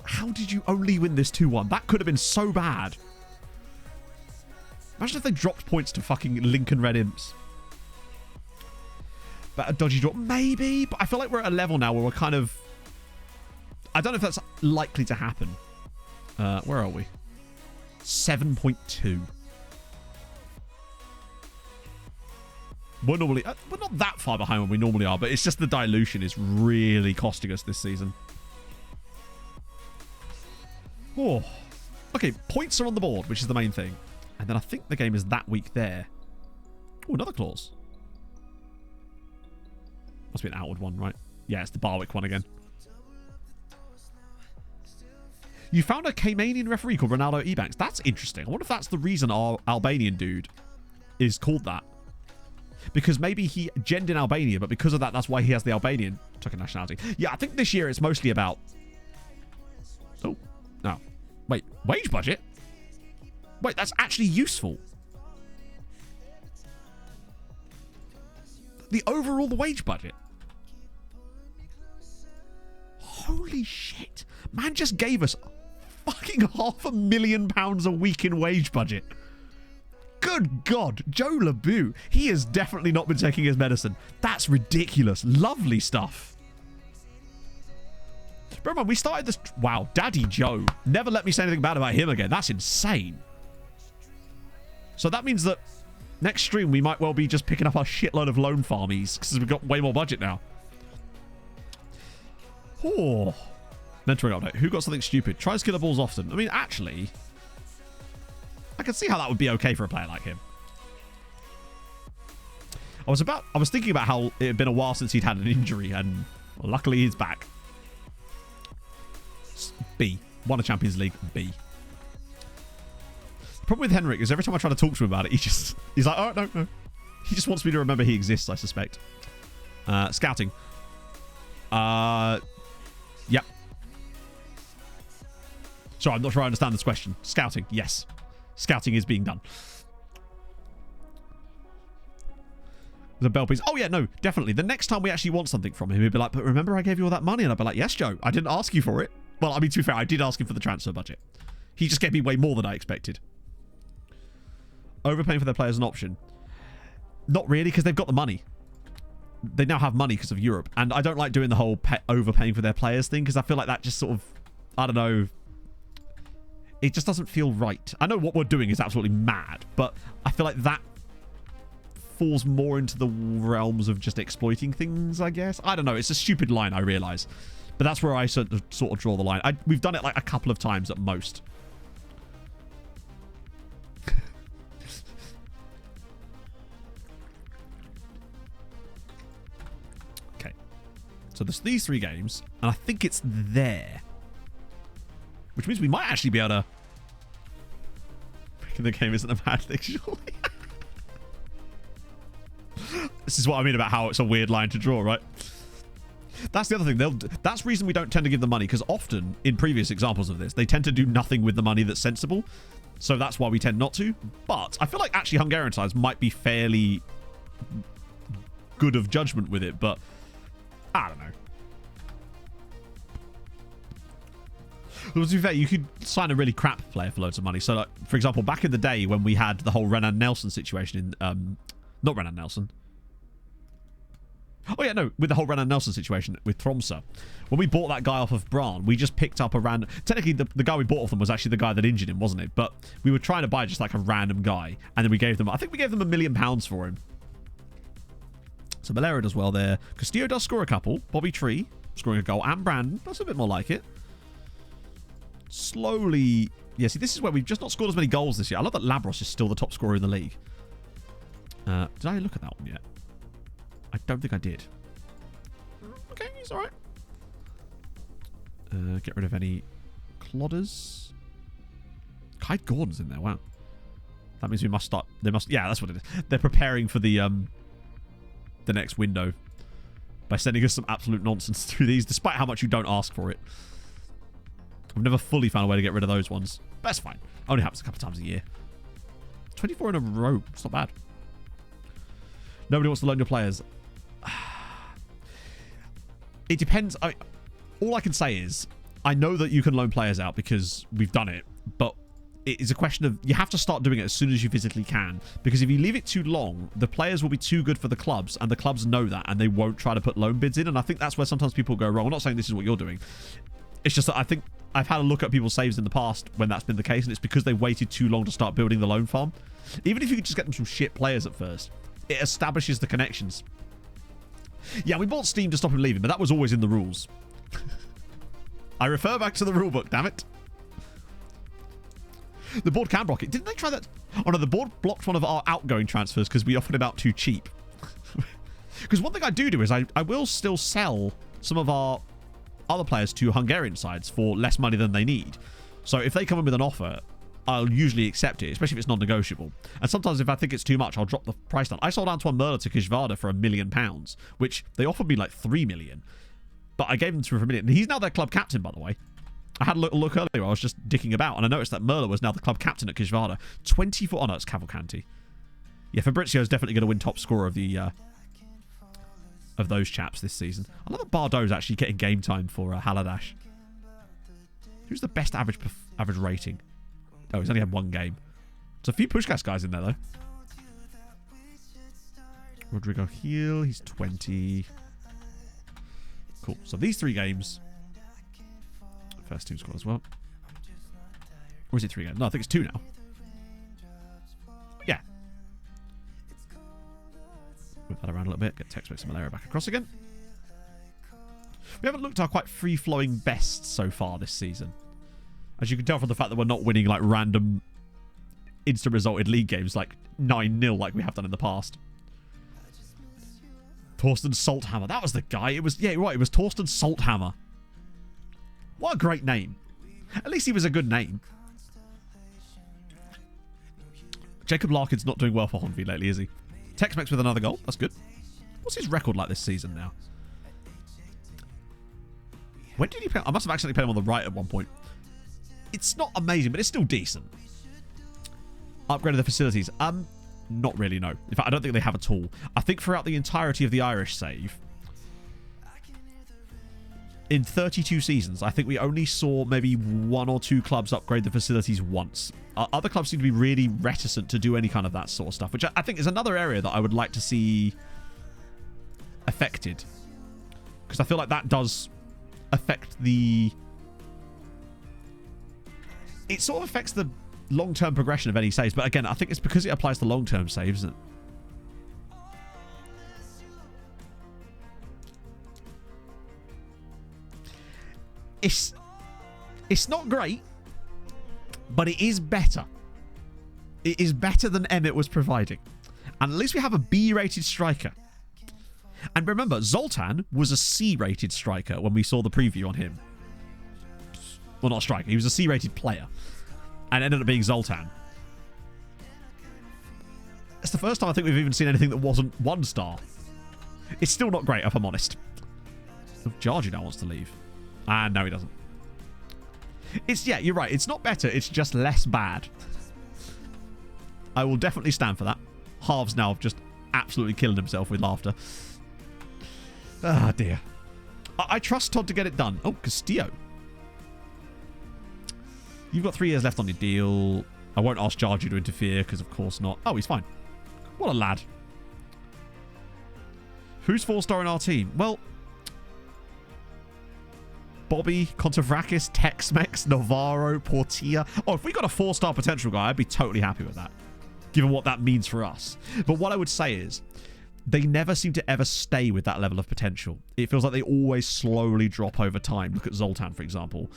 How did you only win this 2-1? That could have been so bad. Imagine if they dropped points to fucking Lincoln Red Imps. But a dodgy drop, maybe. But I feel like we're at a level now where we're kind of... I don't know if that's likely to happen. Where are we? 7.2. We're normally... we're not that far behind when we normally are, but it's just the dilution is really costing us this season. Oh. Okay, points are on the board, which is the main thing. And then I think the game is that week there. Oh, another clause. Must be an outward one, right? Yeah, it's the Barwick one again. You found a Caymanian referee called Ronaldo Ebanks. That's interesting. I wonder if that's the reason our Albanian dude is called that. Because maybe he gendered in Albania, but because of that, that's why he has the Albanian token nationality. Yeah, I think this year it's mostly about... Oh, no. Wait, wage budget? Wait, that's actually useful. The overall wage budget. Holy shit. Man just gave us fucking £500,000 a week in wage budget. Good God. Joe Labou. He has definitely not been taking his medicine. That's ridiculous. Lovely stuff. Bear in mind, we started this... Wow, Daddy Joe. Never let me say anything bad about him again. That's insane. So that means that Next stream, we might well be just picking up our shitload of loan farmies because we've got way more budget now. Oh. Mentoring update. Who got something stupid? Tries killer balls often. I mean, actually, I can see how that would be okay for a player like him. I was thinking about how it had been a while since he'd had an injury, and well, luckily he's back. B. Won a Champions League. B. The problem with Henrik is every time I try to talk to him about it, he's like, oh, no. He just wants me to remember he exists, I suspect. Scouting. Yep. Sorry, I'm not sure I understand this question. Scouting, yes. Scouting is being done. The bell piece. Oh, yeah, no, definitely. The next time we actually want something from him, he'd be like, but remember I gave you all that money? And I'd be like, yes, Joe, I didn't ask you for it. Well, I mean, to be fair, I did ask him for the transfer budget. He just gave me way more than I expected. Overpaying for their players an option. Not really, because they've got the money. They now have money because of Europe. And I don't like doing the whole overpaying for their players thing, because I feel like that just sort of, I don't know, it just doesn't feel right. I know what we're doing is absolutely mad, but I feel like that falls more into the realms of just exploiting things, I guess. I don't know. It's a stupid line, I realise. But that's where I sort of draw the line. We've done it like a couple of times at most. Okay. So there's these 3 games, and I think it's there. Which means we might actually be able to... Breaking the game isn't a bad thing, surely. This is what I mean about how it's a weird line to draw, right? That's the other thing. That's the reason we don't tend to give them money, because often, in previous examples of this, they tend to do nothing with the money that's sensible. So that's why we tend not to. But I feel like actually Hungarian sides might be fairly good of judgment with it, but I don't know. Well, to be fair, you could sign a really crap player for loads of money. So, like, for example, back in the day when we had the whole Renan Nelson situation in... not Renan Nelson. Oh, yeah, no. With the whole Renan Nelson situation with Tromsø. When we bought that guy off of Bran, we just picked up a random... Technically, the guy we bought off them was actually the guy that injured him, wasn't it? But we were trying to buy just like a random guy. And then we gave them... I think we gave them £1 million for him. So Malera does well there. Castillo does score a couple. Bobby Tree scoring a goal. And Brandon. That's a bit more like it. Slowly... Yeah, see, this is where we've just not scored as many goals this year. I love that Labros is still the top scorer in the league. Did I look at that one yet? I don't think I did. Okay, he's alright. Get rid of any clodders. Kai Gordon's in there, wow. That means we must start... Yeah, that's what it is. They're preparing for the next window by sending us some absolute nonsense through these, despite how much you don't ask for it. I've never fully found a way to get rid of those ones. But that's fine. Only happens a couple times a year. 24 in a row. It's not bad. Nobody wants to loan your players. It depends. All I can say is, I know that you can loan players out because we've done it, but it is a question of you have to start doing it as soon as you physically can, because if you leave it too long, the players will be too good for the clubs, and the clubs know that, and they won't try to put loan bids in, and I think that's where sometimes people go wrong. I'm not saying this is what you're doing. It's just that I think I've had a look at people's saves in the past when that's been the case, and it's because they waited too long to start building the loan farm. Even if you could just get them some shit players at first, it establishes the connections. Yeah, we bought Steam to stop him leaving, but that was always in the rules. I refer back to the rulebook, damn it. The board can block it. Didn't they try that? Oh no, the board blocked one of our outgoing transfers because we offered him out too cheap. Because one thing I do is I will still sell some of our other players to Hungarian sides for less money than they need. So if they come in with an offer, I'll usually accept it, especially if it's non-negotiable. And sometimes if I think it's too much, I'll drop the price down. I sold Antoine Merle to Kishvarda for £1 million, which they offered me like 3 million. But I gave them to him for $1 million. And he's now their club captain, by the way. I had a look earlier. I was just dicking about, and I noticed that Merle was now the club captain at Kishvarda. 24... Oh, no, it's Cavalcanti. Yeah, Fabrizio's definitely going to win top scorer of the... of those chaps this season. I love that Bardot's actually getting game time for Haladash. Who's the best average rating? Oh, he's only had 1 game. There's a few Pushkas guys in there, though. Rodrigo Heel, he's 20. Cool. So these 3 games. First team squad as well. Or is it 3 games? No, I think it's 2 now. Yeah. bit. Get Tex-Mex and Malaria back across again. We haven't looked at our quite free-flowing best so far this season. As you can tell from the fact that we're not winning like random instant resulted league games like 9-0 like we have done in the past. Torsten Salthammer. That was the guy. It was, yeah, right. It was Torsten Salthammer. What a great name. At least he was a good name. Jacob Larkin's not doing well for Honvey lately, is he? Tex-Mex with another goal. That's good. What's his record like this season now? When did he play? I must have accidentally played him on the right at one point. It's not amazing, but it's still decent. Upgraded the facilities. Not really, no. In fact, I don't think they have at all. I think throughout the entirety of the Irish save, in 32 seasons, I think we only saw maybe 1 or 2 clubs upgrade the facilities once. Other clubs seem to be really reticent to do any kind of that sort of stuff, which I think is another area that I would like to see affected. Because I feel like that does affect the... It sort of affects the long-term progression of any saves, but again, I think it's because it applies to long-term saves, isn't it? It's not great, but it is better. It is better than Emmett was providing. And at least we have a B-rated striker. And remember, Zoltan was a C-rated striker when we saw the preview on him. Well, not a striker. He was a C-rated player. And ended up being Zoltan. It's the first time I think we've even seen anything that wasn't 1 star. It's still not great, if I'm honest. Oh, Georgie now wants to leave. And no, he doesn't. It's, yeah, you're right. It's not better. It's just less bad. I will definitely stand for that. Halves now just absolutely killing himself with laughter. Ah, dear. I trust Todd to get it done. Oh, Castillo. You've got 3 years left on your deal. I won't ask Georgie to interfere, because of course not. Oh, he's fine. What a lad. Who's 4-star in our team? Well, Bobby, Kontavrakis, Tex-Mex, Navarro, Portilla. Oh, if we got a 4-star potential guy, I'd be totally happy with that, given what that means for us. But what I would say is, they never seem to ever stay with that level of potential. It feels like they always slowly drop over time. Look at Zoltan, for example.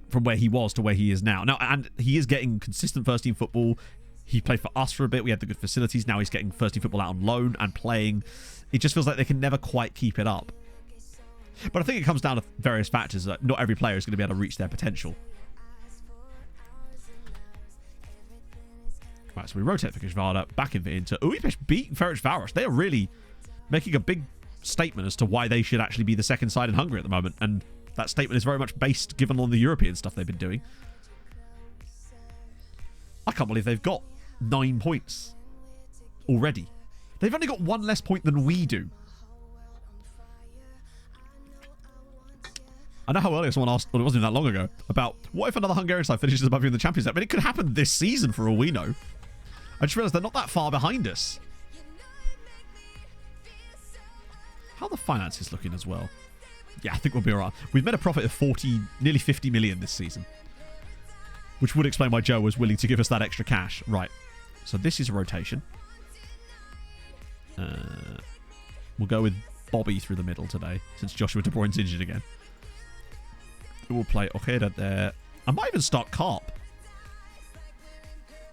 From where he was to where he is now. Now, and he is getting consistent first-team football. He played for us for a bit. We had the good facilities. Now he's getting first-team football out on loan and playing. It just feels like they can never quite keep it up. But I think it comes down to various factors. That not every player is going to be able to reach their potential. Right, so we rotate for Kishvada, back in for Inter. Uipesh beat Ferencváros. They are really making a big statement as to why they should actually be the second side in Hungary at the moment. And that statement is very much based, given on the European stuff they've been doing. I can't believe they've got 9 points already. They've only got 1 less point than we do. I know how earlier someone asked, well, it wasn't even that long ago, about what if another Hungarian side finishes above you in the Champions League? I mean, it could happen this season for all we know. I just realised they're not that far behind us. How are the finances looking as well? Yeah, I think we'll be alright. We've made a profit of nearly 50 million this season. Which would explain why Joe was willing to give us that extra cash. Right. So this is a rotation. We'll go with Bobby through the middle today, since Joshua De Bruyne's injured again. We'll play Ojeda there. I might even start Karp.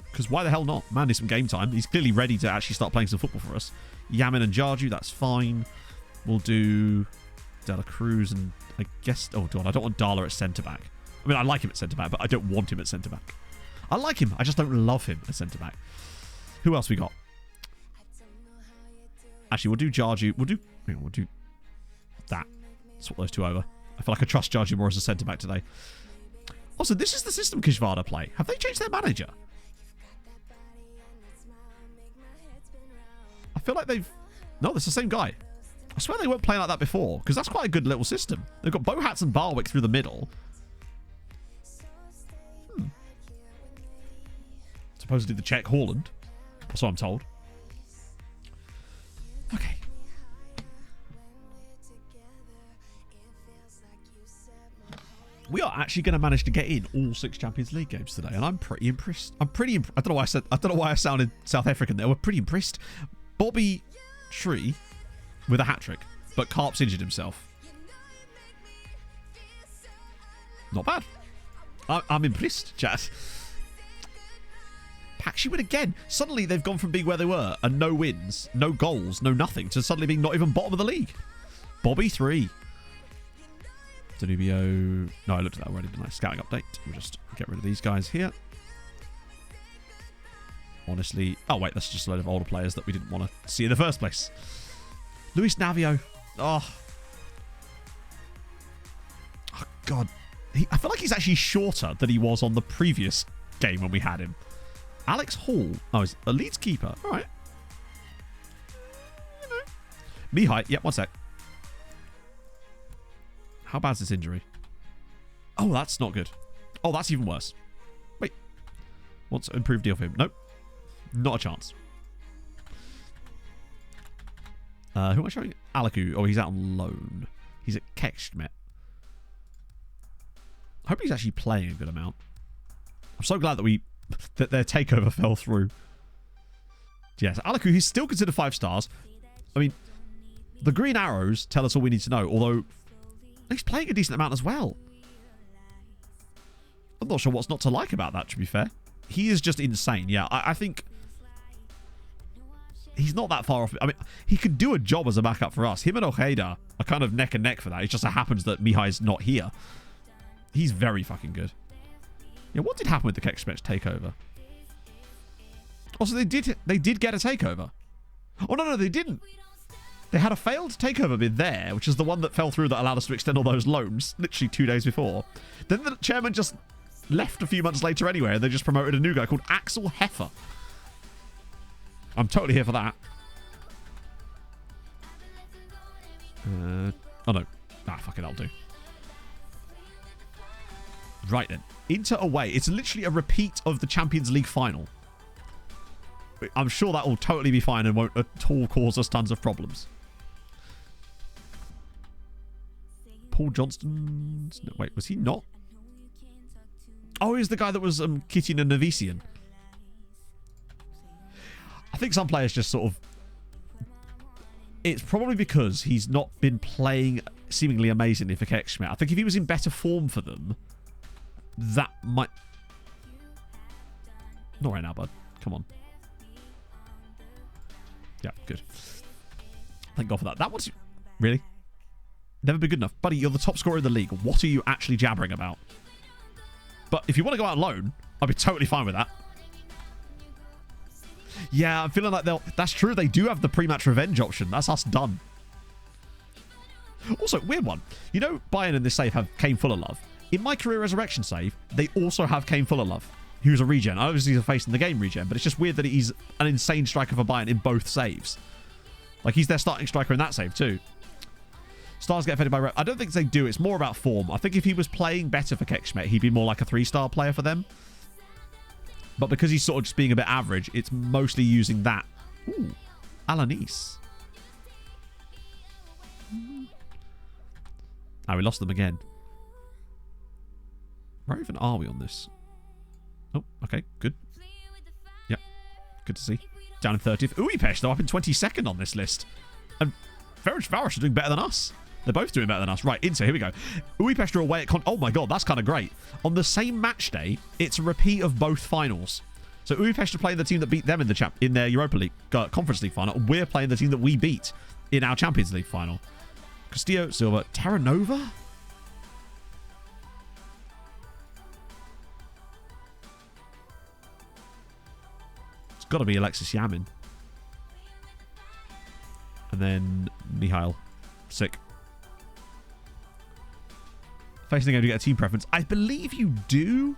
Because why the hell not? Man needs some game time. He's clearly ready to actually start playing some football for us. Yamin and Jarju, that's fine. We'll do Dela Cruz and I guess... Oh, God, I don't want Dala at centre-back. I mean, I like him at centre-back, but I don't want him at centre-back. I like him. I just don't love him at centre-back. Who else we got? Actually, we'll do Jarju. We'll do that. Swap those 2 over. I feel like I trust Jarju more as a centre-back today. Also, this is the system Kishvada play. Have they changed their manager? I feel like they've... No, it's the same guy. I swear they weren't playing like that before, because that's quite a good little system. They've got Bohats and Barwick through the middle. Supposedly the Czech Haaland. So I'm told. Okay. We are actually going to manage to get in all 6 Champions League games today, and I'm pretty impressed. I don't know why I sounded South African there. We're pretty impressed. Bobby tree with a hat-trick. But Karp's injured himself. Not bad. I'm impressed, chat. Paxi win again. Suddenly they've gone from being where they were and no wins, no goals, no nothing, to suddenly being not even bottom of the league. Bobby 3. Danubio. No, I looked at that already, didn't I? Scouting update. We'll just get rid of these guys here. Honestly. Oh, wait, that's just a load of older players that we didn't want to see in the first place. Luis Navio. Oh, God. I feel like he's actually shorter than he was on the previous game when we had him. Alex Hall. Oh, he's a Leeds keeper. All right. You know. Mihai. Yep, one sec. How bad's this injury? Oh, that's not good. Oh, that's even worse. Wait. What's an improved deal for him? Nope. Not a chance. Who am I showing? Alaku. Oh, he's out on loan. He's at Kekstmet. I hope he's actually playing a good amount. I'm so glad that their takeover fell through. Yes, Alaku, he's still considered 5 stars. I mean, the green arrows tell us all we need to know, although he's playing a decent amount as well. I'm not sure what's not to like about that, to be fair. He is just insane. Yeah, I think he's not that far off. I mean, he could do a job as a backup for us. Him and Ojeda are kind of neck and neck for that. It just so happens that Mihai's not here. He's very fucking good. Yeah, what did happen with the Kekstmet takeover? Also, they did get a takeover. Oh, no, they didn't. They had a failed takeover bid there, which is the one that fell through that allowed us to extend all those loans, literally 2 days before. Then the chairman just left a few months later anyway, and they just promoted a new guy called Axel Heffer. I'm totally here for that. Oh, no. Ah, fuck it, that'll do. Right then. Inter away. It's literally a repeat of the Champions League final. I'm sure that will totally be fine and won't at all cause us tons of problems. Paul Johnston... No, wait, was he not? Oh, he's the guy that was Kitty and Novician. I think some players just sort of... It's probably because he's not been playing seemingly amazingly for Kekstmet. I think if he was in better form for them, that might... Not right now, bud. Come on. Yeah, good. Thank God for that. That was... Really? Never been good enough. Buddy, you're the top scorer in the league. What are you actually jabbering about? But if you want to go out on loan, I'll be totally fine with that. Yeah, I'm feeling like they'll... That's true. They do have the pre-match revenge option. That's us done. Also, weird one. You know, Bayern and this save have Kane Fullerlove. In my career resurrection save, they also have Kane Fullerlove, who's a regen. Obviously, he's a face in the game regen, but it's just weird that he's an insane striker for Bayern in both saves. Like, he's their starting striker in that save, too. Stars get affected by... I don't think they do. It's more about form. I think if he was playing better for Kekstmet, he'd be more like a 3-star player for them. But because he's sort of just being a bit average, it's mostly using that. Ooh, Alanis. Ah, we lost them again. Where even are we on this? Oh, okay, good. Yep, good to see. Down in 30th. Uipesh, though, up in 22nd on this list. And Ferencváros are doing better than us. They're both doing better than us. Right, Inter, here we go. Uipesh are away at... Oh my God, that's kind of great. On the same match day, it's a repeat of both finals. So Uipesh are playing the team that beat them in their Europa League Conference League final. And we're playing the team that we beat in our Champions League final. Castillo, Silva, Terra Nova? It's got to be Alexis Yamin. And then Mihail. Sick. Facing the game to get a team preference. I believe you do.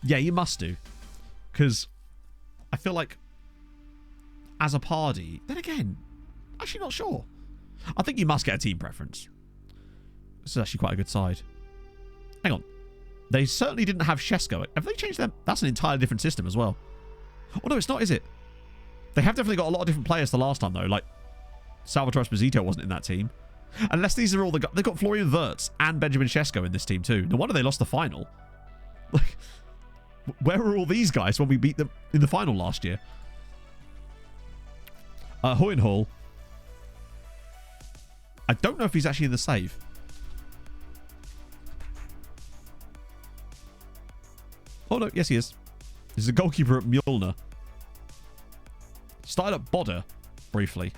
Yeah, you must do. Because I feel like as a party... Then again, actually not sure. I think you must get a team preference. This is actually quite a good side. Hang on. They certainly didn't have Shesko. Have they changed them? That's an entirely different system as well. Oh, no, it's not, is it? They have definitely got a lot of different players the last time, though. Like, Salvatore Esposito wasn't in that team. Unless these are all the guys. They've got Florian Wirtz and Benjamin Shesko in this team, too. No wonder they lost the final. Like, where were all these guys when we beat them in the final last year? Hohenhall. I don't know if he's actually in the save. Oh, no. Yes, he is. He's a goalkeeper at Mjolnir. Started at Bodder, briefly.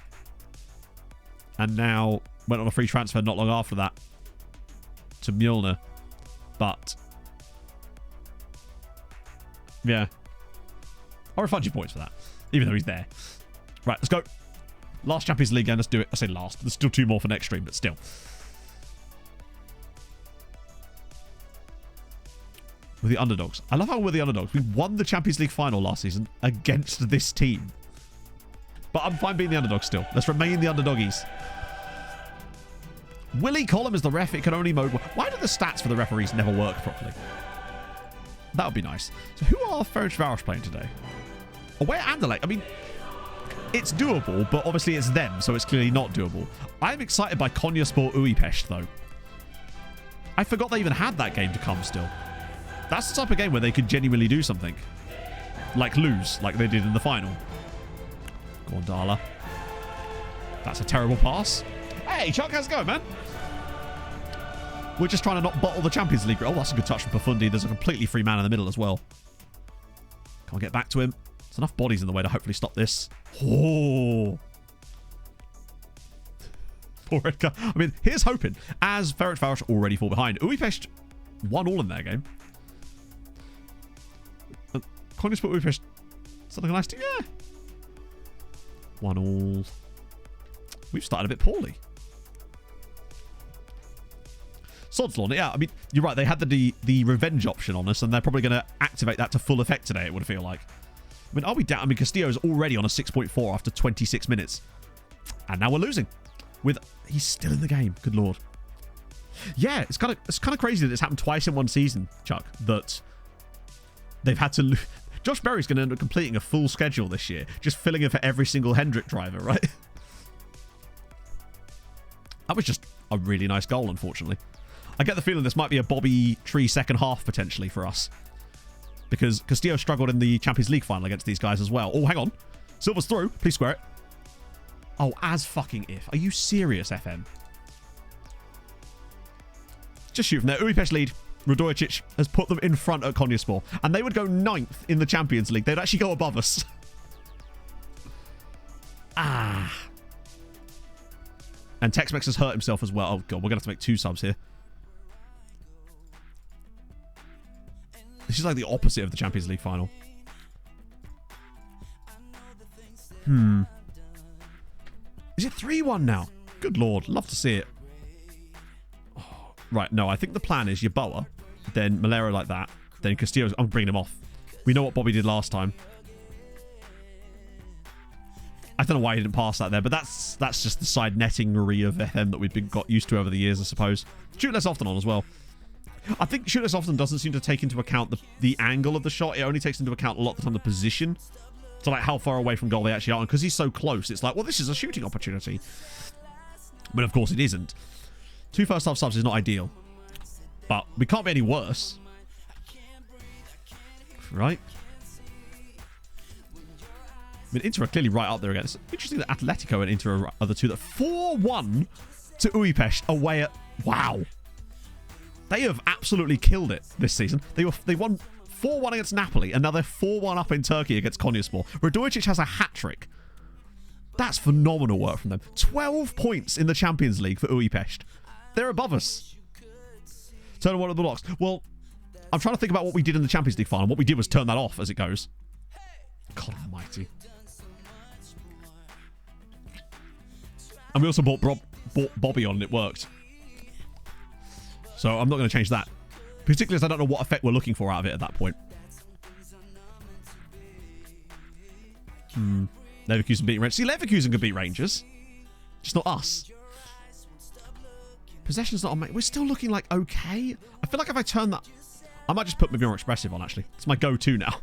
And now went on a free transfer not long after that to Mjolnir. But, yeah. I'll refund you points for that, even though he's there. Right, let's go. Last Champions League game, let's do it. I say last. There's still 2 more for next stream, but still. We're the underdogs. I love how we're the underdogs. We won the Champions League final last season against this team. But I'm fine being the underdog still. Let's remain the underdoggies. Willie Collum is the ref. It can only mode. Why do the stats for the referees never work properly? That would be nice. So who are Ferencváros playing today? Away at Anderlecht. I mean, it's doable, but obviously it's them, so it's clearly not doable. I'm excited by Konyaspor Újpest, though. I forgot they even had that game to come still. That's the type of game where they could genuinely do something. Like lose, like they did in the final. Go on, Dala. That's a terrible pass. Hey, Chuck, how's it going, man? We're just trying to not bottle the Champions League. Oh, that's a good touch from Profundi. There's a completely free man in the middle as well. Can't get back to him. There's enough bodies in the way to hopefully stop this. Oh. Poor Edgar. I mean, here's hoping. As Ferencváros already fall behind. Újpest won all in their game. Konyaspor Újpest. Something nice to... Yeah. 1-1. We've started a bit poorly. Sod's Law. Yeah, I mean, you're right. They had the revenge option on us, and they're probably going to activate that to full effect today, it would feel like. I mean, are we down? I mean, Castillo's already on a 6.4 after 26 minutes. And now we're losing. He's still in the game. Good Lord. Yeah, it's kind of crazy that it's happened twice in one season, Chuck, that they've had to... Josh Berry's going to end up completing a full schedule this year, just filling in for every single Hendrick driver, right? That was just a really nice goal, unfortunately. I get the feeling this might be a Bobby Tree second half, potentially, for us. Because Castillo struggled in the Champions League final against these guys as well. Oh, hang on. Silva's through. Please square it. Oh, as fucking if. Are you serious, FM? Just shoot from there. Újpest lead. Radojicic has put them in front at Konyaspor. And they would go 9th in the Champions League. They'd actually go above us. Ah. And Tex-Mex has hurt himself as well. Oh, God. We're going to have to make 2 subs here. This is like the opposite of the Champions League final. Is it 3-1 now? Good Lord. Love to see it. Oh, right. No, I think the plan is Yeboah, then Malero like that, then Castillo. I'm bringing him off. We know what Bobby did last time. I don't know why he didn't pass that there, but that's just the side netting-ery of FM that we've got used to over the years, I suppose. Shoot less often on as well. I think shoot less often doesn't seem to take into account the angle of the shot. It only takes into account a lot of the time the position. So, like, how far away from goal they actually are. And because he's so close, it's like, well, this is a shooting opportunity. But, of course, it isn't. 2 first-half subs is not ideal. But we can't be any worse. Right? I mean, Inter are clearly right up there again. It's interesting that Atletico and Inter are the two that 4-1 to Újpest away at... Wow. They have absolutely killed it this season. They won 4-1 against Napoli, and now they're 4-1 up in Turkey against Konyaspor. Radojicic has a hat-trick. That's phenomenal work from them. 12 points in the Champions League for Újpest. They're above us. Turn one of the blocks. Well, I'm trying to think about what we did in the Champions League final. What we did was turn that off as it goes. God almighty. And we also bought Bobby on, and it worked. So I'm not going to change that. Particularly as I don't know what effect we're looking for out of it at that point. Leverkusen beating Rangers. See, Leverkusen could beat Rangers. Just not us. Possession's not on... We're still looking like okay. I feel like if I turn that... I might just put maybe more expressive on, actually. It's my go-to now.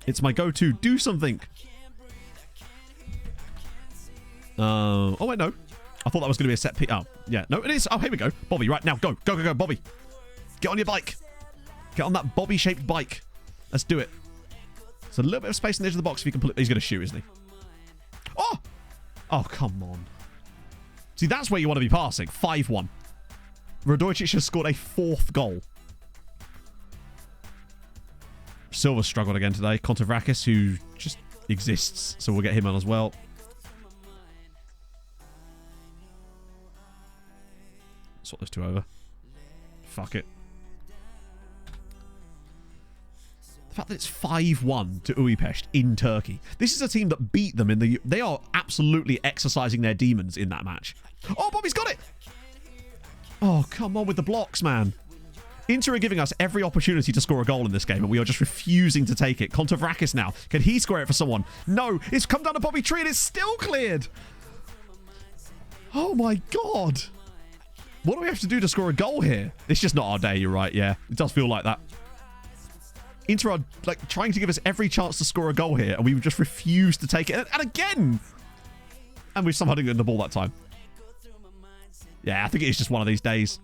It's my go-to. Do something. Oh, wait, no. I thought that was going to be a set piece. Oh, yeah. No, it is. Oh, here we go. Bobby, right now. Go. Go, go, go, Bobby. Get on your bike. Get on that Bobby-shaped bike. Let's do it. So a little bit of space on the edge of the box if he can pull it. He's going to shoot, isn't he? Oh! Oh, come on. See, that's where you want to be passing. 5-1. Radojcic has scored a 4th goal. Silva struggled again today. Kontavrakis, who just exists, so we'll get him on as well. Swap those two over. Fuck it. The fact that it's 5-1 to Budapest in Turkey. This is a team that beat them in the... They are absolutely exercising their demons in that match. Oh, Bobby's got it! Oh, come on with the blocks, man. Inter are giving us every opportunity to score a goal in this game, and we are just refusing to take it. Kontavrakis now. Can he score it for someone? No, it's come down to Bobby Tree, and it's still cleared. Oh, my God. What do we have to do to score a goal here? It's just not our day, you're right, yeah. It does feel like that. Inter are like trying to give us every chance to score a goal here, and we just refuse to take it. And again! And we somehow didn't get the ball that time. Yeah, I think it is just one of these days.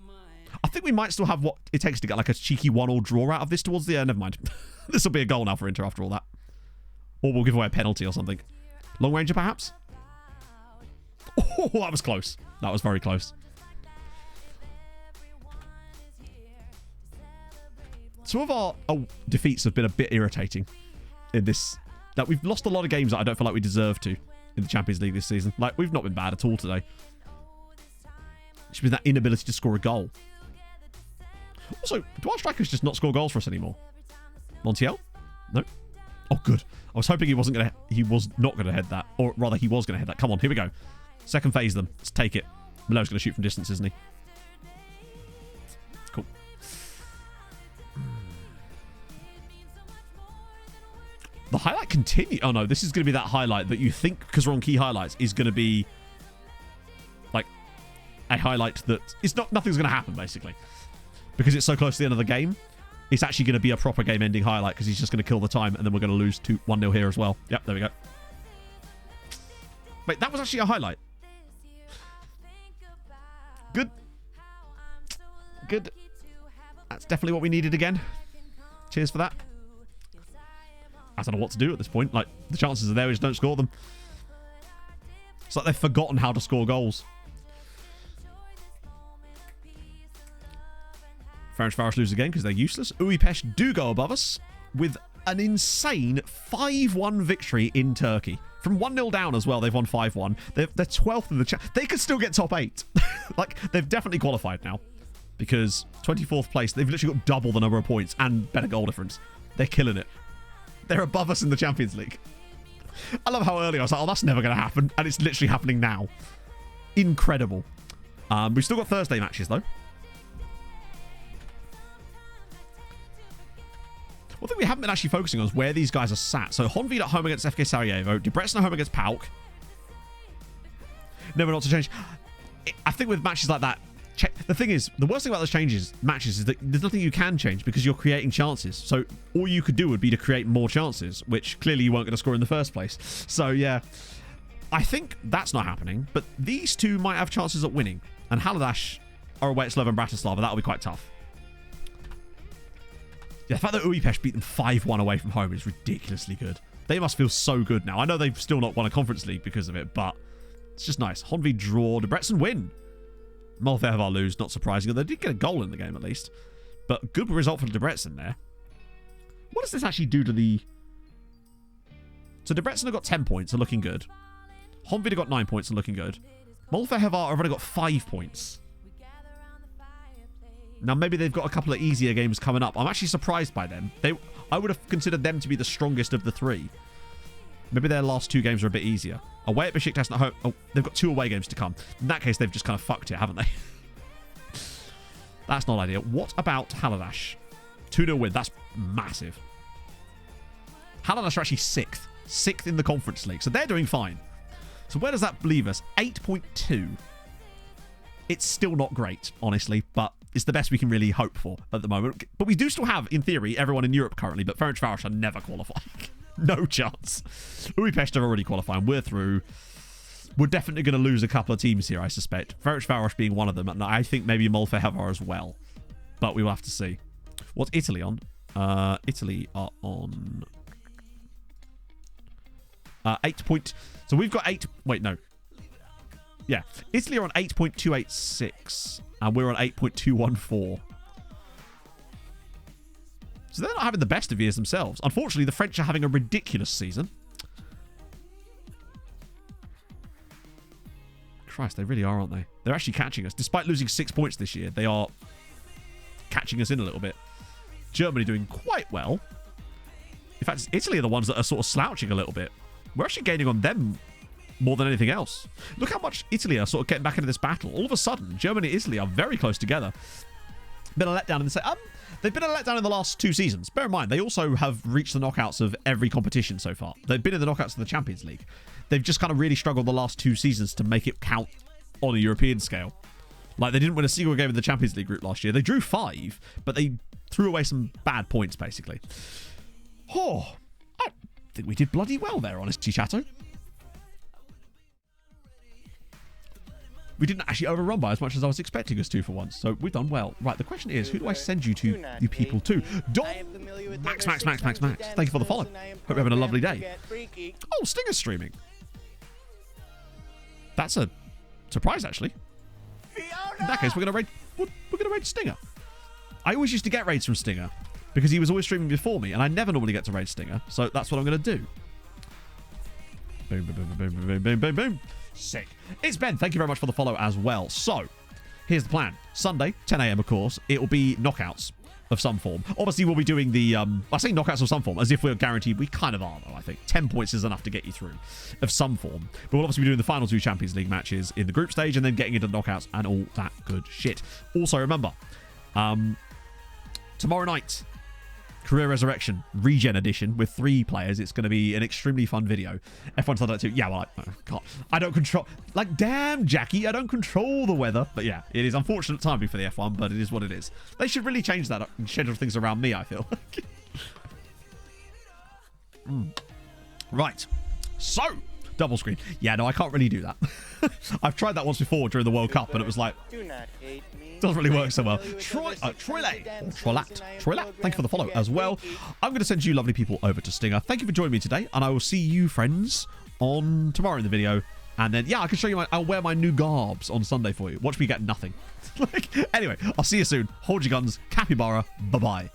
I think we might still have what it takes to get like a cheeky 1-1 draw out of this towards the end. Never mind. This will be a goal now for Inter after all that. Or we'll give away a penalty or something. Long ranger, perhaps? Oh, that was close. That was very close. Some of our defeats have been a bit irritating in this. That we've lost a lot of games that I don't feel like we deserve to in the Champions League this season. Like, we've not been bad at all today. It's been that inability to score a goal. Also, do our strikers just not score goals for us anymore? Montiel? No. Oh, good. I was hoping he was not going to head that. Or rather, he was going to head that. Come on, here we go. Second phase them. Let's take it. Melo's going to shoot from distance, isn't he? Cool. The highlight continue. Oh, no. This is going to be that highlight that you think, because we're on key highlights, is going to be like a highlight that it's not. Nothing's going to happen, basically. Because it's so close to the end of the game, it's actually going to be a proper game-ending highlight because he's just going to kill the time and then we're going to lose 1-0 here as well. Yep, there we go. Wait, that was actually a highlight. Good. Good. That's definitely what we needed again. Cheers for that. I don't know what to do at this point. Like, the chances are there, we just don't score them. It's like they've forgotten how to score goals. Ferencváros lose again because they're useless. Budapest do go above us with an insane 5-1 victory in Turkey. From 1-0 down as well, they've won 5-1. They're 12th in the they could still get top 8. Like, they've definitely qualified now. Because 24th place, they've literally got double the number of points and better goal difference. They're killing it. They're above us in the Champions League. I love how early I was like, oh, that's never going to happen. And it's literally happening now. Incredible. We've still got Thursday matches, though. One thing we haven't been actually focusing on is where these guys are sat. So Honvéd at home against FK Sarajevo. Debrecen at home against PAOK. Never not to change. I think with matches like that, the thing is, the worst thing about those matches is that there's nothing you can change because you're creating chances. So all you could do would be to create more chances, which clearly you weren't going to score in the first place. So yeah, I think that's not happening. But these two might have chances at winning. And Haladáš are away at Slovan Bratislava. That'll be quite tough. Yeah, the fact that Budapest beat them 5-1 away from home is ridiculously good. They must feel so good now. I know they've still not won a Conference League because of it, but it's just nice. Honvéd draw, Debrecen win. Malfervar lose, not surprising. They did get a goal in the game at least. But good result for Debrecen there. What does this actually do to the... So Debrecen have got 10 points, are looking good. Honvéd have got 9 points, are looking good. Malfervar have only got 5 points. Now, maybe they've got a couple of easier games coming up. I'm actually surprised by them. I would have considered them to be the strongest of the three. Maybe their last 2 games are a bit easier. Away at Besiktas and at home. Oh, they've got 2 away games to come. In that case, they've just kind of fucked it, haven't they? That's not ideal. What about Haladáš? 2-0 win. That's massive. Haladáš are actually 6th. 6th in the Conference League. So they're doing fine. So where does that leave us? 8.2. It's still not great, honestly, but it's the best we can really hope for at the moment. But we do still have, in theory, everyone in Europe currently, but Ferencváros are never qualifying. No chance. Budapest are already qualifying. We're through. We're definitely going to lose a couple of teams here, I suspect. Ferencváros being one of them, and I think maybe Malfervar as well. But we will have to see. What's Italy on? Italy are on So we've got 8. Wait, no. Yeah. Italy are on 8.286. And we're on 8.214. So they're not having the best of years themselves. Unfortunately, the French are having a ridiculous season. Christ, they really are, aren't they? They're actually catching us. Despite losing 6 points this year, they are catching us in a little bit. Germany doing quite well. In fact, Italy are the ones that are sort of slouching a little bit. We're actually gaining on them more than anything else. Look how much Italy are sort of getting back into this battle. All of a sudden, Germany and Italy are very close together. Been a letdown in the they've been a letdown in the last 2 seasons. Bear in mind, they also have reached the knockouts of every competition so far. They've been in the knockouts of the Champions League. They've just kind of really struggled the last 2 seasons to make it count on a European scale. Like, they didn't win a single game in the Champions League group last year. They drew 5, but they threw away some bad points, basically. Oh, I think we did bloody well there, honestly, Chateau. We didn't actually overrun by as much as I was expecting us to for once, so we've done well. Right, the question is, who do I send you people to? Max. Thank you for the follow. Hope you're having a lovely day. Oh, Stinger's streaming. That's a surprise, actually. In that case, we're gonna raid Stinger. I always used to get raids from Stinger because he was always streaming before me, and I never normally get to raid Stinger, so that's what I'm gonna do. Boom, boom, boom, boom, boom, boom, boom, boom. Sick. It's Ben. Thank you very much for the follow as well. So, here's the plan. Sunday, 10 a.m. of course. It will be knockouts of some form. Obviously, we'll be doing the... I say knockouts of some form, as if we're guaranteed. We kind of are, though, I think. 10 points is enough to get you through of some form. But we'll obviously be doing the final 2 Champions League matches in the group stage and then getting into knockouts and all that good shit. Also, remember, tomorrow night... Career Resurrection Regen Edition with 3 players. It's going to be an extremely fun video. F1 said that too. Yeah, well, I don't control... Like, damn, Jackie, I don't control the weather. But yeah, it is unfortunate timing for the F1, but it is what it is. They should really change that up and schedule things around me, I feel. Right. So, double screen. Yeah, no, I can't really do that. I've tried that once before during the World Cup, and it was like... Doesn't really work so well. Troylat, thank you for the follow as well. I'm going to send you lovely people over to Stinger. Thank you for joining me today, and I will see you, friends, on tomorrow in the video. And then, yeah, I can show you I'll wear my new garbs on Sunday for you. Watch me get nothing. Anyway, I'll see you soon. Hold your guns. Capybara. Bye-bye.